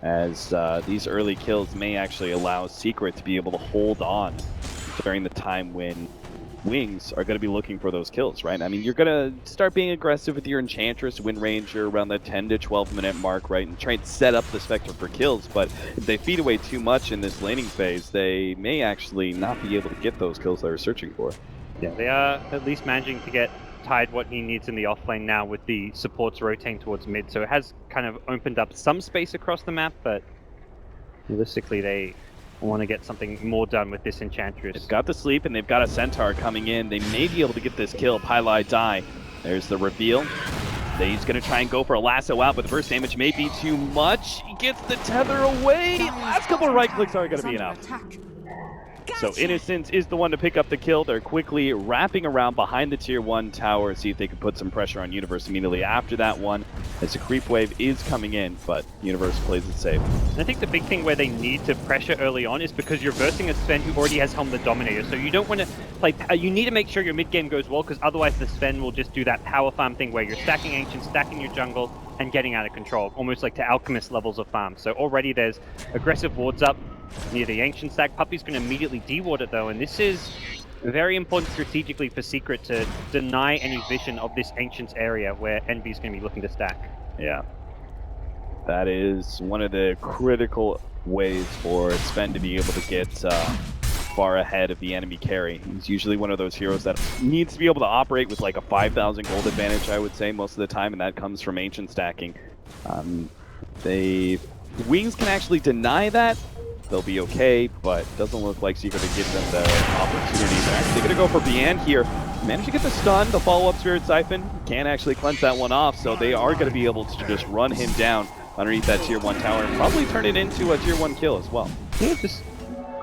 as these early kills may actually allow Secret to be able to hold on during the time when Wings are going to be looking for those kills, right? I mean, you're going to start being aggressive with your Enchantress, Wind Ranger around the 10 to 12 minute mark, right? And try and set up the Spectre for kills, but if they feed away too much in this laning phase, they may actually not be able to get those kills they're searching for. Yeah, they are at least managing to get Tide what he needs in the offlane now with the supports rotating towards mid, so it has kind of opened up some space across the map, but realistically they want to get something more done with this Enchantress. They've got the sleep and they've got a Centaur coming in. They may be able to get this kill. Pylai die. There's the reveal. He's going to try and go for a lasso out, but the burst damage may be too much. He gets the tether away. Last couple of right clicks aren't going to be enough. So Innocence is the one to pick up the kill. They're quickly wrapping around behind the Tier 1 tower, see if they can put some pressure on Universe immediately after that one, as the creep wave is coming in, but Universe plays it safe. I think the big thing where they need to pressure early on is because you're versing a Sven who already has Helm the Dominator, so you don't want to play, you need to make sure your mid game goes well, because otherwise the Sven will just do that power farm thing where you're stacking Ancient, stacking your jungle, and getting out of control, almost like to Alchemist levels of farm. So already there's aggressive wards up near the Ancient stack. Puppey's going to immediately deward it though, and this is very important strategically for Secret to deny any vision of this Ancients area where Envy's going to be looking to stack. Yeah. That is one of the critical ways for Sven to be able to get far ahead of the enemy carry. He's usually one of those heroes that needs to be able to operate with like a 5,000 gold advantage, I would say, most of the time, and that comes from Ancient stacking. Wings can actually deny that. They'll be okay, but doesn't look like Secret to give them the opportunity. They're actually going to go for Bian here. Managed to get the stun, the follow-up Spirit Siphon. Can't actually cleanse that one off, so they are going to be able to just run him down underneath that Tier 1 tower and probably turn it into a Tier 1 kill as well. Yeah, just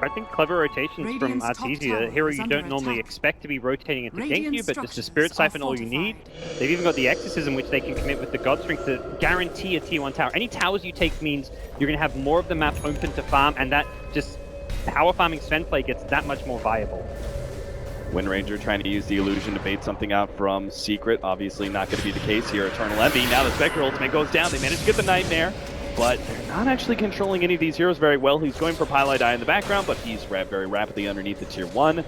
I think clever rotations from Radiant's top Artesia, tower a hero is you under don't normally attack. expect to be rotating into gank Radiant you, but just a structures Spirit are Siphon all you need. They've even got the Exorcism, which they can commit with the God Strength to guarantee a tier 1 tower. Any towers you take means you're going to have more of the map open to farm, and that just power farming Sven play gets that much more viable. Wind Ranger trying to use the illusion to bait something out from Secret. Obviously not going to be the case here. Eternal Envy. Now the Spectre ultimate goes down. They manage to get the Nightmare, but they're not actually controlling any of these heroes very well. He's going for Pylite Eye in the background, but he's very rapidly underneath the tier 1.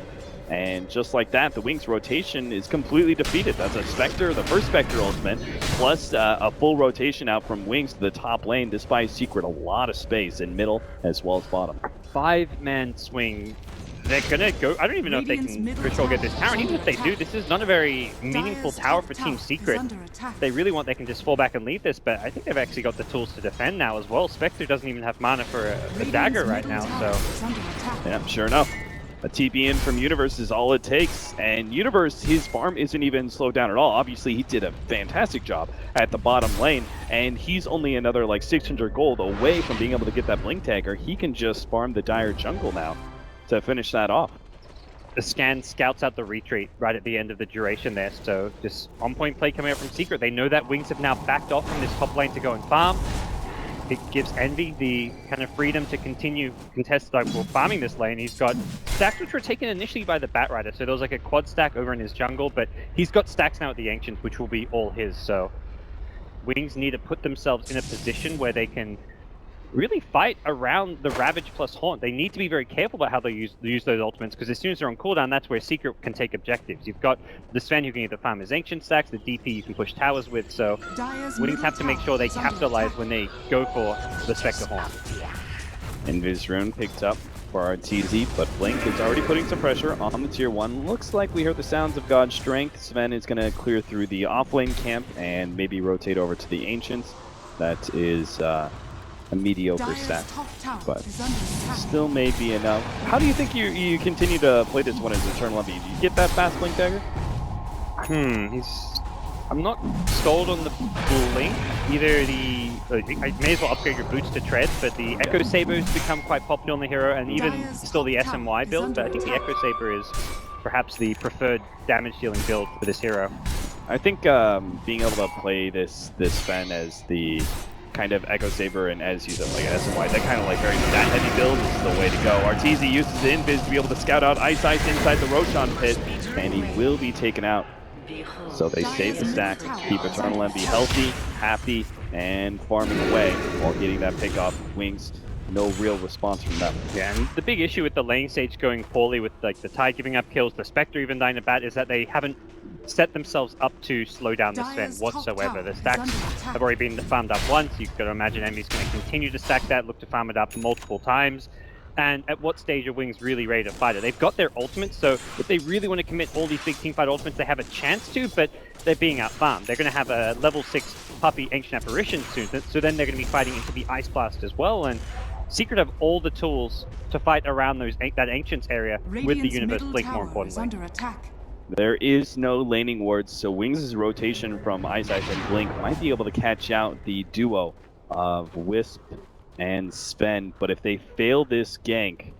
And just like that, the Wings rotation is completely defeated. That's a Spectre, the first Spectre ultimate, plus a full rotation out from Wings to the top lane. This buys Secret a lot of space in middle as well as bottom. 5-man swing. They're gonna go. I don't even know if they can control get this tower. And even if they do, this is not a very meaningful tower for Team Secret. If they really want, they can just fall back and leave this, but I think they've actually got the tools to defend now as well. Spectre doesn't even have mana for a dagger right now, so. Yeah, sure enough. A TP in from Universe is all it takes, and Universe, his farm isn't even slowed down at all. Obviously, he did a fantastic job at the bottom lane, and he's only another like 600 gold away from being able to get that Blink Dagger. He can just farm the Dire jungle now to finish that off. The scan scouts out the retreat right at the end of the duration there, so just on-point play coming out from Secret. They know that Wings have now backed off from this top lane to go and farm. It gives Envy the kind of freedom to continue farming this lane. He's got stacks which were taken initially by the Batrider, so there was like a quad stack over in his jungle, but he's got stacks now at the Ancients, which will be all his, so Wings need to put themselves in a position where they can really fight around the Ravage plus Haunt. They need to be very careful about how they use those ultimates, because as soon as they're on cooldown, that's where Secret can take objectives. You've got the Sven who can either farm his Ancient stacks, the DP you can push towers with, so Wings have to make sure they capitalize when they go for the Spectre Haunt. Invis Rune picked up for our TZ, but Blink is already putting some pressure on the tier 1. Looks like we heard the sounds of God's Strength. Sven is going to clear through the off-lane camp and maybe rotate over to the Ancients. That is a mediocre stack, but still may be enough. How do you think you continue to play this one as Eternal Envy? Do you get that fast Blink Dagger? I'm not sold on the Blink. Either I may as well upgrade your boots to Tread, but the Echo Saber's become quite popular on the hero, and even still the SMY build, but I think the Echo Saber is perhaps the preferred damage dealing build for this hero. I think being able to play this Sven as the kind of Echo Saber and as use it like an SMY, that kind of like very stat heavy build is the way to go. Artesia uses the Invis to be able to scout out Ice inside the Roshan pit, and he will be taken out. So they save the stack, keep Eternal Envy healthy, happy, and farming away while getting that pick off Wings. No real response from them. Yeah, and the big issue with the lane stage going poorly with like the Tide giving up kills, the Spectre even dying a bat, is that they haven't set themselves up to slow down the Sven whatsoever. The stacks have already been farmed up once. You've got to imagine Envy's going to continue to stack that, look to farm it up multiple times. And at what stage are Wings really ready to fight it? They've got their ultimates, so if they really want to commit all these big teamfight ultimates, they have a chance to, but they're being out-farmed. They're going to have a level 6 Puppy Ancient Apparition soon, so then they're going to be fighting into the Ice Blast as well, and Secret have all the tools to fight around that Ancients area with the Universe Blink, more importantly. There is no laning wards, so Wings' rotation from Ice and Blink might be able to catch out the duo of Wisp and Sven, but if they fail this gank,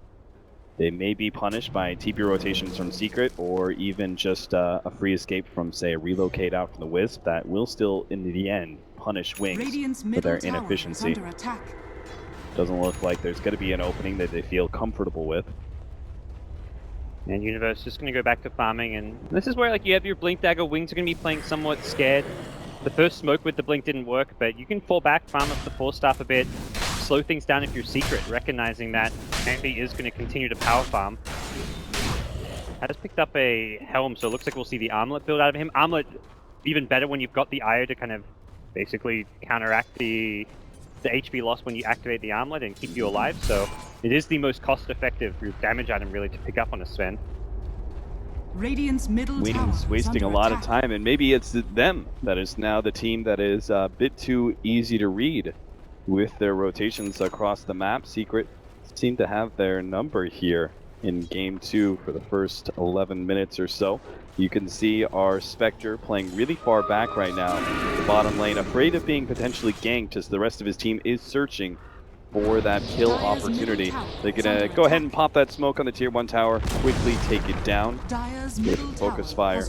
they may be punished by TP rotations from Secret, or even just a free escape from, say, a relocate out from the Wisp that will still, in the end, punish Wings for their inefficiency. Doesn't look like there's going to be an opening that they feel comfortable with. And Universe just going to go back to farming, and this is where like you have your Blink Dagger. Wings are going to be playing somewhat scared. The first smoke with the Blink didn't work, but you can fall back, farm up the Force Staff a bit, slow things down if you're Secret, recognizing that Envy is going to continue to power farm. Has picked up a Helm, so it looks like we'll see the Armlet build out of him. Armlet, even better when you've got the Io to kind of basically counteract the HP loss when you activate the Armlet and keep you alive, so it is the most cost-effective damage item really to pick up on a Sven. Radiant's middle Wings wasting a lot of time, and maybe it's them that is now the team that is a bit too easy to read with their rotations across the map. Secret seem to have their number here in game 2 for the first 11 minutes or so. You can see our Spectre playing really far back right now, the bottom lane, afraid of being potentially ganked as the rest of his team is searching for that kill opportunity. They're gonna go ahead and pop that smoke on the tier 1 tower, quickly take it down with focus fire,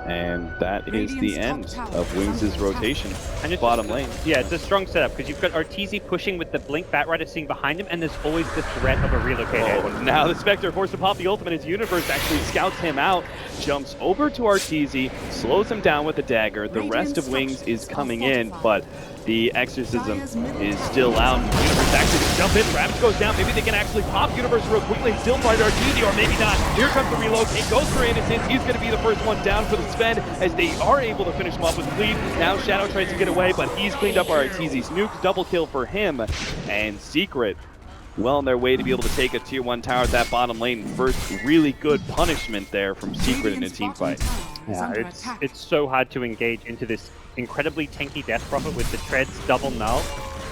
and that is the end of Wings' rotation. And it's bottom lane. Yeah, it's a strong setup because you've got Arteezy pushing with the Blink Batrider sitting behind him, and there's always the threat of a relocate. Oh, now the Spectre forced to pop the ultimate as Universe actually scouts him out, jumps over to Arteezy, slows him down with the dagger. The rest of Wings is coming in, but the Exorcism is still out. Universe actually gonna jump in. Ravage goes down. Maybe they can actually pop Universe real quickly and still find Arteezy, or maybe not. Here comes the relocate. Goes for Innocence. He's going to be the first one down for the Sven as they are able to finish him off with Cleave. Now Shadow tries to get away, but he's cleaned up Arteezy's nuke. Double kill for him. And Secret, well on their way to be able to take a tier 1 tower at that bottom lane. First really good punishment there from Secret in a team fight. Yeah, it's so hard to engage into this incredibly tanky Death Prophet with the treads double null.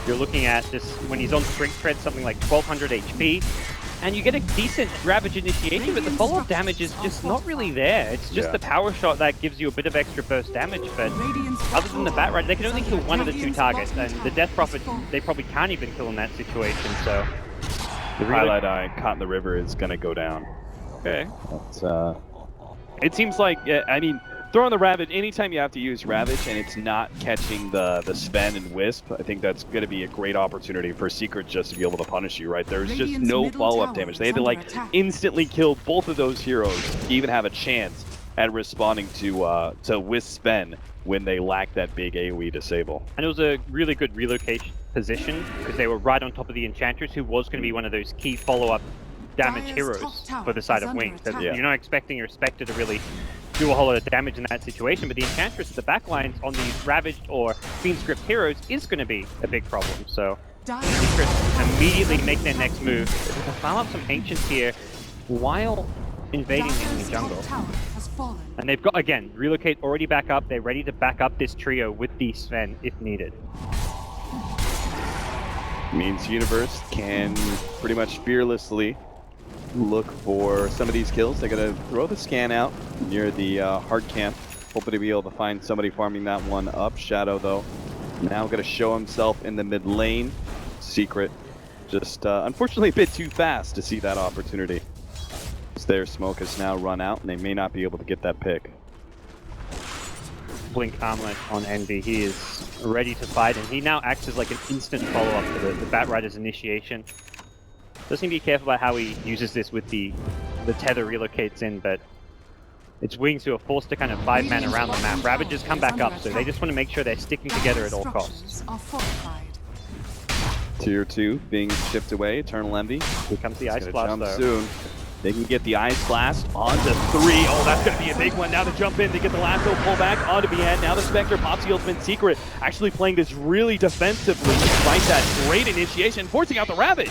You're looking at this when he's on strict tread, something like 1200 HP, and you get a decent Ravage initiation, but the follow-up damage is just not really there. It's just the power shot that gives you a bit of extra burst damage, but other than the Batrider, they can only kill one of the 2 targets, and the Death Prophet, they probably can't even kill in that situation, so... The Highlight Eye caught in the river is going to go down. Okay. But, it seems like, I mean, throwing the Ravage, anytime you have to use Ravage and it's not catching the Sven and Wisp, I think that's going to be a great opportunity for Secret just to be able to punish you, right? There's just no follow-up damage. They had to, like, instantly kill both of those heroes to even have a chance at responding to Wisp Sven when they lack that big AoE disable. And it was a really good relocation position because they were right on top of the Enchantress, who was going to be one of those key follow-up damage heroes for the side of Wings. You're not expecting your Spectre to really do a whole lot of damage in that situation, but the Enchantress at the backlines on these Ravaged or Fiend Script heroes is going to be a big problem. So Secret immediately make their next move to farm up some Ancients here while invading the enemy jungle. And they've got, again, relocate already back up. They're ready to back up this trio with the Sven if needed. Means Universe can pretty much fearlessly look for some of these kills. They're going to throw the scan out near the hard camp, hoping to be able to find somebody farming that one up. Shadow, though, now going to show himself in the mid lane. Secret, just unfortunately a bit too fast to see that opportunity. Their smoke has now run out, and they may not be able to get that pick. Blink Armlet on Envy. He is ready to fight, and he now acts as like an instant follow-up to the Batrider's initiation. Just need to be careful about how he uses this with the tether relocates in, but it's Wings who are forced to kind of 5-man around the map. Ravages come back up, so they just want to make sure they're sticking together at all costs. Tier 2 being shipped away. Eternal Envy. Here comes the Ice Blast, though. Soon. They can get the Ice Blast onto 3. Oh, that's going to be a big one. Now to jump in, they get the lasso, pull back onto BN. Now the Spectre pops the ultimate. Secret actually playing this really defensively despite that great initiation, forcing out the Ravage.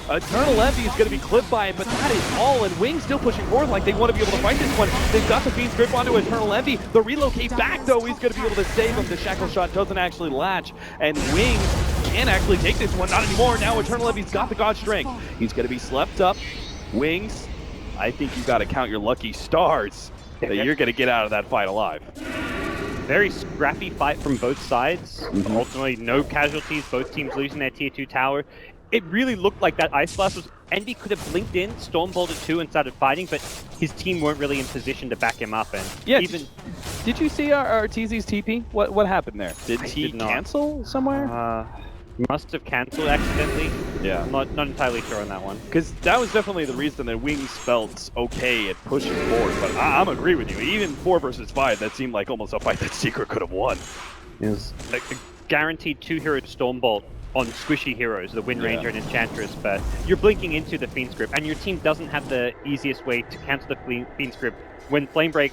Eternal Envy is going to be clipped by it, but that is all, and Wings still pushing forward like they want to be able to fight this one. They've got the Fiend's Grip onto Eternal Envy. The relocate back, though, he's going to be able to save him. The Shackle Shot doesn't actually latch, and Wings can actually take this one. Not anymore. Now Eternal Envy's got the God Strength. He's going to be slept up. Wings, I think you got to count your lucky stars that you're going to get out of that fight alive. Very scrappy fight from both sides. Ultimately, no casualties. Both teams losing their tier 2 tower. It really looked like that Ice Blast was... Envy could have blinked in, Stormbolted 2 and started fighting, but his team weren't really in position to back him up. And even... Did you see our Arteezy's TP? What happened there? Did he cancel somewhere? Must have cancelled accidentally. Yeah. I'm not entirely sure on that one. Because that was definitely the reason that Wings felt okay at pushing forward. But I'm agree with you. Even 4 versus 5, that seemed like almost a fight that Secret could have won. Yes. Like a guaranteed 2-hero Stormbolt on squishy heroes, the Wind Ranger and Enchantress, but you're blinking into the Fiend Script, and your team doesn't have the easiest way to cancel the Fiend Script. When Flame Break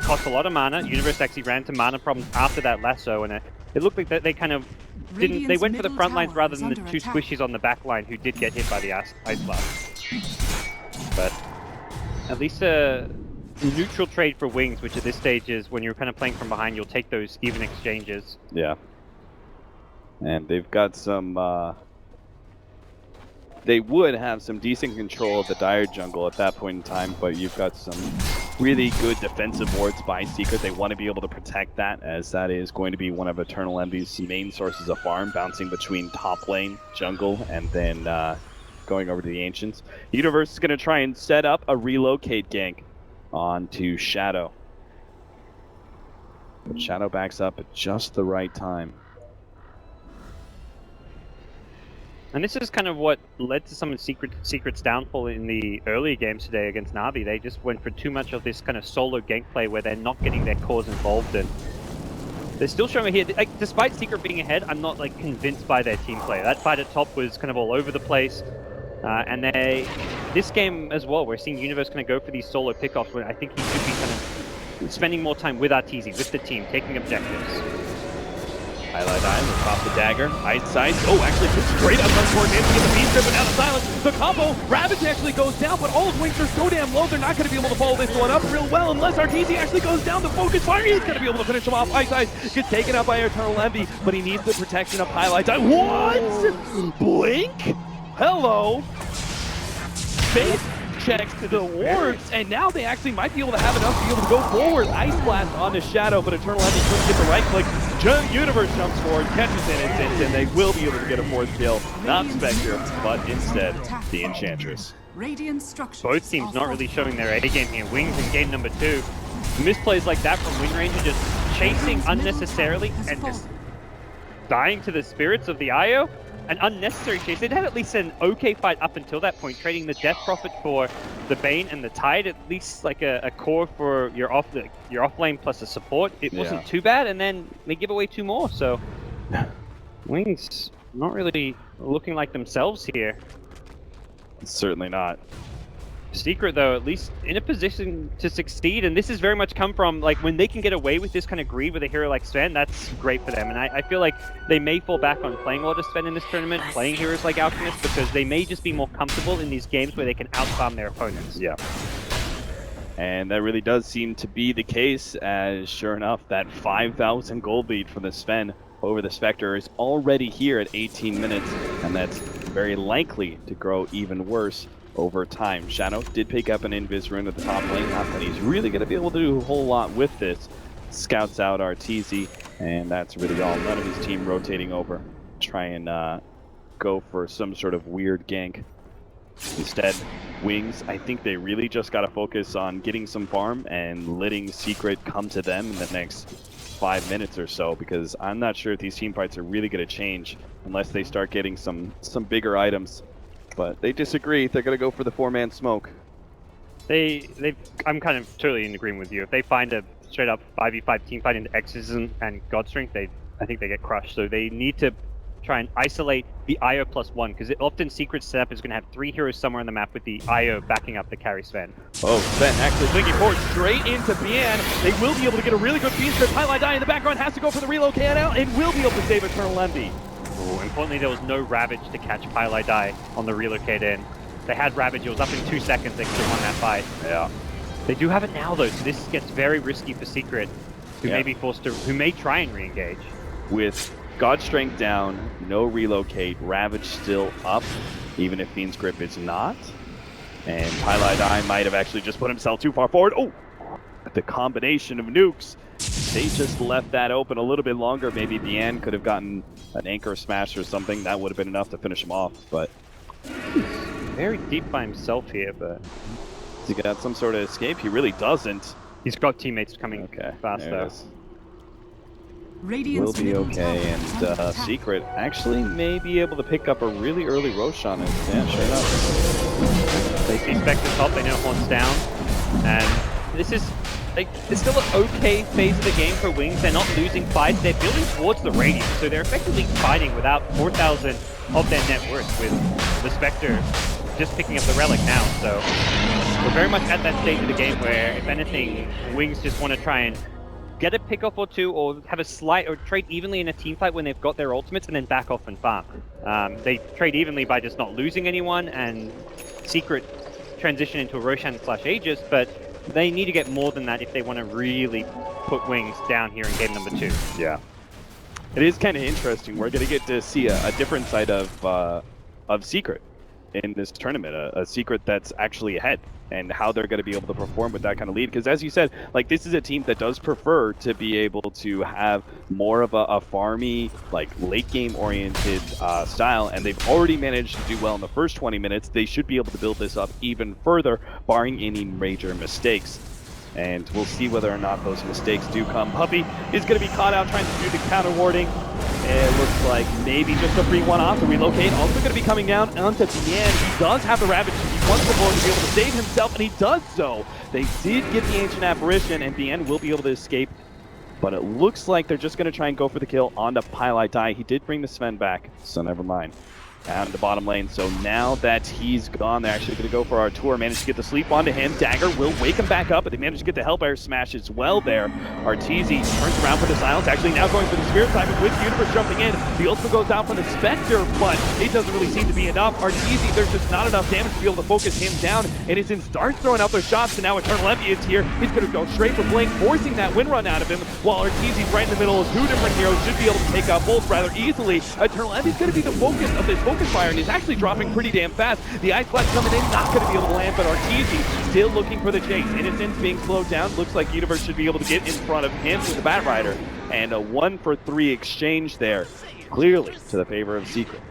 costs a lot of mana, Universe actually ran into mana problems after that lasso, and it looked like that they kind of didn't. They went for the front lines rather than the 2 squishies on the back line who did get hit by the Ice Blast. But at least a neutral trade for Wings, which at this stage is when you're kind of playing from behind, you'll take those even exchanges. Yeah. And they've got some, they would have some decent control of the Dire jungle at that point in time, but you've got some really good defensive wards by Secret. They want to be able to protect that, as that is going to be one of Eternal Envy's main sources of farm, bouncing between top lane, jungle, and then going over to the Ancients. Universe is going to try and set up a relocate gank onto Shadow. Shadow backs up at just the right time. And this is kind of what led to some of Secret's downfall in the earlier games today against Navi. They just went for too much of this kind of solo gank play where they're not getting their cores involved in. They're still showing here, like, despite Secret being ahead, I'm not like convinced by their team play. That fight at top was kind of all over the place. And this game as well, we're seeing Universe kind of go for these solo pickoffs where I think he should be kind of spending more time with Arteezy, with the team, taking objectives. Highlight Eye will pop the dagger. Ice Ice. Oh, actually puts straight up on Gordon to get the beast driven out of silence. The combo, Ravage actually goes down, but all his wings are so damn low, they're not going to be able to follow this one up real well unless Arteezy actually goes down to focus fire. He's going to be able to finish him off. Ice Ice gets taken out by Eternal Envy, but he needs the protection of Highlight Eye. What? Blink? Hello. Face checks to the wards, and now they actually might be able to have enough to be able to go forward. Ice Blast onto Shadow, but Eternal Envy couldn't get the right click. Universe jumps forward, catches in instant, and they will be able to get a fourth kill. Not Spectre, but instead the Enchantress. Both teams not really showing their A game here. Wings in game number 2. Misplays like that from Wind Ranger, just chasing unnecessarily and just dying to the spirits of the IO. An unnecessary chase. They'd had at least an okay fight up until that point, trading the Death Prophet for the Bane and the Tide, at least like a core for your off lane plus a support. It wasn't too bad, and then they give away 2 more, so Wings not really looking like themselves here. Certainly not. Secret, though, at least in a position to succeed, and this has very much come from, like, when they can get away with this kind of greed with a hero like Sven, that's great for them, and I feel like they may fall back on playing a lot of Sven in this tournament, playing heroes like Alchemist, because they may just be more comfortable in these games where they can outfarm their opponents. Yeah. And that really does seem to be the case, as sure enough, that 5,000 gold lead from the Sven over the Spectre is already here at 18 minutes, and that's very likely to grow even worse over time. Shadow did pick up an Invis rune at the top lane, not that he's really going to be able to do a whole lot with this. Scouts out Arteezy, and that's really all. None of his team rotating over, try and go for some sort of weird gank. Instead, Wings, I think they really just got to focus on getting some farm and letting Secret come to them in the next 5 minutes or so, because I'm not sure if these team fights are really going to change unless they start getting some bigger items. But they disagree. They're going to go for the 4-man smoke. I'm kind of totally in agreement with you. If they find a straight up 5v5 team fight into Exorcism and God Strength, I think they get crushed. So they need to try and isolate the IO +1, because often Secret setup is going to have 3 heroes somewhere on the map with the IO backing up the carry Sven. Oh, Sven actually thinking forward straight into Bian. They will be able to get a really good beam strip. Highlight Eye in the background has to go for the relocate out and will be able to save Eternal Envy. Ooh, importantly, there was no Ravage to catch Pilot Die on the relocate in. They had Ravage, it was up in 2 seconds, they could have won that fight. Yeah. They do have it now though, so this gets very risky for Secret, who may be forced to, who may try and re-engage. With God Strength down, no relocate, Ravage still up, even if Fiend's Grip is not. And Pilot Eye might have actually just put himself too far forward. Oh! The combination of nukes. They just left that open a little bit longer. Maybe Bian could have gotten an anchor smash or something. That would have been enough to finish him off, but... He's very deep by himself here, but... Has he got some sort of escape? He really doesn't. He's got teammates coming faster. Will be okay, and Secret actually may be able to pick up a really early Roshan. Yeah, sure enough. They see Spectre top, they know Horn's down, and this is... it's still an okay phase of the game for Wings. They're not losing fights. They're building towards the Radiant, so they're effectively fighting without 4,000 of their net worth, with the Spectre just picking up the Relic now. So we're very much at that stage of the game where, if anything, Wings just want to try and get a pick-off or 2, or have a slight, or trade evenly in a team fight when they've got their ultimates, and then back off and farm. They trade evenly by just not losing anyone, and Secret transition into a Roshan/Aegis, but they need to get more than that if they want to really put Wings down here in game number 2. Yeah. It is kind of interesting. We're going to get to see a different side of Secret. in this tournament, a Secret that's actually ahead, and how they're going to be able to perform with that kind of lead. Because as you said, like, this is a team that does prefer to be able to have more of a farmy, like late game oriented style, and they've already managed to do well in the first 20 minutes. They should be able to build this up even further, barring any major mistakes. And we'll see whether or not those mistakes do come. Puppey is going to be caught out trying to do the counter warding. It looks like maybe just a free one-off to relocate. Also going to be coming down onto Bien. He does have the Ravage. He wants the board to be able to save himself, and he does so. They did get the Ancient Apparition, and Bien will be able to escape. But it looks like they're just going to try and go for the kill on the Pylite Die. He did bring the Sven back, so never mind. Down the bottom lane, so now that he's gone, they're actually going to go for Artur. Managed to get the sleep onto him. Dagger will wake him back up, but they managed to get the Hellfire Smash as well there. Arteezy turns around for the silence, actually now going for the Spirit Timing with Universe jumping in. The ultimate goes down for the Spectre, but it doesn't really seem to be enough. Arteezy, there's just not enough damage to be able to focus him down, and as in starts throwing out their shots, and now Eternal Envy is here. He's going to go straight for Blink, forcing that win run out of him, while Arteezy's right in the middle of two different heroes, should be able to take out both rather easily. Eternal Envy's going to be the focus of this focus fire, and he's actually dropping pretty damn fast. The Ice Blast coming in, not going to be able to land, but Arteezy still looking for the chase. Innocence being slowed down. Looks like Universe should be able to get in front of him with the Bat Rider. And a 1-for-3 exchange there, clearly to the favor of Secret.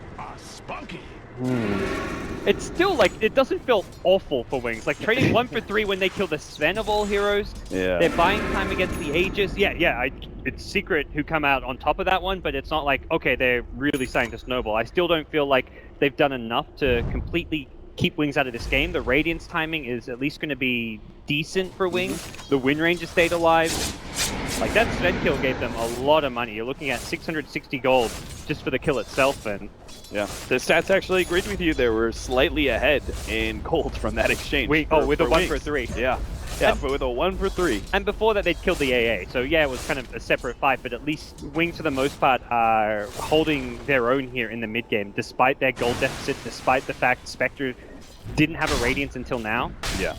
It's still like, it doesn't feel awful for Wings. Like trading 1-for-3 when they kill the Sven of all heroes. Yeah. They're buying time against the Aegis. It's Secret who come out on top of that one, but it's not like, okay, they're really starting to snowball. I still don't feel like they've done enough to completely keep Wings out of this game. The Radiance timing is at least going to be decent for Wings. The win range has stayed alive. Like, that Sven kill gave them a lot of money. You're looking at 660 gold just for the kill itself, and yeah, the stats actually agreed with you. They were slightly ahead in gold from that exchange. with a 1-for-3. Yeah, but with a 1-for-3. And before that, they'd killed the AA. So yeah, it was kind of a separate fight, but at least Wings, for the most part, are holding their own here in the mid game, despite their gold deficit, despite the fact Spectre didn't have a Radiance until now. Yeah.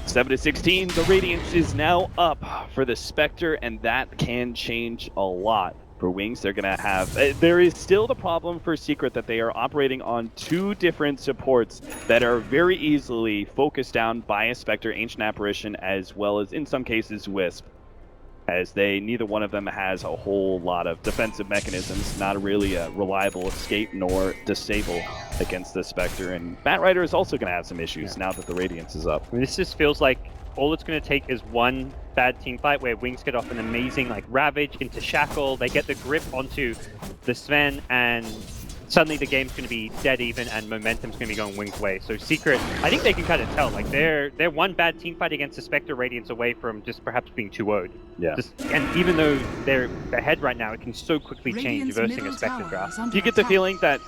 7-16, the Radiance is now up for the Spectre, and that can change a lot. For Wings, they're going to have... there is still the problem for Secret that they are operating on two different supports that are very easily focused down by a Spectre, Ancient Apparition, as well as, in some cases, Wisp. As neither one of them has a whole lot of defensive mechanisms, not really a reliable escape nor disable against the Spectre. And Bat Rider is also going to have some issues now that the Radiance is up. I mean, this just feels like all it's going to take is one bad team fight where Wings get off an amazing like Ravage into Shackle, they get the grip onto the Sven, and suddenly the game's going to be dead even and momentum's going to be going Wings' way. So Secret, I think they can kind of tell, like they're one bad team fight against the Spectre Radiance away from just perhaps being 2-0'd. Yeah. And even though they're ahead right now, it can so quickly change versing a Spectre draft. You get the feeling that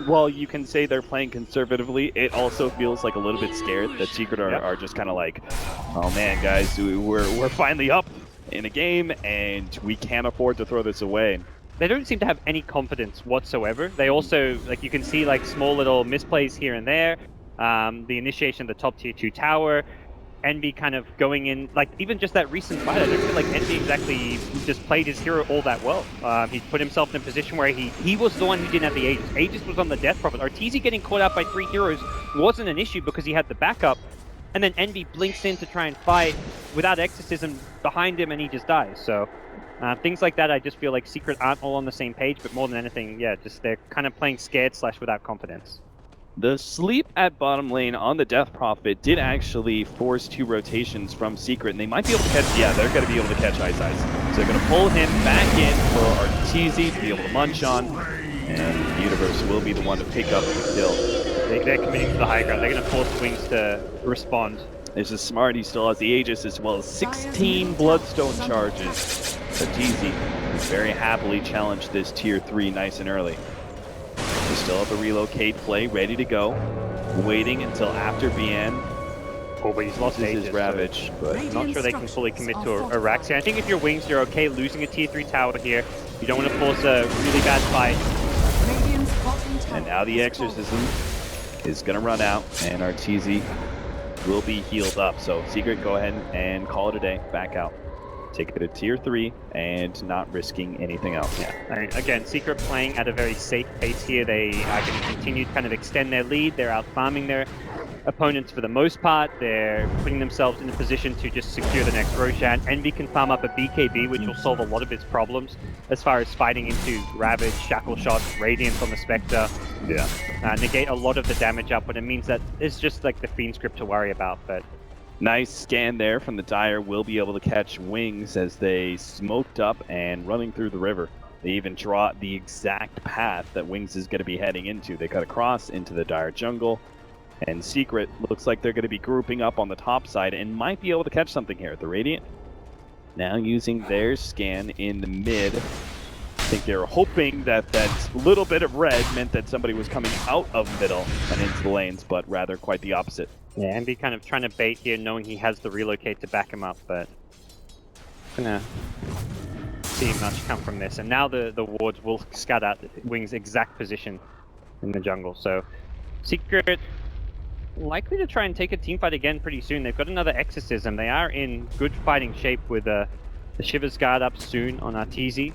while you can say they're playing conservatively, it also feels like a little bit scared that Secret are just kind of like, oh man, guys, we're finally up in a game and we can't afford to throw this away. They don't seem to have any confidence whatsoever. They also, like, you can see like small little misplays here and there. The initiation of the top tier 2 tower, Envy kind of going in, like even just that recent fight, I don't feel like Envy exactly just played his hero all that well. He put himself in a position where he was the one who didn't have the Aegis. Aegis was on the Death Prophet. Arteezy getting caught out by 3 heroes wasn't an issue because he had the backup. And then Envy blinks in to try and fight without Exorcism behind him and he just dies. So things like that, I just feel like Secret aren't all on the same page, but more than anything, yeah, just they're kind of playing scared / without confidence. The sleep at bottom lane on the Death Prophet did actually force 2 rotations from Secret, and they might be able to catch, yeah, they're going to be able to catch Ice. So they're going to pull him back in for Arteezy to be able to munch on, and the Universe will be the one to pick up the kill. They're committing to the high ground. They're going to force Wings to respond. This is smart. He still has the Aegis as well as 16 Bloodstone charges. Arteezy very happily challenged this tier 3 nice and early. We still have the relocate play ready to go. Waiting until after Bien. Oh, but he's lost Aegis, his Ravage, but I'm not sure they can fully commit to a Raxia. I think if you're Wings, you're okay losing a tier 3 tower here. You don't want to force a really bad fight. And now the Exorcism is going to run out, and Arteezy will be healed up. So Secret, go ahead and call it a day. Back out. take it to tier 3 and not risking anything else. Yeah. And again, Secret playing at a very safe pace here. They are going to continue to kind of extend their lead. They're out farming their opponents for the most part. They're putting themselves in a position to just secure the next Roshan. Envy can farm up a BKB, which will solve a lot of its problems as far as fighting into Ravage, Shackle Shot, Radiance on the Spectre. Yeah. Negate a lot of the damage output. It means that it's just like the Fiend script to worry about, but nice scan there from the Dire. Will be able to catch Wings as they smoked up and running through the river. They even draw the exact path that Wings is going to be heading into. They cut across into the Dire jungle. And Secret looks like they're going to be grouping up on the top side and might be able to catch something here. The Radiant now using their scan in the mid. I think they were hoping that that little bit of red meant that somebody was coming out of middle and into the lanes, but rather quite the opposite. yeah, Envy kind of trying to bait here, knowing he has the relocate to back him up, but gonna see much come from this. And now the wards will scout out Wings' exact position in the jungle. So Secret likely to try and take a teamfight again pretty soon. They've got another Exorcism. They are in good fighting shape with the Shivers Guard up soon on Arteezy.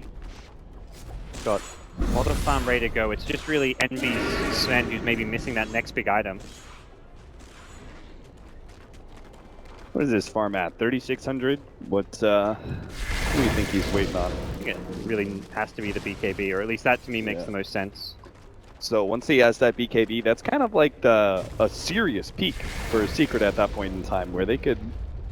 Got a lot of farm ready to go. It's just really Envy's Sven who's maybe missing that next big item. What is this farm at? 3,600? What do you think he's waiting on? I think it really has to be the BKB, or at least that to me makes the most sense. So once he has that BKB, that's kind of like a serious peak for Secret at that point in time, where they could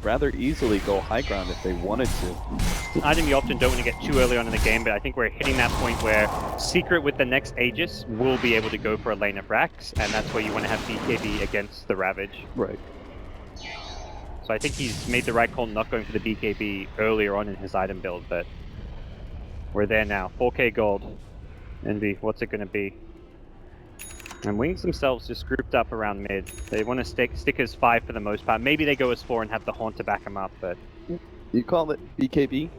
rather easily go high ground if they wanted to. It's an item you often don't want to get too early on in the game, but I think we're hitting that point where Secret with the next Aegis will be able to go for a lane of Rax, and that's where you want to have BKB against the Ravage. Right. So I think he's made the right call not going for the BKB earlier on in his item build, but we're there now. 4k gold. Envy, what's it going to be? And Wings themselves just grouped up around mid. They want to stick as 5 for the most part. Maybe they go as 4 and have the Haunt to back them up, but... You call it BKB,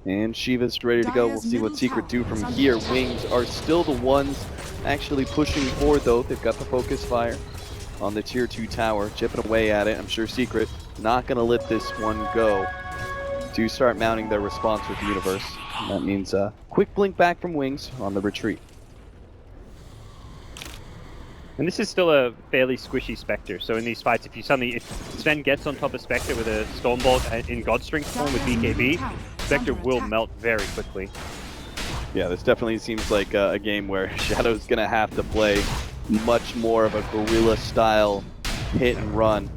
and Shiva's ready to go. We'll see what Secret do from here. Wings are still the ones actually pushing forward, though. They've got the focus fire on the tier 2 tower, chipping away at it. I'm sure Secret not going to let this one go. Do start mounting their response with the Universe. And that means a quick blink back from Wings on the retreat. And this is still a fairly squishy Spectre, so in these fights, if Sven gets on top of Spectre with a Stormbolt in Godstring form with BKB, Spectre will melt very quickly. Yeah, this definitely seems like a game where Shadow's going to have to play much more of a guerrilla-style hit and run.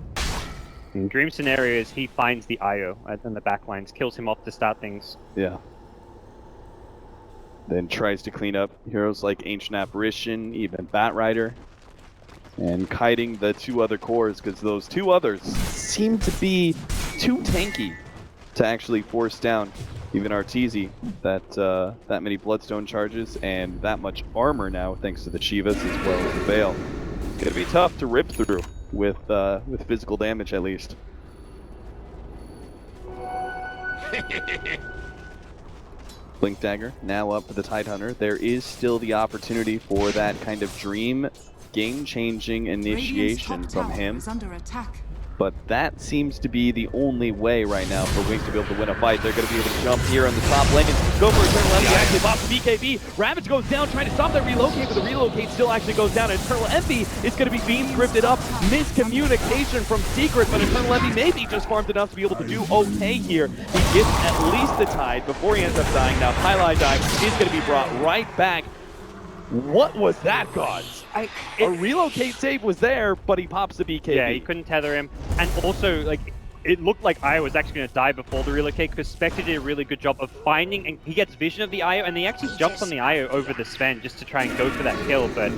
In Dream scenario is he finds the IO in the backlines, kills him off to start things. Yeah. Then tries to clean up heroes like Ancient Apparition, even Batrider. And kiting the 2 other cores, because those 2 others seem to be too tanky to actually force down even Arteezy. That many Bloodstone charges and that much armor now, thanks to the Chivas as well as the Veil. It's gonna be tough to rip through with physical damage at least. Blink Dagger now up for the Tidehunter. There is still the opportunity for that kind of dream game-changing initiation from him, but that seems to be the only way right now for Wings to be able to win a fight. They're going to be able to jump here on the top lane and go for Eternal Envy. Actually pops the BKB. Ravage goes down trying to stop that relocate, but the relocate still actually goes down. Eternal Envy is going to be beam scripted up. Miscommunication from Secret, but Eternal Envy maybe just farmed enough to be able to do okay here. He gets at least the Tide before he ends up dying. Now Pylai dive is going to be brought right back. What was that, gods? A relocate save was there, but he pops the BKB. Yeah, he couldn't tether him. And also, like, it looked like Io was actually going to die before the relocate, because Spectre did a really good job of finding, and he gets vision of the Io, and he actually jumps on the Io over the Sven just to try and go for that kill. But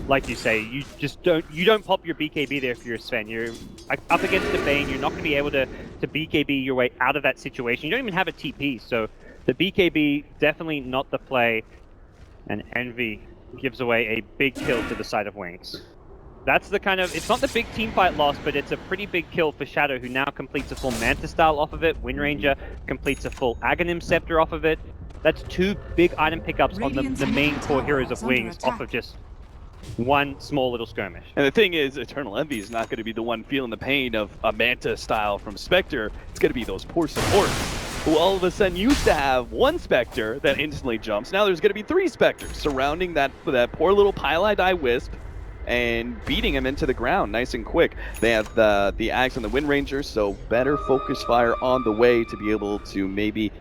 like you say, you don't pop your BKB there if you're a Sven. You're up against the Bane. You're not going to be able to BKB your way out of that situation. You don't even have a TP, so the BKB definitely not the play. And Envy gives away a big kill to the side of Wings. That's the kind of, it's not the big team fight loss, but it's a pretty big kill for Shadow, who now completes a full Manta style off of it. Windranger completes a full Aghanim Scepter off of it. That's 2 big item pickups on the main core heroes of Wings off of just one small little skirmish. And the thing is, Eternal Envy is not going to be the one feeling the pain of a Manta style from Spectre. It's going to be those poor supports who all of a sudden used to have one Spectre that instantly jumps. Now there's going to be 3 Spectres surrounding that poor little Pile-I-Die Wisp and beating him into the ground nice and quick. They have the Axe and the Wind Ranger, so better focus fire on the way to be able to maybe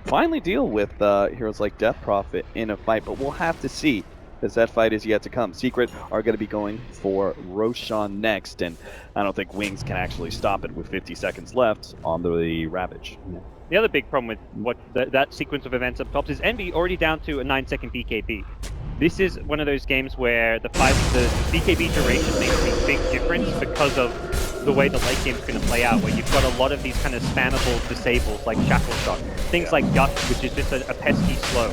finally deal with heroes like Death Prophet in a fight, but we'll have to see, as that fight is yet to come. Secret are going to be going for Roshan next, and I don't think Wings can actually stop it with 50 seconds left on the Ravage. The other big problem with what that sequence of events up top is Envy already down to a 9-second BKB. This is one of those games where the BKB duration makes a big difference because of the way the late game's going to play out, where you've got a lot of these kind of spammable disables like Shackle Shot, things like Gut, which is just a pesky slow.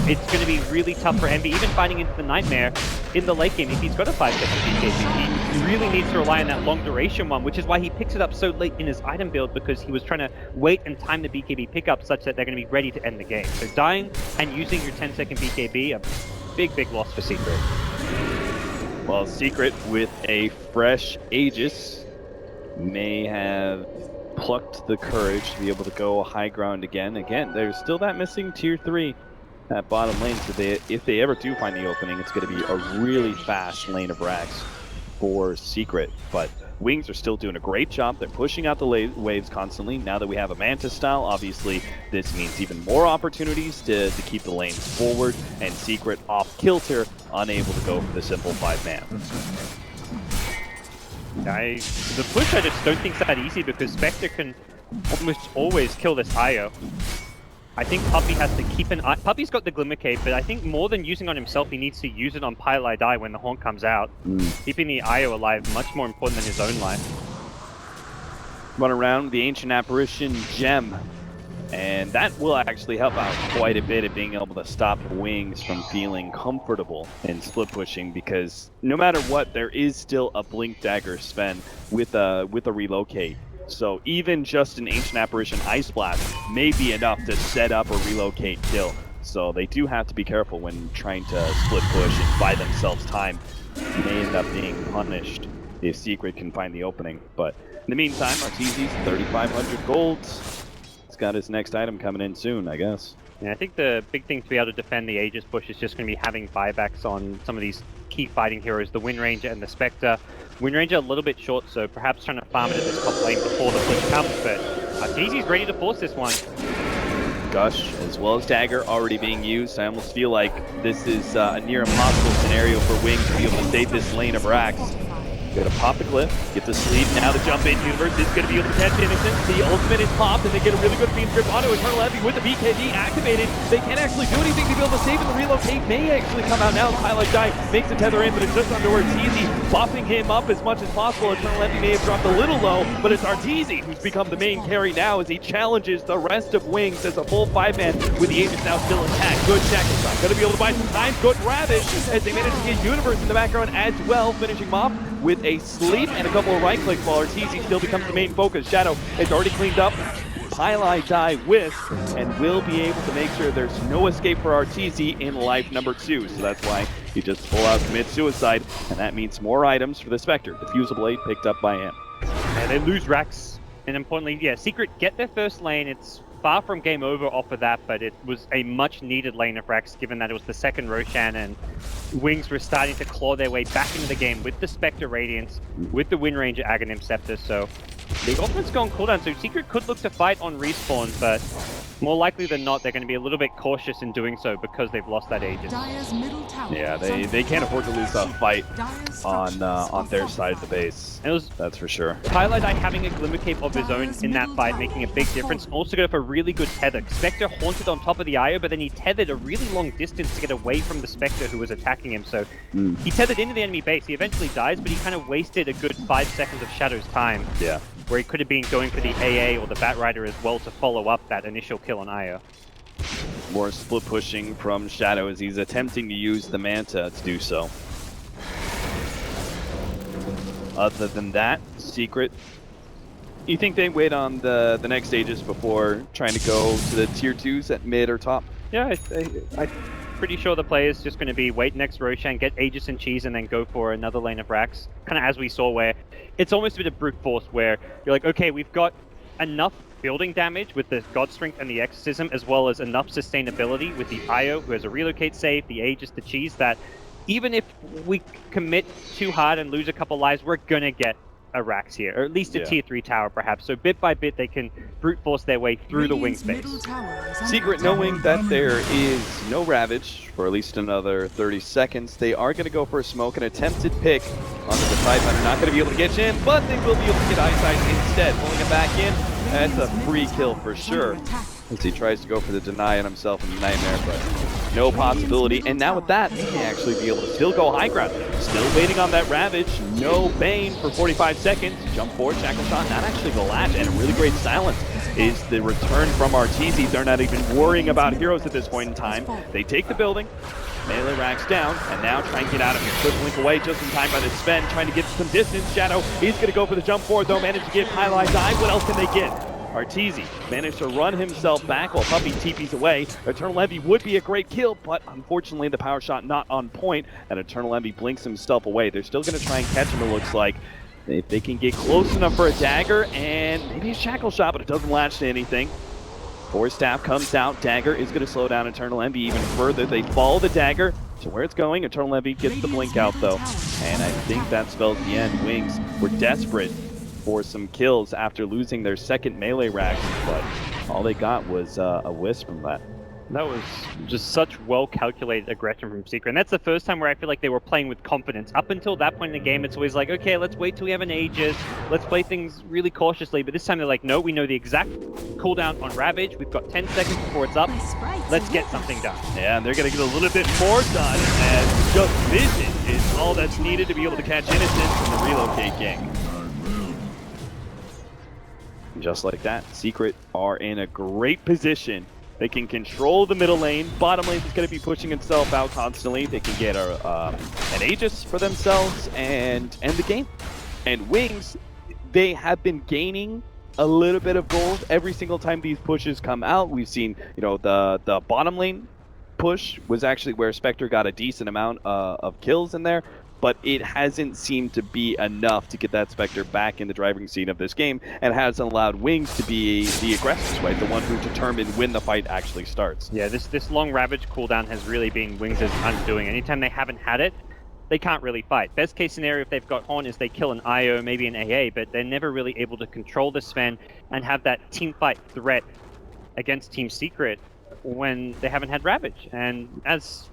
It's going to be really tough for Envy, even fighting into the Nightmare in the late game. If he's got a 5-second BKB, he really needs to rely on that long duration one, which is why he picks it up so late in his item build, because he was trying to wait and time the BKB pickup such that they're going to be ready to end the game. So dying and using your 10-second BKB, a big loss for Secret. Well, Secret with a fresh Aegis may have plucked the courage to be able to go high ground again. Again, there's still that missing tier 3 at bottom lane, so if they ever do find the opening, it's going to be a really fast lane of Rax for Secret. But Wings are still doing a great job. They're pushing out the waves constantly. Now that we have a Manta style, obviously this means even more opportunities to keep the lanes forward, and Secret off kilter, unable to go for the simple 5-man. The push I just don't think is that easy, because Spectre can almost always kill this IO. I think Puppey has to keep an eye. Puppey's got the Glimmer Cape, but I think more than using on himself, he needs to use it on Pile-I-Die when the Horn comes out. Keeping the IO alive, much more important than his own life. Run around the Ancient Apparition Gem, and that will actually help out quite a bit at being able to stop Wings from feeling comfortable in split pushing, because no matter what, there is still a Blink Dagger Sven with a relocate. So even just an Ancient Apparition Ice Blast may be enough to set up a relocate kill. So they do have to be careful when trying to split push and buy themselves time. May end up being punished if Secret can find the opening. But in the meantime, Arteezy's 3,500 gold. He's got his next item coming in soon, I guess. Yeah, I think the big thing to be able to defend the Aegis push is just going to be having buybacks on some of these key fighting heroes, the Wind Ranger and the Spectre. Wind Ranger a little bit short, so perhaps trying to farm it at this top lane before the push comes, but Arteezy's ready to force this one. Gush, as well as Dagger, already being used. I almost feel like this is a near impossible scenario for Wings to be able to save this lane of Rax. Gonna pop the Glyph, get the sleep, now the jump in. Universe is gonna be able to catch Innocent. The ultimate is popped, and they get a really good beam grip onto Eternal Envy with the BKB activated. They can't actually do anything to be able to save him. The relocate may actually come out now. Pile-I-Die makes the tether in, but it's just under Arteezy, buffing him up as much as possible. Eternal Envy may have dropped a little low, but it's Arteezy who's become the main carry now as he challenges the rest of Wings as a full 5-man with the Aegis now still intact. Good Shackle Shot, gonna be able to buy some time. Good Ravage as they manage to get Universe in the background as well, finishing him off with a sleep and a couple of right clicks while Arteezy still becomes the main focus. Shadow has already cleaned up Pile-I-Die Wisp and will be able to make sure there's no escape for Arteezy in life number 2. So that's why he just full out commits suicide, and that means more items for the Spectre. The Fusible Blade picked up by him. And they lose Rax, and importantly, yeah, Secret get their first lane. It's far from game over off of that, but it was a much needed lane of Rax, given that it was the second Roshan, and Wings were starting to claw their way back into the game with the Spectre Radiance, with the Wind Ranger Aghanim Scepter. So the ultimate's gone cooldown, so Secret could look to fight on respawn, but more likely than not, they're going to be a little bit cautious in doing so because they've lost that Aegis. Yeah, they can't afford to lose that fight on their side of the base. And it was that's for sure. Pile-I-Die having a Glimmer Cape of his own in that fight, making a big difference. Also got for a really good tether. Spectre haunted on top of the IO, but then he tethered a really long distance to get away from the Spectre who was attacking him. So he tethered into the enemy base. He eventually dies, but he kind of wasted a good 5 seconds of Shadow's time. Yeah. Where he could have been going for the AA or the Bat Rider as well to follow up that initial kill on IO. More split pushing from Shadow as he's attempting to use the Manta to do so. Other than that, Secret, you think they wait on the next stages before trying to go to the tier 2s at mid or top? Yeah, I'm pretty sure the play is just going to be wait next Roshan, get Aegis and Cheese, and then go for another lane of Rax. Kind of as we saw, where it's almost a bit of brute force, where you're like, okay, we've got enough building damage with the God Strength and the Exorcism, as well as enough sustainability with the Io, who has a relocate save, the Aegis, the Cheese, that even if we commit too hard and lose a couple lives, we're gonna get a Rax here, or at least a tier 3 tower perhaps. So bit by bit they can brute force their way through the wing space. Secret, knowing that there is no Ravage for at least another 30 seconds, they are going to go for a smoke, an attempted pick onto the side. They're not going to be able to get you in, but they will be able to get eyesight instead. Pulling it back in, that's a free kill for sure. As he tries to go for the deny on himself and Nightmare, but no possibility. And now with that, he may actually be able to still go high ground. Still waiting on that Ravage. No Bane for 45 seconds. Jump forward, Shackle Shot, not actually the latch, and a really great silence is the return from Arteezy. They're not even worrying about heroes at this point in time. They take the building, melee racks down, and now try and get out of here. Quick blink away just in time by the Sven, trying to get some distance. Shadow, he's going to go for the jump forward, though, managed to get Highlight Die. What else can they get? Arteezy managed to run himself back while Puppey TP's away. Eternal Envy would be a great kill, but unfortunately the power shot not on point, and Eternal Envy blinks himself away. They're still going to try and catch him, it looks like. If they can get close enough for a dagger, and maybe a shackle shot, but it doesn't latch to anything. Force Staff comes out. Dagger is going to slow down Eternal Envy even further. They follow the dagger to where it's going. Eternal Envy gets the blink out, though. And I think that spells the end. Wings were desperate for some kills after losing their second melee rack, but all they got was a wisp from that. That was just such well-calculated aggression from Secret, and that's the first time where I feel like they were playing with confidence. Up until that point in the game, it's always like, okay, let's wait till we have an Aegis, let's play things really cautiously, but this time they're like, no, we know the exact cooldown on Ravage, we've got 10 seconds before it's up, let's get something done. Yeah, and they're going to get a little bit more done, as just vision is all that's needed to be able to catch Innocent from the relocate gang. Just like that, Secret are in a great position. They can control the middle lane. Bottom lane is going to be pushing itself out constantly. They can get an Aegis for themselves and end the game. And Wings, they have been gaining a little bit of gold every single time these pushes come out. We've seen, you know, the bottom lane push was actually where Spectre got a decent amount of kills in there, but it hasn't seemed to be enough to get that Spectre back in the driving seat of this game, and hasn't allowed Wings to be the aggressors, right? The one who determined when the fight actually starts. Yeah, this long Ravage cooldown has really been Wings' undoing. Anytime they haven't had it, they can't really fight. Best case scenario if they've got Horn is they kill an IO, maybe an AA, but they're never really able to control the Sven and have that team fight threat against Team Secret when they haven't had Ravage. And as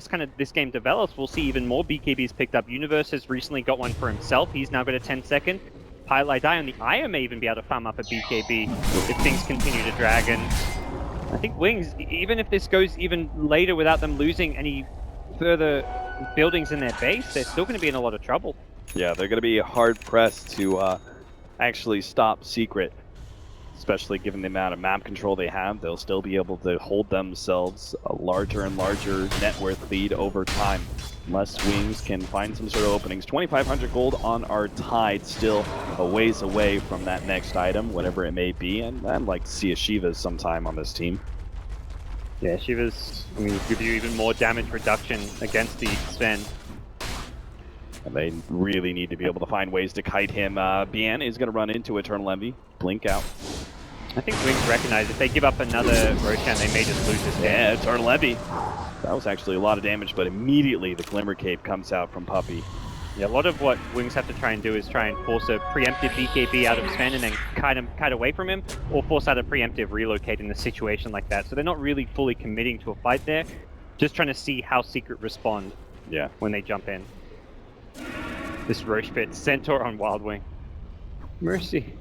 kind of this game develops, we'll see even more BKBs picked up. Universe has recently got one for himself. He's now got a 10-second. Highlight Die on the Io may even be able to farm up a BKB if things continue to drag. And I think Wings, even if this goes even later without them losing any further buildings in their base, they're still going to be in a lot of trouble. Yeah, they're going to be hard-pressed to actually stop Secret. Especially given the amount of map control they have, they'll still be able to hold themselves a larger and larger net worth lead over time. Unless Wings can find some sort of openings. 2,500 gold on our Tide, still a ways away from that next item, whatever it may be. And I'd like to see a Shiva's sometime on this team. Yeah, Shiva's give you even more damage reduction against the Sven. And they really need to be able to find ways to kite him. Bien is going to run into Eternal Envy. Blink out. I think Wings recognize if they give up another Roshan, they may just lose this game. Yeah, Eternal Envy. That was actually a lot of damage, but immediately the Glimmer Cape comes out from Puppey. Yeah, a lot of what Wings have to try and do is try and force a preemptive BKB out of Sven and then kite away from him, or force out a preemptive relocate in a situation like that. So they're not really fully committing to a fight there, just trying to see how Secret respond when they jump in. This Roche Pit, Centaur on Wildwing. Mercy.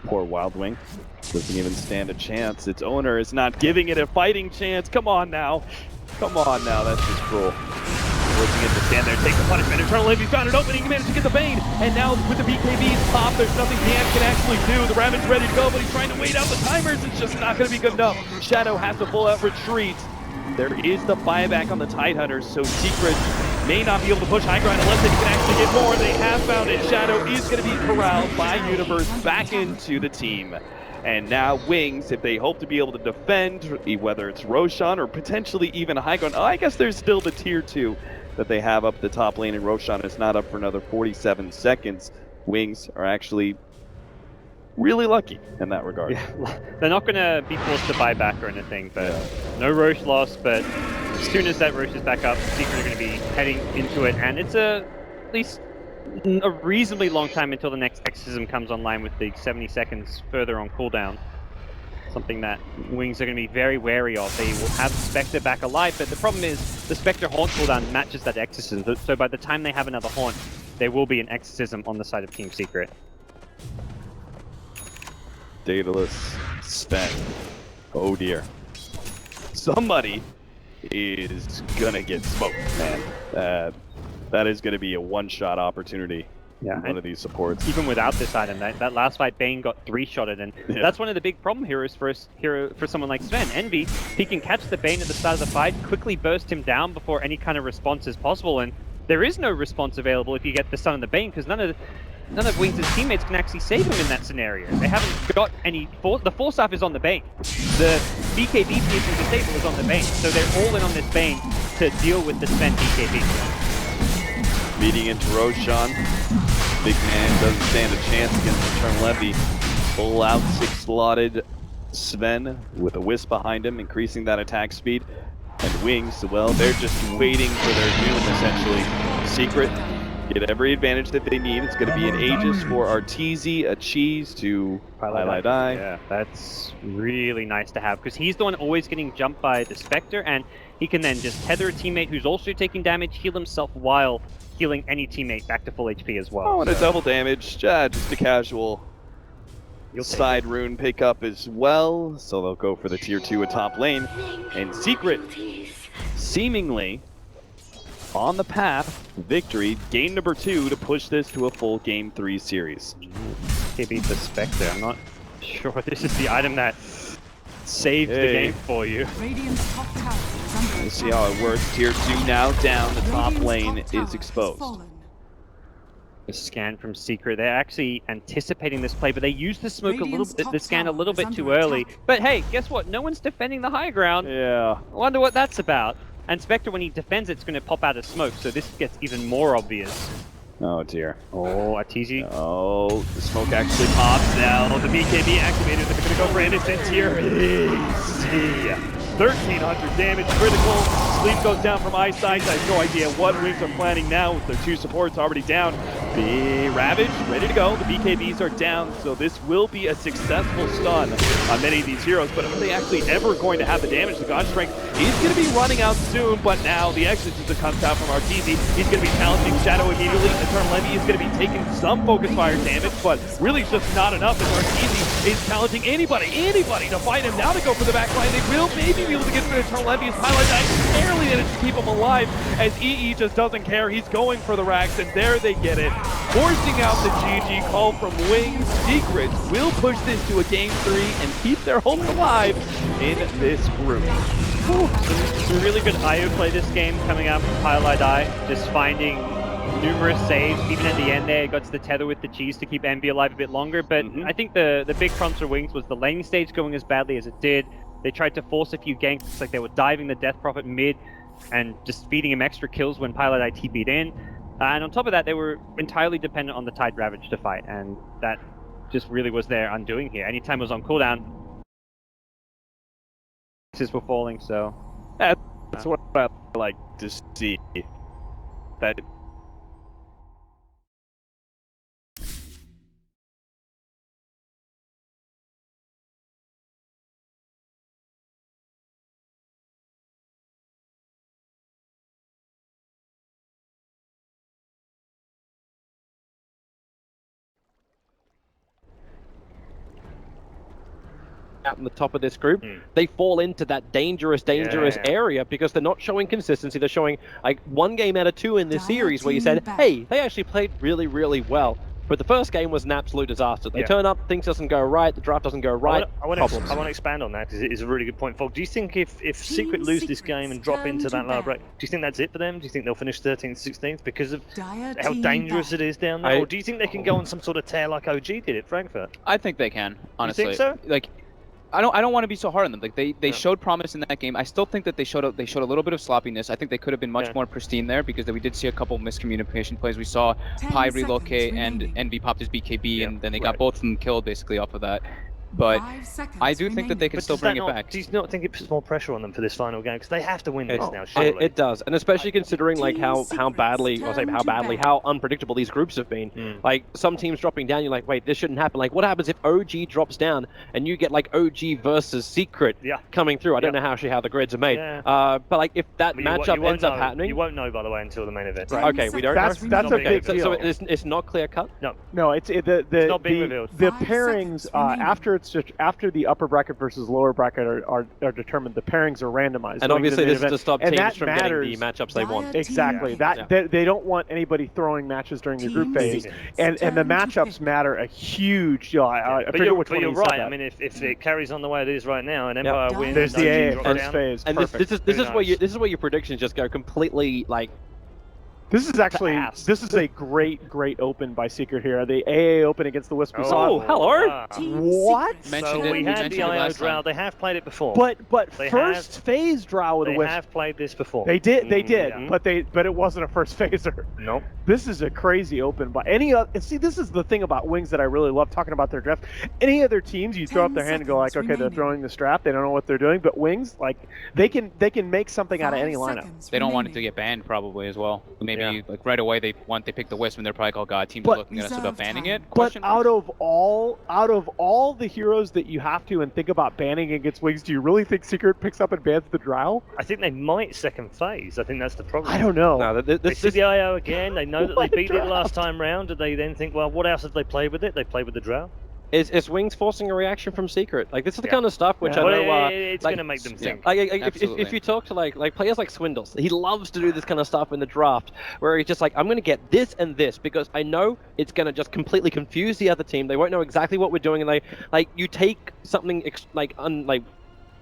Poor Wildwing. Doesn't even stand a chance. Its owner is not giving it a fighting chance. Come on now. Come on now. That's just cruel. Forcing it to stand there, take the punishment. Eternal Envy found an opening. He managed to get the Bane. And now with the BKBs pop, there's nothing Dan can actually do. The Ravage ready to go, but he's trying to wait out the timers. It's just not going to be good enough. Shadow has to pull out retreat. There is the buyback on the Tidehunters, so Secret may not be able to push high ground unless they can actually get more. They have found it. Shadow is going to be corralled by Universe back into the team. And now Wings, if they hope to be able to defend, whether it's Roshan or potentially even high ground, I guess there's still the tier 2 that they have up the top lane, and Roshan is not up for another 47 seconds. Wings are actually really lucky in that regard. Yeah. They're not going to be forced to buy back or anything, but no Roche loss. But as soon as that Roche is back up, Secret are going to be heading into it, and it's at least a reasonably long time until the next exorcism comes online with the 70 seconds further on cooldown. Something that Wings are going to be very wary of. They will have Spectre back alive, but the problem is the Spectre Haunt cooldown matches that exorcism. So by the time they have another Haunt, there will be an exorcism on the side of Team Secret. Daedalus, Sven. Oh dear. Somebody is gonna get smoked, man. That is gonna be a one-shot opportunity. Yeah, one of these supports. Even without this item, that last fight, Bane got 3-shotted, and that's one of the big problem heroes for someone like Sven. Envy, he can catch the Bane at the start of the fight, quickly burst him down before any kind of response is possible, and there is no response available if you get the stun of the Bane, because none of Wings' teammates can actually save him in that scenario. They haven't got any the Force Up is on the Bane. The BKB piercing disable is on the Bane, so they're all in on this Bane to deal with the Sven BKB. Meeting into Roshan. Big man doesn't stand a chance against Eternal Levy. Full out 6-slotted Sven with a wisp behind him, increasing that attack speed. And Wings, well, they're just waiting for their doom, essentially. Secret get every advantage that they need. It's going to be an Aegis for Arteezy, a Cheese to Highlight Eye. Yeah, that's really nice to have, because he's the one always getting jumped by the Spectre, and he can then just tether a teammate who's also taking damage, heal himself while healing any teammate back to full HP as well. Oh, and a double damage, just a casual side rune pickup as well. So they'll go for the tier 2 at top lane. And Secret, seemingly on the path to victory, game number 2 to push this to a full game 3 series. He beat the Spectre. I'm not sure this is the item that saved the game for you. We'll see how it works. Tier 2 now down. The top lane is exposed. The scan from Secret. They're actually anticipating this play, but they use the smoke a little bit, the scan a little bit too early. But hey, guess what? No one's defending the high ground. Yeah. I wonder what that's about. And Spectre, when he defends, it's going to pop out of smoke, so this gets even more obvious. Oh dear. Oh, Arteezy. Oh, the smoke actually pops now. The BKB activated. They're going to go for innocence here. Easy. 1,300 damage, critical. Sleep goes down from eyesight. I have no idea what Wings are planning now with their 2 supports already down. The Ravage ready to go. The BKBs are down, so this will be a successful stun on many of these heroes. But are they actually ever going to have the damage? The God Strength is going to be running out soon, but now the Exorcism comes out from Arteezy. He's going to be challenging Shadow immediately. Eternal Levy is going to be taking some focus fire damage, but really it's just not enough as Arteezy is challenging anybody to fight him. Now to go for the back line. They will maybe be able to get to Eternal Levy's highlight. I barely managed to keep him alive as EE just doesn't care. He's going for the racks, and there they get it. Forcing out the GG call from Wings. Secrets will push this to a game 3 and keep their hopes alive in this group. Some really good IO play this game coming out from Highlight Eye, just finding numerous saves. Even at the end there, got to the tether with the Cheese to keep Envy alive a bit longer, but I think the big problem for Wings was the laning stage going as badly as it did. They tried to force a few ganks. It's like they were diving the Death Prophet mid and just feeding him extra kills when Pilot eye TP'd in. And on top of that, they were entirely dependent on the Tide Ravage to fight, and that just really was their undoing here. Anytime it was on cooldown, were falling, so... That's what I like to see. That out in the top of this group, they fall into that dangerous area because they're not showing consistency. They're showing like 1 game out of 2 in this series where you said, hey, they actually played really, really well. But the first game was an absolute disaster. They turn up, things doesn't go right, the draft doesn't go right. I want to expand on that because it is a really good point, Fog. Do you think if Secret lose this game and drop into that lower bracket, do you think that's it for them? Do you think they'll finish 13th, 16th because of how dangerous it is down there? Or do you think they can go on some sort of tear like OG did at Frankfurt? I think they can, honestly. You think so? Like, I don't want to be so hard on them. Like they showed promise in that game. I still think that they showed a little bit of sloppiness. I think they could have been much more pristine there because we did see a couple miscommunication plays. We saw Pi relocate and Envy popped his BKB, and then they got both of them killed basically off of that. But I do think that they can still bring it back. Do you not think it puts more pressure on them for this final game? Because they have to win this now, surely. It does, and especially considering like how unpredictable these groups have been. Like some teams dropping down, you're like, wait, this shouldn't happen. Like, what happens if OG drops down and you get like OG versus Secret coming through? I don't know how the grids are made, but like if that matchup ends up happening, you won't know by the way until the main event. Right. Okay, we don't. That's a big deal. So it's not clear cut. No, it's not being revealed. The pairings after the upper bracket versus lower bracket are determined, the pairings are randomized. And obviously this is to stop teams that from getting the matchups they want. Exactly. They don't want anybody throwing matches during the group phase, and the matchups matter a huge deal. I forget which one you're right. I mean, if it carries on the way it is right now, and Empire wins, there's the AA first phase. And this is where your predictions just go completely like. This is a great open by Secret here. The AA open against the Whisper. Oh, hello. What? So we had the IO Drow. They have played it before. But first phase Drow with a Wisp. They have played this before. They did. But it wasn't a first phaser. Nope. This is a crazy open by any other. See, this is the thing about Wings that I really love talking about their draft. Any other teams, you throw up their hand and go like, okay, they're throwing the strap. They don't know what they're doing. But Wings, like, they can make something out of any lineup. They don't want it to get banned probably as well. Maybe like right away they pick the Wisp and they're probably like, oh god, teams are looking at us about banning it. But out of all the heroes that you have to and think about banning against Wings, do you really think Secret picks up and bans the Drow? I think they might second phase. I think that's the problem. I don't know. No, they see the IO again. They know that they beat it last time round. Do they then think, well, what else have they played with it? They played with the Drow. Is Wings forcing a reaction from Secret? Like this is the kind of stuff which I know it's like, going to make them think. Like if you talk to like players like Swindles, he loves to do this kind of stuff in the draft, where he's just like, I'm going to get this and this because I know it's going to just completely confuse the other team. They won't know exactly what we're doing, and you take something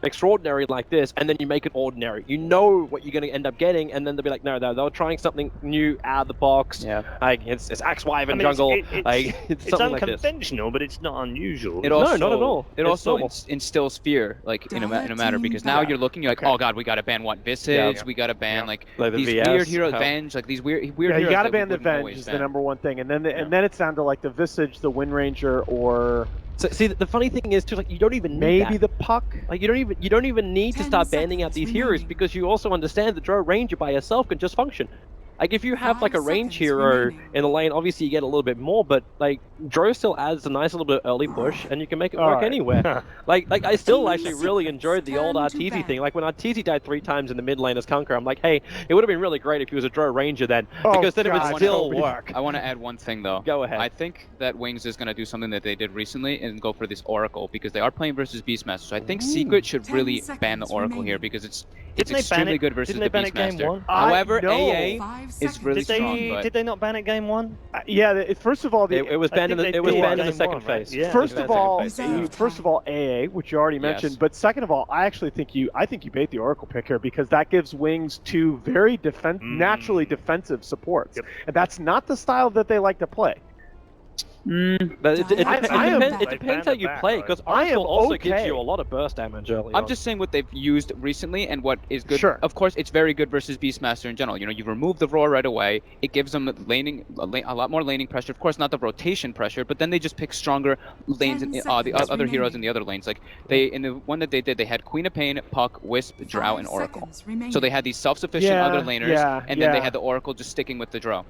extraordinary like this and then you make it ordinary. You know what you're going to end up getting, and then they'll be like, no, they're trying something new out of the box. Like it's Axe-Wife and jungle. It's unconventional, but it's not unusual. No, not at all. It also instills fear, like in a matter, because now you're looking, you're like, oh god, we got to ban Visage, we got to ban like these weird heroes, Venge, like these weird heroes. You got to ban the Venge is the number one thing, and then it's down to like the Visage, the Wind Ranger, or. So, see, the funny thing is too, like you don't even need the Puck. Like you don't even need to start banning out these heroes because you also understand that Drow Ranger by itself can just function. Like if you have like a range hero in the lane, obviously you get a little bit more, but like Drow still adds a nice little bit of early push, and you can make it work anywhere. like I still actually really enjoyed the old Arteezy thing. Like when Arteezy died 3 times in the mid lane as Conqueror, I'm like, hey, it would have been really great if he was a Drow Ranger then, because then it would still work. I want to add one thing though. Go ahead. I think that Wings is going to do something that they did recently and go for this Oracle, because they are playing versus Beastmaster. So I think Secret should really ban the Oracle here, because it's extremely good versus the Beastmaster. However, AA is really strong. Did they not ban it game 1? First of all, it was banned in the second phase. Yeah. First of all, AA, which you already mentioned, but second of all, I think you bait the Oracle pick here, because that gives Wings 2 very naturally defensive supports, and that's not the style that they like to play. But it depends how you play, because Oracle also gives you a lot of burst damage early on. I'm just saying what they've used recently and what is good. Sure. Of course, it's very good versus Beastmaster in general. You know, you remove the roar right away. It gives them a lot more laning pressure. Of course, not the rotation pressure, but then they just pick stronger lanes in the other heroes in the other lanes. Like in the one that they did, they had Queen of Pain, Puck, Wisp, Drow, and Oracle. So they had these self-sufficient other laners, and then they had the Oracle just sticking with the Drow.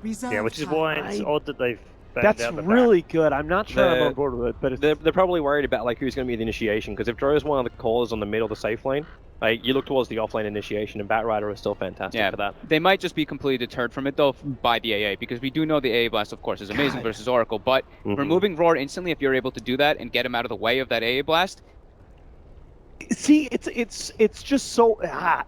Yeah, which is why it's odd that they've. That's really good. I'm not sure I'm on board with it, but they're probably worried about like who's going to be the initiation, because if Drow is one of the callers on the middle of the safe lane, like you look towards the offlane initiation, and Batrider is still fantastic for that. They might just be completely deterred from it though by the AA, because we do know the AA blast, of course, is amazing versus Oracle, but removing roar instantly, if you're able to do that and get him out of the way of that AA blast, See, it's just so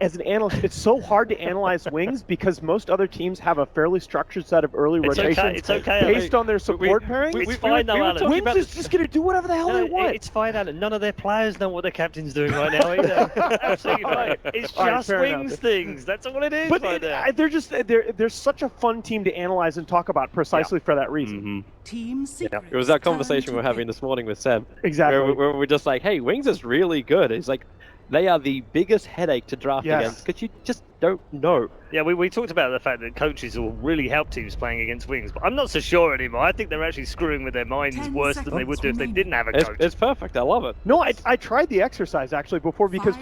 as an analyst, it's so hard to analyze Wings because most other teams have a fairly structured set of early rotations It's okay. based on their support pairing. It's fine now, Alan. Wings is just going to do whatever the hell they want. It's fine, Alan. None of their players know what their captain's doing right now either. Absolutely fine. It's just Wings things. That's all it is. But they're such a fun team to analyze and talk about precisely for that reason. Team Secret. It was that conversation we were having this morning with Seb. Exactly. Where we're just like, hey, Wings is really good. It's like, they are the biggest headache to draft against because you just don't know. Yeah, we talked about the fact that coaches will really help teams playing against Wings, but I'm not so sure anymore. I think they're actually screwing with their minds worse than they would do if they didn't have a coach. It's perfect. I love it. No, I tried the exercise actually before because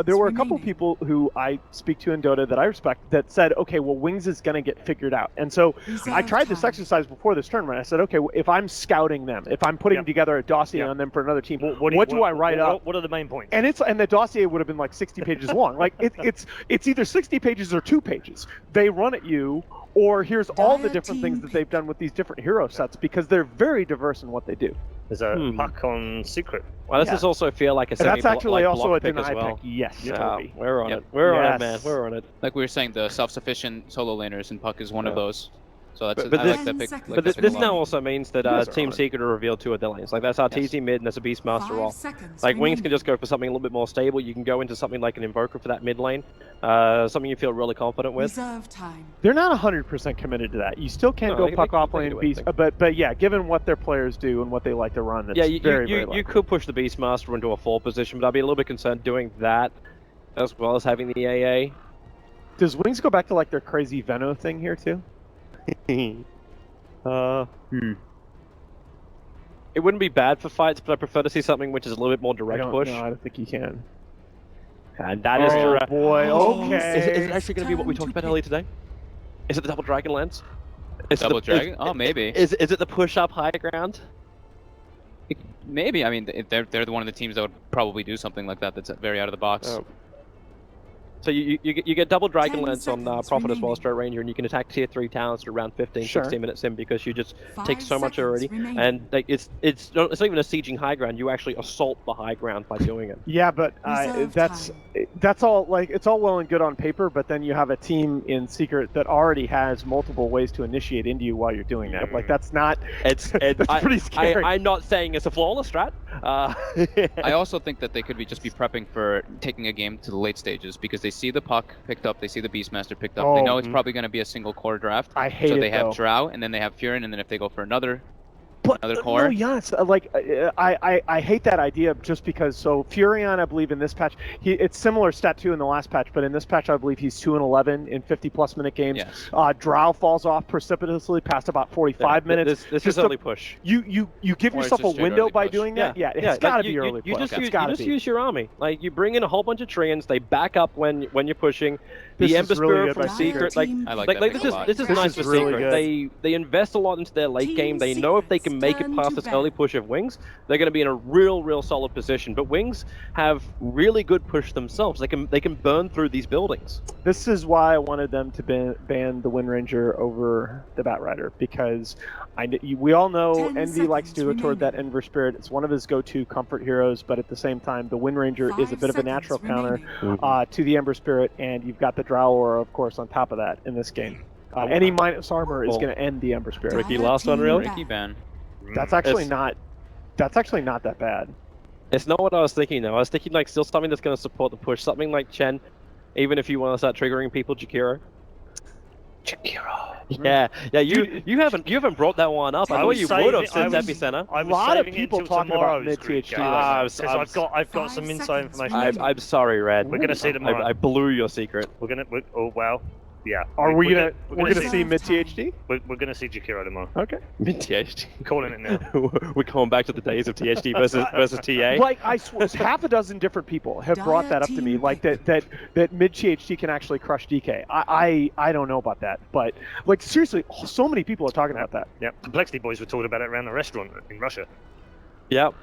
there were a couple people who I speak to in Dota that I respect that said, okay, well, Wings is going to get figured out. And so I tried this exercise before this tournament. I said, okay, well, if I'm scouting them, if I'm putting together a dossier on them for another team, what do I write up? What are the main points? And the dossier would have been like 60 pages long. Like it's either 60 pages or 2 pages. They run at you, or here's all the different things that they've done with these different hero sets because they're very diverse in what they do. There's a puck on Secret. Well, this does also feel like a that's actually also a pick deny as well. pick. Yes, Toby. We're on it. We're on it, man. We're on it. Like we were saying, the self-sufficient solo laners and puck is one of those. So that's but I like that pick. But this now also means that Team Secret are revealed 2 of their lanes. Like that's Arteezy mid and that's a Beastmaster off. Like Wings can just go for something a little bit more stable. You can go into something like an Invoker for that mid lane, something you feel really confident with. They're not 100% committed to that. You still can't go puck off lane Beast, but yeah, given what their players do and what they like to run, it's very you could push the Beastmaster into a 4 position, but I'd be a little bit concerned doing that as well as having the AA. Does Wings go back to like their crazy Veno thing here too? It wouldn't be bad for fights, but I prefer to see something which is a little bit more direct push. No, I don't think you can. And that is direct. Boy, okay. Is it actually going to be what we talked about earlier today? Is it the double dragon lance? Double dragon? Oh, maybe. Is it the push up high ground? Maybe. I mean, they're one of the teams that would probably do something like that. That's very out of the box. Oh. So you get double Dragon Lance on Prophet as well as Straight Ranger, and you can attack tier 3 towns to around 15, 16 minutes in because you just take so much already. And like, it's not even a sieging high ground. You actually assault the high ground by doing it. Yeah, but that's all like it's all well and good on paper, but then you have a team in Secret that already has multiple ways to initiate into you while you're doing that. Like that's not. That's pretty scary. I'm not saying it's a flawless strat. I also think that they could just be prepping for taking a game to the late stages because they see the puck picked up, they see the Beastmaster picked up. They know it's probably going to be a single core draft. I hate it, so they have Drow, and then they have Furin, and then if they go for another core. No, yes, like I hate that idea just because. So Furion, I believe in this patch, it's similar stat 2 in the last patch, but in this patch I believe he's 2-11 in 50+ minute games. Yes. Drow falls off precipitously past about 45 minutes. This is early push. You give yourself a window by doing that. Yeah, it's got to be early push. You just use your army. Like you bring in a whole bunch of Treants, they back up when you're pushing. This the Ember is really Spirit from Secret, I like this is nice for Secret. They invest a lot into their late game. They know if they can make it past this early push of Wings, they're going to be in a real solid position. But Wings have really good push themselves. They can burn through these buildings. This is why I wanted them to ban the Wind Ranger over the Bat Rider, because we all know Envy likes to go toward that Ember Spirit. It's one of his go-to comfort heroes, but at the same time, the Wind Ranger is a bit of a natural counter to the Ember Spirit, and you've got the Drow Aura, of course, on top of that in this game. Any minus armor is going to end the Ember Spirit. Ricky, last one, really? Ricky ban. That's actually not that bad. It's not what I was thinking though. I was thinking like still something that's going to support the push, something like Chen, even if you want to start triggering people, Jakiro. Yeah, you haven't brought that one up. I thought you would have since Epicenter. A lot of people talking about mid THD. I've got some inside information. I'm sorry, Red. We're gonna see tomorrow. I blew your secret. Oh wow. Yeah. We're gonna see mid THD? We're gonna see Jakiro tomorrow. Okay. Mid THD. I'm calling it now. We're going back to the days of THD versus TA. Like I swear, half a dozen different people have brought that up to me. Like that mid THD can actually crush DK. I don't know about that, but like seriously, so many people are talking about that. Yeah. Complexity Boys were talking about it around the restaurant in Russia. Yep.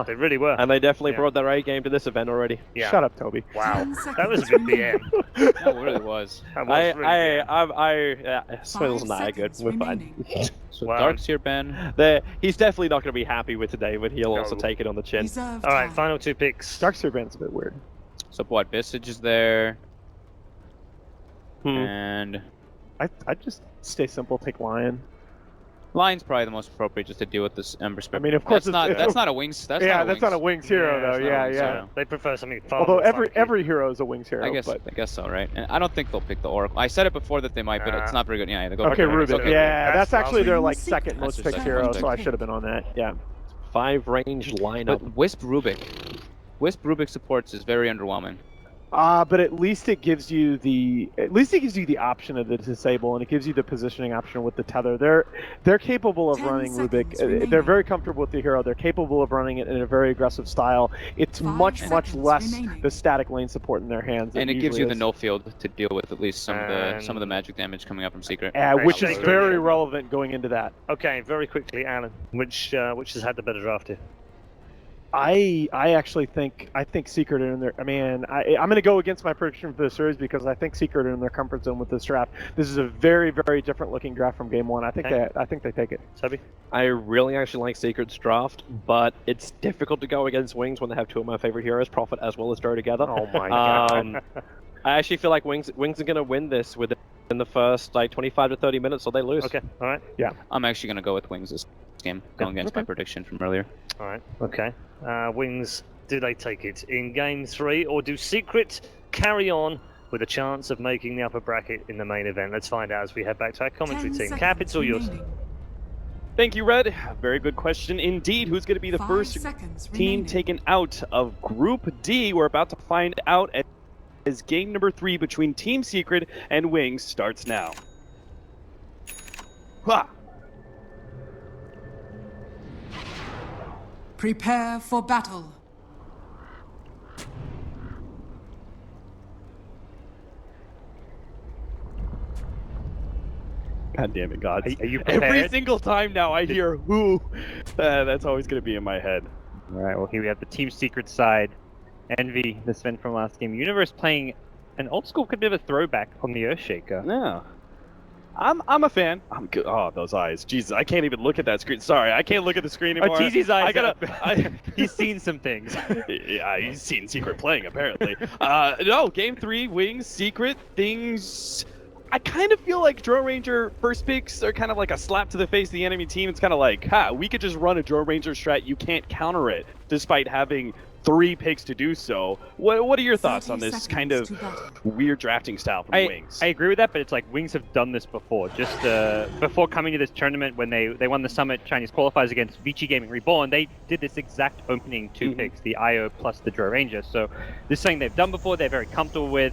They really were. And they definitely brought their A game to this event already. Yeah. Shut up, Toby. Wow, that was a good BM. That really was. That was Swizzle's not that good. We're fine. So Wow. Dark's here, Ben. He's definitely not going to be happy with today, but he'll also take it on the chin. All right, final 2 picks. Darkseer Band's a bit weird. So what? Visage is there. And I'd just stay simple, take Lion. Lion's probably the most appropriate just to deal with this Ember Spirit. I mean, of course, that's not a wings. That's not a wings hero though. it's not a wings Yeah. hero. They prefer something far Although more every hero is a wings hero. I guess so, right? And I don't think they'll pick the Oracle. I said it before that they might, but it's not very good. Yeah, they go Okay, for Rubik. okay. Yeah, that's actually their awesome. like second most picked hero, so I should have been on that. Yeah. 5 range lineup. But Wisp Rubik supports is very underwhelming. But at least it gives you the option of the disable, and it gives you the positioning option with the tether. They're capable of running Rubik. They're very comfortable with the hero. They're capable of running it in a very aggressive style. It's much less the static lane support in their hands. And it gives you the no field to deal with at least some of the magic damage coming up from Secret. Which is very relevant going into that. Okay, very quickly, Alan. Which has had the better draft here? I actually think Secret are in there. I mean, I'm going to go against my prediction for the series because I think Secret are in their comfort zone with this draft. This is a very, very different looking draft from game 1. I think they take it. Sabi? I really actually like Secret's draft, but it's difficult to go against Wings when they have 2 of my favorite heroes, Prophet as well as Dota together. Oh my god. I actually feel like Wings are going to win this in the first like 25 to 30 minutes, or they lose. Okay, all right. Yeah. I'm actually going to go with Wings this game, going against my prediction from earlier. All right, okay. Wings, do they take it in game 3, or do Secret carry on with a chance of making the upper bracket in the main event? Let's find out as we head back to our commentary team. Cap, it's all yours. Thank you, Red. Very good question indeed. Who's going to be the first team taken out of Group D? We're about to find out as game number 3 between Team Secret and Wings starts now. Ha! Prepare for battle. God damn it, God. Are you prepared? Every single time now I hear who, that's always going to be in my head. All right, well, here we have the Team Secret side. Envy, the Sven from last game. Universe playing an old school, could be a bit of a throwback on the Earthshaker. Yeah. I'm a fan. I'm good. Oh, those eyes. Jesus, I can't even look at that screen. Sorry, I can't look at the screen anymore. TZ's eyes. I gotta. He's seen some things. Yeah, he's seen Secret playing apparently. No, game 3, Wings, Secret, things. I kind of feel like Drone Ranger first picks are kind of like a slap to the face of the enemy team. It's kind of like, we could just run a Drone Ranger strat. You can't counter it, despite having 3 picks to do so. What are your thoughts on this kind of weird drafting style from Wings? I agree with that, but it's like Wings have done this before. Just before coming to this tournament, when they won the Summit Chinese qualifiers against Vici Gaming Reborn, they did this exact opening 2 picks, the IO plus the Drone Ranger. So this is something they've done before, they're very comfortable with.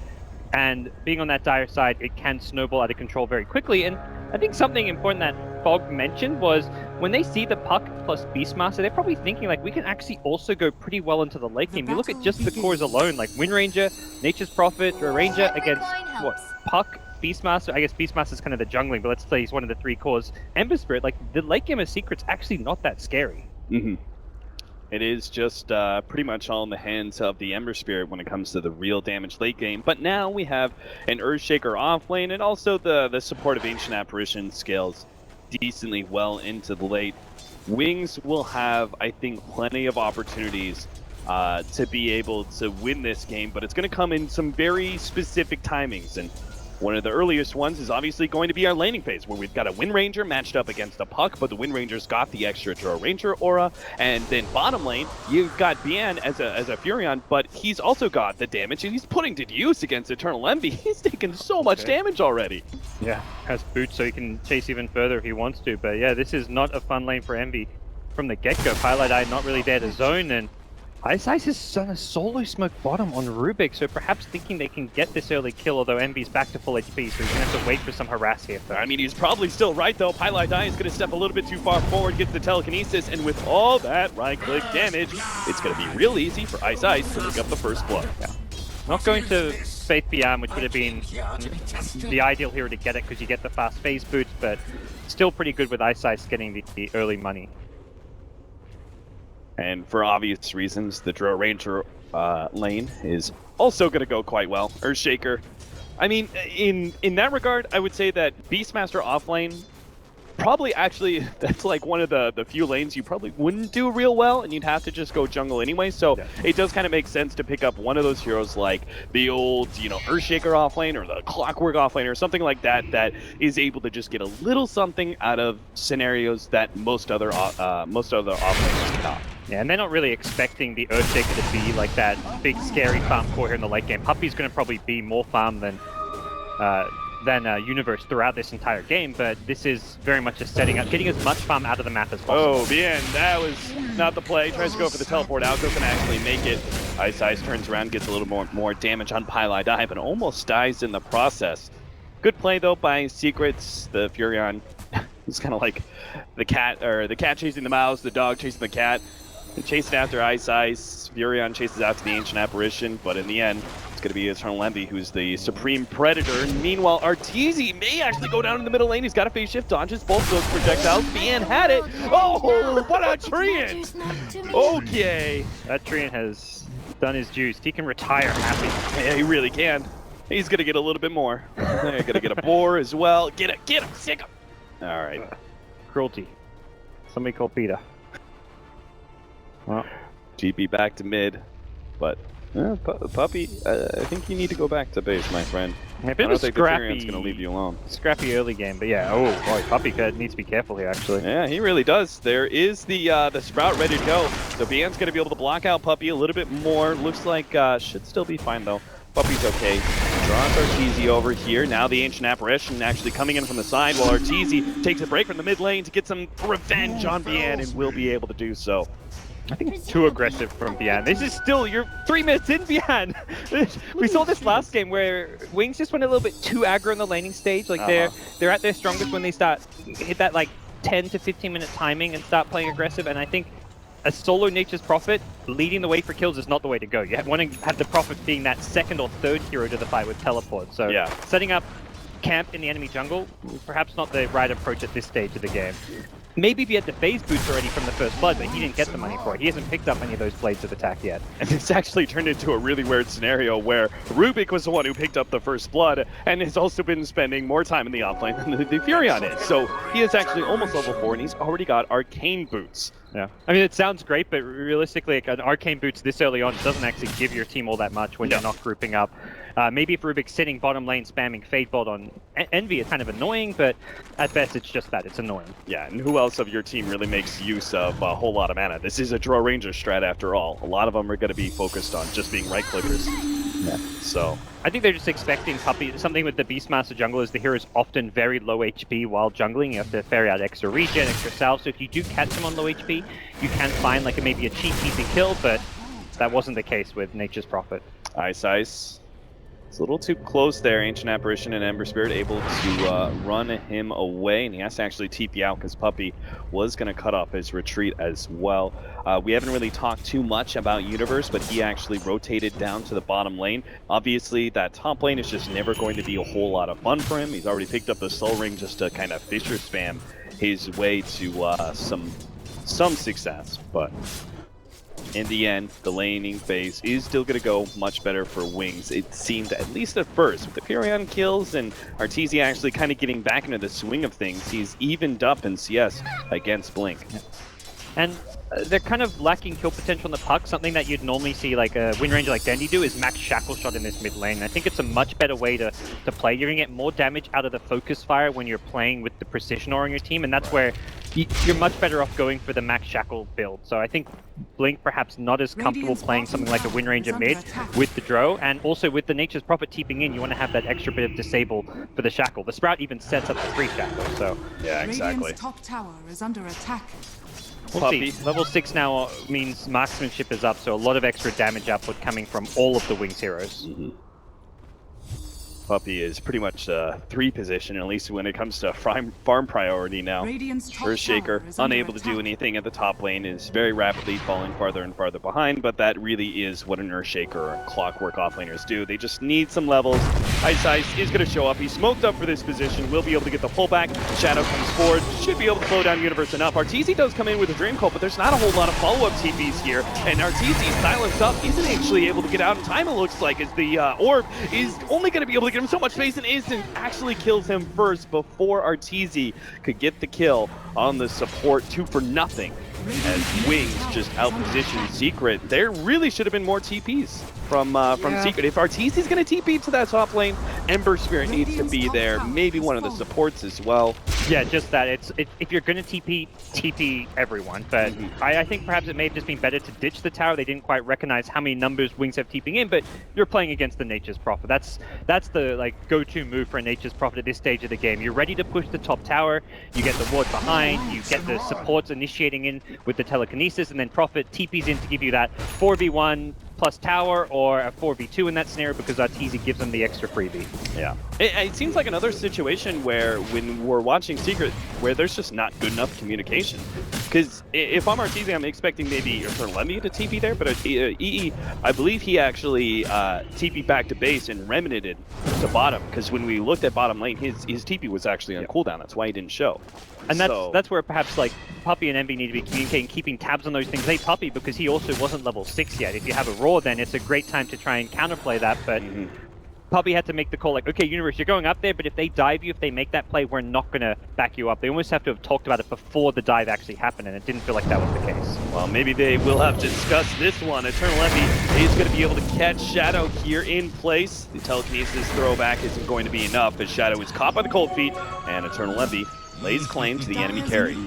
And being on that dire side, it can snowball out of control very quickly. And I think something important that Fog mentioned was when they see the Puck plus Beastmaster, they're probably thinking like we can actually also go pretty well into the late game. You look at just the cores alone, like Wind Ranger, Nature's Prophet, Drone Ranger against what? Puck, Beastmaster. I guess Beastmaster's kind of the jungling, but let's say he's one of the 3 cores. Ember Spirit, like the late game of Secret's actually not that scary. It is just pretty much all in the hands of the Ember Spirit when it comes to the real damage late game. But now we have an Earthshaker off lane, and also the support of Ancient Apparition scales decently well into the late. Wings will have, I think, plenty of opportunities to be able to win this game, but it's going to come in some very specific timings. And one of the earliest ones is obviously going to be our laning phase, where we've got a Wind Ranger matched up against a Puck, but the Wind Ranger's got the extra Drone Ranger aura. And then bottom lane, you've got Bian as a Furion, but he's also got the damage, and he's putting to use against Eternal Envy. He's taken so much damage already. Yeah, has boots so he can chase even further if he wants to. But yeah, this is not a fun lane for Envy from the get-go. Highlight Eye not really there to zone, and Ice has done a solo smoke bottom on Rubik, so perhaps thinking they can get this early kill, although Envy's back to full HP, so he's going to have to wait for some harass here. I mean, he's probably still right, though. Highlight Eye is going to step a little bit too far forward, gets the telekinesis, and with all that right-click damage, it's going to be real easy for Ice to pick up the first blood. Yeah. Not going to Faith Beyond, which would have been the ideal hero to get it, because you get the fast phase boots, but still pretty good with Ice getting the early money. And for obvious reasons, the Drow Ranger lane is also going to go quite well. Earthshaker. I mean, in that regard, I would say that Beastmaster offlane, probably actually, that's like one of the few lanes you probably wouldn't do real well, and you'd have to just go jungle anyway, so it does kind of make sense to pick up one of those heroes like the old, Earthshaker offlane or the Clockwork offlane or something like that, that is able to just get a little something out of scenarios that most other offlaners cannot. Yeah, and they're not really expecting the Earthshaker to be like that big scary farm core here in the late game. Puppey's going to probably be more farm than Universe throughout this entire game, but this is very much just setting up, getting as much farm out of the map as possible. Oh, bien, that was not the play. Tries to go for the teleport out, doesn't actually make it. Ice turns around, gets a little more damage on Pylai Dive, and almost dies in the process. Good play though by Secrets. The Furion is kind of like the cat chasing the mouse, the dog chasing the cat. Chasing after Ice. Furion chases after the Ancient Apparition, but in the end, it's going to be Eternal Envy who's the Supreme Predator. Meanwhile, Arteezy may actually go down in the middle lane. He's got a phase shift, dodges both those projectiles. Bien had it. Oh, what a Treant! Okay. That Treant has done his juice. He can retire happy. Yeah, he really can. He's going to get a little bit more. They're going to get a boar as well. Get him, sick him. All right. Cruelty. Somebody call Peter. Well, GP back to mid, but Puppey, I think you need to go back to base, my friend. A bit of scrappy. Furion's going to leave you alone. Scrappy early game, but yeah. Oh boy, Puppey needs to be careful here, actually. Yeah, he really does. There is the Sprout ready to go, so Bian's going to be able to block out Puppey a little bit more. Looks like should still be fine though. Puppey's okay. Draws Arteezy over here. Now the Ancient Apparition actually coming in from the side while Arteezy takes a break from the mid lane to get some revenge on Bien and will be able to do so. I think it's too aggressive from Bian. This is still, you're 3 minutes in, Bian! We saw this last game where Wings just went a little bit too aggro in the laning stage. Like they're at their strongest when they hit that like 10 to 15 minute timing and start playing aggressive. And I think a solo Nature's Prophet leading the way for kills is not the way to go. You want to have the Prophet being that second or third hero to the fight with teleport. So setting up camp in the enemy jungle, perhaps not the right approach at this stage of the game. Maybe if he had the phase boots already from the first blood, but he didn't get the money for it. He hasn't picked up any of those blades of attack yet. And it's actually turned into a really weird scenario where Rubik was the one who picked up the first blood and has also been spending more time in the offlane than the Furion is. So he is actually almost level 4 and he's already got arcane boots. Yeah, I mean, it sounds great, but realistically, like, an arcane boots this early on doesn't actually give your team all that much when you're not grouping up. Maybe if Rubik's sitting bottom lane spamming Fade Bolt on Envy, it's kind of annoying, but at best it's just that, it's annoying. Yeah, and who else of your team really makes use of a whole lot of mana? This is a Drow Ranger strat after all. A lot of them are going to be focused on just being right-clickers. Yeah. So I think they're just expecting Puppey. Something with the Beastmaster jungle is the hero is often very low HP while jungling. You have to ferry out extra regen, extra salve. So if you do catch him on low HP, you can find like maybe a cheap, easy kill, but that wasn't the case with Nature's Prophet. Ice. It's a little too close there. Ancient Apparition and Ember Spirit able to run him away, and he has to actually TP out because Puppey was going to cut off his retreat as well. We haven't really talked too much about Universe, but he actually rotated down to the bottom lane. Obviously, that top lane is just never going to be a whole lot of fun for him. He's already picked up the Soul Ring just to kind of Fisher spam his way to some success, but in the end, the laning phase is still going to go much better for Wings. It seemed, at least at first, with the Furion kills and Arteezy actually kind of getting back into the swing of things, he's evened up in CS against Blink. And they're kind of lacking kill potential on the puck. Something that you'd normally see like a Wind Ranger like Dendy do is max Shackle Shot in this mid lane. I think it's a much better way to play. You're going to get more damage out of the Focus Fire when you're playing with the Precision Aura on your team, and that's where you're much better off going for the max Shackle build. So I think Blink perhaps not as comfortable playing something like a Wind Ranger mid with the Drow, and also with the Nature's Prophet TPing in, you want to have that extra bit of disable for the Shackle. The Sprout even sets up the free Shackle, so... Yeah, exactly. Radiant's top tower is under attack. We'll see. Level 6 now means marksmanship is up, so a lot of extra damage output coming from all of the Wings heroes. Puppey is pretty much 3 position, at least when it comes to farm priority now. Earthshaker, unable to do anything at the top lane, is very rapidly falling farther and farther behind, but that really is what an Earthshaker or Clockwork offlaners do. They just need some levels. Ice is going to show up. He's smoked up for this position, will be able to get the pullback. Shadow comes forward, should be able to slow down Universe enough. Arteezy does come in with a Dream Coat, but there's not a whole lot of follow-up TPs here, and Arteezy silenced up, isn't actually able to get out in time, it looks like, as the orb is only going to be able to get him so much space, and Instant actually kills him first before Arteezy could get the kill on the support. 2 for nothing as Wings just outpositioned Secret. There really should have been more TPs from Secret. If Arteezy's going to TP to that top lane, Ember Spirit needs to be there. Maybe one of the supports as well. Yeah, just that. If you're going to TP everyone. But I think perhaps it may have just been better to ditch the tower. They didn't quite recognize how many numbers Wings have TPing in, but you're playing against the Nature's Prophet. That's the go-to move for a Nature's Prophet at this stage of the game. You're ready to push the top tower, you get the ward behind, you get the supports initiating in with the telekinesis, and then Prophet TPs in to give you that 4v1 plus tower, or a 4v2 in that scenario, because Arteezy gives them the extra freebie. Yeah. It seems like another situation where, when we're watching Secret, where there's just not good enough communication. Because if I'm Arteezy, I'm expecting maybe Lemmy to TP there, but EE, I believe he actually TP'd back to base and remnanted to bottom, because when we looked at bottom lane, his TP was actually on cooldown. That's why he didn't show. And that's where perhaps like Puppey and Envy need to be communicating, keeping tabs on those things. Hey, Puppey, because he also wasn't level 6 yet. If you have a Raw, then it's a great time to try and counterplay that, but Puppey had to make the call like, okay, Universe, you're going up there, but if they dive you, if they make that play, we're not going to back you up. They almost have to have talked about it before the dive actually happened, and it didn't feel like that was the case. Well, maybe they will have discussed this one. Eternal Envy is going to be able to catch Shadow here in place. The telekinesis throwback isn't going to be enough, as Shadow is caught by the cold feet, and Eternal Envy lays claim to the enemy carry.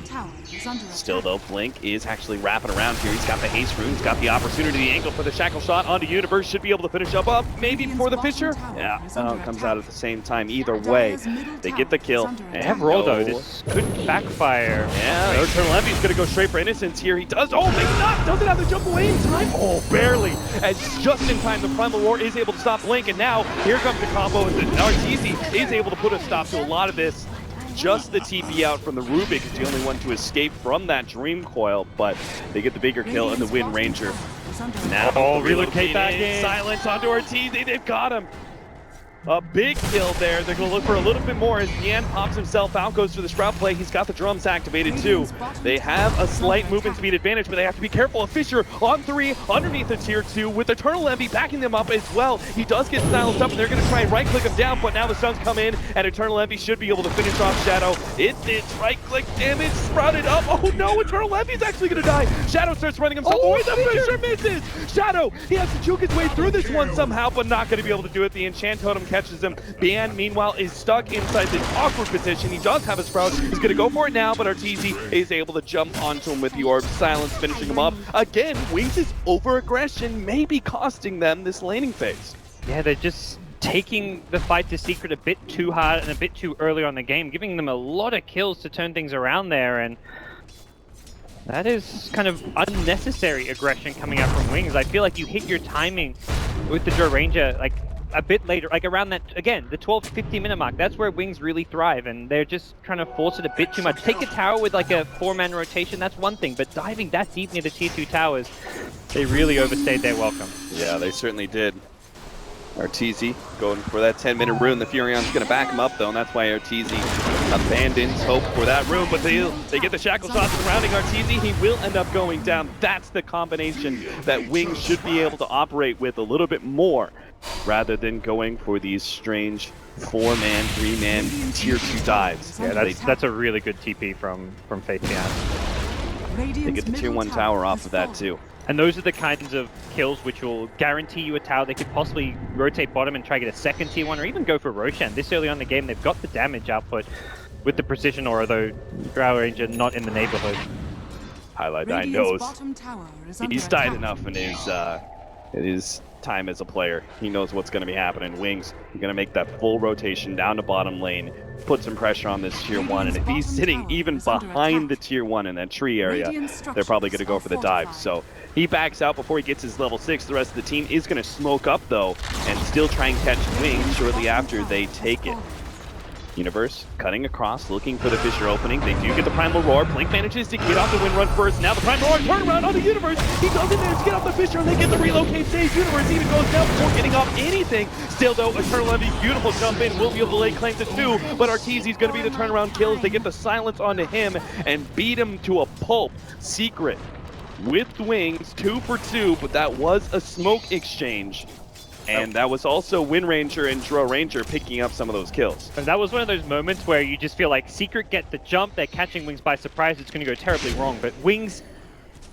Still though, Blink is actually wrapping around here. He's got the haste rune, he's got the opportunity, the angle for the shackle shot onto Universe, should be able to finish up maybe before the Fisher? Yeah, comes out at the same time. Either way, they get the kill. They have Raw though, this could backfire. Yeah, Eternal Envy's gonna go straight for Innocence here. He does, maybe not, doesn't have the jump away in time. Barely, as just in time the Primal Roar is able to stop Blink, and now here comes the combo as Arteezy is able to put a stop to a lot of this. Just the TP out from the Rubik is the only one to escape from that Dream Coil, but they get the bigger kill and the Wind Ranger. Now relocate back in. Silence onto Arteezy, they've got him. A big kill there. They're going to look for a little bit more as Yan pops himself out, goes for the Sprout play. He's got the drums activated too. They have a slight movement speed advantage, but they have to be careful. A Fisher on 3 underneath the tier 2 with Eternal Envy backing them up as well. He does get silenced up, and they're going to try and right-click him down, but now the stuns come in, and Eternal Envy should be able to finish off Shadow. It's right-click damage, sprouted up. Oh no, Eternal Envy's actually going to die. Shadow starts running himself away. The Fisher misses. Shadow, he has to juke his way through this one somehow, but not going to be able to do it. The Enchant Totem catches him. Ban, meanwhile, is stuck inside this awkward position. He does have a Sprout. He's going to go for it now, but Arteezy is able to jump onto him with the Orb. Silence finishing him up. Again, Wings' over-aggression may be costing them this laning phase. Yeah, they're just taking the fight to Secret a bit too hard and a bit too early on the game, giving them a lot of kills to turn things around there, and that is kind of unnecessary aggression coming out from Wings. I feel like you hit your timing with the Joe Ranger, like, a bit later, like around that, again, the 12-15 minute mark. That's where Wings really thrive, and they're just trying to force it a bit too much. Take a tower with like a 4-man rotation, that's one thing, but diving that deep near the tier 2 towers, they really overstayed their welcome. Yeah, they certainly did. Arteezy going for that 10-minute rune. The Furion's going to back him up though, and that's why Arteezy abandons hope for that rune, but they get the shackle shots surrounding Arteezy. He will end up going down. That's the combination that Wings should be able to operate with a little bit more, rather than going for these strange 4-man, 3-man tier 2 dives. Yeah, that's a really good TP from Faithian. They get the tier 1 tower off of that too. And those are the kinds of kills which will guarantee you a tower. They could possibly rotate bottom and try to get a second tier 1, or even go for Roshan. This early on in the game, they've got the damage output with the precision aura, though Drow Ranger not in the neighborhood. Highlight 9 knows he's died enough in his time as a player. He knows what's going to be happening. Wings, you're going to make that full rotation down to bottom lane, put some pressure on this tier 1, and if he's sitting even behind the tier 1 in that tree area, they're probably going to go for the dive. So he backs out before he gets his level 6. The rest of the team is going to smoke up, though, and still try and catch Wings shortly after they take it. Universe cutting across, looking for the Fissure opening. They do get the Primal Roar. Blink manages to get off the wind run first. Now the Primal Roar turn around on the Universe. He doesn't manage to get off the Fissure, and they get the relocate save. Universe even goes down before getting off anything. Still, though, Eternal Envy, beautiful jump in, will be able to lay claim to 2, but Arteezy's going to be the turnaround kills. They get the silence onto him and beat him to a pulp. Secret with Wings, 2 for 2, but that was a smoke exchange. And that was also Wind Ranger and Drow Ranger picking up some of those kills. And that was one of those moments where you just feel like Secret get the jump, they're catching Wings by surprise, it's going to go terribly wrong. But Wings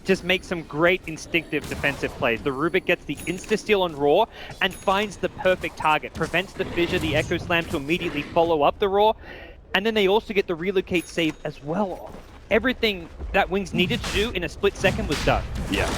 just makes some great instinctive defensive plays. The Rubik gets the insta-steal on Roar and finds the perfect target, prevents the Fissure, the Echo Slam to immediately follow up the Roar, and then they also get the relocate save as well. Everything that Wings needed to do in a split second was done. Yeah.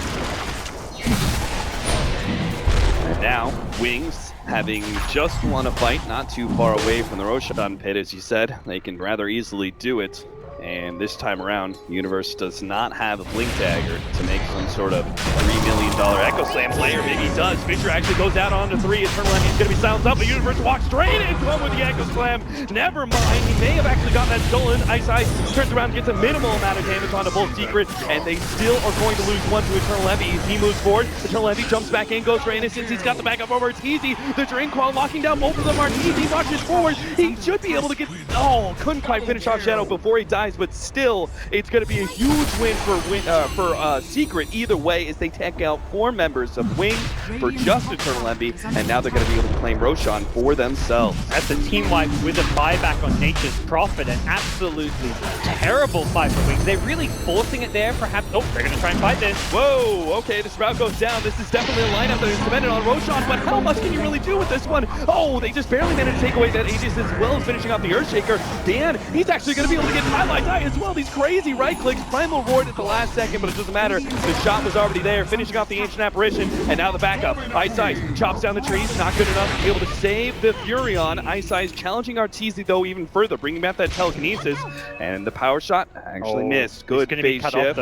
Now, Wings, having just won a fight not too far away from the Roshan pit, as you said, they can rather easily do it. And this time around, Universe does not have a Blink Dagger to make some sort of $3 million Echo Slam play, or maybe he does. Fissure actually goes out onto 3. Eternal Envy's going to be silenced up, but Universe walks straight into him with the Echo Slam. Never mind, he may have actually gotten that stolen. Ice turns around and gets a minimal amount of damage onto both Secret, and they still are going to lose 1 to Eternal Envy. He moves forward, Eternal Envy jumps back in, goes for Innocence. He's got the backup over Arteezy. The Drain Qual locking down both of them. Arteezy watches forward. He should be able to get... Oh, couldn't quite finish off Shadow before he dies, but still, it's going to be a huge win for Secret either way, as they take out 4 members of Wings for just Eternal Envy, and now they're going to be able to claim Roshan for themselves. That's a team wipe with a buyback on Nature's Prophet, an absolutely terrible fight for Wings. They're really forcing it there, perhaps. Oh, they're going to try and fight this. Whoa, okay, the Sprout goes down. This is definitely a lineup that is dependent on Roshan, but how much can you really do with this one? Oh, they just barely managed to take away that Aegis as well as finishing off the Earthshaker. Dan, he's actually going to be able to get highlights as well. These crazy right clicks, Primal Roar at the last second, but it doesn't matter. The shot was already there, finishing off the Ancient Apparition, and now the backup. Ice chops down the trees, not good enough to be able to save the Furion. Ice challenging Arteezy though even further, bringing back that telekinesis, and the power shot actually missed. Good phase shift.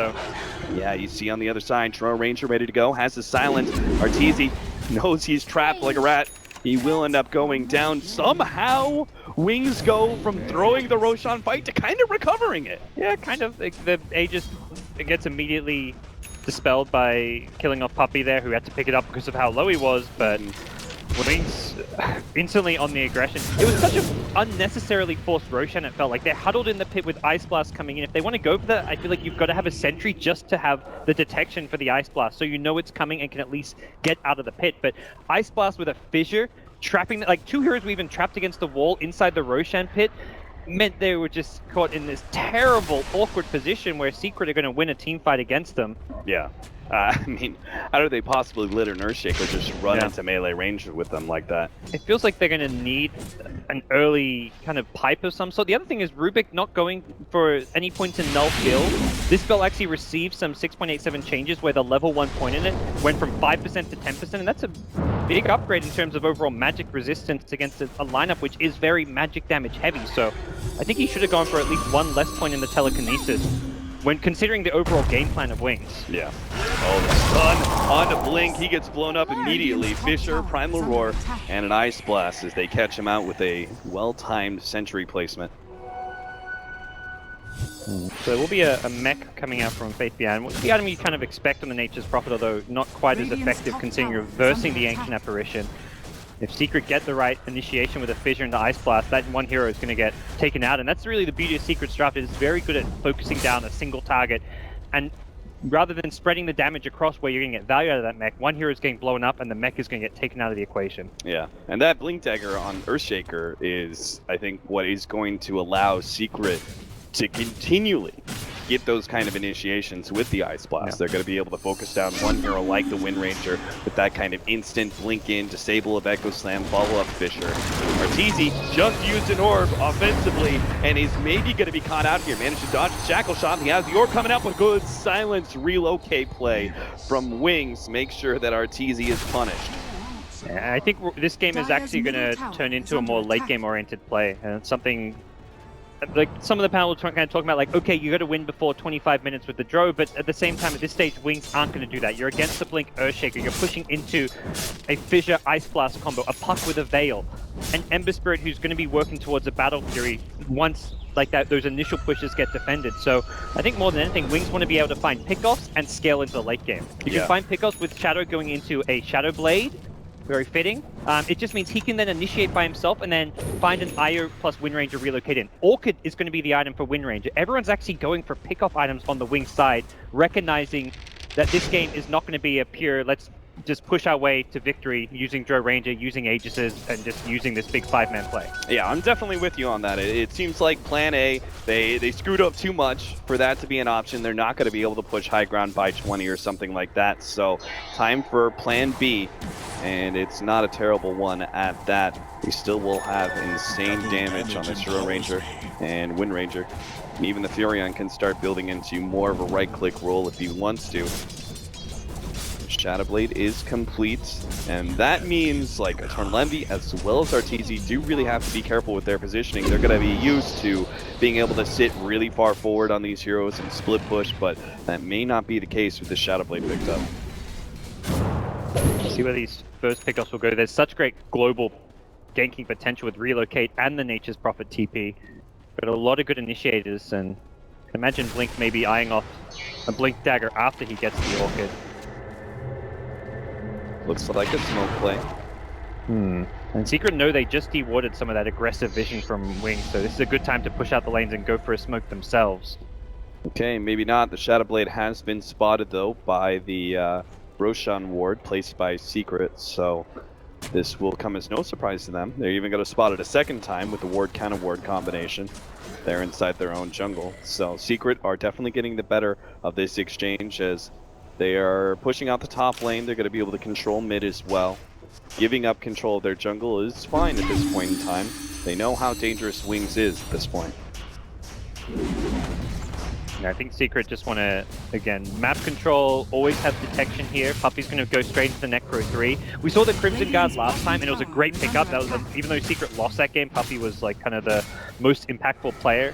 Yeah, you see on the other side, Drow Ranger ready to go, has the silence. Arteezy knows he's trapped like a rat. He will end up going down. Somehow, Wings go from throwing the Roshan fight to kind of recovering it. Yeah, kind of. Like, the Aegis gets immediately dispelled by killing off Puppey there, who had to pick it up because of how low he was, but Wings instantly on the aggression. It was such an unnecessarily forced Roshan, it felt like. They're huddled in the pit with Ice Blast coming in. If they want to go for that, I feel like you've got to have a sentry just to have the detection for the Ice Blast, so you know it's coming and can at least get out of the pit. But Ice Blast with a Fissure, trapping, like 2 heroes were even trapped against the wall inside the Roshan pit, meant they were just caught in this terrible, awkward position where Secret are going to win a team fight against them. Yeah. I mean, how do they possibly let an Earthshaker just run into melee range with them like that? It feels like they're going to need an early kind of pipe of some sort. The other thing is Rubik not going for any points in null kill. This spell actually received some 6.87 changes where the level 1 point in it went from 5% to 10%, and that's a big upgrade in terms of overall magic resistance against a lineup which is very magic damage heavy. So I think he should have gone for at least 1 less point in the telekinesis when considering the overall game plan of Wings. Yeah. Oh, the stun onto Blink. He gets blown up immediately. Fissure, Primal Roar, and an Ice Blast as they catch him out with a well-timed sentry placement. So there will be a mech coming out from Faith Beyond. The item you kind of expect on the Nature's Prophet, although not quite as effective considering reversing the Ancient Apparition. If Secret get the right initiation with a Fissure and the Ice Blast, that one hero is going to get taken out. And that's really the beauty of Secret's draft. It is very good at focusing down a single target. And rather than spreading the damage across where you're going to get value out of that mech, one hero is getting blown up and the mech is going to get taken out of the equation. Yeah, and that Blink Dagger on Earthshaker is, I think, what is going to allow Secret to continually get those kind of initiations with the Ice Blast. They're going to be able to focus down one hero like the Wind Ranger with that kind of instant blink in, disable of Echo Slam, follow up Fissure. Arteezy just used an orb offensively and is maybe going to be caught out here. Managed to dodge the Shackle Shot, and he has the orb coming up with good silence relocate play from Wings. Make sure that Arteezy is punished. I think this game is actually going to turn into a more late game oriented play, and it's something like some of the panel were kind of talking about, like, okay, you got to win before 25 minutes with the Dro, but at the same time, at this stage, Wings aren't going to do that. You're against the Blink Earthshaker. You're pushing into a Fissure Ice Blast combo, a Puck with a Veil, an Ember Spirit who's going to be working towards a Battle Fury once like that those initial pushes get defended. So I think more than anything, Wings want to be able to find pickoffs and scale into the late game. You can find pickoffs with Shadow going into a Shadow Blade. Very fitting. It just means he can then initiate by himself and then find an IO plus Wind Ranger relocate in. Orchid is going to be the item for Wind Ranger. Everyone's actually going for pick-off items on the Wing side, recognizing that this game is not going to be a pure, let's just push our way to victory using Dro Ranger, using Aegises, and just using this big 5-man play. Yeah, I'm definitely with you on that. It seems like plan A, they screwed up too much for that to be an option. They're not going to be able to push high ground by 20 or something like that. So time for plan B, and it's not a terrible one at that. We still will have insane damage on this Dro Ranger and Wind Ranger. And even the Furion can start building into more of a right-click role if he wants to. Shadowblade is complete, and that means like Tornlevi as well as Arteezy do really have to be careful with their positioning. They're going to be used to being able to sit really far forward on these heroes and split push, but that may not be the case with the Shadowblade picked up. See where these first pickoffs will go. There's such great global ganking potential with Relocate and the Nature's Prophet TP, but a lot of good initiators, and I can imagine Blink maybe eyeing off a Blink Dagger after he gets the Orchid. Looks like a smoke play. And Secret know they just dewarded some of that aggressive vision from Wings, so this is a good time to push out the lanes and go for a smoke themselves. Okay, maybe not. The Shadowblade has been spotted though by the Roshan ward placed by Secret, so this will come as no surprise to them. They're even going to spot it a second time with the ward counter ward combination. They're inside their own jungle, so Secret are definitely getting the better of this exchange as they are pushing out the top lane. They're going to be able to control mid as well. Giving up control of their jungle is fine at this point in time. They know how dangerous Wings is at this point. Yeah, I think Secret just want to, again, map control, always have detection here. Puppy's going to go straight into the Necro 3. We saw the Crimson Guard last time, and it was a great pickup. That was even though Secret lost that game, Puppy was like kind of the most impactful player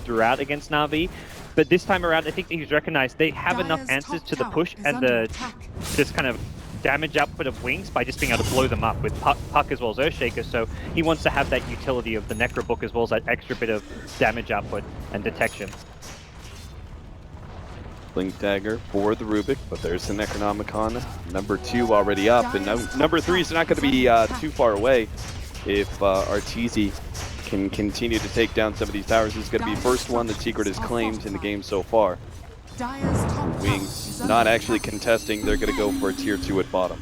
throughout against Navi. But this time around, I think that he's recognized they have enough answers to the push and the this kind of damage output of Wings by just being able to blow them up with Puck as well as Earthshaker. So he wants to have that utility of the Necro Book as well as that extra bit of damage output and detection. Blink Dagger for the Rubik, but there's the Necronomicon. Number 2 already up, and number 3 is not going to be too far away if Arteezy can continue to take down some of these towers. This is going to be the first one that Secret has claimed in the game so far. Wings not actually contesting, they're going to go for a tier 2 at bottom.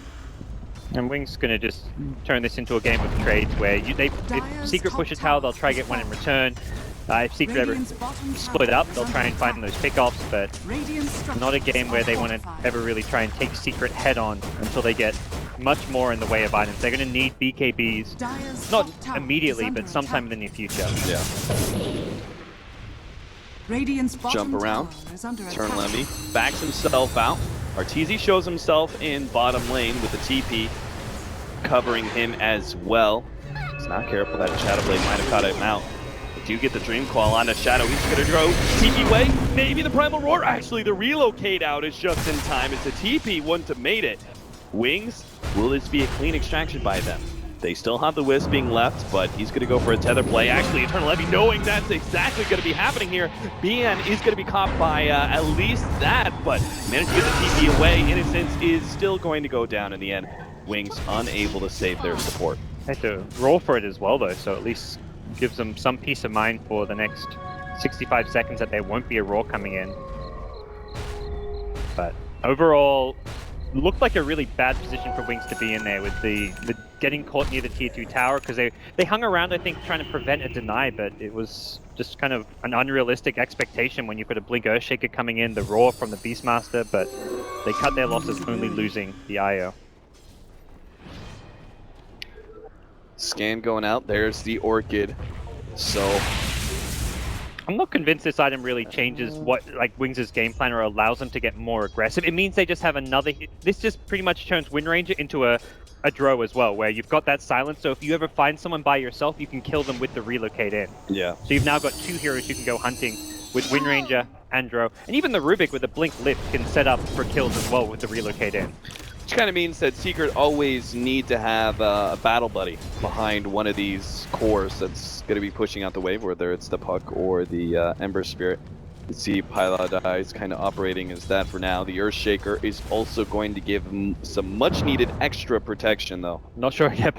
And Wings going to just turn this into a game of trades where if Secret push a tower, they'll try to get one in return. If Secret ever split up, they'll try and find those pickoffs, but not a game where they want to ever really try and take Secret head on until they get much more in the way of items. They're going to need BKBs, not immediately, but sometime in the near future. Yeah. Jump around, turn Lemmy, backs himself out. Arteezy shows himself in bottom lane with the TP, covering him as well. He's not careful, that Shadowblade might have caught him out. They do get the Dream Claw on a Shadow. He's going to go TP way, maybe the Primal Roar. Actually, the relocate out is just in time. It's a TP, wouldn't have made it. Wings, will this be a clean extraction by them? They still have the Wisp being left, but he's going to go for a tether play. Actually, Eternal Levy knowing that's exactly going to be happening here. BN is going to be caught by at least that, but managed to get the TP away. Innocence is still going to go down in the end. Wings unable to save their support. They have to roll for it as well, though, so at least gives them some peace of mind for the next 65 seconds that there won't be a roar coming in. But overall, looked like a really bad position for Wings to be in there with the getting caught near the tier 2 tower, because they hung around, I think, trying to prevent a deny, but it was just kind of an unrealistic expectation when you've got a Blink Earthshaker coming in, the roar from the Beastmaster, but they cut their losses only losing the IO. Scan going out, there's the Orchid. So I'm not convinced this item really changes what Wings' game plan or allows them to get more aggressive. It means they just have another. This just pretty much turns Wind Ranger into a a draw as well, where you've got that silence, so if you ever find someone by yourself, you can kill them with the relocate in. Yeah. So you've now got 2 heroes you can go hunting with Wind Ranger and Dro, and even the Rubik with the Blink Lift can set up for kills as well with the relocate in. Which kind of means that Secret always need to have a battle buddy behind one of these cores that's going to be pushing out the wave, whether it's the Puck or the Ember Spirit. You see Paladai is kind of operating as that for now. The Earthshaker is also going to give him some much-needed extra protection, though. Not sure, yeah,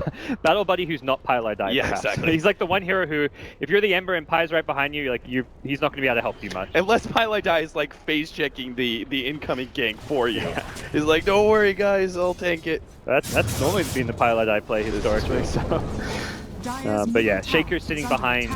battle buddy who's not Paladai. Yeah, perhaps. exactly. He's like the one hero who, if you're the Ember and Pai's right behind you, he's not going to be able to help you much. Unless Paladai is like phase-checking the incoming gank for you. He's like, don't worry, guys, I'll tank it. That's normally been the Paladai play historically, so... but yeah, Shaker's sitting behind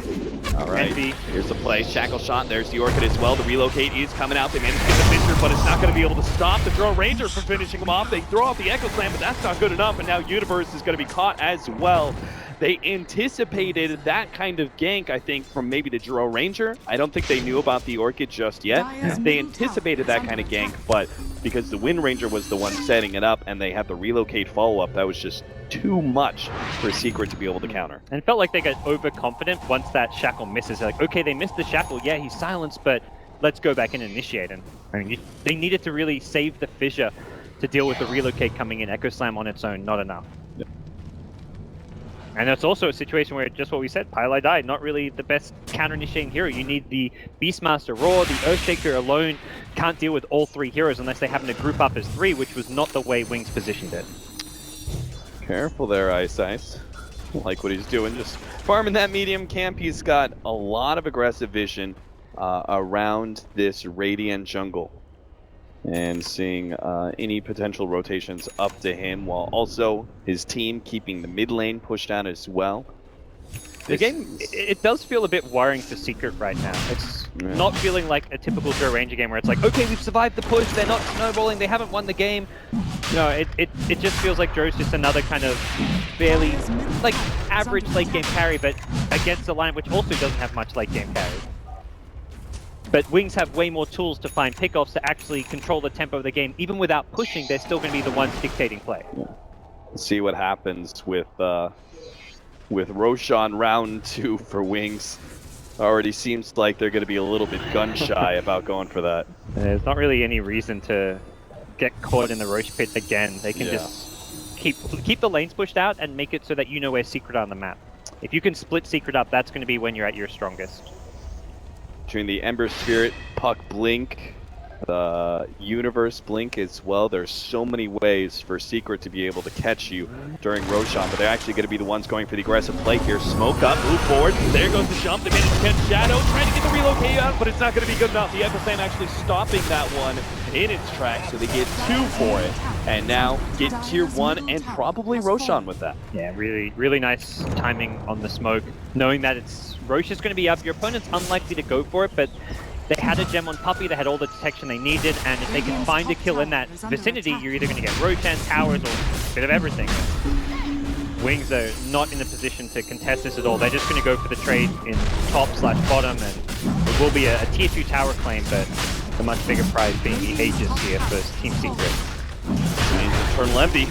Alright, here's the play. Shackle shot, there's the Orchid as well. The relocate is coming out. They managed to get the finisher, but it's not going to be able to stop the Throw Ranger from finishing him off. They throw off the Echo Slam, but that's not good enough, and now Universe is going to be caught as well. They anticipated that kind of gank, I think, from maybe the Juro Ranger. I don't think they knew about the Orchid just yet. They anticipated that kind of gank, but because the Wind Ranger was the one setting it up and they had the relocate follow-up, that was just too much for Secret to be able to counter. And it felt like they got overconfident once that Shackle misses. They're like, okay, they missed the Shackle, yeah, he's silenced, but let's go back and initiate him. I mean, they needed to really save the Fissure to deal with the relocate coming in. Echo Slam on its own, not enough. Yep. And it's also a situation where, just what we said, Paladai, not really the best counter-initiating hero. You need the Beastmaster Roar, the Earthshaker alone can't deal with all 3 heroes unless they happen to group up as 3, which was not the way Wings positioned it. Careful there, Ice. Like what he's doing, just farming that medium camp. He's got a lot of aggressive vision around this Radiant jungle. And seeing any potential rotations up to him, while also his team keeping the mid lane pushed out as well. The game, it does feel a bit worrying for Secret right now. It's not feeling like a typical Joe Ranger game where it's like, okay, we've survived the push, they're not snowballing, they haven't won the game. No, it just feels like Joe's just another kind of fairly, like, average late game carry, but against a lineup which also doesn't have much late game carry. But Wings have way more tools to find pickoffs to actually control the tempo of the game. Even without pushing, they're still going to be the ones dictating play. Yeah. See what happens with Roshan round 2 for Wings. Already seems like they're going to be a little bit gun shy about going for that. There's not really any reason to get caught in the Roche pit again. They can just keep the lanes pushed out and make it so that you know where Secret are on the map. If you can split Secret up, that's going to be when you're at your strongest. Between the Ember Spirit, Puck Blink, the Universe Blink as well, there's so many ways for Secret to be able to catch you during Roshan, but they're actually going to be the ones going for the aggressive play here. Smoke up, move forward, there goes the jump, they managed to catch Shadow, trying to get the relocate out, but it's not going to be good enough. The Echo Slam actually stopping that one in its tracks, so they get 2 for it, and now get tier 1 and probably Roshan with that. Yeah, really nice timing on the smoke, knowing that Roche is going to be up, your opponent's unlikely to go for it, but they had a gem on Puppey, they had all the detection they needed, and if they can find a kill in that vicinity, you're either going to get Roshan, towers, or a bit of everything. Wings are not in a position to contest this at all. They're just going to go for the trade in top/bottom, and it will be a tier 2 tower claim, but the much bigger prize being the Aegis here for Team Secret. Eternal Envy.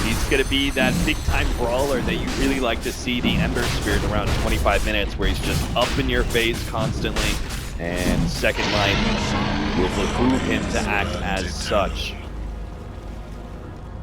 He's going to be that big-time brawler that you really like to see, the Ember Spirit around 25 minutes, where he's just up in your face constantly, and Second Life will behoove him to act as such.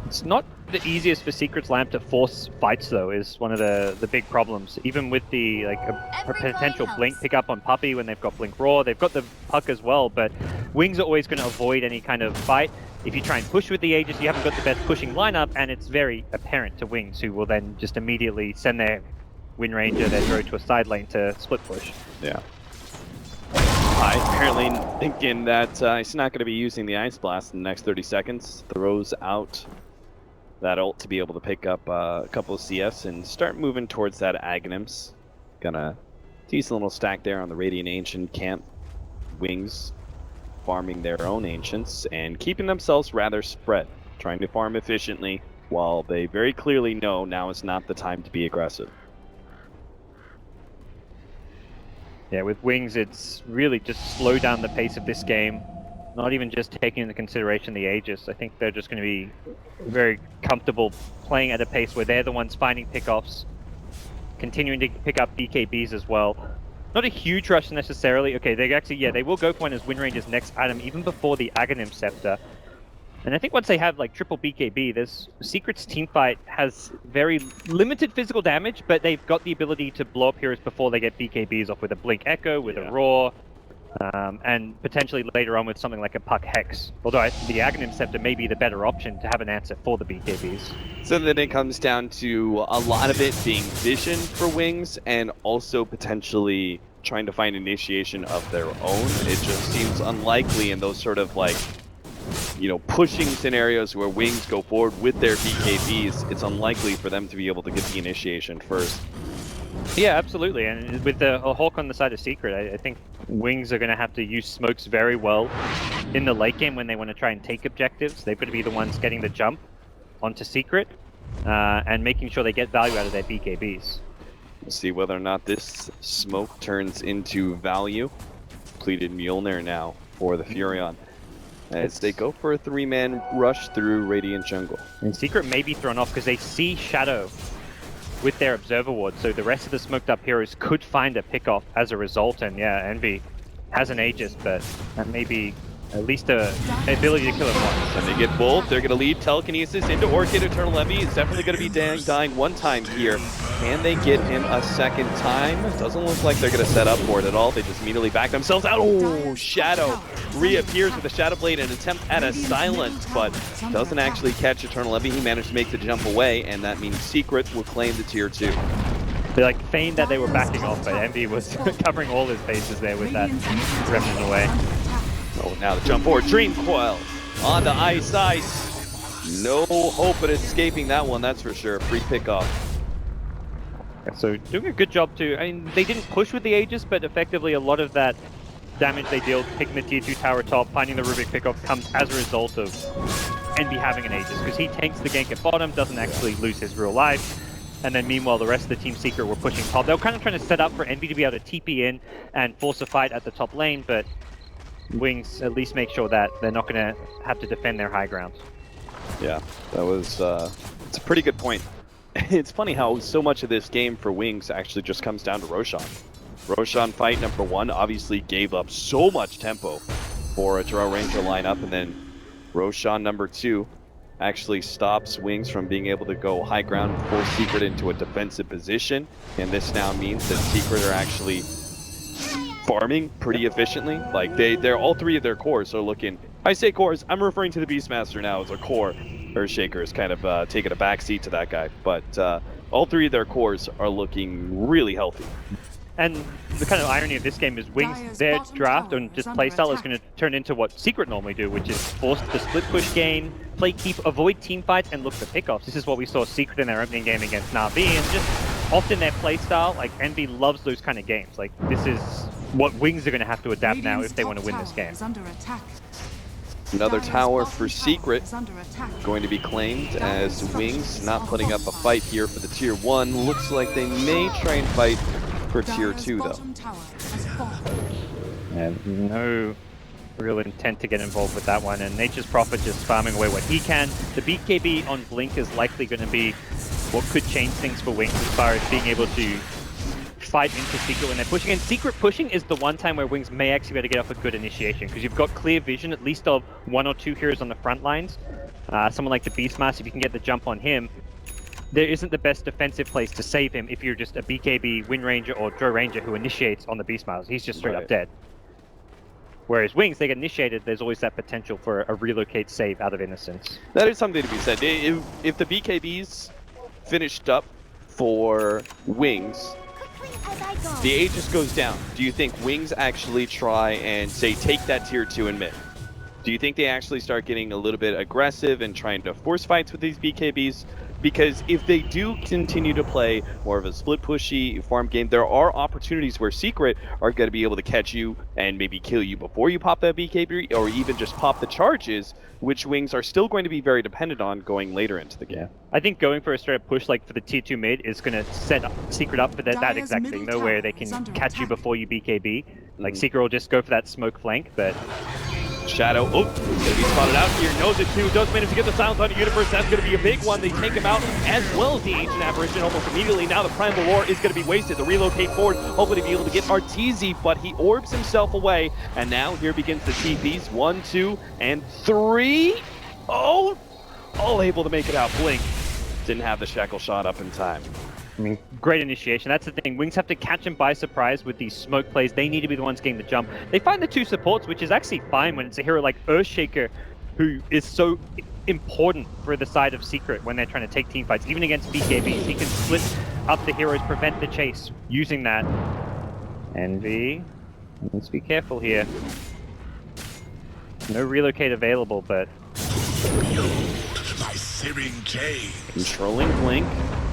It's not the easiest for Secret's Lamp to force fights, though, is one of the big problems. Even with the a potential Blink pickup on Puppey when they've got Blink Roar, they've got the Puck as well, but Wings are always going to avoid any kind of fight. If you try and push with the Aegis, you haven't got the best pushing lineup, and it's very apparent to Wings, who will then just immediately send their Wind Ranger, their Dro to a side lane to split push. Yeah. Apparently thinking that he's not going to be using the Ice Blast in the next 30 seconds. Throws out that ult to be able to pick up a couple of CS and start moving towards that Aghanims. Gonna decent little stack there on the Radiant Ancient camp. Wings farming their own Ancients and keeping themselves rather spread, trying to farm efficiently while they very clearly know now is not the time to be aggressive. Yeah, with Wings, it's really just slow down the pace of this game. Not even just taking into consideration the Aegis. I think they're just going to be very comfortable playing at a pace where they're the ones finding pickoffs, continuing to pick up BKBs as well. Not a huge rush necessarily. Okay, they actually, yeah, they will go for one as Windranger's next item, even before the Aghanim Scepter. And I think once they have like triple BKB, this Secret's teamfight has very limited physical damage, but they've got the ability to blow up heroes before they get BKBs off with a Blink Echo, with a Roar, and potentially later on with something like a Puck Hex. Although the Aghanim Scepter may be the better option to have an answer for the BKBs. So then it comes down to a lot of it being vision for Wings and also potentially trying to find initiation of their own. It just seems unlikely in those sort of like, you know, pushing scenarios where Wings go forward with their BKBs. It's unlikely for them to be able to get the initiation first. Yeah, absolutely. And with a Hawk on the side of Secret, I think Wings are going to have to use smokes very well in the late game when they want to try and take objectives. They've got to be the ones getting the jump onto Secret and making sure they get value out of their BKBs. We'll see whether or not this smoke turns into value. Completed Mjolnir now for the Furion as they go for a 3-man rush through Radiant Jungle. And Secret may be thrown off because they see Shadow with their Observer Ward, so the rest of the smoked up heroes could find a pick-off as a result. And yeah, Envy has an Aegis, but that may be at least an ability to kill him once. And they get both. They're going to lead Telekinesis into Orchid. Eternal Envy is definitely going to be dying one time here. Can they get him a second time? Doesn't look like they're going to set up for it at all. They just immediately back themselves out. Oh, Shadow reappears with a Shadow Blade and attempt at a silence, but doesn't actually catch Eternal Envy. He managed to make the jump away, and that means Secret will claim the tier 2. They like feigned that they were backing off, but Envy was covering all his bases there with that Remnant away. Oh, now the jump forward. Dream Coil on the Ice. No hope of escaping that one, that's for sure. Free pickoff. Yeah, so doing a good job too. I mean, they didn't push with the Aegis, but effectively a lot of that damage they deal picking the tier 2 tower top, finding the Rubik pickoff comes as a result of Envy having an Aegis, because he tanks the gank at bottom, doesn't actually lose his real life. And then meanwhile, the rest of the Team Secret were pushing top. They were kind of trying to set up for Envy to be able to TP in and force a fight at the top lane, but Wings at least make sure that they're not going to have to defend their high ground. Yeah, that was it's a pretty good point. It's funny how so much of this game for Wings actually just comes down to Roshan. Roshan fight number 1 obviously gave up so much tempo for a Drow Ranger lineup, and then Roshan number 2 actually stops Wings from being able to go high ground and force Secret into a defensive position, and this now means that Secret are actually farming pretty efficiently. Like they're all 3 of their cores are looking. I say cores, I'm referring to the Beastmaster now as a core. Earthshaker is kind of taking a backseat to that guy, but all 3 of their cores are looking really healthy. And the kind of irony of this game is Wings, their draft and just playstyle is going to turn into what Secret normally do, which is force the split push gain, play keep, avoid team fights, and look for pickoffs. This is what we saw Secret in their opening game against Navi, and just often their playstyle, like Envy loves those kind of games. Like this is what Wings are going to have to adapt now if they want to win this game. Another tower for Secret going to be claimed as Wings not putting up a fight here for the tier 1. Looks like they may try and fight for tier 2 though. And no real intent to get involved with that one, and Nature's Prophet just farming away what he can. The BKB on Blink is likely going to be what could change things for Wings as far as being able to fight into Secret when they're pushing. And Secret pushing is the one time where Wings may actually be able to get off a good initiation, because you've got clear vision, at least of 1 or 2 heroes on the front lines. Someone like the Beastmaster, if you can get the jump on him, there isn't the best defensive place to save him if you're just a BKB, Wind Ranger, or Drow Ranger who initiates on the Beastmaster. He's just straight up dead. Whereas Wings, they get initiated, there's always that potential for a relocate save out of Innocence. That is something to be said. If the BKBs finished up for Wings, the Aegis goes down. Do you think Wings actually try and, say, take that tier 2 in mid? Do you think they actually start getting a little bit aggressive and trying to force fights with these BKBs? Because if they do continue to play more of a split pushy farm game, there are opportunities where Secret are going to be able to catch you and maybe kill you before you pop that BKB, or even just pop the charges, which Wings are still going to be very dependent on going later into the game. Yeah. I think going for a straight up push like for the tier 2 mid is going to set up Secret up for that exact thing, though, where they can catch you before you BKB. Like Secret will just go for that smoke flank, but Shadow, oh, he's going to be spotted out here, knows it too, does manage to get the silence on Universe, that's going to be a big one, they take him out, as well as the Ancient Apparition almost immediately. Now the Primal War is going to be wasted, the relocate forward, hoping to be able to get Arteezy, but he orbs himself away, and now here begins the TPs, 1, 2, and 3, oh, all able to make it out. Blink didn't have the Shackle shot up in time. I mean, great initiation. That's the thing. Wings have to catch him by surprise with these smoke plays. They need to be the ones getting the jump. They find the two supports, which is actually fine when it's a hero like Earthshaker, who is so important for the side of Secret when they're trying to take team fights. Even against BKBs, he can split up the heroes, prevent the chase using that. Envy, let's be careful here. No relocate available, but... My searing chain. Controlling Blink.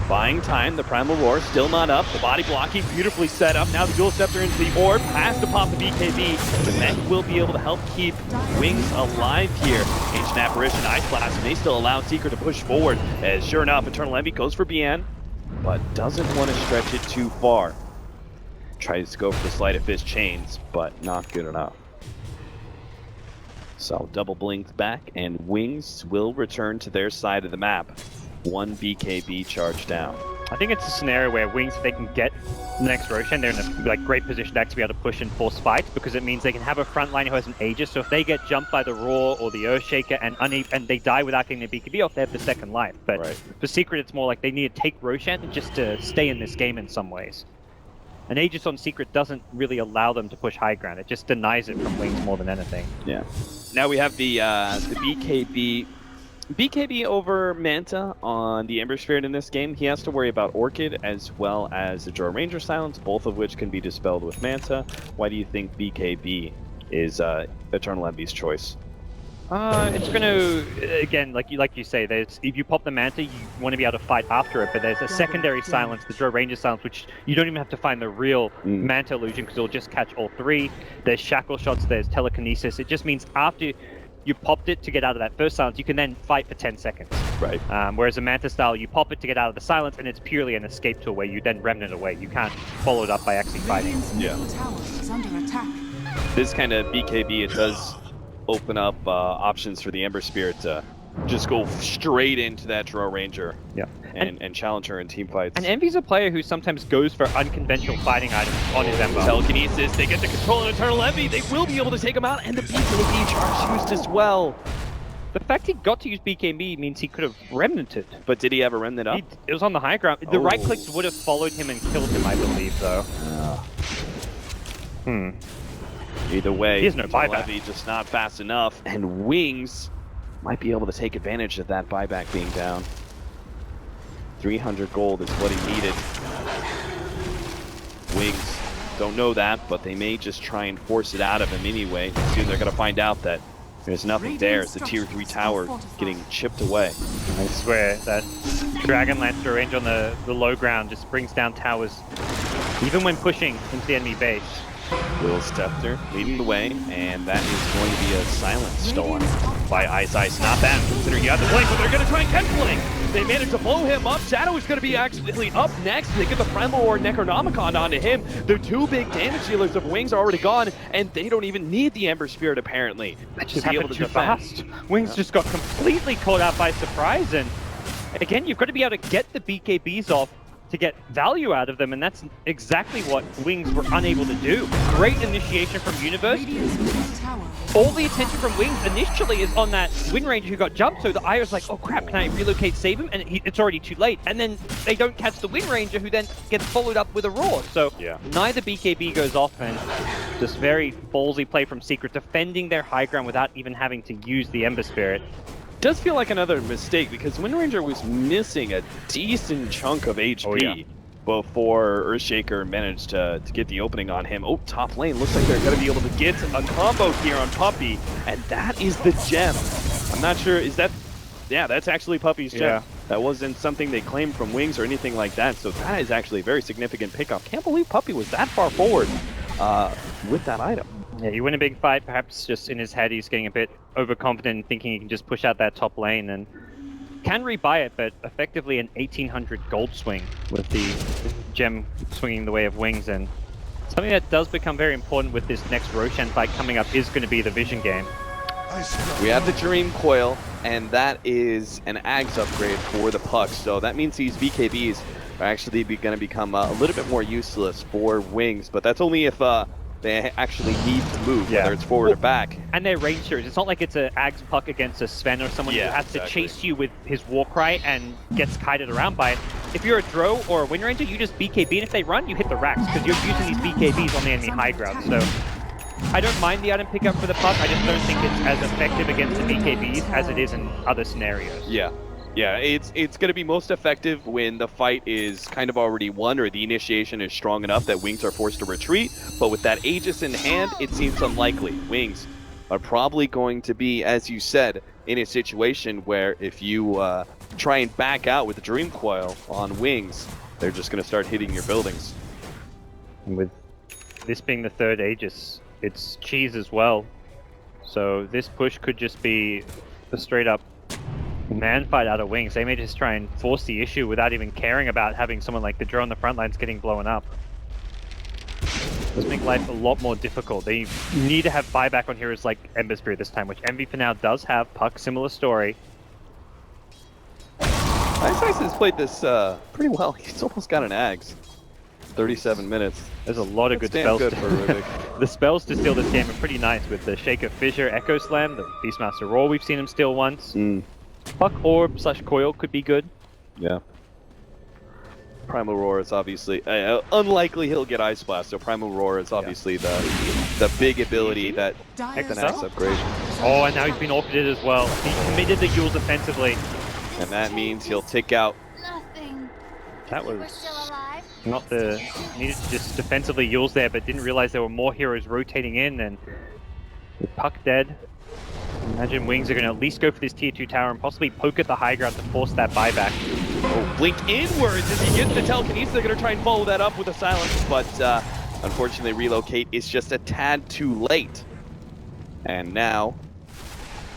Buying time, the Primal Roar still not up. The body blocking beautifully set up. Now the Dual Scepter into the orb, has to pop the BKB. The mech will be able to help keep Wings alive here. Ancient Apparition, Ice Blast, and they still allow Secret to push forward. As sure enough, Eternal Envy goes for Bian, but doesn't want to stretch it too far. Tries to go for the Sleight of Fist chains, but not good enough. So double Blink back, and Wings will return to their side of the map. 1 BKB charge down. I think it's a scenario where Wings, if they can get the next Roshan, they're in a great position to actually be able to push and force fights, because it means they can have a front line who has an Aegis. So if they get jumped by the Roar or the Earthshaker and they die without getting the BKB off, they have the second life. But for Secret, it's more like they need to take Roshan just to stay in this game in some ways. An Aegis on Secret doesn't really allow them to push high ground. It just denies it from Wings more than anything. Yeah. Now we have the BKB over Manta on the Ember Spirit in this game. He has to worry about Orchid as well as the Drow Ranger Silence, both of which can be dispelled with Manta. Why do you think BKB is Eternal Envy's choice? It's going to, again, like you say, there's if you pop the Manta, you want to be able to fight after it, but there's a secondary silence, the Drow Ranger Silence, which you don't even have to find the real Manta illusion, because it'll just catch all three. There's Shackle shots, there's Telekinesis. It just means after you popped it to get out of that first silence, you can then fight for 10 seconds. Right. Whereas a Manta style, you pop it to get out of the silence, and it's purely an escape tool where you then remnant away. You can't follow it up by actually fighting. Yeah. Tower is under attack. This kind of BKB, it does open up options for the Ember Spirit to just go straight into that Drow Ranger and challenge her in team fights. And Envy's a player who sometimes goes for unconventional fighting items on his Ember. Telekinesis, they get the control of Eternal Envy, they will be able to take him out, and the BKB charge used as well. The fact he got to use BKB means he could have remnanted. But did he ever remnant up? It was on the high ground. The right clicks would have followed him and killed him, I believe, though. Either way, he has no buyback. Levy just not fast enough, and Wings might be able to take advantage of that buyback being down. 300 gold is what he needed. Wings don't know that, but they may just try and force it out of him anyway. Soon they're going to find out that there's nothing there. It's the tier 3 tower getting chipped away. I swear that Dragonlance range on the low ground just brings down towers, even when pushing into the enemy base. Will Scepter leading the way, and that is going to be a silence stolen by Ice. Not bad, considering you have the Blink, but they're going to try and catch Blink. They managed to blow him up. Shadow is going to be actually up next. They get the Primal or Necronomicon onto him. The two big damage dealers of Wings are already gone, and they don't even need the Ember Spirit, apparently. That just happened too fast. Wings just got completely caught out by surprise, and again, you've got to be able to get the BKBs off to get value out of them, and that's exactly what Wings were unable to do. Great initiation from Universe. All the attention from Wings initially is on that Wind Ranger who got jumped, so the Iro's like, oh crap, can I relocate, save him? And it's already too late. And then they don't catch the Wind Ranger, who then gets followed up with a Roar. So neither BKB goes off, and just very ballsy play from Secret, defending their high ground without even having to use the Ember Spirit. Does feel like another mistake, because Wind Ranger was missing a decent chunk of HP before Earthshaker managed to get the opening on him. Oh, top lane, looks like they're going to be able to get a combo here on Puppey, and that is the gem. I'm not sure, is that... Yeah, that's actually Puppey's gem. That wasn't something they claimed from Wings or anything like that, so that is actually a very significant pickup. Can't believe Puppey was that far forward with that item. Yeah, you win a big fight, perhaps just in his head he's getting a bit overconfident, thinking he can just push out that top lane, and can rebuy it, but effectively an 1800 gold swing with the gem swinging the way of Wings. And something that does become very important with this next Roshan fight coming up is going to be the vision game. We have the Dream Coil, and that is an Ags upgrade for the Puck. So that means these BKBs are actually going to become a little bit more useless for Wings, but that's only if they actually need to move, whether it's forward or back. And they're range series. It's not like it's an Ags Puck against a Sven or someone who has to chase you with his Warcry and gets kited around by it. If you're a Drow or a Wind Ranger, you just BKB, and if they run, you hit the racks, because you're using these BKBs on the enemy high ground. So I don't mind the item pickup for the Puck, I just don't think it's as effective against the BKBs as it is in other scenarios. Yeah, it's going to be most effective when the fight is kind of already won or the initiation is strong enough that Wings are forced to retreat. But with that Aegis in hand, it seems unlikely. Wings are probably going to be, as you said, in a situation where if you try and back out with the Dream Coil on Wings, they're just going to start hitting your buildings. And with this being the third Aegis, it's cheese as well. So this push could just be a straight up man fight out of Wings. They may just try and force the issue without even caring about having someone like the Drow on the front lines getting blown up. Does make life a lot more difficult. They need to have buyback on heroes like Ember Spirit this time, which Envy for now does have. Puck, similar story. Ice has played this pretty well. He's almost got an Ags. 37 minutes. There's a lot of good spells. Good for Rubik. The spells to steal this game are pretty nice with the Shaker Fissure, Echo Slam, the Beastmaster Roar we've seen him steal once. Puck Orb / Coil could be good. Yeah. Primal Roar is obviously unlikely he'll get Ice Blast, so Primal Roar is obviously the big ability that can Axe upgrade. Oh, and now he's been orchided as well. He committed the Yules offensively. And that means he'll tick out. That was not the... Needed to just defensively Yules there, but didn't realize there were more heroes rotating in, and with Puck dead, imagine Wings are going to at least go for this tier 2 tower and possibly poke at the high ground to force that buyback. Oh, blink inwards as he gets the telekinesis. They're going to try and follow that up with a silence. But unfortunately, relocate is just a tad too late. And now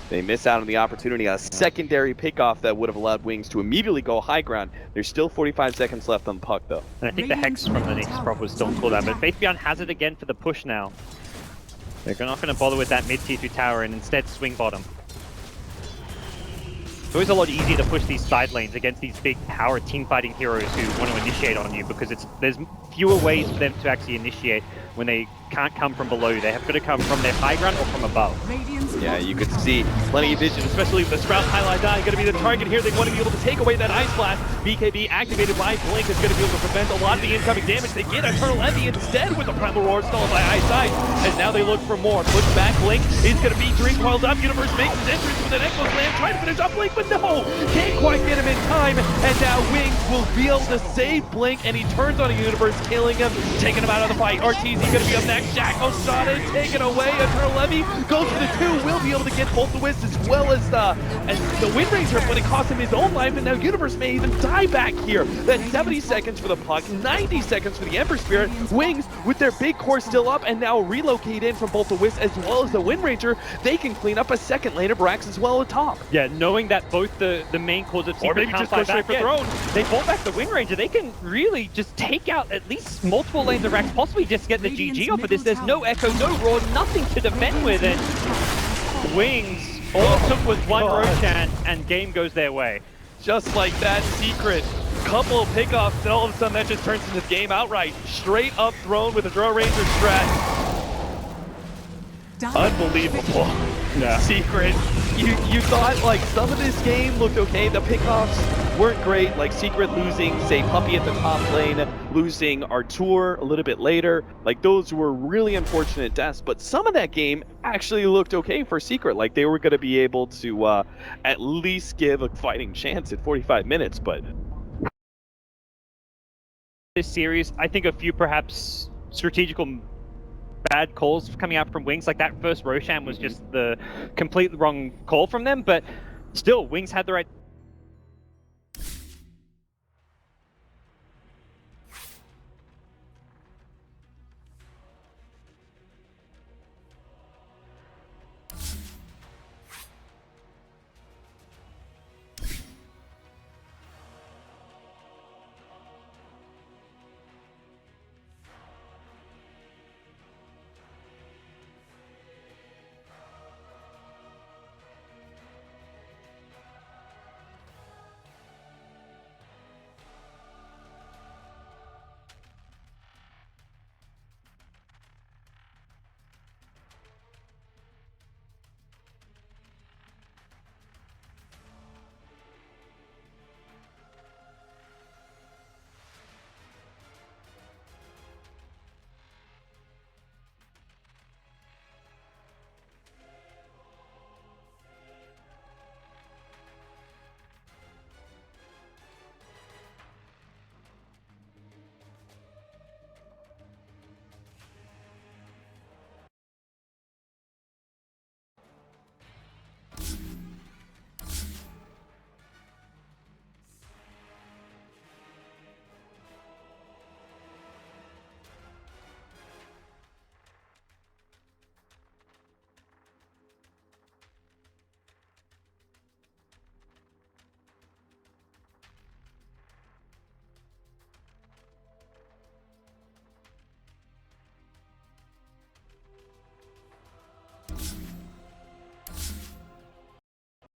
they miss out on the opportunity, a secondary pickoff that would have allowed Wings to immediately go high ground. There's still 45 seconds left on the Puck, though. And I think the Hex from the Nexus prop was still on cooldown, but Faith Beyond has it again for the push now. They're not going to bother with that mid-tier 2 tower and instead swing bottom. It's always a lot easier to push these side lanes against these big power team-fighting heroes who want to initiate on you, because there's fewer ways for them to actually initiate when they can't come from below. They have got to come from their high ground or from above. Yeah, you could see plenty of vision, especially with the Sprout highlight die going to be the target here. They want to be able to take away that Ice Blast. BKB activated by Blink is going to be able to prevent a lot of the incoming damage. They get Eternal Envy instead with the Primal Roar stolen by Eyesight. As now they look for more. Push back Blink is going to be Dream Coiled up. Universe makes his entrance with an Echo Slam, trying to finish up Blink, but no! Can't quite get him in time. And now Wings will be able to save Blink, and he turns on a Universe, killing him, taking him out of the fight. RTZ going to be up next. Shackle shot it, taken away. Eternal Envy goes for the 2. Will be able to get both the Wisps as well as the Wind Ranger when it cost him his own life, and now Universe may even die back here. That's 70 seconds for the Puck, 90 seconds for the Ember Spirit. Wings, with their big core still up, and now relocate in from both the Wisp as well as the Wind Ranger, they can clean up a second lane of Brax as well atop. Yeah, knowing that both the main cores of Secret can't fight back, they pull back the Wind Ranger, they can really just take out at least multiple lanes of Brax, possibly just get the GG off of this. There's no Echo, no Roar, nothing to defend with it. Wings, all it took was one Roshan, and game goes their way. Just like that, Secret. Couple of pickoffs, and all of a sudden that just turns into game outright. Straight up thrown with a Drow Ranger strat. Unbelievable. Yeah. Secret, you thought like some of this game looked okay. The pickoffs weren't great, like Secret losing, say, Puppy at the top lane, losing Artur a little bit later. Like those were really unfortunate deaths, but some of that game actually looked okay for Secret. Like they were going to be able to at least give a fighting chance at 45 minutes, but this series, I think a few perhaps strategical bad calls coming out from Wings. Like that first Roshan was just the complete wrong call from them, but still, Wings had the right